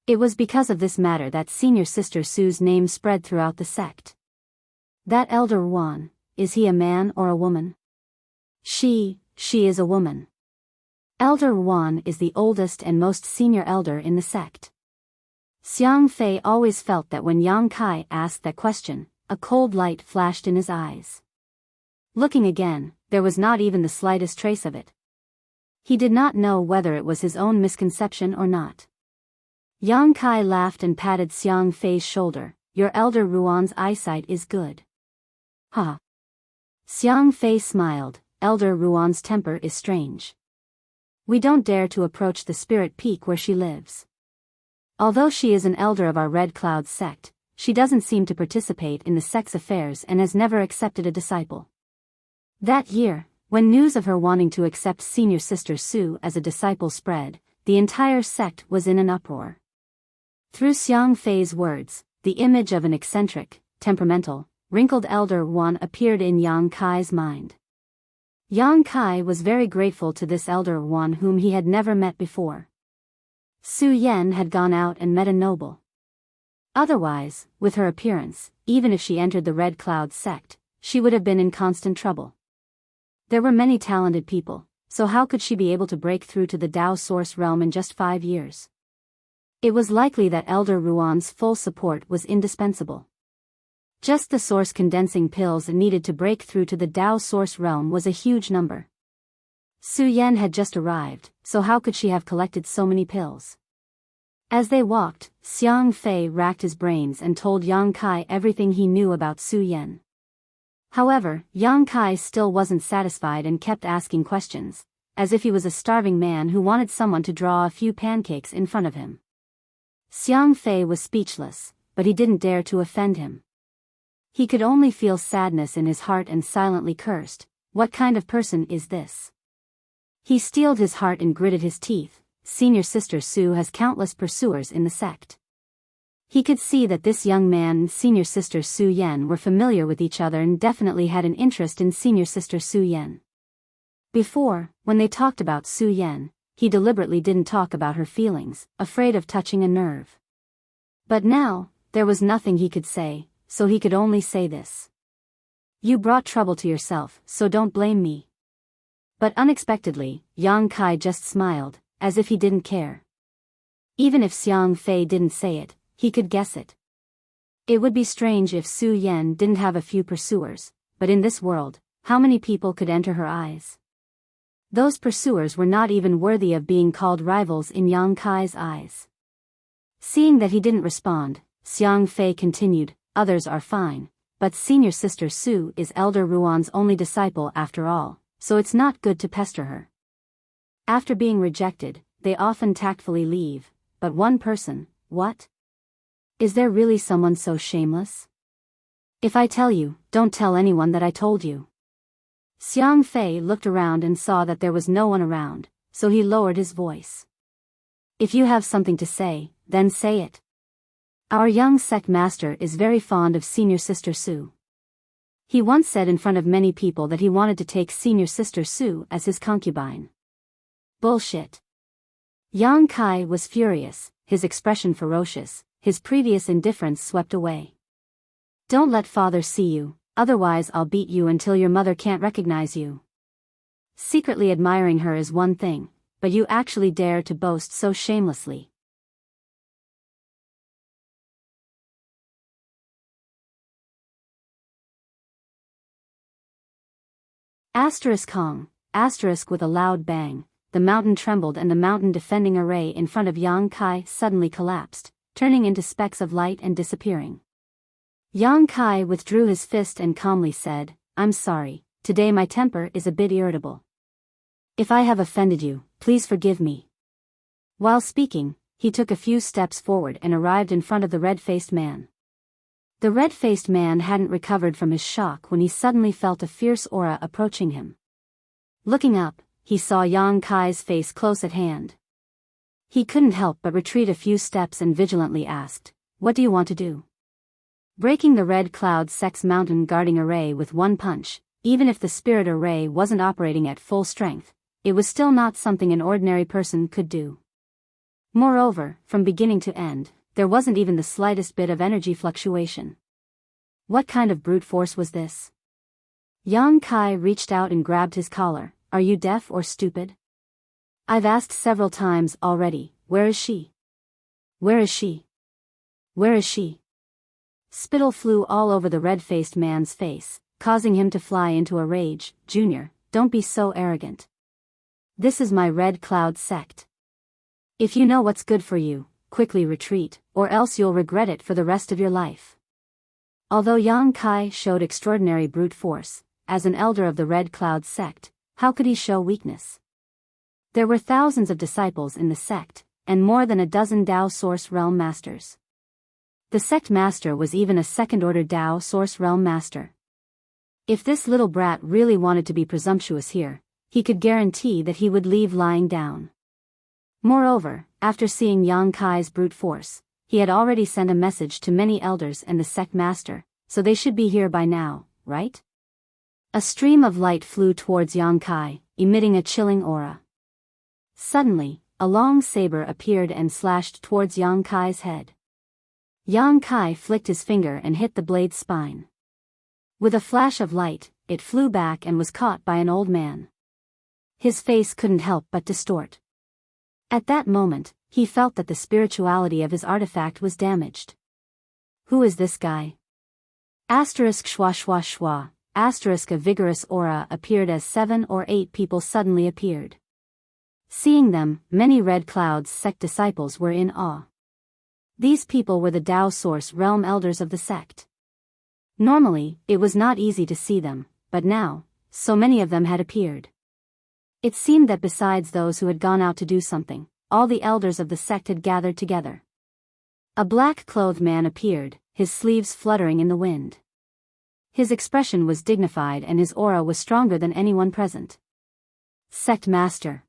It was because of this matter that senior sister Su's name spread throughout the sect. That Elder Wan, is he a man or a woman? She is a woman. Elder Wan is the oldest and most senior elder in the sect. Xiang Fei always felt that when Yang Kai asked that question, a cold light flashed in his eyes. Looking again, there was not even the slightest trace of it. He did not know whether it was his own misconception or not. Yang Kai laughed and patted Xiang Fei's shoulder. Your elder Ruan's eyesight is good. Ha! Xiang Fei smiled. Elder Ruan's temper is strange. We don't dare to approach the spirit peak where she lives. Although she is an elder of our Red Cloud sect, she doesn't seem to participate in the sect's affairs and has never accepted a disciple. That year, when news of her wanting to accept Senior Sister Su as a disciple spread, the entire sect was in an uproar. Through Xiang Fei's words, the image of an eccentric, temperamental, wrinkled elder Wan appeared in Yang Kai's mind. Yang Kai was very grateful to this elder Wan whom he had never met before. Su Yan had gone out and met a noble. Otherwise, with her appearance, even if she entered the Red Cloud sect, she would have been in constant trouble. There were many talented people, so how could she be able to break through to the Dao Source realm in just 5 years? It was likely that Elder Ruan's full support was indispensable. Just the source condensing pills needed to break through to the Dao Source realm was a huge number. Su Yan had just arrived, so how could she have collected so many pills? As they walked, Xiang Fei racked his brains and told Yang Kai everything he knew about Su Yan. However, Yang Kai still wasn't satisfied and kept asking questions, as if he was a starving man who wanted someone to draw a few pancakes in front of him. Xiang Fei was speechless, but he didn't dare to offend him. He could only feel sadness in his heart and silently cursed. What kind of person is this? He steeled his heart and gritted his teeth. Senior Sister Su has countless pursuers in the sect. He could see that this young man and Senior Sister Su Yan were familiar with each other and definitely had an interest in Senior Sister Su Yan. Before, when they talked about Su Yan, he deliberately didn't talk about her feelings, afraid of touching a nerve. But now, there was nothing he could say, so he could only say this. You brought trouble to yourself, so don't blame me. But unexpectedly, Yang Kai just smiled, as if he didn't care. Even if Xiang Fei didn't say it, he could guess it. It would be strange if Su Yan didn't have a few pursuers, but in this world, how many people could enter her eyes? Those pursuers were not even worthy of being called rivals in Yang Kai's eyes. Seeing that he didn't respond, Xiang Fei continued, others are fine, but Senior Sister Su is Elder Ruan's only disciple after all, so it's not good to pester her. After being rejected, they often tactfully leave, but one person, what? Is there really someone so shameless? If I tell you, don't tell anyone that I told you. Xiang Fei looked around and saw that there was no one around, so he lowered his voice. If you have something to say, then say it. Our young sect master is very fond of Senior Sister Su. He once said in front of many people that he wanted to take Senior Sister Su as his concubine. Bullshit. Yang Kai was furious, his expression ferocious, his previous indifference swept away. Don't let father see you, otherwise I'll beat you until your mother can't recognize you. Secretly admiring her is one thing, but you actually dare to boast so shamelessly. Kong, with a loud bang, the mountain trembled and the mountain defending array in front of Yang Kai suddenly collapsed, turning into specks of light and disappearing. Yang Kai withdrew his fist and calmly said, I'm sorry, today my temper is a bit irritable. If I have offended you, please forgive me. While speaking, he took a few steps forward and arrived in front of the red-faced man. The red-faced man hadn't recovered from his shock when he suddenly felt a fierce aura approaching him. Looking up, he saw Yang Kai's face close at hand. He couldn't help but retreat a few steps and vigilantly asked, what do you want to do? Breaking the Red Cloud sect's mountain guarding array with one punch, even if the spirit array wasn't operating at full strength, it was still not something an ordinary person could do. Moreover, from beginning to end, there wasn't even the slightest bit of energy fluctuation. What kind of brute force was this? Yang Kai reached out and grabbed his collar. Are you deaf or stupid? I've asked several times already, where is she? Where is she? Where is she? Spittle flew all over the red-faced man's face, causing him to fly into a rage. Junior, don't be so arrogant. This is my Red Cloud sect. If you know what's good for you, quickly retreat, or else you'll regret it for the rest of your life. Although Yang Kai showed extraordinary brute force, as an elder of the Red Cloud sect, how could he show weakness? There were thousands of disciples in the sect, and more than a dozen Dao Source Realm Masters. The sect master was even a second-order Dao Source Realm Master. If this little brat really wanted to be presumptuous here, he could guarantee that he would leave lying down. Moreover, after seeing Yang Kai's brute force, he had already sent a message to many elders and the sect master, so they should be here by now, right? A stream of light flew towards Yang Kai, emitting a chilling aura. Suddenly, a long saber appeared and slashed towards Yang Kai's head. Yang Kai flicked his finger and hit the blade's spine. With a flash of light, it flew back and was caught by an old man. His face couldn't help but distort. At that moment, he felt that the spirituality of his artifact was damaged. Who is this guy? Asterisk schwa schwa schwa, asterisk a vigorous aura appeared as 7 or 8 people suddenly appeared. Seeing them, many Red Cloud's sect disciples were in awe. These people were the Dao Source Realm elders of the sect. Normally, it was not easy to see them, but now, so many of them had appeared. It seemed that besides those who had gone out to do something, all the elders of the sect had gathered together. A black-clothed man appeared, his sleeves fluttering in the wind. His expression was dignified and his aura was stronger than anyone present. Sect Master.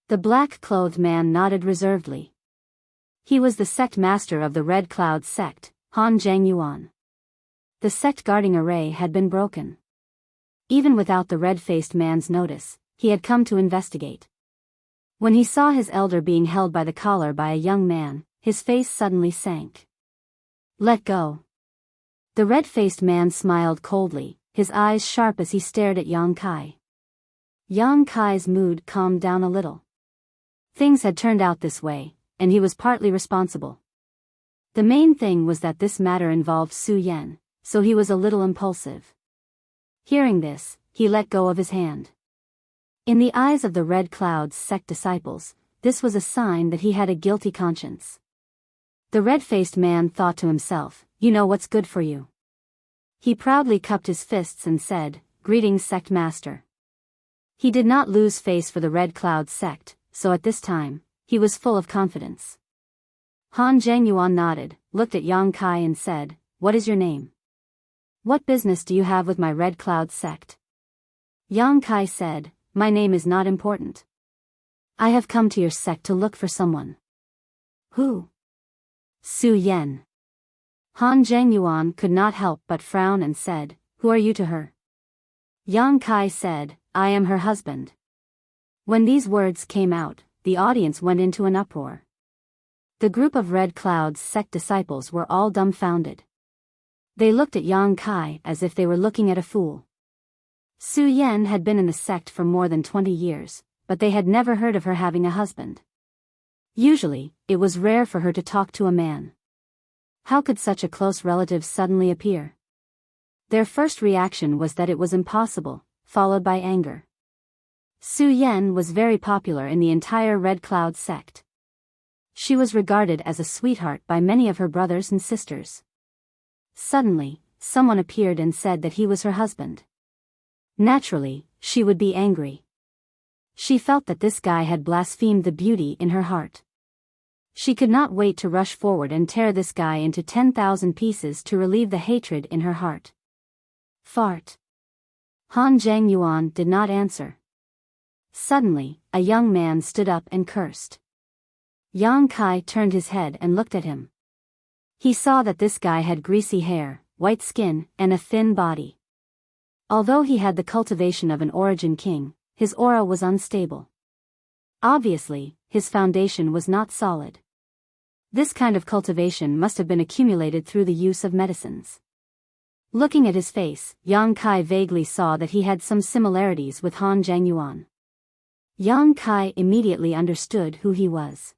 The black-clothed man nodded reservedly. He was the sect master of the Red Cloud sect, Han Zhangyuan. The sect guarding array had been broken. Even without the red-faced man's notice, he had come to investigate. When he saw his elder being held by the collar by a young man, his face suddenly sank. Let go. The red-faced man smiled coldly, his eyes sharp as he stared at Yang Kai. Yang Kai's mood calmed down a little. Things had turned out this way, and he was partly responsible. The main thing was that this matter involved Su Yan, so he was a little impulsive. Hearing this, he let go of his hand. In the eyes of the Red Cloud's sect disciples, this was a sign that he had a guilty conscience. The red-faced man thought to himself, you know what's good for you. He proudly cupped his fists and said, greetings sect master. He did not lose face for the Red Cloud sect, so at this time, he was full of confidence. Han Zhangyuan nodded, looked at Yang Kai and said, what is your name? What business do you have with my Red Cloud sect? Yang Kai said, my name is not important. I have come to your sect to look for someone. Who? Su Yan. Han Zhangyuan could not help but frown and said, who are you to her? Yang Kai said, I am her husband. When these words came out, the audience went into an uproar. The group of Red Cloud's sect disciples were all dumbfounded. They looked at Yang Kai as if they were looking at a fool. Su Yan had been in the sect for more than 20 years, but they had never heard of her having a husband. Usually, it was rare for her to talk to a man. How could such a close relative suddenly appear? Their first reaction was that it was impossible, followed by anger. Su Yan was very popular in the entire Red Cloud sect. She was regarded as a sweetheart by many of her brothers and sisters. Suddenly, someone appeared and said that he was her husband. Naturally, she would be angry. She felt that this guy had blasphemed the beauty in her heart. She could not wait to rush forward and tear this guy into 10,000 pieces to relieve the hatred in her heart. Fart. Han Zhangyuan did not answer. Suddenly, a young man stood up and cursed. Yang Kai turned his head and looked at him. He saw that this guy had greasy hair, white skin, and a thin body. Although he had the cultivation of an origin king, his aura was unstable. Obviously, his foundation was not solid. This kind of cultivation must have been accumulated through the use of medicines. Looking at his face, Yang Kai vaguely saw that he had some similarities with Han Zhangyuan. Yang Kai immediately understood who he was.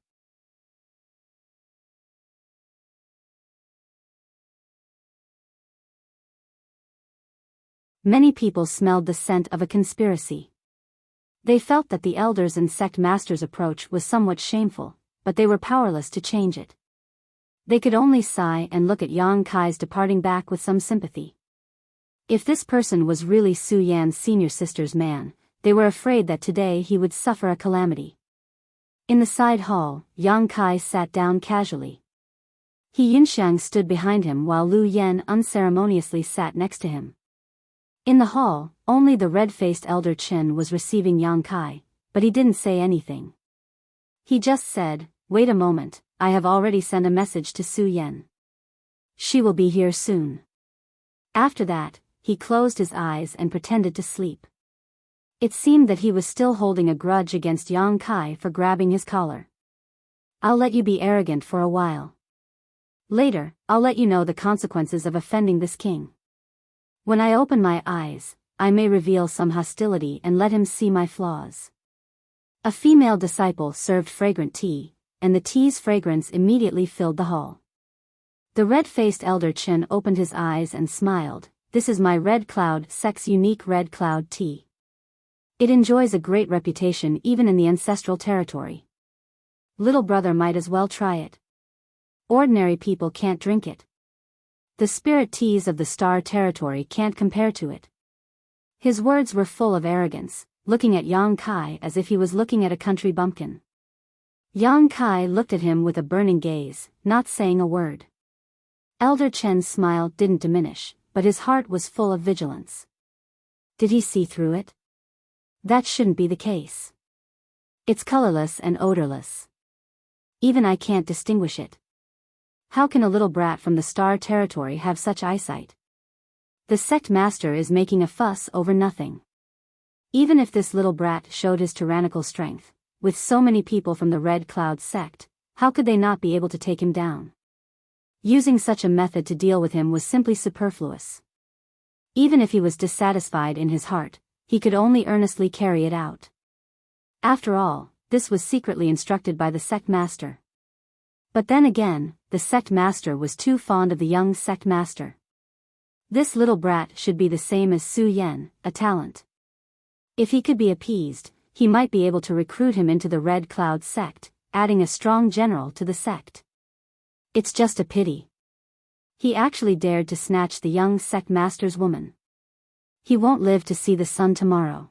Many people smelled the scent of a conspiracy. They felt that the elders and sect masters' approach was somewhat shameful, but they were powerless to change it. They could only sigh and look at Yang Kai's departing back with some sympathy. If this person was really Su Yan's senior sister's man, they were afraid that today he would suffer a calamity. In the side hall, Yang Kai sat down casually. He Yunxiang stood behind him while Lu Yan unceremoniously sat next to him. In the hall, only the red-faced elder Chen was receiving Yang Kai, but he didn't say anything. He just said, "Wait a moment, I have already sent a message to Su Yan. She will be here soon." After that, he closed his eyes and pretended to sleep. It seemed that he was still holding a grudge against Yang Kai for grabbing his collar. "I'll let you be arrogant for a while. Later, I'll let you know the consequences of offending this king. When I open my eyes, I may reveal some hostility and let him see my flaws." A female disciple served fragrant tea, and the tea's fragrance immediately filled the hall. The red-faced elder Chen opened his eyes and smiled. "This is my Red Cloud Sect's unique Red Cloud tea. It enjoys a great reputation even in the ancestral territory. Little brother might as well try it. Ordinary people can't drink it. The spirit teas of the Star Territory can't compare to it." His words were full of arrogance, looking at Yang Kai as if he was looking at a country bumpkin. Yang Kai looked at him with a burning gaze, not saying a word. Elder Chen's smile didn't diminish, but his heart was full of vigilance. Did he see through it? That shouldn't be the case. It's colorless and odorless. Even I can't distinguish it. How can a little brat from the Star Territory have such eyesight? The sect master is making a fuss over nothing. Even if this little brat showed his tyrannical strength, with so many people from the Red Cloud sect, how could they not be able to take him down? Using such a method to deal with him was simply superfluous. Even if he was dissatisfied in his heart, he could only earnestly carry it out. After all, this was secretly instructed by the sect master. But then again, the sect master was too fond of the young sect master. This little brat should be the same as Su Yan, a talent. If he could be appeased, he might be able to recruit him into the Red Cloud sect, adding a strong general to the sect. It's just a pity. He actually dared to snatch the young sect master's woman. He won't live to see the sun tomorrow.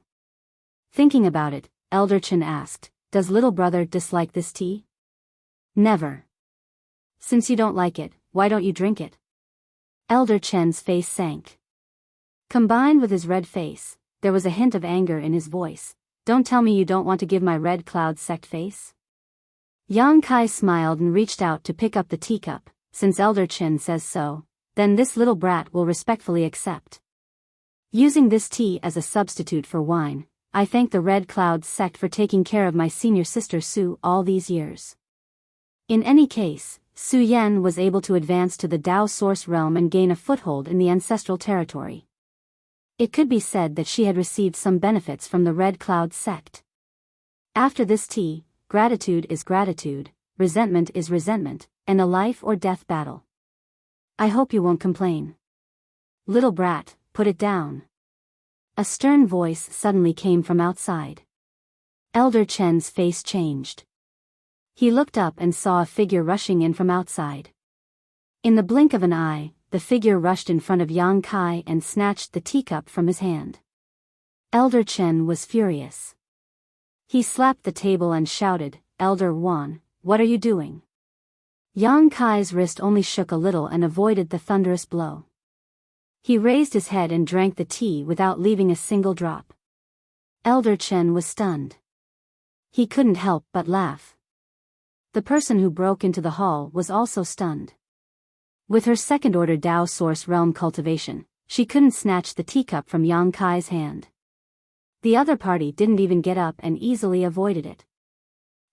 Thinking about it, Elder Chen asked, "Does little brother dislike this tea?" "Never." "Since you don't like it, why don't you drink it?" Elder Chen's face sank. Combined with his red face, there was a hint of anger in his voice. "Don't tell me you don't want to give my Red Cloud sect face?" Yang Kai smiled and reached out to pick up the teacup. "Since Elder Chen says so, then this little brat will respectfully accept. Using this tea as a substitute for wine, I thank the Red Cloud sect for taking care of my senior sister Su all these years." In any case, Su Yan was able to advance to the Dao Source realm and gain a foothold in the ancestral territory. It could be said that she had received some benefits from the Red Cloud sect. After this tea, gratitude is gratitude, resentment is resentment, and a life or death battle. I hope you won't complain. Little brat, put it down. A stern voice suddenly came from outside. Elder Chen's face changed. He looked up and saw a figure rushing in from outside. In the blink of an eye, the figure rushed in front of Yang Kai and snatched the teacup from his hand. Elder Chen was furious. He slapped the table and shouted, "Elder Wan, what are you doing?" Yang Kai's wrist only shook a little and avoided the thunderous blow. He raised his head and drank the tea without leaving a single drop. Elder Chen was stunned. He couldn't help but laugh. The person who broke into the hall was also stunned. With her second-order Dao Source realm cultivation, she couldn't snatch the teacup from Yang Kai's hand. The other party didn't even get up and easily avoided it.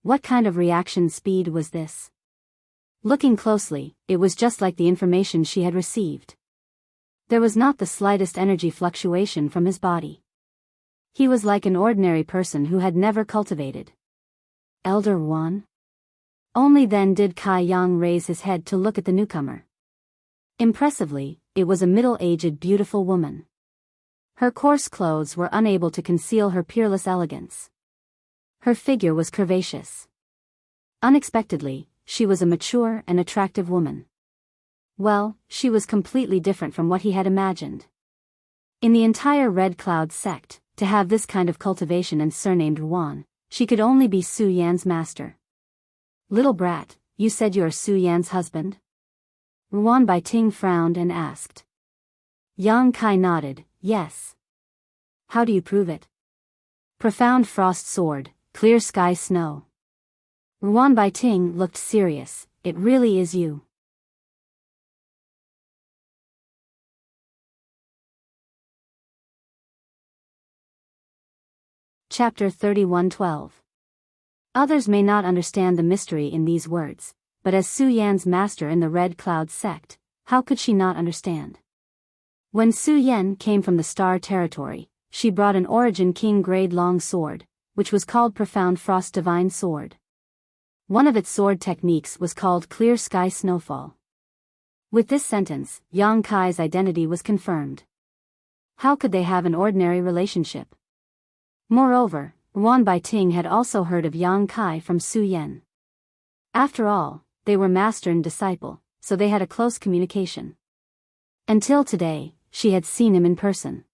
What kind of reaction speed was this? Looking closely, it was just like the information she had received. There was not the slightest energy fluctuation from his body. He was like an ordinary person who had never cultivated. Elder Wan? Only then did Kai Yang raise his head to look at the newcomer. Impressively, it was a middle-aged beautiful woman. Her coarse clothes were unable to conceal her peerless elegance. Her figure was curvaceous. Unexpectedly, she was a mature and attractive woman. Well, she was completely different from what he had imagined. In the entire Red Cloud sect, to have this kind of cultivation and surnamed Ruan, she could only be Su Yan's master. Little brat, you said you are Su Yan's husband? Ruan Baiting frowned and asked. Yang Kai nodded, yes. How do you prove it? Profound frost sword, clear sky snow. Ruan Baiting looked serious, it really is you. Chapter 31:12. Others may not understand the mystery in these words, but as Su Yan's master in the Red Cloud sect, how could she not understand? When Su Yan came from the Star Territory, she brought an Origin King grade-long sword, which was called Profound Frost Divine Sword. One of its sword techniques was called Clear Sky Snowfall. With this sentence, Yang Kai's identity was confirmed. How could they have an ordinary relationship? Moreover, Ruan Baiting had also heard of Yang Kai from Su Yan. After all, they were master and disciple, so they had a close communication. Until today, she had seen him in person.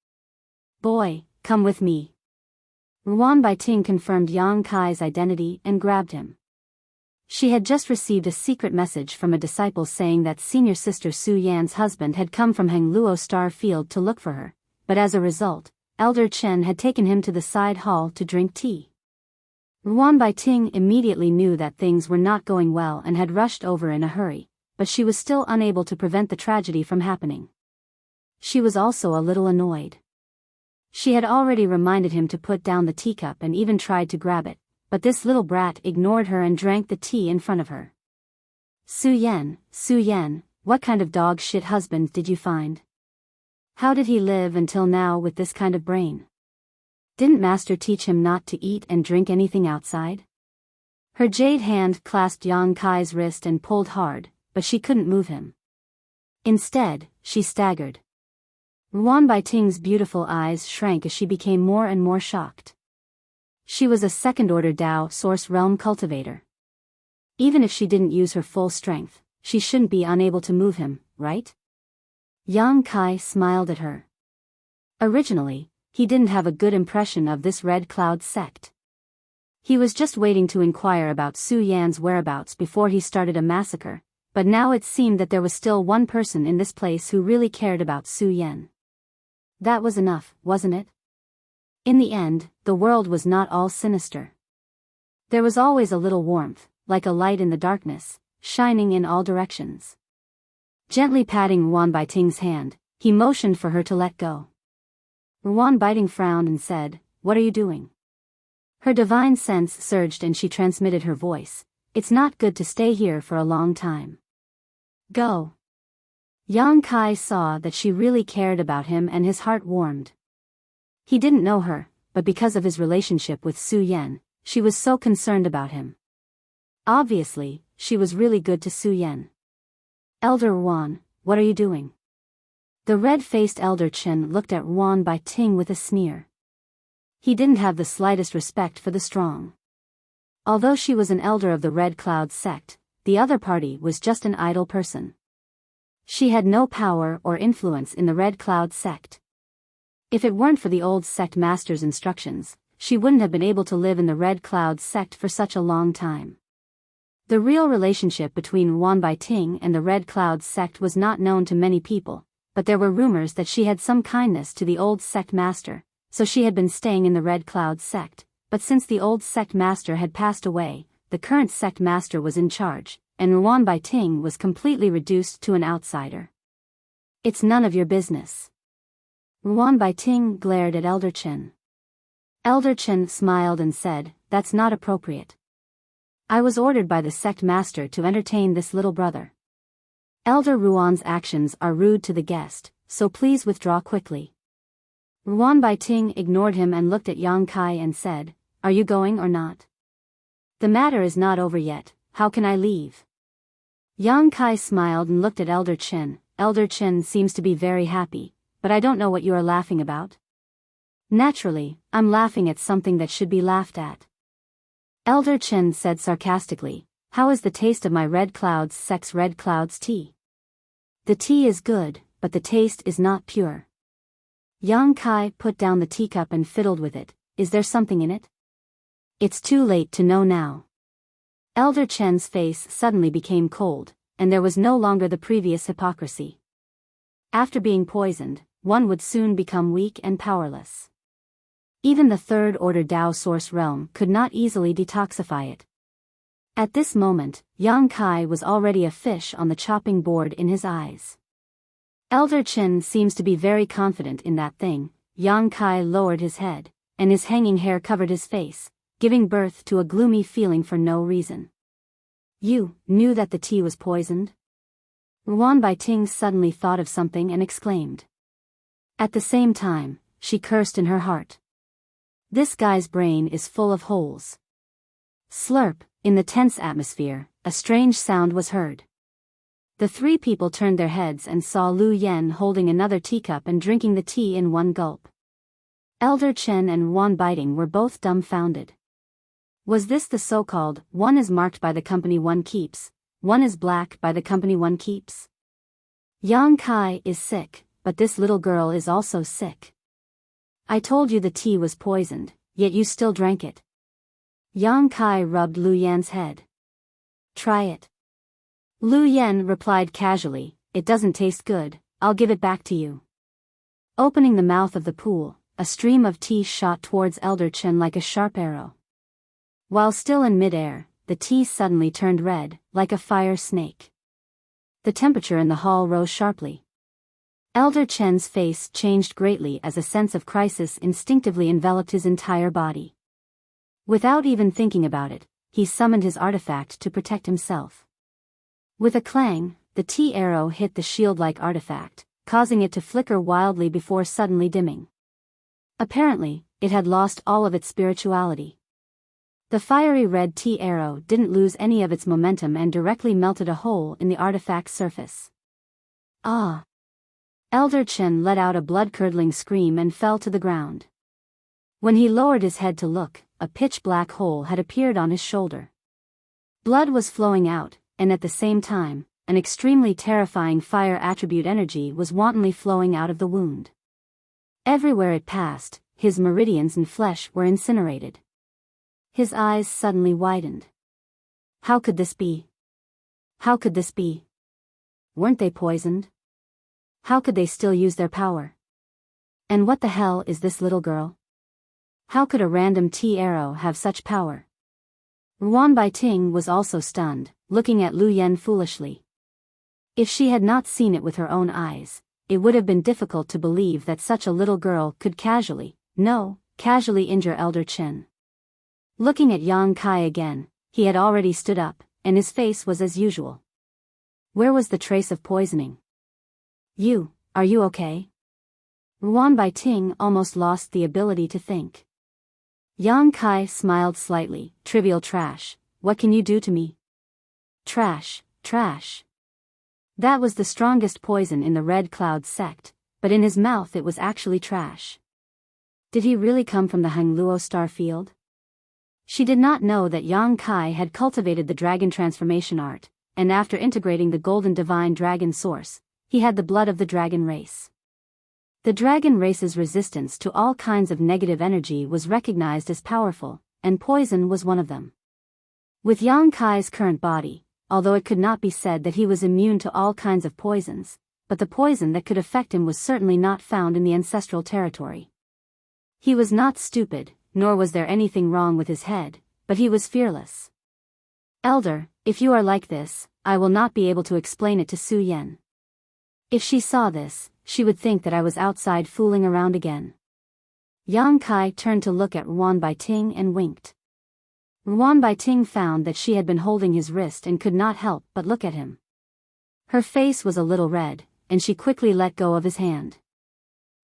Boy, come with me. Ruan Baiting confirmed Yang Kai's identity and grabbed him. She had just received a secret message from a disciple saying that senior sister Su Yan's husband had come from Hengluo Star Field to look for her, but as a result, Elder Chen had taken him to the side hall to drink tea. Ruan Baiting immediately knew that things were not going well and had rushed over in a hurry, but she was still unable to prevent the tragedy from happening. She was also a little annoyed. She had already reminded him to put down the teacup and even tried to grab it, but this little brat ignored her and drank the tea in front of her. Su Yan, what kind of dog shit husband did you find? How did he live until now with this kind of brain? Didn't master teach him not to eat and drink anything outside? Her jade hand clasped Yang Kai's wrist and pulled hard, but she couldn't move him. Instead, she staggered. Ruan Baiting's beautiful eyes shrank as she became more and more shocked. She was a second-order Dao Source Realm cultivator. Even if she didn't use her full strength, she shouldn't be unable to move him, right? Yang Kai smiled at her. Originally, he didn't have a good impression of this Red Cloud sect. He was just waiting to inquire about Su Yan's whereabouts before he started a massacre, but now it seemed that there was still one person in this place who really cared about Su Yan. That was enough, wasn't it? In the end, the world was not all sinister. There was always a little warmth, like a light in the darkness, shining in all directions. Gently patting Ruan Baiting's hand, he motioned for her to let go. Ruan Baiting frowned and said, "What are you doing?" Her divine sense surged and she transmitted her voice, "It's not good to stay here for a long time. Go." Yang Kai saw that she really cared about him and his heart warmed. He didn't know her, but because of his relationship with Su Yan, she was so concerned about him. Obviously, she was really good to Su Yan. "Elder Ruan, what are you doing?" The red-faced Elder Chen looked at Ruan Baiting with a sneer. He didn't have the slightest respect for the strong. Although she was an elder of the Red Cloud sect, the other party was just an idle person. She had no power or influence in the Red Cloud sect. If it weren't for the old sect master's instructions, she wouldn't have been able to live in the Red Cloud sect for such a long time. The real relationship between Ruan Baiting and the Red Cloud sect was not known to many people, but there were rumors that she had some kindness to the old sect master, so she had been staying in the Red Cloud sect, but since the old sect master had passed away, the current sect master was in charge, and Ruan Baiting was completely reduced to an outsider. "It's none of your business." Ruan Baiting glared at Elder Chen. Elder Chen smiled and said, "That's not appropriate. I was ordered by the sect master to entertain this little brother. Elder Ruan's actions are rude to the guest, so please withdraw quickly." Ruan Baiting ignored him and looked at Yang Kai and said, "Are you going or not? The matter is not over yet, how can I leave?" Yang Kai smiled and looked at Elder Chen. "Elder Chen seems to be very happy, but I don't know what you are laughing about." Naturally, I'm laughing at something that should be laughed at. Elder Chen said sarcastically, how is the taste of my Red Cloud's sex Red Cloud's tea? The tea is good, but the taste is not pure. Yang Kai put down the teacup and fiddled with it. Is there something in it? It's too late to know now. Elder Chen's face suddenly became cold, and there was no longer the previous hypocrisy. After being poisoned, one would soon become weak and powerless. Even the third-order Tao source realm could not easily detoxify it. At this moment, Yang Kai was already a fish on the chopping board in his eyes. Elder Chen seems to be very confident in that thing. Yang Kai lowered his head, and his hanging hair covered his face, giving birth to a gloomy feeling for no reason. You knew that the tea was poisoned? Ruan Baiting suddenly thought of something and exclaimed. At the same time, she cursed in her heart. This guy's brain is full of holes. Slurp, in the tense atmosphere, a strange sound was heard. The three people turned their heads and saw Lu Yen holding another teacup and drinking the tea in one gulp. Elder Chen and Ruan Baiting were both dumbfounded. Was this the so-called, one is marked by the company one keeps, one is black by the company one keeps? Yang Kai is sick, but this little girl is also sick. I told you the tea was poisoned, yet you still drank it. Yang Kai rubbed Lu Yan's head. Try it. Lu Yan replied casually, it doesn't taste good, I'll give it back to you. Opening the mouth of the pool, a stream of tea shot towards Elder Chen like a sharp arrow. While still in midair, the tea suddenly turned red, like a fire snake. The temperature in the hall rose sharply. Elder Chen's face changed greatly as a sense of crisis instinctively enveloped his entire body. Without even thinking about it, he summoned his artifact to protect himself. With a clang, the tea arrow hit the shield-like artifact, causing it to flicker wildly before suddenly dimming. Apparently, it had lost all of its spirituality. The fiery red tea arrow didn't lose any of its momentum and directly melted a hole in the artifact's surface. Ah! Elder Chen let out a blood-curdling scream and fell to the ground. When he lowered his head to look, a pitch-black hole had appeared on his shoulder. Blood was flowing out, and at the same time, an extremely terrifying fire attribute energy was wantonly flowing out of the wound. Everywhere it passed, his meridians and flesh were incinerated. His eyes suddenly widened. How could this be? How could this be? Weren't they poisoned? How could they still use their power? And what the hell is this little girl? How could a random tea arrow have such power? Ruan Baiting was also stunned, looking at Lu Yen foolishly. If she had not seen it with her own eyes, it would have been difficult to believe that such a little girl could casually injure Elder Chen. Looking at Yang Kai again, he had already stood up, and his face was as usual. Where was the trace of poisoning? Are you okay? Ruan Baiting almost lost the ability to think. Yang Kai smiled slightly. Trivial trash, what can you do to me? Trash. That was the strongest poison in the Red Cloud sect, but in his mouth it was actually trash. Did he really come from the Hangluo star field? She did not know that Yang Kai had cultivated the dragon transformation art, and after integrating the golden divine dragon source, he had the blood of the dragon race. The dragon race's resistance to all kinds of negative energy was recognized as powerful, and poison was one of them. With Yang Kai's current body, although it could not be said that he was immune to all kinds of poisons, but the poison that could affect him was certainly not found in the ancestral territory. He was not stupid, nor was there anything wrong with his head, but he was fearless. Elder, if you are like this, I will not be able to explain it to Su Yen. If she saw this, she would think that I was outside fooling around again. Yang Kai turned to look at Ruan Baiting and winked. Ruan Baiting found that she had been holding his wrist and could not help but look at him. Her face was a little red, and she quickly let go of his hand.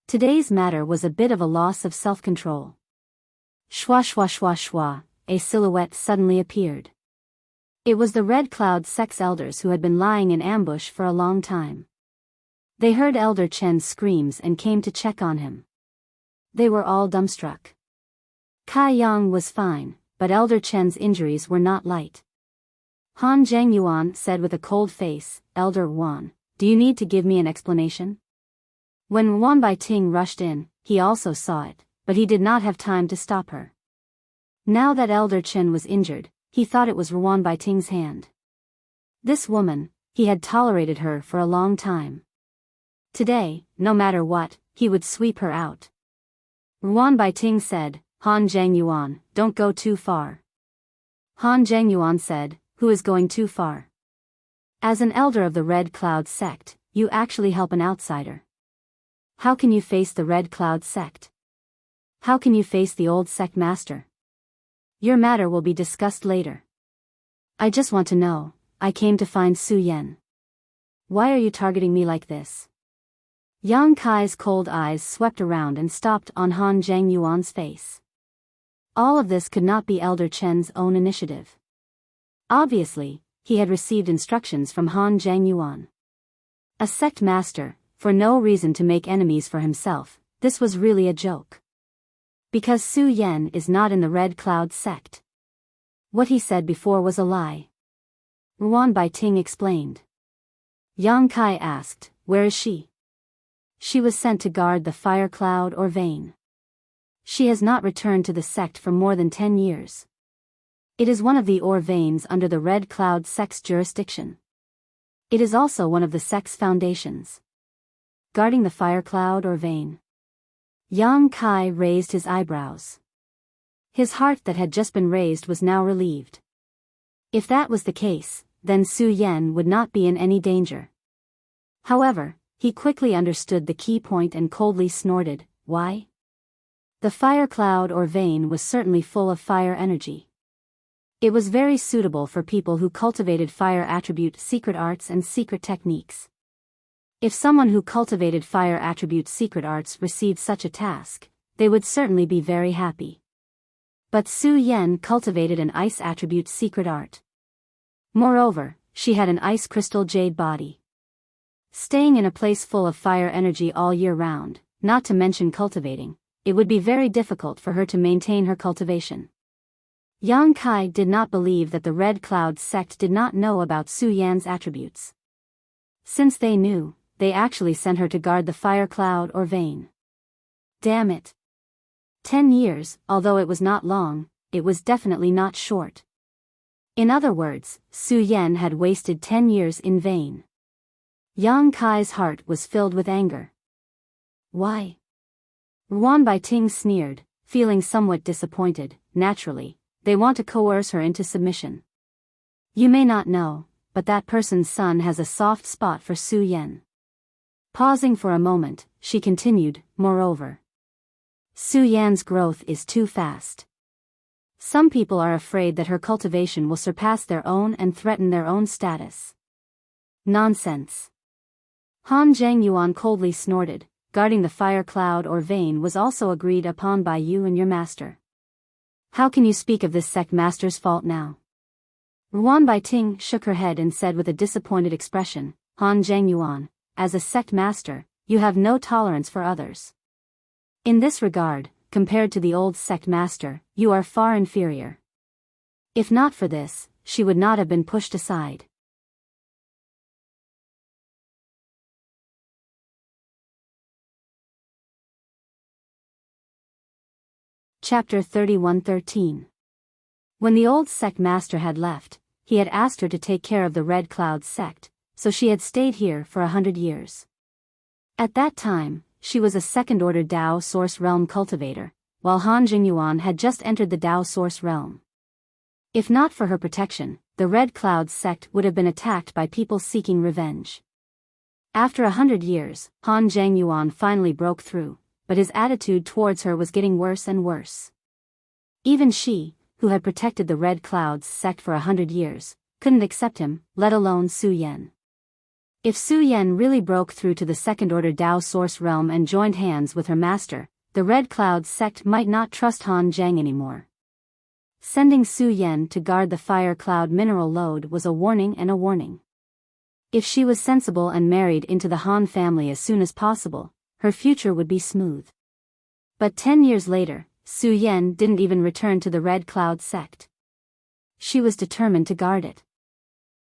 Today's matter was a bit of a loss of self-control. Shwa shwa shwa shwa, a silhouette suddenly appeared. It was the Red Cloud sex elders who had been lying in ambush for a long time. They heard Elder Chen's screams and came to check on him. They were all dumbstruck. Kai Yang was fine, but Elder Chen's injuries were not light. Han Zhengyuan said with a cold face, "Elder Wan, do you need to give me an explanation?" When Wan Baiting rushed in, he also saw it, but he did not have time to stop her. Now that Elder Chen was injured, he thought it was Wan Baiting's hand. This woman, he had tolerated her for a long time. Today, no matter what, he would sweep her out. Wan Baiting said, "Han Zhengyuan, don't go too far." Han Zhengyuan said, "Who is going too far? As an elder of the Red Cloud sect, you actually help an outsider. How can you face the Red Cloud sect? How can you face the old sect master? Your matter will be discussed later. I just want to know, I came to find Su Yan. Why are you targeting me like this?" Yang Kai's cold eyes swept around and stopped on Han Zhengyuan's face. All of this could not be Elder Chen's own initiative. Obviously, he had received instructions from Han Zhengyuan. A sect master, for no reason to make enemies for himself, this was really a joke. Because Su Yan is not in the Red Cloud sect. What he said before was a lie. Wan Baiting explained. Yang Kai asked, "Where is she?" "She was sent to guard the fire cloud or vein. She has not returned to the sect for more than 10 years. It is one of the ore veins under the Red Cloud sect's jurisdiction. It is also one of the sect's foundations." Guarding the fire cloud or vein. Yang Kai raised his eyebrows. His heart that had just been raised was now relieved. If that was the case, then Su Yan would not be in any danger. However, he quickly understood the key point and coldly snorted, "Why?" The fire cloud or vein was certainly full of fire energy. It was very suitable for people who cultivated fire attribute secret arts and secret techniques. If someone who cultivated fire attribute secret arts received such a task, they would certainly be very happy. But Su Yan cultivated an ice attribute secret art. Moreover, she had an ice crystal jade body. Staying in a place full of fire energy all year round, not to mention cultivating, it would be very difficult for her to maintain her cultivation. Yang Kai did not believe that the Red Cloud sect did not know about Su Yan's attributes. Since they knew, they actually sent her to guard the fire cloud or vein. Damn it. 10 years, although it was not long, it was definitely not short. In other words, Su Yan had wasted 10 years in vain. Yang Kai's heart was filled with anger. Why? Wan Baiting sneered, feeling somewhat disappointed. Naturally, they want to coerce her into submission. You may not know, but that person's son has a soft spot for Su Yan. Pausing for a moment, she continued, moreover, Su Yan's growth is too fast. Some people are afraid that her cultivation will surpass their own and threaten their own status. Nonsense. Han Zhengyuan coldly snorted. Guarding the fire cloud or vein was also agreed upon by you and your master. How can you speak of this sect master's fault now? Wan Baiting shook her head and said with a disappointed expression, Han Zhengyuan, as a sect master, you have no tolerance for others. In this regard, compared to the old sect master, you are far inferior. If not for this, she would not have been pushed aside. Chapter 31:13. When the old sect master had left, he had asked her to take care of the Red Cloud sect, so she had stayed here for 100 years. At that time, she was a second-order Dao Source Realm cultivator, while Han Jingyuan had just entered the Dao Source Realm. If not for her protection, the Red Cloud sect would have been attacked by people seeking revenge. After 100 years, Han Zhengyuan finally broke through, but his attitude towards her was getting worse and worse. Even she, who had protected the Red Cloud's sect for 100 years, couldn't accept him, let alone Su Yan. If Su Yan really broke through to the second-order Dao Source Realm and joined hands with her master, the Red Cloud sect might not trust Han Zheng anymore. Sending Su Yan to guard the Fire Cloud mineral lode was a warning and a warning. If she was sensible and married into the Han family as soon as possible, her future would be smooth. But 10 years later, Su Yan didn't even return to the Red Cloud sect. She was determined to guard it.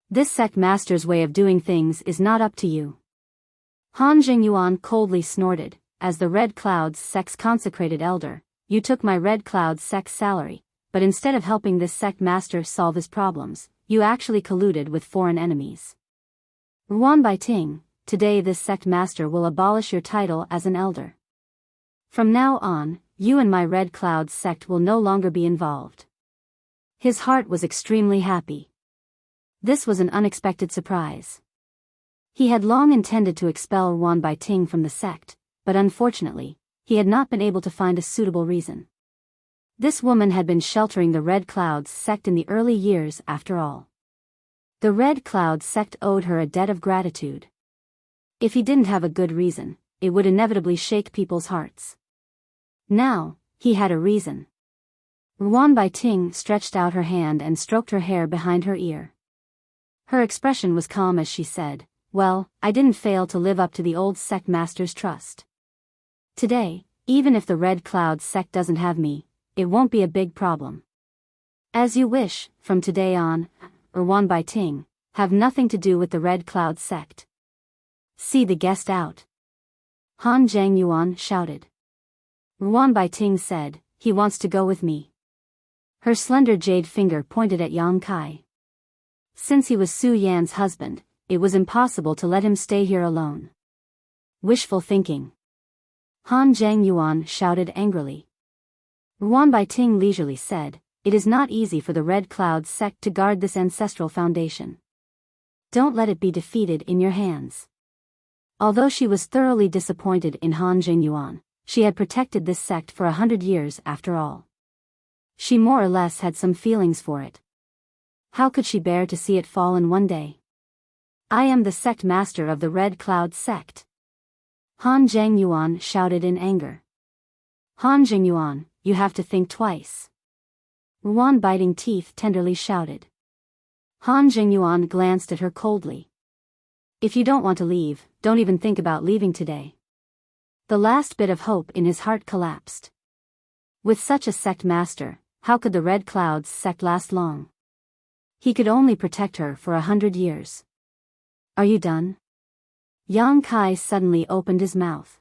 This sect master's way of doing things is not up to you. Han Jingyuan coldly snorted, as the Red Cloud sect's consecrated elder. You took my Red Cloud sect's salary, but instead of helping this sect master solve his problems, you actually colluded with foreign enemies. Ruan Baiting, today this sect master will abolish your title as an elder. From now on, you and my Red Cloud sect will no longer be involved. His heart was extremely happy. This was an unexpected surprise. He had long intended to expel Ruan Baiting from the sect, but unfortunately, he had not been able to find a suitable reason. This woman had been sheltering the Red Cloud sect in the early years after all. The Red Cloud sect owed her a debt of gratitude. If he didn't have a good reason, it would inevitably shake people's hearts. Now, he had a reason. Ruan Baiting stretched out her hand and stroked her hair behind her ear. Her expression was calm as she said, "Well, I didn't fail to live up to the old sect master's trust. Today, even if the Red Cloud sect doesn't have me, it won't be a big problem. As you wish, from today on, Ruan Baiting, have nothing to do with the Red Cloud sect. See the guest out." Han Jingyuan shouted. Ruan Baiting said, "He wants to go with me." Her slender jade finger pointed at Yang Kai. Since he was Su Yan's husband, it was impossible to let him stay here alone. Wishful thinking. Han Jingyuan shouted angrily. Ruan Baiting leisurely said, "It is not easy for the Red Cloud sect to guard this ancestral foundation. Don't let it be defeated in your hands." Although she was thoroughly disappointed in Han Jingyuan, she had protected this sect for 100 years after all. She more or less had some feelings for it. How could she bear to see it fall in one day? "I am the sect master of the Red Cloud sect." Han Jingyuan shouted in anger. "Han Jingyuan, you have to think twice." Ruan biting teeth tenderly shouted. Han Jingyuan glanced at her coldly. "If you don't want to leave, don't even think about leaving today." The last bit of hope in his heart collapsed. With such a sect master, how could the Red Clouds sect last long? He could only protect her for 100 years. "Are you done?" Yang Kai suddenly opened his mouth.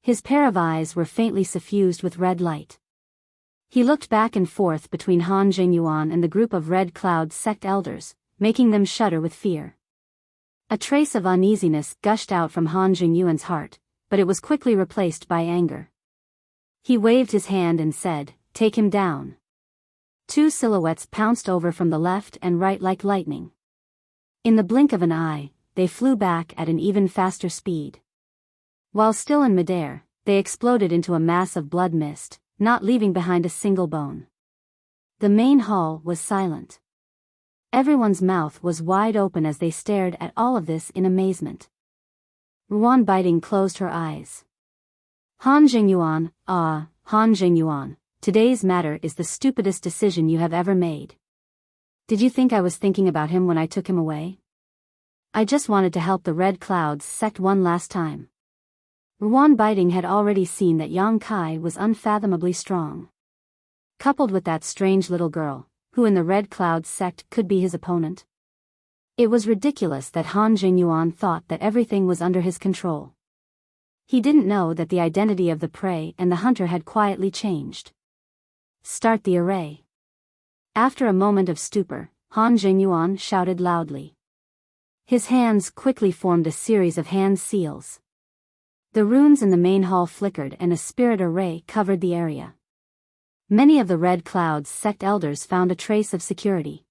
His pair of eyes were faintly suffused with red light. He looked back and forth between Han Jingyuan and the group of Red Cloud sect elders, making them shudder with fear. A trace of uneasiness gushed out from Han Jingyuan's heart, but it was quickly replaced by anger. He waved his hand and said, "Take him down." Two silhouettes pounced over from the left and right like lightning. In the blink of an eye, they flew back at an even faster speed. While still in midair, they exploded into a mass of blood mist, not leaving behind a single bone. The main hall was silent. Everyone's mouth was wide open as they stared at all of this in amazement. Ruan Baiting closed her eyes. Han Jingyuan, Han Jingyuan, today's matter is the stupidest decision you have ever made. Did you think I was thinking about him when I took him away? I just wanted to help the Red Clouds sect one last time. Ruan Baiting had already seen that Yang Kai was unfathomably strong. Coupled with that strange little girl, who in the Red Cloud sect could be his opponent. It was ridiculous that Han Jingyuan thought that everything was under his control. He didn't know that the identity of the prey and the hunter had quietly changed. "Start the array." After a moment of stupor, Han Jingyuan shouted loudly. His hands quickly formed a series of hand seals. The runes in the main hall flickered and a spirit array covered the area. Many of the Red Clouds sect elders found a trace of security.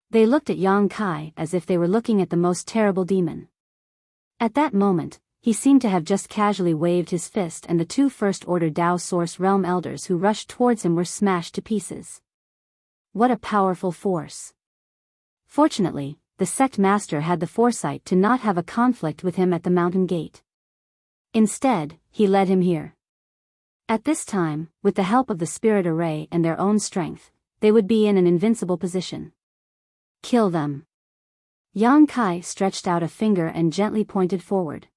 They looked at Yang Kai as if they were looking at the most terrible demon. At that moment, he seemed to have just casually waved his fist and the two First Order Dao Source Realm elders who rushed towards him were smashed to pieces. What a powerful force. Fortunately, the sect master had the foresight to not have a conflict with him at the mountain gate. Instead, he led him here. At this time, with the help of the spirit array and their own strength, they would be in an invincible position. Kill them. Yang Kai stretched out a finger and gently pointed forward.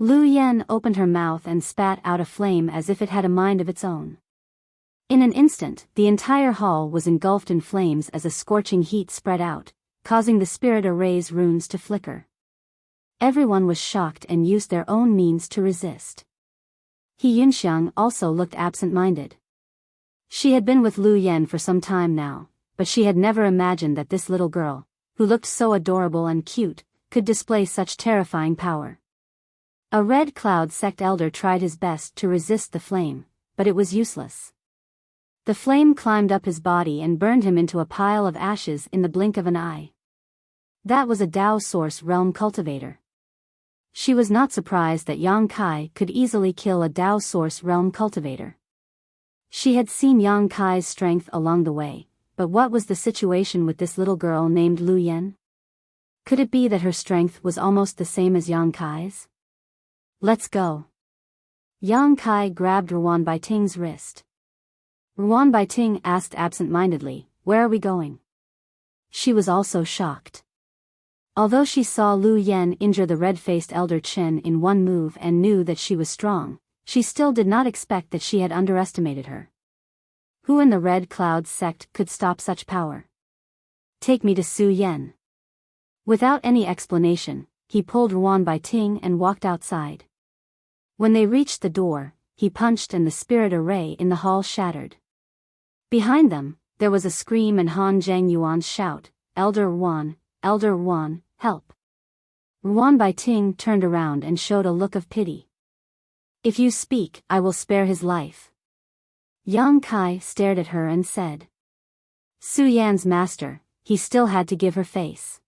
Lu Yan opened her mouth and spat out a flame as if it had a mind of its own. In an instant, the entire hall was engulfed in flames as a scorching heat spread out, causing the spirit array's runes to flicker. Everyone was shocked and used their own means to resist. He Yunxiang also looked absent-minded. She had been with Lu Yan for some time now, but she had never imagined that this little girl, who looked so adorable and cute, could display such terrifying power. A Red Cloud sect elder tried his best to resist the flame, but it was useless. The flame climbed up his body and burned him into a pile of ashes in the blink of an eye. That was a Dao Source Realm cultivator. She was not surprised that Yang Kai could easily kill a Dao Source Realm cultivator. She had seen Yang Kai's strength along the way, but what was the situation with this little girl named Lu Yan? Could it be that her strength was almost the same as Yang Kai's? Let's go. Yang Kai grabbed Ruan Baiting's wrist. Ruan Baiting asked absent-mindedly, "Where are we going?" She was also shocked. Although she saw Lu Yan injure the red-faced elder Chen in one move and knew that she was strong, she still did not expect that she had underestimated her. Who in the Red Cloud sect could stop such power? Take me to Su Yan. Without any explanation, he pulled Ruan Baiting and walked outside. When they reached the door, he punched and the spirit array in the hall shattered. Behind them, there was a scream and Han Zhangyuan's shout, Elder Ruan, help." Ruan Baiting turned around and showed a look of pity. "If you speak, I will spare his life." Yang Kai stared at her and said. Su Yan's master, he still had to give her face.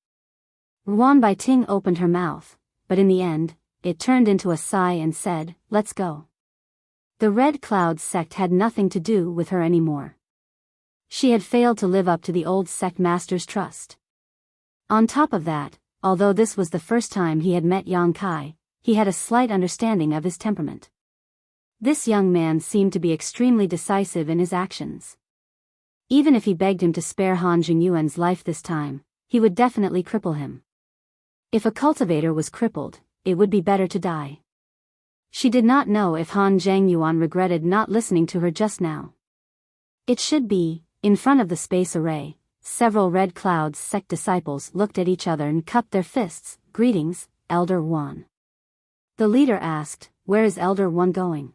Ruan Baiting opened her mouth, but in the end, it turned into a sigh and said, "Let's go." The Red Cloud sect had nothing to do with her anymore. She had failed to live up to the old sect master's trust. On top of that, although this was the first time he had met Yang Kai, he had a slight understanding of his temperament. This young man seemed to be extremely decisive in his actions. Even if he begged him to spare Han Jingyuan's life this time, he would definitely cripple him. If a cultivator was crippled, it would be better to die. She did not know if Han Zhangyuan regretted not listening to her just now. It should be, in front of the space array, several Red Cloud's sect disciples looked at each other and cupped their fists. "Greetings, Elder Ruan." The leader asked, "Where is Elder Ruan going?"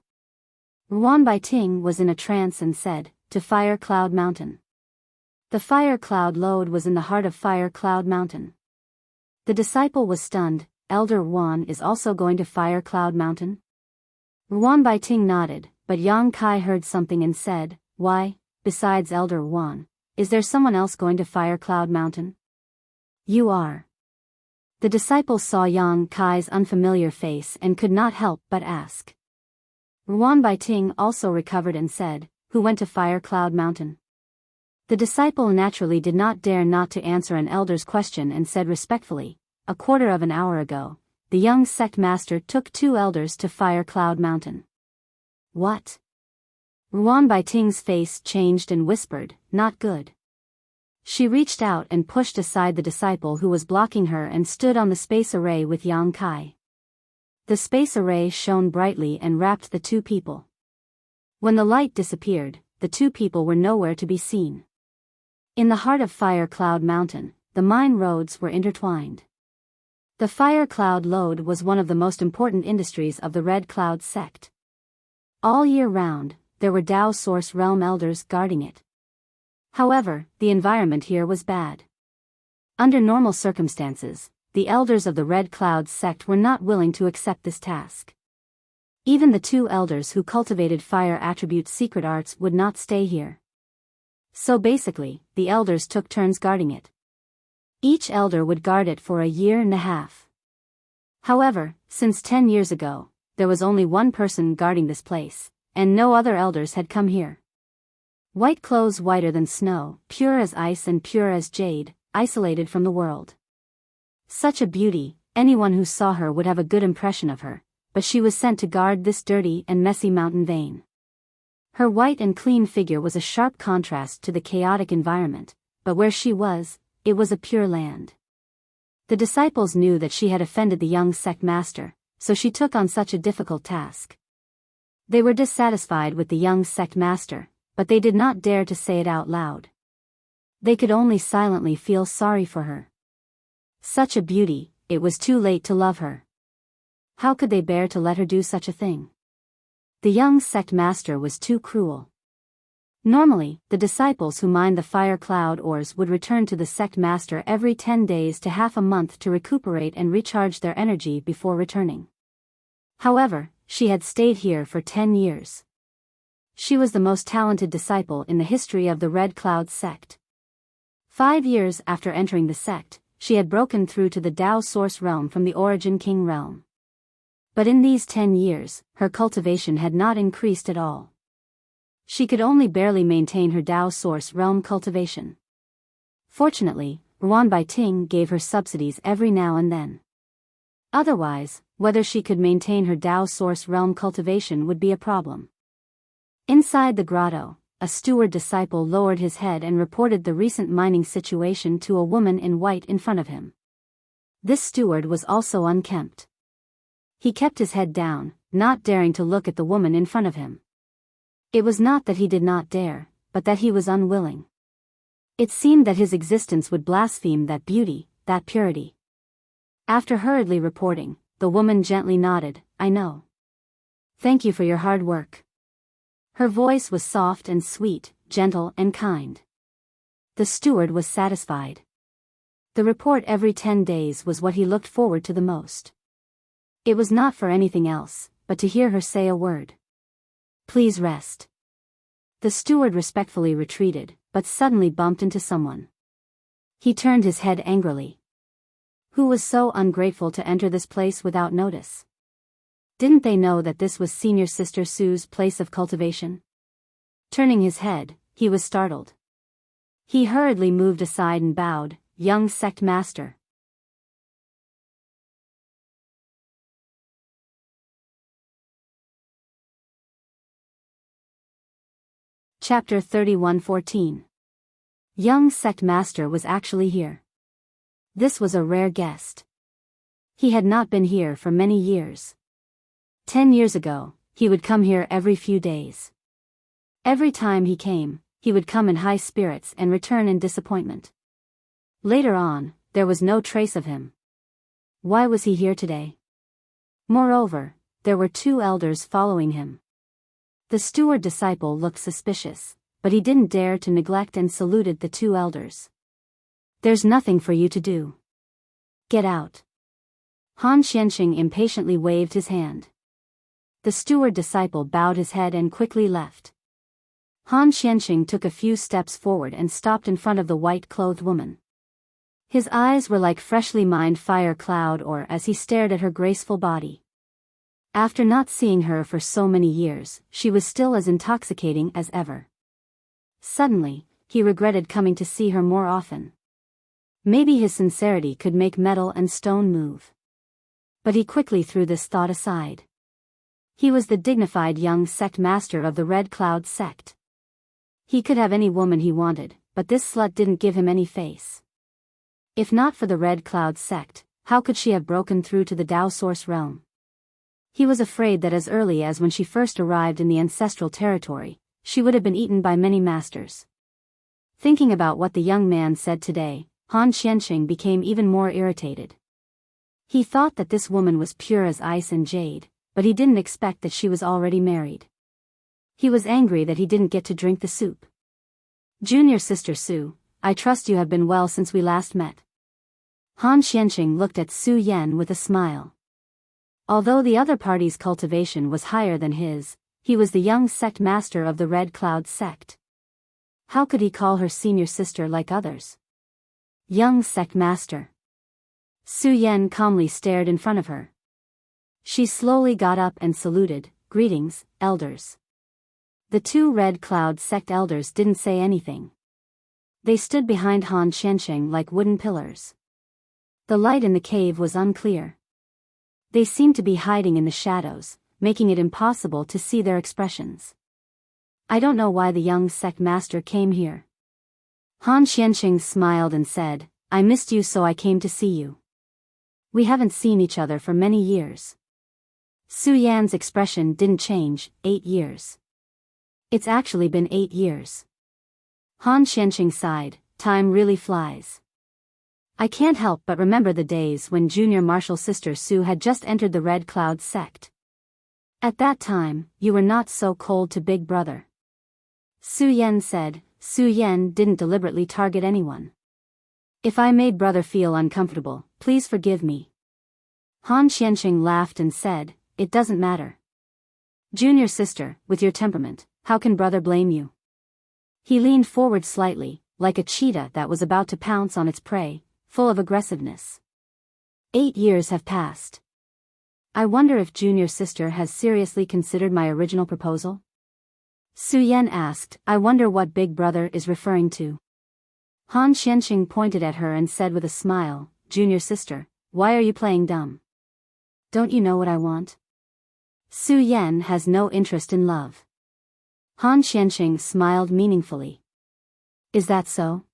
Ruan Baiting was in a trance and said, "To Fire Cloud Mountain." The Fire Cloud lode was in the heart of Fire Cloud Mountain. The disciple was stunned. "Elder Ruan is also going to Fire Cloud Mountain?" Ruan Baiting nodded, but Yang Kai heard something and said, "Why, besides Elder Ruan, is there someone else going to Fire Cloud Mountain?" "You are." The disciple saw Yang Kai's unfamiliar face and could not help but ask. Ruan Baiting also recovered and said, "Who went to Fire Cloud Mountain?" The disciple naturally did not dare not to answer an elder's question and said respectfully, "A quarter of an hour ago, the young sect master took 2 elders to Fire Cloud Mountain." "What?" Ruan Baiting's face changed and whispered, "Not good." She reached out and pushed aside the disciple who was blocking her and stood on the space array with Yang Kai. The space array shone brightly and wrapped the 2 people. When the light disappeared, the 2 people were nowhere to be seen. In the heart of Fire Cloud Mountain, the mine roads were intertwined. The Fire Cloud lode was one of the most important industries of the Red Cloud sect. All year round, there were Dao Source Realm elders guarding it. However, the environment here was bad. Under normal circumstances, the elders of the Red Cloud sect were not willing to accept this task. Even the 2 elders who cultivated fire attribute secret arts would not stay here. So basically, the elders took turns guarding it. Each elder would guard it for a year and a half. However, since 10 years ago, there was only one person guarding this place, and no other elders had come here. White clothes whiter than snow, pure as ice and pure as jade, isolated from the world. Such a beauty, anyone who saw her would have a good impression of her, but she was sent to guard this dirty and messy mountain vein. Her white and clean figure was a sharp contrast to the chaotic environment, but where she was, it was a pure land. The disciples knew that she had offended the young sect master, so she took on such a difficult task. They were dissatisfied with the young sect master, but they did not dare to say it out loud. They could only silently feel sorry for her. Such a beauty, it was too late to love her. How could they bear to let her do such a thing? The young sect master was too cruel. Normally, the disciples who mined the fire cloud ores would return to the sect master every 10 days to half a month to recuperate and recharge their energy before returning. However, she had stayed here for 10 years. She was the most talented disciple in the history of the Red Cloud sect. 5 years after entering the sect, she had broken through to the Tao Source realm from the Origin King realm. But in these 10 years, her cultivation had not increased at all. She could only barely maintain her Tao Source realm cultivation. Fortunately, Ruan Bai Ting gave her subsidies every now and then. Otherwise, whether she could maintain her Tao Source realm cultivation would be a problem. Inside the grotto, a steward disciple lowered his head and reported the recent mining situation to a woman in white in front of him. This steward was also unkempt. He kept his head down, not daring to look at the woman in front of him. It was not that he did not dare, but that he was unwilling. It seemed that his existence would blaspheme that beauty, that purity. After hurriedly reporting, the woman gently nodded, "I know. Thank you for your hard work." Her voice was soft and sweet, gentle and kind. The steward was satisfied. The report every 10 days was what he looked forward to the most. It was not for anything else, but to hear her say a word. "Please rest." The steward respectfully retreated, but suddenly bumped into someone. He turned his head angrily. Who was so ungrateful to enter this place without notice? Didn't they know that this was Senior Sister Sue's place of cultivation? Turning his head, he was startled. He hurriedly moved aside and bowed, "Young sect master." Chapter 31:14. Young sect master was actually here. This was a rare guest. He had not been here for many years. 10 years ago, he would come here every few days. Every time he came, he would come in high spirits and return in disappointment. Later on, there was no trace of him. Why was he here today? Moreover, there were 2 elders following him. The steward disciple looked suspicious, but he didn't dare to neglect and saluted the 2 elders. "There's nothing for you to do. Get out." Han Xianxing impatiently waved his hand. The steward disciple bowed his head and quickly left. Han Xianxing took a few steps forward and stopped in front of the white-clothed woman. His eyes were like freshly mined fire cloud ore as he stared at her graceful body. After not seeing her for so many years, she was still as intoxicating as ever. Suddenly, he regretted coming to see her more often. Maybe his sincerity could make metal and stone move. But he quickly threw this thought aside. He was the dignified young sect master of the Red Cloud sect. He could have any woman he wanted, but this slut didn't give him any face. If not for the Red Cloud sect, how could she have broken through to the Tao Source realm? He was afraid that as early as when she first arrived in the ancestral territory, she would have been eaten by many masters. Thinking about what the young man said today, Han Xianxing became even more irritated. He thought that this woman was pure as ice and jade, but he didn't expect that she was already married. He was angry that he didn't get to drink the soup. "Junior Sister Su, I trust you have been well since we last met." Han Xianxing looked at Su Yan with a smile. Although the other party's cultivation was higher than his, he was the young sect master of the Red Cloud sect. How could he call her senior sister like others? Young sect master. Su Yan calmly stared in front of her. She slowly got up and saluted, "Greetings, elders." The 2 Red Cloud sect elders didn't say anything. They stood behind Han Xianxing like wooden pillars. The light in the cave was unclear. They seemed to be hiding in the shadows, making it impossible to see their expressions. "I don't know why the young sect master came here." Han Xianxing smiled and said, "I missed you so I came to see you. We haven't seen each other for many years. Su Yan's expression didn't change. 8 years. It's actually been 8 years. Han Xianqing sighed. Time really flies. I can't help but remember the days when junior martial sister Su had just entered the Red Cloud sect. At that time, you were not so cold to Big Brother. Su Yan said. Su Yan didn't deliberately target anyone. If I made brother feel uncomfortable, please forgive me. Han Xianqing laughed and said, it doesn't matter. Junior sister, with your temperament, how can brother blame you? He leaned forward slightly, like a cheetah that was about to pounce on its prey, full of aggressiveness. 8 years have passed. I wonder if junior sister has seriously considered my original proposal? Su Yan asked. I wonder what Big Brother is referring to. Han Xianqing pointed at her and said with a smile, junior sister, why are you playing dumb? Don't you know what I want? Su Yan has no interest in love. Han Xianqing smiled meaningfully. Is that so?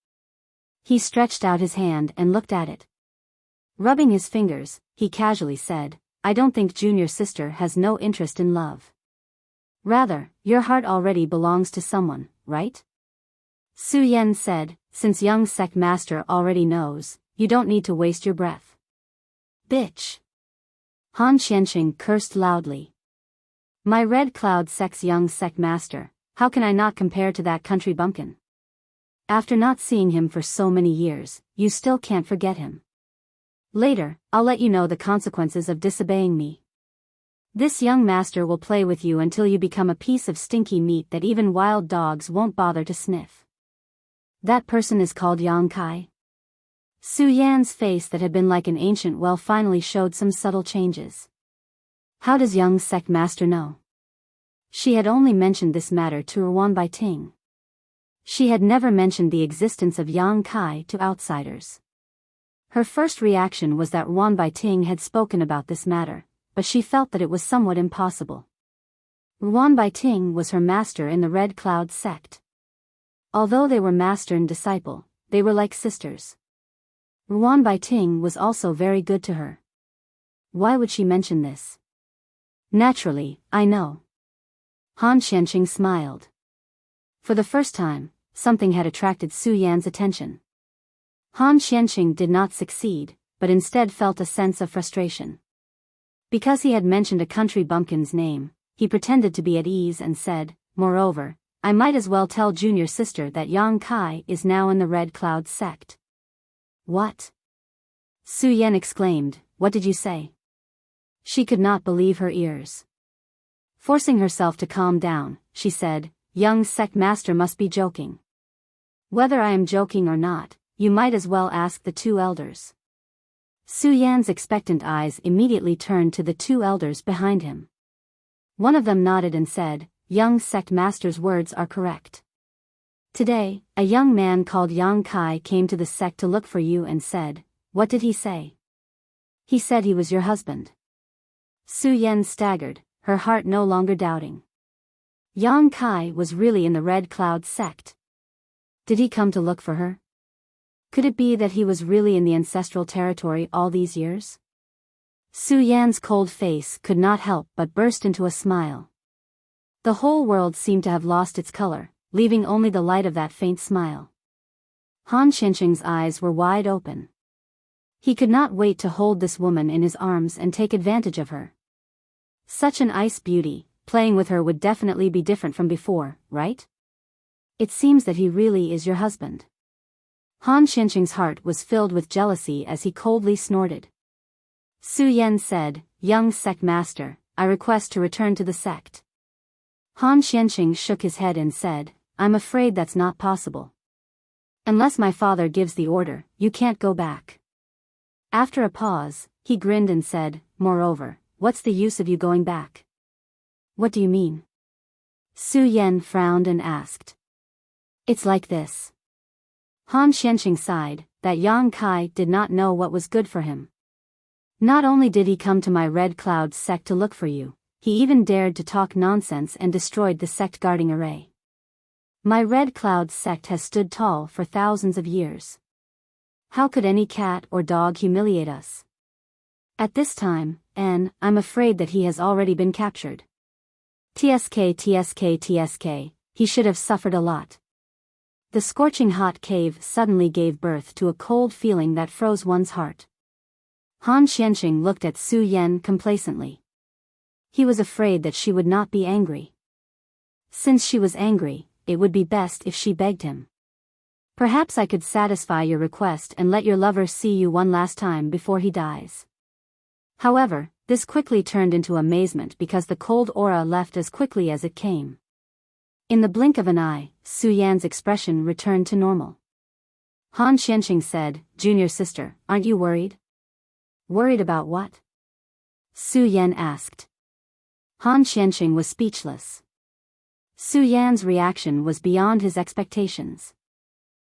He stretched out his hand and looked at it. Rubbing his fingers, he casually said, I don't think junior sister has no interest in love. Rather, your heart already belongs to someone, right? Su Yan said, since young sect master already knows, you don't need to waste your breath. Bitch. Han Xianqing cursed loudly. My Red Cloud sect's young sect master, how can I not compare to that country bumpkin? After not seeing him for so many years, you still can't forget him. Later, I'll let you know the consequences of disobeying me. This young master will play with you until you become a piece of stinky meat that even wild dogs won't bother to sniff. That person is called Yang Kai. Su Yan's face that had been like an ancient well finally showed some subtle changes. How does young sect master know? She had only mentioned this matter to Ruan Bai Ting. She had never mentioned the existence of Yang Kai to outsiders. Her first reaction was that Ruan Bai Ting had spoken about this matter, but she felt that it was somewhat impossible. Ruan Bai Ting was her master in the Red Cloud sect. Although they were master and disciple, they were like sisters. Ruan Bai Ting was also very good to her. Why would she mention this? Naturally, I know. Han Xianqing smiled. For the first time, something had attracted Su Yan's attention. Han Xianqing did not succeed, but instead felt a sense of frustration. Because he had mentioned a country bumpkin's name, he pretended to be at ease and said, moreover, I might as well tell junior sister that Yang Kai is now in the Red Cloud sect. What? Su Yan exclaimed, what did you say? She could not believe her ears. Forcing herself to calm down, she said, young sect master must be joking. Whether I am joking or not, you might as well ask the 2 elders. Su Yan's expectant eyes immediately turned to the 2 elders behind him. One of them nodded and said, young sect master's words are correct. Today, a young man called Yang Kai came to the sect to look for you and said, what did he say? He said he was your husband. Su Yan staggered, her heart no longer doubting. Yang Kai was really in the Red Cloud sect. Did he come to look for her? Could it be that he was really in the ancestral territory all these years? Su Yan's cold face could not help but burst into a smile. The whole world seemed to have lost its color, leaving only the light of that faint smile. Han Xianqing's eyes were wide open. He could not wait to hold this woman in his arms and take advantage of her. Such an ice beauty, playing with her would definitely be different from before, right? It seems that he really is your husband. Han Xianqing's heart was filled with jealousy as he coldly snorted. Su Yan said, young sect master, I request to return to the sect. Han Xianqing shook his head and said, I'm afraid that's not possible. Unless my father gives the order, you can't go back. After a pause, he grinned and said, moreover, what's the use of you going back? What do you mean? Su Yan frowned and asked. It's like this. Han Xianqing sighed, that Yang Kai did not know what was good for him. Not only did he come to my Red Cloud sect to look for you, he even dared to talk nonsense and destroyed the sect guarding array. My Red Cloud sect has stood tall for thousands of years. How could any cat or dog humiliate us? At this time, and I'm afraid that he has already been captured. TSK, he should have suffered a lot. The scorching hot cave suddenly gave birth to a cold feeling that froze one's heart. Han Xianqing looked at Su Yan complacently. He was afraid that she would not be angry. Since she was angry, it would be best if she begged him. Perhaps I could satisfy your request and let your lover see you one last time before he dies. However, this quickly turned into amazement because the cold aura left as quickly as it came. In the blink of an eye, Su Yan's expression returned to normal. Han Xianqing said, "Junior sister, aren't you worried?" "Worried about what?" Su Yan asked. Han Xianqing was speechless. Su Yan's reaction was beyond his expectations.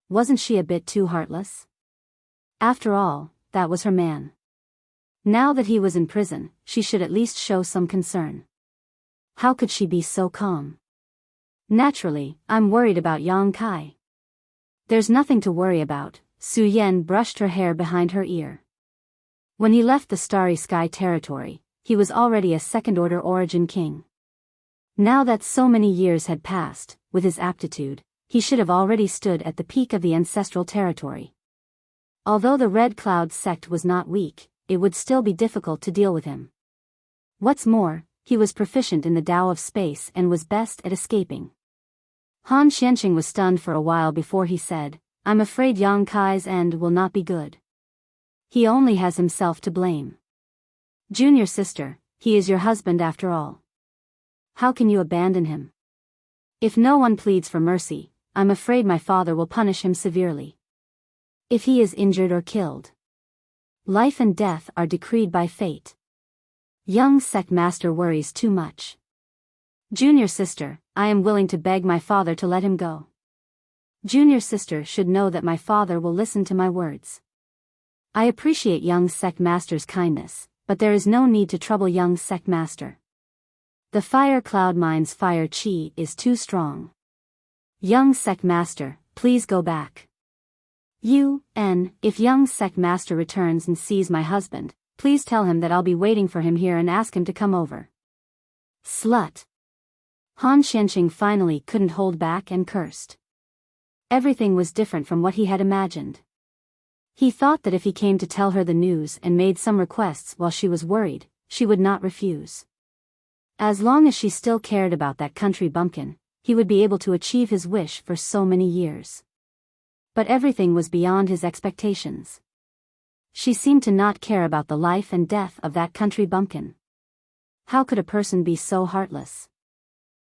Wasn't she a bit too heartless? After all, that was her man. Now that he was in prison, she should at least show some concern. How could she be so calm? "Naturally, I'm worried about Yang Kai." "There's nothing to worry about." Su Yan brushed her hair behind her ear. When he left the Starry Sky territory, he was already a second-order origin king. Now that so many years had passed, with his aptitude, he should have already stood at the peak of the ancestral territory. Although the Red Cloud sect was not weak, it would still be difficult to deal with him. What's more, he was proficient in the Tao of space and was best at escaping. Han Xianqing was stunned for a while before he said, "I'm afraid Yang Kai's end will not be good. He only has himself to blame." "Junior sister, he is your husband after all. How can you abandon him? If no one pleads for mercy, I'm afraid my father will punish him severely. If he is injured or killed, life and death are decreed by fate. Young sect master worries too much. Junior sister, I am willing to beg my father to let him go. Junior sister should know that my father will listen to my words. I appreciate young sect master's kindness, but there is no need to trouble young sect master. The fire cloud mine's fire chi is too strong. Young sect master, please go back. If young sect master returns and sees my husband, please tell him that I'll be waiting for him here and ask him to come over." Slut. Han Xianqing finally couldn't hold back and cursed. Everything was different from what he had imagined. He thought that if he came to tell her the news and made some requests while she was worried, she would not refuse. As long as she still cared about that country bumpkin, he would be able to achieve his wish for so many years. But everything was beyond his expectations. She seemed to not care about the life and death of that country bumpkin. How could a person be so heartless?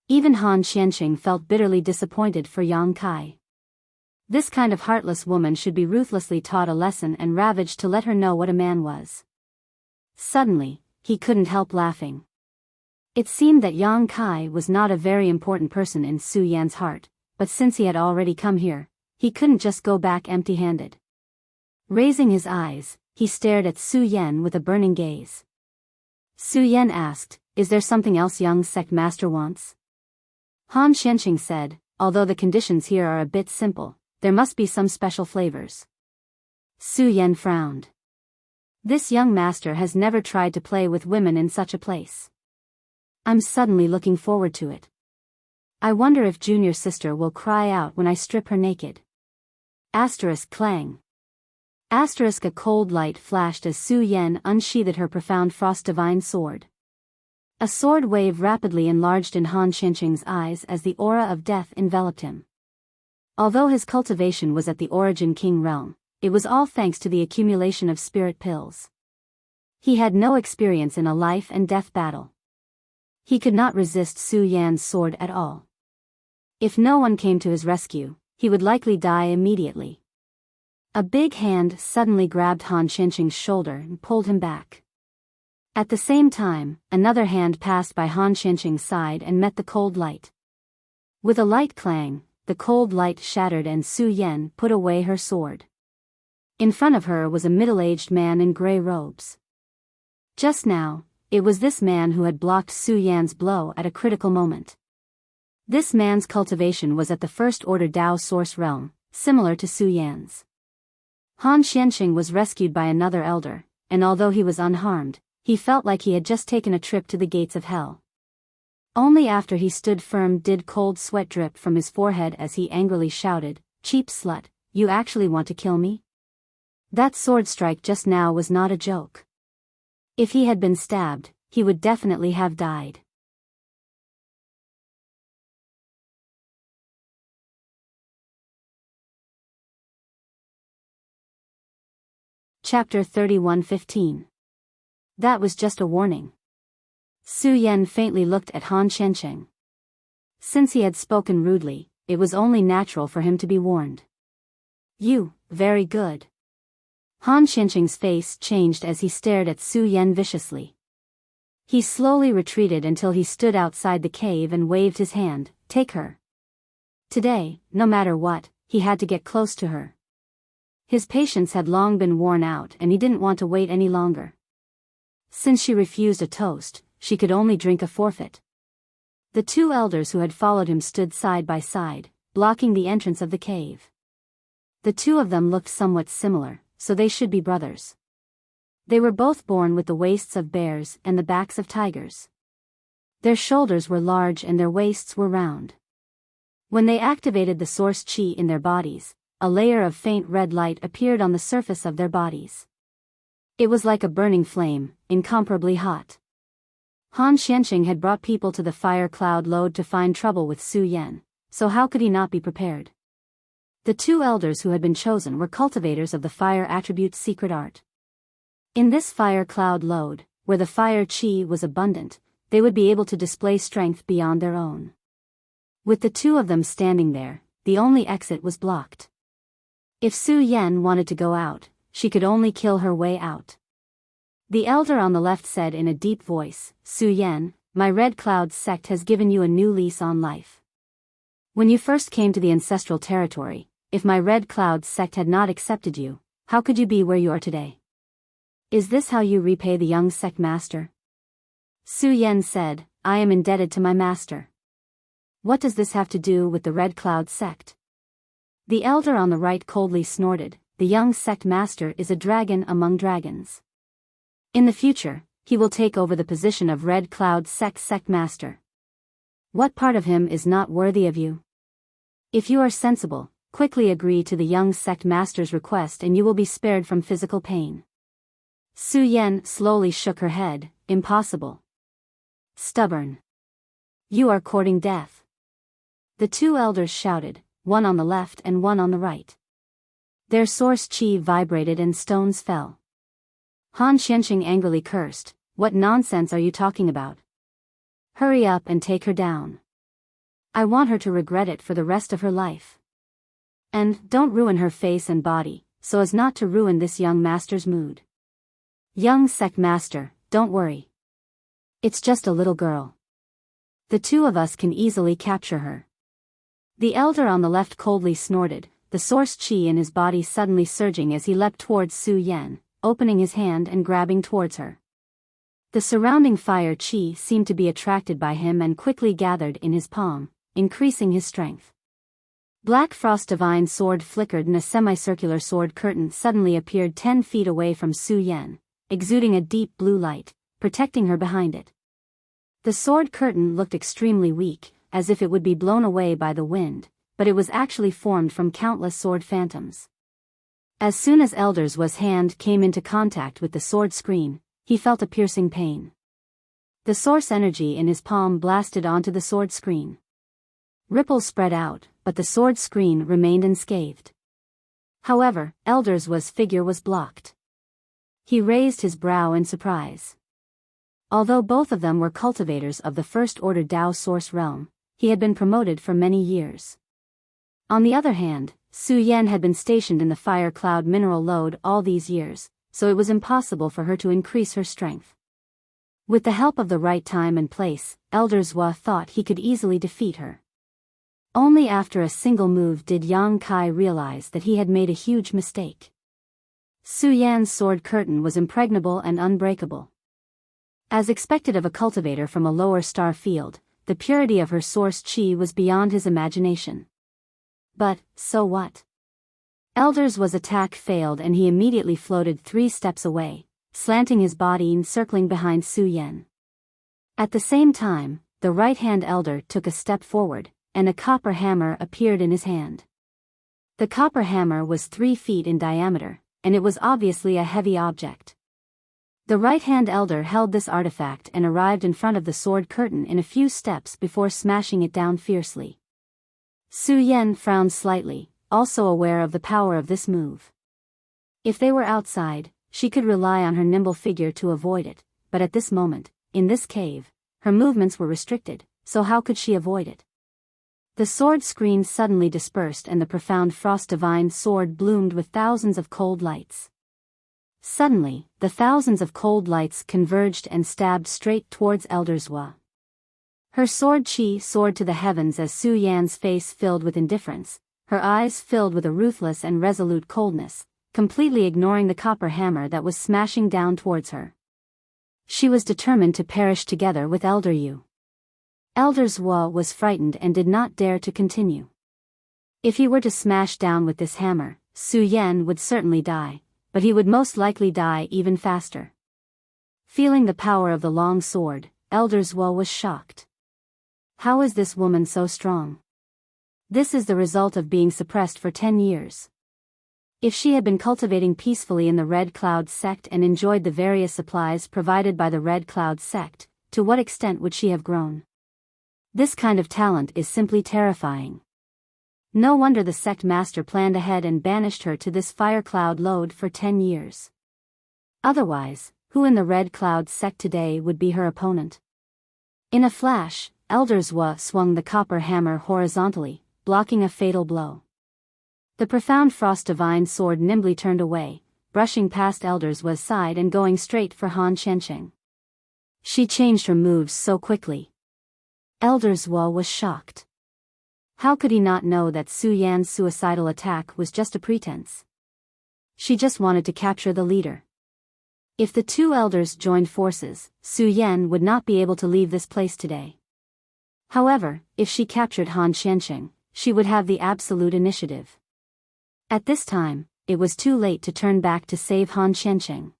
Even Han Xianqing felt bitterly disappointed for Yang Kai. This kind of heartless woman should be ruthlessly taught a lesson and ravaged to let her know what a man was. Suddenly, he couldn't help laughing. It seemed that Yang Kai was not a very important person in Su Yan's heart, but since he had already come here, he couldn't just go back empty-handed. Raising his eyes, he stared at Su Yan with a burning gaze. Su Yan asked, "Is there something else young sect master wants?" Han Xianqing said, "Although the conditions here are a bit simple, there must be some special flavors." Su Yan frowned. This young master has never tried to play with women in such a place. I'm suddenly looking forward to it. I wonder if junior sister will cry out when I strip her naked. Clang. A cold light flashed as Su Yan unsheathed her profound frost divine sword. A sword wave rapidly enlarged in Han Xianqing's eyes as the aura of death enveloped him. Although his cultivation was at the origin king realm, it was all thanks to the accumulation of spirit pills. He had no experience in a life and death battle. He could not resist Su Yan's sword at all. If no one came to his rescue, he would likely die immediately. A big hand suddenly grabbed Han Xianqing's shoulder and pulled him back. At the same time, another hand passed by Han Xianqing's side and met the cold light. With a light clang, the cold light shattered and Su Yan put away her sword. In front of her was a middle-aged man in gray robes. Just now, it was this man who had blocked Su Yan's blow at a critical moment. This man's cultivation was at the first-order Tao source realm, similar to Su Yan's. Han Xianqing was rescued by another elder, and although he was unharmed, he felt like he had just taken a trip to the gates of hell. Only after he stood firm did cold sweat drip from his forehead as he angrily shouted, "Cheap slut, you actually want to kill me?" That sword strike just now was not a joke. If he had been stabbed, he would definitely have died. Chapter 31:15. That was just a warning. Su Yan faintly looked at Han Qianqing. Since he had spoken rudely, it was only natural for him to be warned. Very good. Han Qianqing's face changed as he stared at Su Yan viciously. He slowly retreated until he stood outside the cave and waved his hand, "Take her." Today, no matter what, he had to get close to her. His patience had long been worn out and he didn't want to wait any longer. Since she refused a toast, she could only drink a forfeit. The two elders who had followed him stood side by side, blocking the entrance of the cave. The two of them looked somewhat similar, so they should be brothers. They were both born with the waists of bears and the backs of tigers. Their shoulders were large and their waists were round. When they activated the source qi in their bodies, a layer of faint red light appeared on the surface of their bodies. It was like a burning flame, incomparably hot. Han Qianqing had brought people to the fire cloud lode to find trouble with Su Yan, so how could he not be prepared? The two elders who had been chosen were cultivators of the fire attribute's secret art. In this fire cloud lode, where the fire qi was abundant, they would be able to display strength beyond their own. With the two of them standing there, the only exit was blocked. If Su Yan wanted to go out, she could only kill her way out. The elder on the left said in a deep voice, "Su Yan, my Red Cloud sect has given you a new lease on life. When you first came to the ancestral territory, if my Red Cloud sect had not accepted you, how could you be where you are today? Is this how you repay the young sect master?" Su Yan said, "I am indebted to my master." What does this have to do with the Red Cloud sect? The elder on the right coldly snorted, "The young sect master is a dragon among dragons. In the future, he will take over the position of Red Cloud sect master. What part of him is not worthy of you? If you are sensible, quickly agree to the young sect master's request and you will be spared from physical pain." Su Yan slowly shook her head, "Impossible. Stubborn. You are courting death." The two elders shouted, one on the left and one on the right. Their source qi vibrated and stones fell. Han Qianqing angrily cursed, "What nonsense are you talking about? Hurry up and take her down. I want her to regret it for the rest of her life. And don't ruin her face and body, so as not to ruin this young master's mood. Young sect master, don't worry. It's just a little girl. The two of us can easily capture her." The elder on the left coldly snorted, the source qi in his body suddenly surging as he leapt towards Su Yan, opening his hand and grabbing towards her. The surrounding fire qi seemed to be attracted by him and quickly gathered in his palm, increasing his strength. Black Frost Divine Sword flickered and a semicircular sword curtain suddenly appeared 10 feet away from Su Yan, exuding a deep blue light, protecting her behind it. The sword curtain looked extremely weak, as if it would be blown away by the wind, but it was actually formed from countless sword phantoms. As soon as Elder's hand came into contact with the sword screen, he felt a piercing pain. The source energy in his palm blasted onto the sword screen. Ripples spread out, but the sword screen remained unscathed. However, Elder's figure was blocked. He raised his brow in surprise. Although both of them were cultivators of the First Order Dao Source Realm, he had been promoted for many years. On the other hand, Su Yan had been stationed in the Fire Cloud mineral lode all these years, so it was impossible for her to increase her strength. With the help of the right time and place, Elder Zhua thought he could easily defeat her. Only after a single move did Yang Kai realize that he had made a huge mistake. Su Yan's sword curtain was impregnable and unbreakable. As expected of a cultivator from a lower star field, the purity of her source qi was beyond his imagination. But, so what? Elder's attack failed and he immediately floated 3 steps away, slanting his body and circling behind Su Yan. At the same time, the right-hand elder took a step forward, and a copper hammer appeared in his hand. The copper hammer was 3 feet in diameter, and it was obviously a heavy object. The right-hand elder held this artifact and arrived in front of the sword curtain in a few steps before smashing it down fiercely. Su Yan frowned slightly, also aware of the power of this move. If they were outside, she could rely on her nimble figure to avoid it, but at this moment, in this cave, her movements were restricted, so how could she avoid it? The sword screen suddenly dispersed and the profound frost divine sword bloomed with thousands of cold lights. Suddenly, the thousands of cold lights converged and stabbed straight towards Elder Zhua. Her sword chi soared to the heavens as Su Yan's face filled with indifference, her eyes filled with a ruthless and resolute coldness, completely ignoring the copper hammer that was smashing down towards her. She was determined to perish together with Elder Yu. Elder Zhua was frightened and did not dare to continue. If he were to smash down with this hammer, Su Yan would certainly die, but he would most likely die even faster. Feeling the power of the long sword, Elder Zhua was shocked. How is this woman so strong? This is the result of being suppressed for 10 years. If she had been cultivating peacefully in the Red Cloud sect and enjoyed the various supplies provided by the Red Cloud sect, to what extent would she have grown? This kind of talent is simply terrifying. No wonder the sect master planned ahead and banished her to this fire cloud lode for 10 years. Otherwise, who in the Red Cloud sect today would be her opponent? In a flash, Elder Zhua swung the copper hammer horizontally, blocking a fatal blow. The profound frost divine sword nimbly turned away, brushing past Elder Zhua's side and going straight for Han Qianqing. She changed her moves so quickly. Elder Zhua was shocked. How could he not know that Su Yan's suicidal attack was just a pretense? She just wanted to capture the leader. If the two elders joined forces, Su Yan would not be able to leave this place today. However, if she captured Han Qianqing, she would have the absolute initiative. At this time, it was too late to turn back to save Han Qianqing.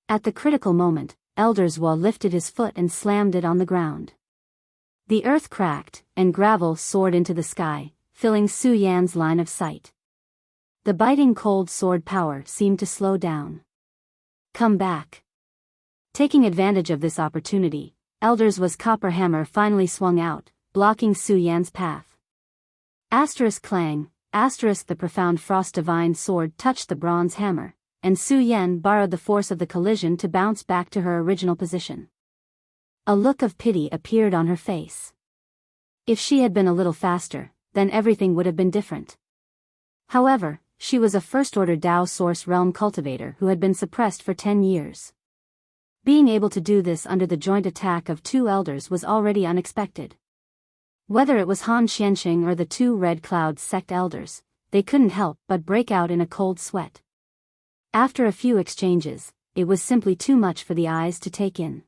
At the critical moment, Elder Zhua lifted his foot and slammed it on the ground. The earth cracked, and gravel soared into the sky, filling Su Yan's line of sight. The biting cold sword power seemed to slow down. Come back. Taking advantage of this opportunity, Elder Zhua's copper hammer finally swung out, blocking Su Yan's path. Clang, the profound frost divine sword touched the bronze hammer, and Su Yan borrowed the force of the collision to bounce back to her original position. A look of pity appeared on her face. If she had been a little faster, then everything would have been different. However, she was a first-order Dao Source Realm cultivator who had been suppressed for 10 years. Being able to do this under the joint attack of two elders was already unexpected. Whether it was Han Qianqing or the two Red Cloud sect elders, they couldn't help but break out in a cold sweat. After a few exchanges, it was simply too much for the eyes to take in.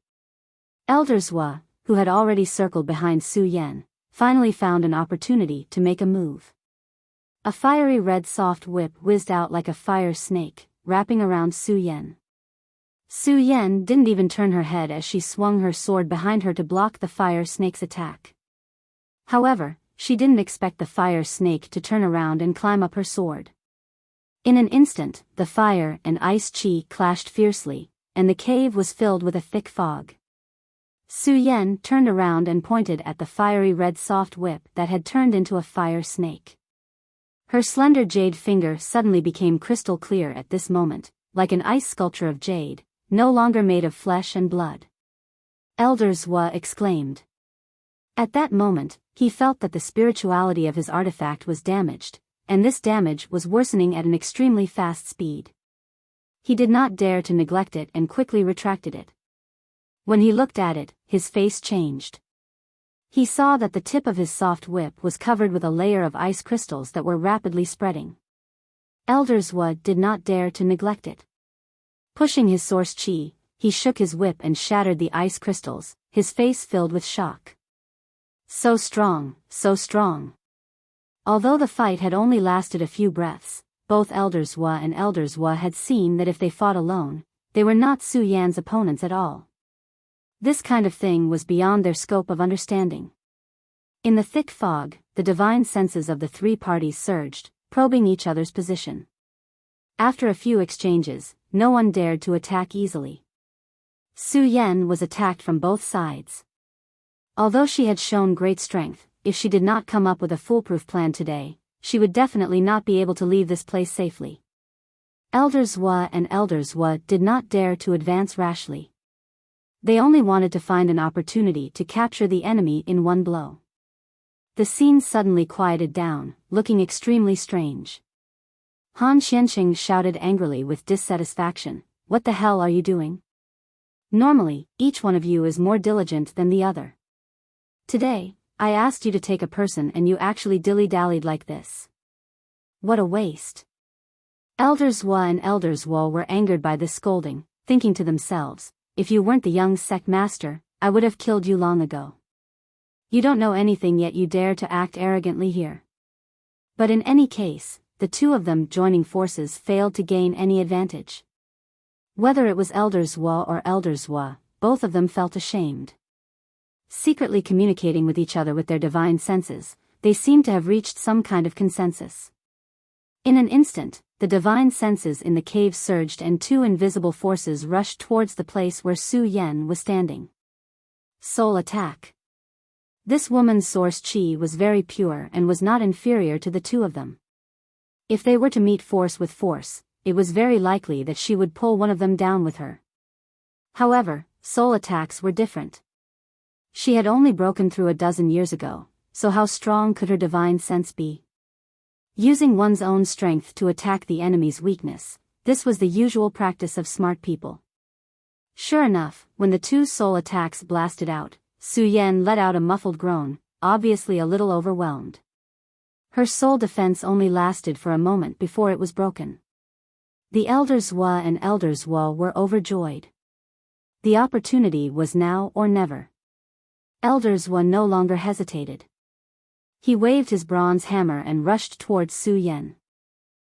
Elder Zhua, who had already circled behind Su Yan, finally found an opportunity to make a move. A fiery red soft whip whizzed out like a fire snake, wrapping around Su Yan. Su Yan didn't even turn her head as she swung her sword behind her to block the fire snake's attack. However, she didn't expect the fire snake to turn around and climb up her sword. In an instant, the fire and ice chi clashed fiercely, and the cave was filled with a thick fog. Su Yan turned around and pointed at the fiery red soft whip that had turned into a fire snake. Her slender jade finger suddenly became crystal clear at this moment, like an ice sculpture of jade, no longer made of flesh and blood. Elder Zhua exclaimed. At that moment, he felt that the spirituality of his artifact was damaged, and this damage was worsening at an extremely fast speed. He did not dare to neglect it and quickly retracted it. When he looked at it, his face changed. He saw that the tip of his soft whip was covered with a layer of ice crystals that were rapidly spreading. Elder Zhua did not dare to neglect it. Pushing his source chi, he shook his whip and shattered the ice crystals, his face filled with shock. So strong, so strong. Although the fight had only lasted a few breaths, both Elder Zhua and Elder Zhua had seen that if they fought alone, they were not Su Yan's opponents at all. This kind of thing was beyond their scope of understanding. In the thick fog, the divine senses of the three parties surged, probing each other's position. After a few exchanges, no one dared to attack easily. Su Yan was attacked from both sides. Although she had shown great strength, if she did not come up with a foolproof plan today, she would definitely not be able to leave this place safely. Elder Zhua and Elder Zhua did not dare to advance rashly. They only wanted to find an opportunity to capture the enemy in one blow. The scene suddenly quieted down, looking extremely strange. Han Xianxing shouted angrily with dissatisfaction, "What the hell are you doing? Normally, each one of you is more diligent than the other. Today, I asked you to take a person and you actually dilly-dallied like this. What a waste." Elder Zhua and Elder Zhuo were angered by this scolding, thinking to themselves, "If you weren't the young sect master, I would have killed you long ago. You don't know anything yet you dare to act arrogantly here." But in any case, the two of them joining forces failed to gain any advantage. Whether it was Elder Zhuo or Elder Zhua, both of them felt ashamed. Secretly communicating with each other with their divine senses, they seemed to have reached some kind of consensus. In an instant, the divine senses in the cave surged and two invisible forces rushed towards the place where Su Yan was standing. Soul attack. This woman's source chi was very pure and was not inferior to the two of them. If they were to meet force with force, it was very likely that she would pull one of them down with her. However, soul attacks were different. She had only broken through a dozen years ago, so how strong could her divine sense be? Using one's own strength to attack the enemy's weakness, this was the usual practice of smart people. Sure enough, when the two soul attacks blasted out, Su Yan let out a muffled groan, obviously a little overwhelmed. Her soul defense only lasted for a moment before it was broken. The Elder Zhua and Elder Zhuo were overjoyed. The opportunity was now or never. Elder Zhua no longer hesitated. He waved his bronze hammer and rushed towards Su Yan.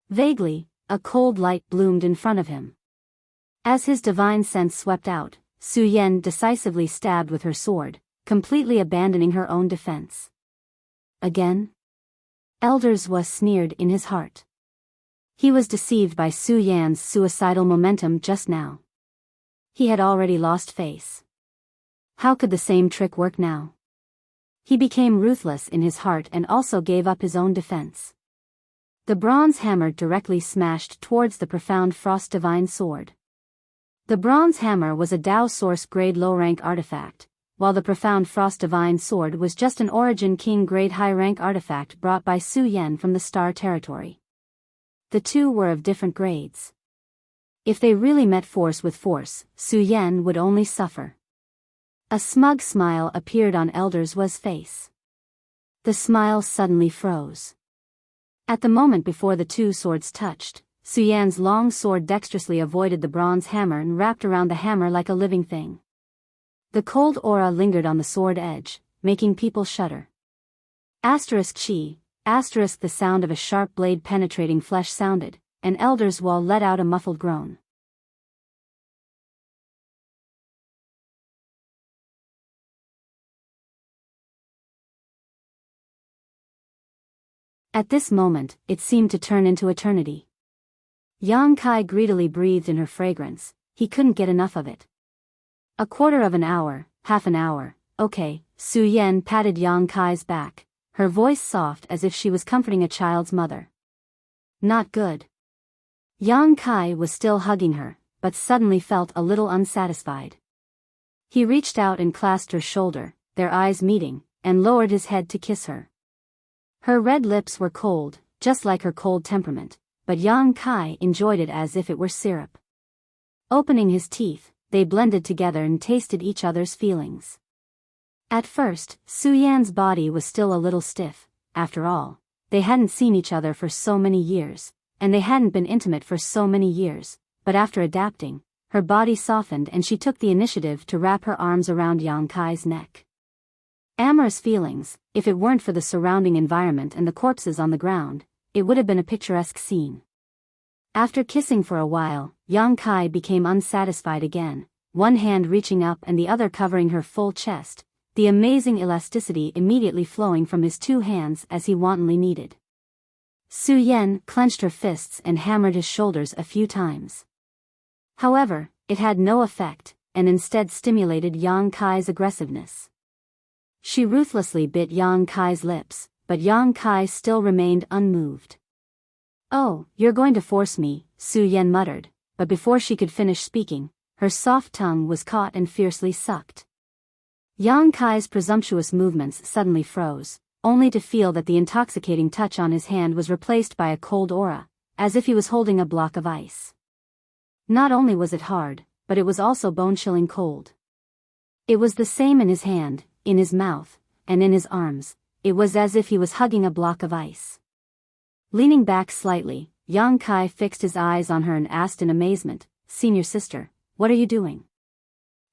Vaguely, a cold light bloomed in front of him. As his divine sense swept out, Su Yan decisively stabbed with her sword, completely abandoning her own defense. Again? Elder Zhua sneered in his heart. He was deceived by Su Yan's suicidal momentum just now. He had already lost face. How could the same trick work now? He became ruthless in his heart and also gave up his own defense. The bronze hammer directly smashed towards the profound frost divine sword. The bronze hammer was a Dao source grade low-rank artifact, while the profound frost divine sword was just an origin king grade high-rank artifact brought by Su Yan from the Star Territory. The two were of different grades. If they really met force with force, Su Yan would only suffer. A smug smile appeared on Elder Zhua's face. The smile suddenly froze. At the moment before the two swords touched, Su Yan's long sword dexterously avoided the bronze hammer and wrapped around the hammer like a living thing. The cold aura lingered on the sword edge, making people shudder. Asterisk chi, asterisk the sound of a sharp blade penetrating flesh sounded, and Elder Zhua let out a muffled groan. At this moment, it seemed to turn into eternity. Yang Kai greedily breathed in her fragrance, he couldn't get enough of it. A quarter of an hour, half an hour, okay, Su Yan patted Yang Kai's back, her voice soft as if she was comforting a child's mother. Not good. Yang Kai was still hugging her, but suddenly felt a little unsatisfied. He reached out and clasped her shoulder, their eyes meeting, and lowered his head to kiss her. Her red lips were cold, just like her cold temperament, but Yang Kai enjoyed it as if it were syrup. Opening his teeth, they blended together and tasted each other's feelings. At first, Su Yan's body was still a little stiff. After all, they hadn't seen each other for so many years, and they hadn't been intimate for so many years, but after adapting, her body softened and she took the initiative to wrap her arms around Yang Kai's neck. Amorous feelings, if it weren't for the surrounding environment and the corpses on the ground, it would have been a picturesque scene. After kissing for a while, Yang Kai became unsatisfied again, one hand reaching up and the other covering her full chest, the amazing elasticity immediately flowing from his two hands as he wantonly kneaded. Su Yan clenched her fists and hammered his shoulders a few times. However, it had no effect, and instead stimulated Yang Kai's aggressiveness. She ruthlessly bit Yang Kai's lips, but Yang Kai still remained unmoved. "Oh, you're going to force me," Su Yan muttered, but before she could finish speaking, her soft tongue was caught and fiercely sucked. Yang Kai's presumptuous movements suddenly froze, only to feel that the intoxicating touch on his hand was replaced by a cold aura, as if he was holding a block of ice. Not only was it hard, but it was also bone-chilling cold. It was the same in his hand, in his mouth, and in his arms. It was as if he was hugging a block of ice. Leaning back slightly, Yang Kai fixed his eyes on her and asked in amazement, "Senior sister, what are you doing?"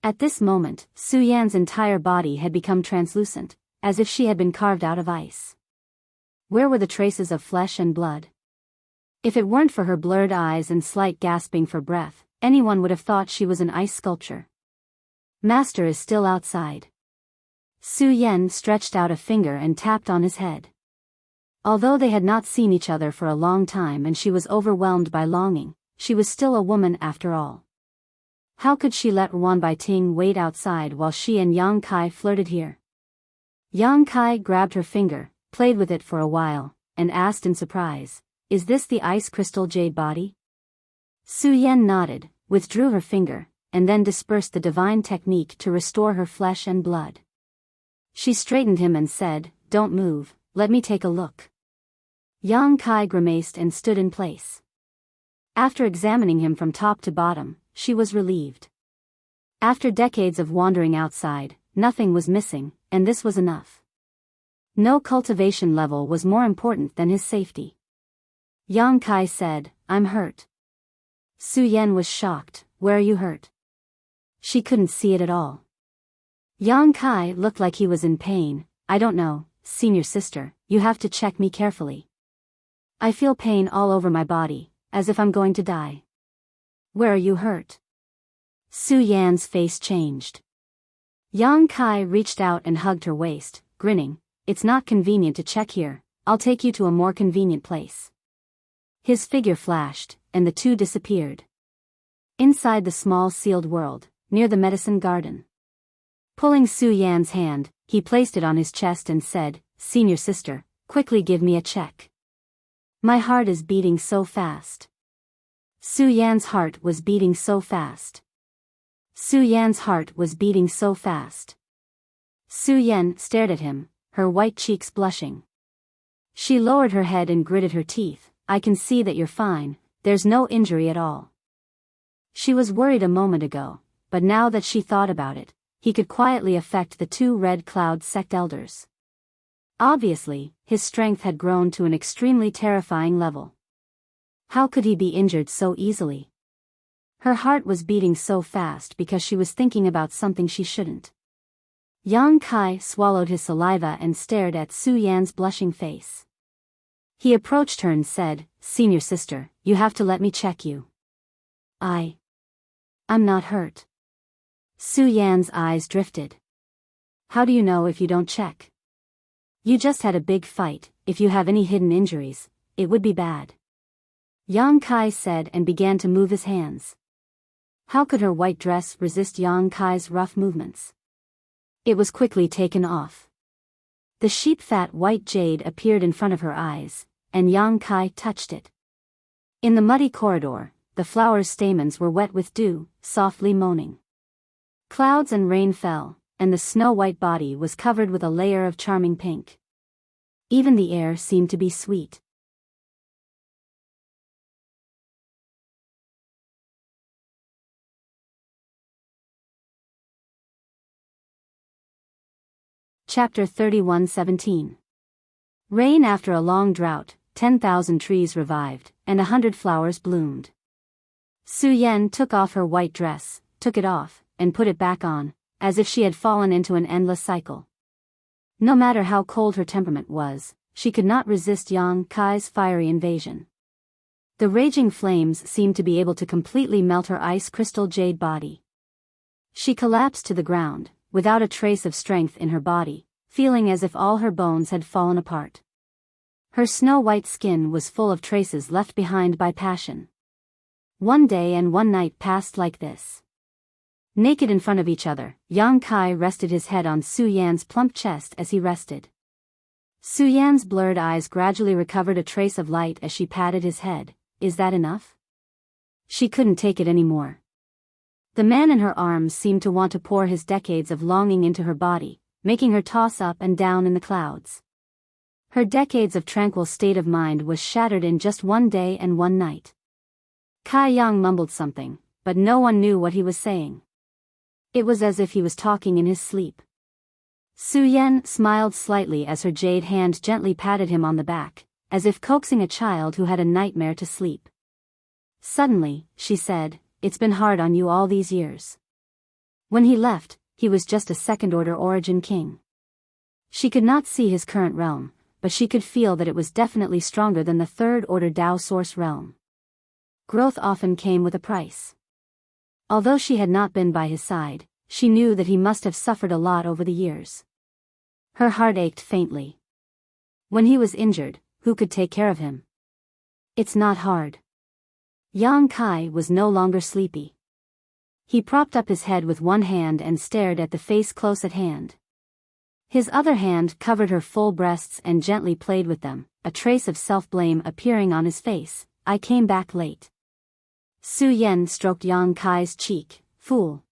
At this moment, Su Yan's entire body had become translucent, as if she had been carved out of ice. Where were the traces of flesh and blood? If it weren't for her blurred eyes and slight gasping for breath, anyone would have thought she was an ice sculpture. "Master is still outside." Su Yan stretched out a finger and tapped on his head. Although they had not seen each other for a long time and she was overwhelmed by longing, she was still a woman after all. How could she let Wan Baiting wait outside while she and Yang Kai flirted here? Yang Kai grabbed her finger, played with it for a while, and asked in surprise, "Is this the ice crystal jade body?" Su Yan nodded, withdrew her finger, and then dispersed the divine technique to restore her flesh and blood. She straightened him and said, "Don't move, let me take a look." Yang Kai grimaced and stood in place. After examining him from top to bottom, she was relieved. After decades of wandering outside, nothing was missing, and this was enough. No cultivation level was more important than his safety. Yang Kai said, "I'm hurt." Su Yan was shocked, "Where are you hurt?" She couldn't see it at all. Yang Kai looked like he was in pain. "I don't know, senior sister, you have to check me carefully. I feel pain all over my body, as if I'm going to die." "Where are you hurt?" Su Yan's face changed. Yang Kai reached out and hugged her waist, grinning, "It's not convenient to check here, I'll take you to a more convenient place." His figure flashed, and the two disappeared. Inside the small sealed world, near the medicine garden. Pulling Su Yan's hand, he placed it on his chest and said, "Senior sister, quickly give me a check. My heart is beating so fast." Su Yan's heart was beating so fast. Su Yan's heart was beating so fast. Su Yan stared at him, her white cheeks blushing. She lowered her head and gritted her teeth. "I can see that you're fine, there's no injury at all." She was worried a moment ago, but now that she thought about it, he could quietly affect the two Red Cloud sect elders. Obviously, his strength had grown to an extremely terrifying level. How could he be injured so easily? Her heart was beating so fast because she was thinking about something she shouldn't. Yang Kai swallowed his saliva and stared at Su Yan's blushing face. He approached her and said, "Senior sister, you have to let me check you." I'm not hurt." Su Yan's eyes drifted. "How do you know if you don't check? You just had a big fight, if you have any hidden injuries, it would be bad." Yang Kai said and began to move his hands. How could her white dress resist Yang Kai's rough movements? It was quickly taken off. The sheep-fat white jade appeared in front of her eyes, and Yang Kai touched it. In the muddy corridor, the flower's stamens were wet with dew, softly moaning. Clouds and rain fell, and the snow-white body was covered with a layer of charming pink. Even the air seemed to be sweet. Chapter 31:17. Rain after a long drought, 10,000 trees revived, and 100 flowers bloomed. Su Yan took off her white dress, took it off, and put it back on, as if she had fallen into an endless cycle. No matter how cold her temperament was, she could not resist Yang Kai's fiery invasion. The raging flames seemed to be able to completely melt her ice crystal jade body. She collapsed to the ground, without a trace of strength in her body, feeling as if all her bones had fallen apart. Her snow-white skin was full of traces left behind by passion. One day and one night passed like this. Naked in front of each other, Yang Kai rested his head on Su Yan's plump chest as he rested. Su Yan's blurred eyes gradually recovered a trace of light as she patted his head. Is that enough? She couldn't take it anymore. The man in her arms seemed to want to pour his decades of longing into her body, making her toss up and down in the clouds. Her decades of tranquil state of mind was shattered in just one day and one night. Kai Yang mumbled something, but no one knew what he was saying. It was as if he was talking in his sleep. Su Yan smiled slightly as her jade hand gently patted him on the back, as if coaxing a child who had a nightmare to sleep. Suddenly, she said, "It's been hard on you all these years." When he left, he was just a second-order origin king. She could not see his current realm, but she could feel that it was definitely stronger than the third-order Dao source realm. Growth often came with a price. Although she had not been by his side, she knew that he must have suffered a lot over the years. Her heart ached faintly. When he was injured, who could take care of him? It's not hard. Yang Kai was no longer sleepy. He propped up his head with one hand and stared at the face close at hand. His other hand covered her full breasts and gently played with them, a trace of self-blame appearing on his face. I came back late. Su Yan stroked Yang Kai's cheek. Fool.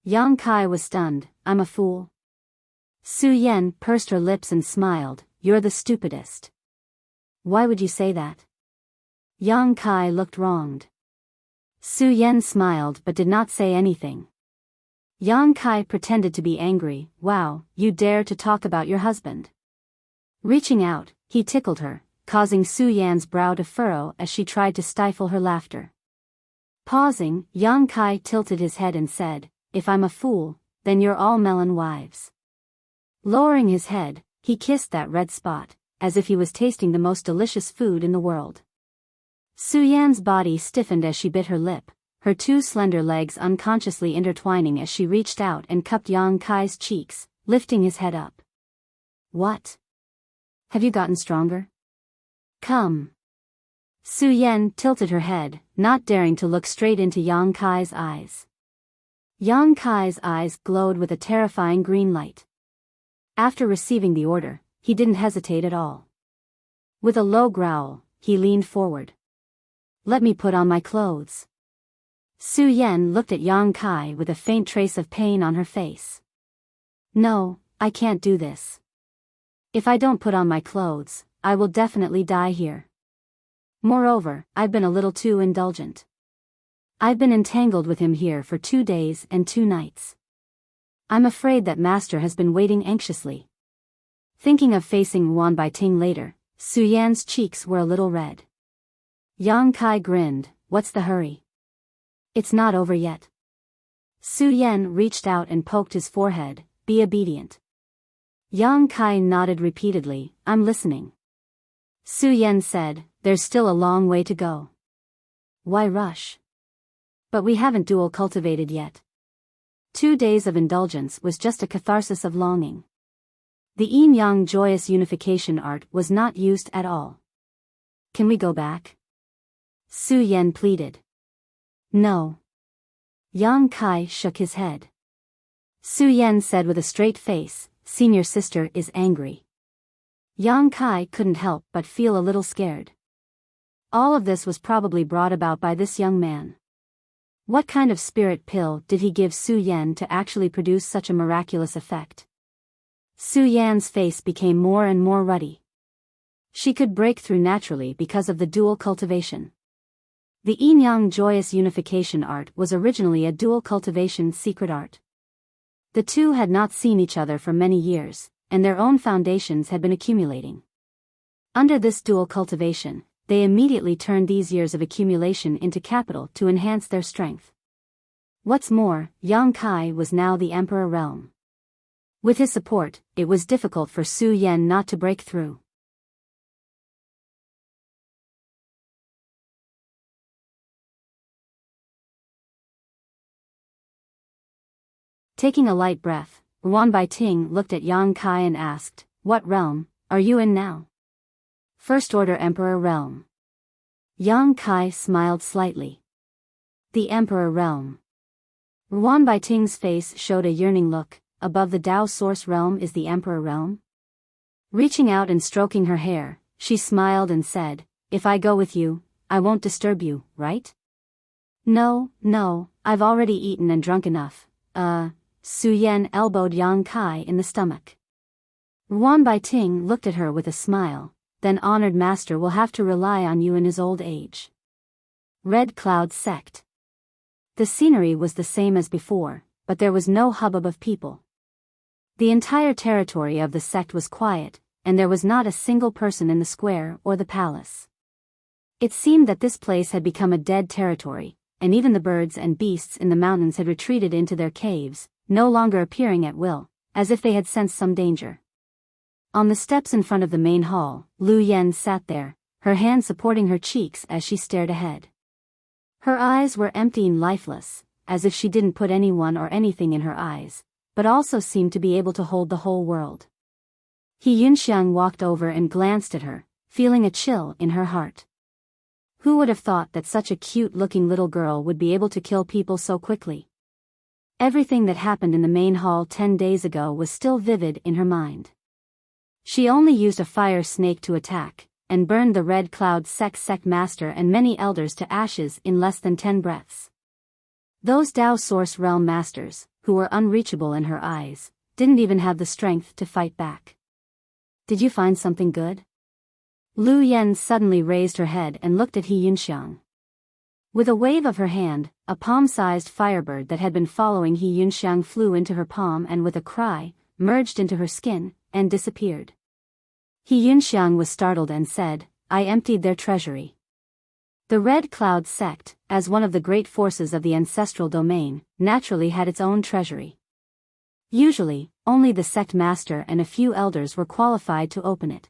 Yang Kai was stunned. I'm a fool? Su Yan pursed her lips and smiled. You're the stupidest. Why would you say that? Yang Kai looked wronged. Su Yan smiled but did not say anything. Yang Kai pretended to be angry. Wow, you dare to talk about your husband. Reaching out, he tickled her, causing Su Yan's brow to furrow as she tried to stifle her laughter. Pausing, Yang Kai tilted his head and said, If I'm a fool, then you're all melon wives. Lowering his head, he kissed that red spot, as if he was tasting the most delicious food in the world. Su Yan's body stiffened as she bit her lip, her two slender legs unconsciously intertwining as she reached out and cupped Yang Kai's cheeks, lifting his head up. What? Have you gotten stronger? Come. Su Yan tilted her head, not daring to look straight into Yang Kai's eyes. Yang Kai's eyes glowed with a terrifying green light. After receiving the order, he didn't hesitate at all. With a low growl, he leaned forward. Let me put on my clothes. Su Yan looked at Yang Kai with a faint trace of pain on her face. No, I can't do this. If I don't put on my clothes, I will definitely die here. Moreover, I've been a little too indulgent. I've been entangled with him here for 2 days and 2 nights. I'm afraid that Master has been waiting anxiously. Thinking of facing Wan Baiting later, Su Yan's cheeks were a little red. Yang Kai grinned. What's the hurry? It's not over yet. Su Yan reached out and poked his forehead. Be obedient. Yang Kai nodded repeatedly. I'm listening. Su Yan said, There's still a long way to go. Why rush? But we haven't dual cultivated yet. 2 days of indulgence was just a catharsis of longing. The yin-yang joyous unification art was not used at all. Can we go back? Su Yan pleaded. No. Yang Kai shook his head. Su Yan said with a straight face, Senior sister is angry. Yang Kai couldn't help but feel a little scared. All of this was probably brought about by this young man. What kind of spirit pill did he give Su Yan to actually produce such a miraculous effect? Su Yan's face became more and more ruddy. She could break through naturally because of the dual cultivation. The yin-yang joyous unification art was originally a dual cultivation secret art. The two had not seen each other for many years, and their own foundations had been accumulating. Under this dual cultivation, they immediately turned these years of accumulation into capital to enhance their strength. What's more, Yang Kai was now the Emperor realm. With his support, it was difficult for Su Yan not to break through. Taking a light breath, Ruan Baiting looked at Yang Kai and asked, "What realm are you in now?" "First Order Emperor Realm." Yang Kai smiled slightly. "The Emperor Realm." Ruan Baiting's face showed a yearning look. "Above the Tao Source Realm is the Emperor Realm?" Reaching out and stroking her hair, she smiled and said, "If I go with you, I won't disturb you, right?" No, I've already eaten and drunk enough." Su Yan elbowed Yang Kai in the stomach. Ruan Baiting looked at her with a smile. "Then honored master will have to rely on you in his old age." Red Cloud Sect. The scenery was the same as before, but there was no hubbub of people. The entire territory of the sect was quiet, and there was not a single person in the square or the palace. It seemed that this place had become a dead territory, and even the birds and beasts in the mountains had retreated into their caves, no longer appearing at will, as if they had sensed some danger. On the steps in front of the main hall, Lu Yen sat there, her hand supporting her cheeks as she stared ahead. Her eyes were empty and lifeless, as if she didn't put anyone or anything in her eyes, but also seemed to be able to hold the whole world. He Yunxiang walked over and glanced at her, feeling a chill in her heart. Who would have thought that such a cute-looking little girl would be able to kill people so quickly? Everything that happened in the main hall 10 days ago was still vivid in her mind. She only used a fire snake to attack, and burned the Red Cloud sect master and many elders to ashes in less than 10 breaths. Those Tao Source Realm masters, who were unreachable in her eyes, didn't even have the strength to fight back. "Did you find something good?" Lu Yen suddenly raised her head and looked at He Yunxiang. With a wave of her hand, a palm-sized firebird that had been following He Yunxiang flew into her palm and with a cry, merged into her skin, and disappeared. He Yunxiang was startled and said, "I emptied their treasury." The Red Cloud sect, as one of the great forces of the ancestral domain, naturally had its own treasury. Usually, only the sect master and a few elders were qualified to open it.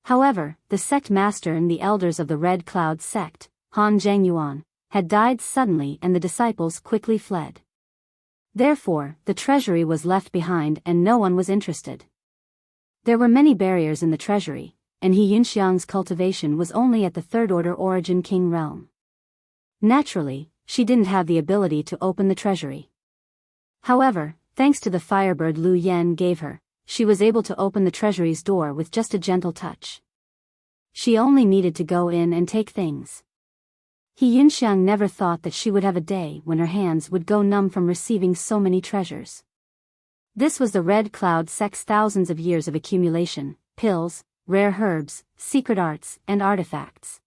However, the sect master and the elders of the Red Cloud sect, Han Zhengyuan, had died suddenly and the disciples quickly fled. Therefore, the treasury was left behind and no one was interested. There were many barriers in the treasury, and He Yunxiang's cultivation was only at the Third Order Origin King realm. Naturally, she didn't have the ability to open the treasury. However, thanks to the firebird Lu Yen gave her, she was able to open the treasury's door with just a gentle touch. She only needed to go in and take things. He Yunxiang never thought that she would have a day when her hands would go numb from receiving so many treasures. This was the Red Cloud sect's thousands of years of accumulation, pills, rare herbs, secret arts, and artifacts.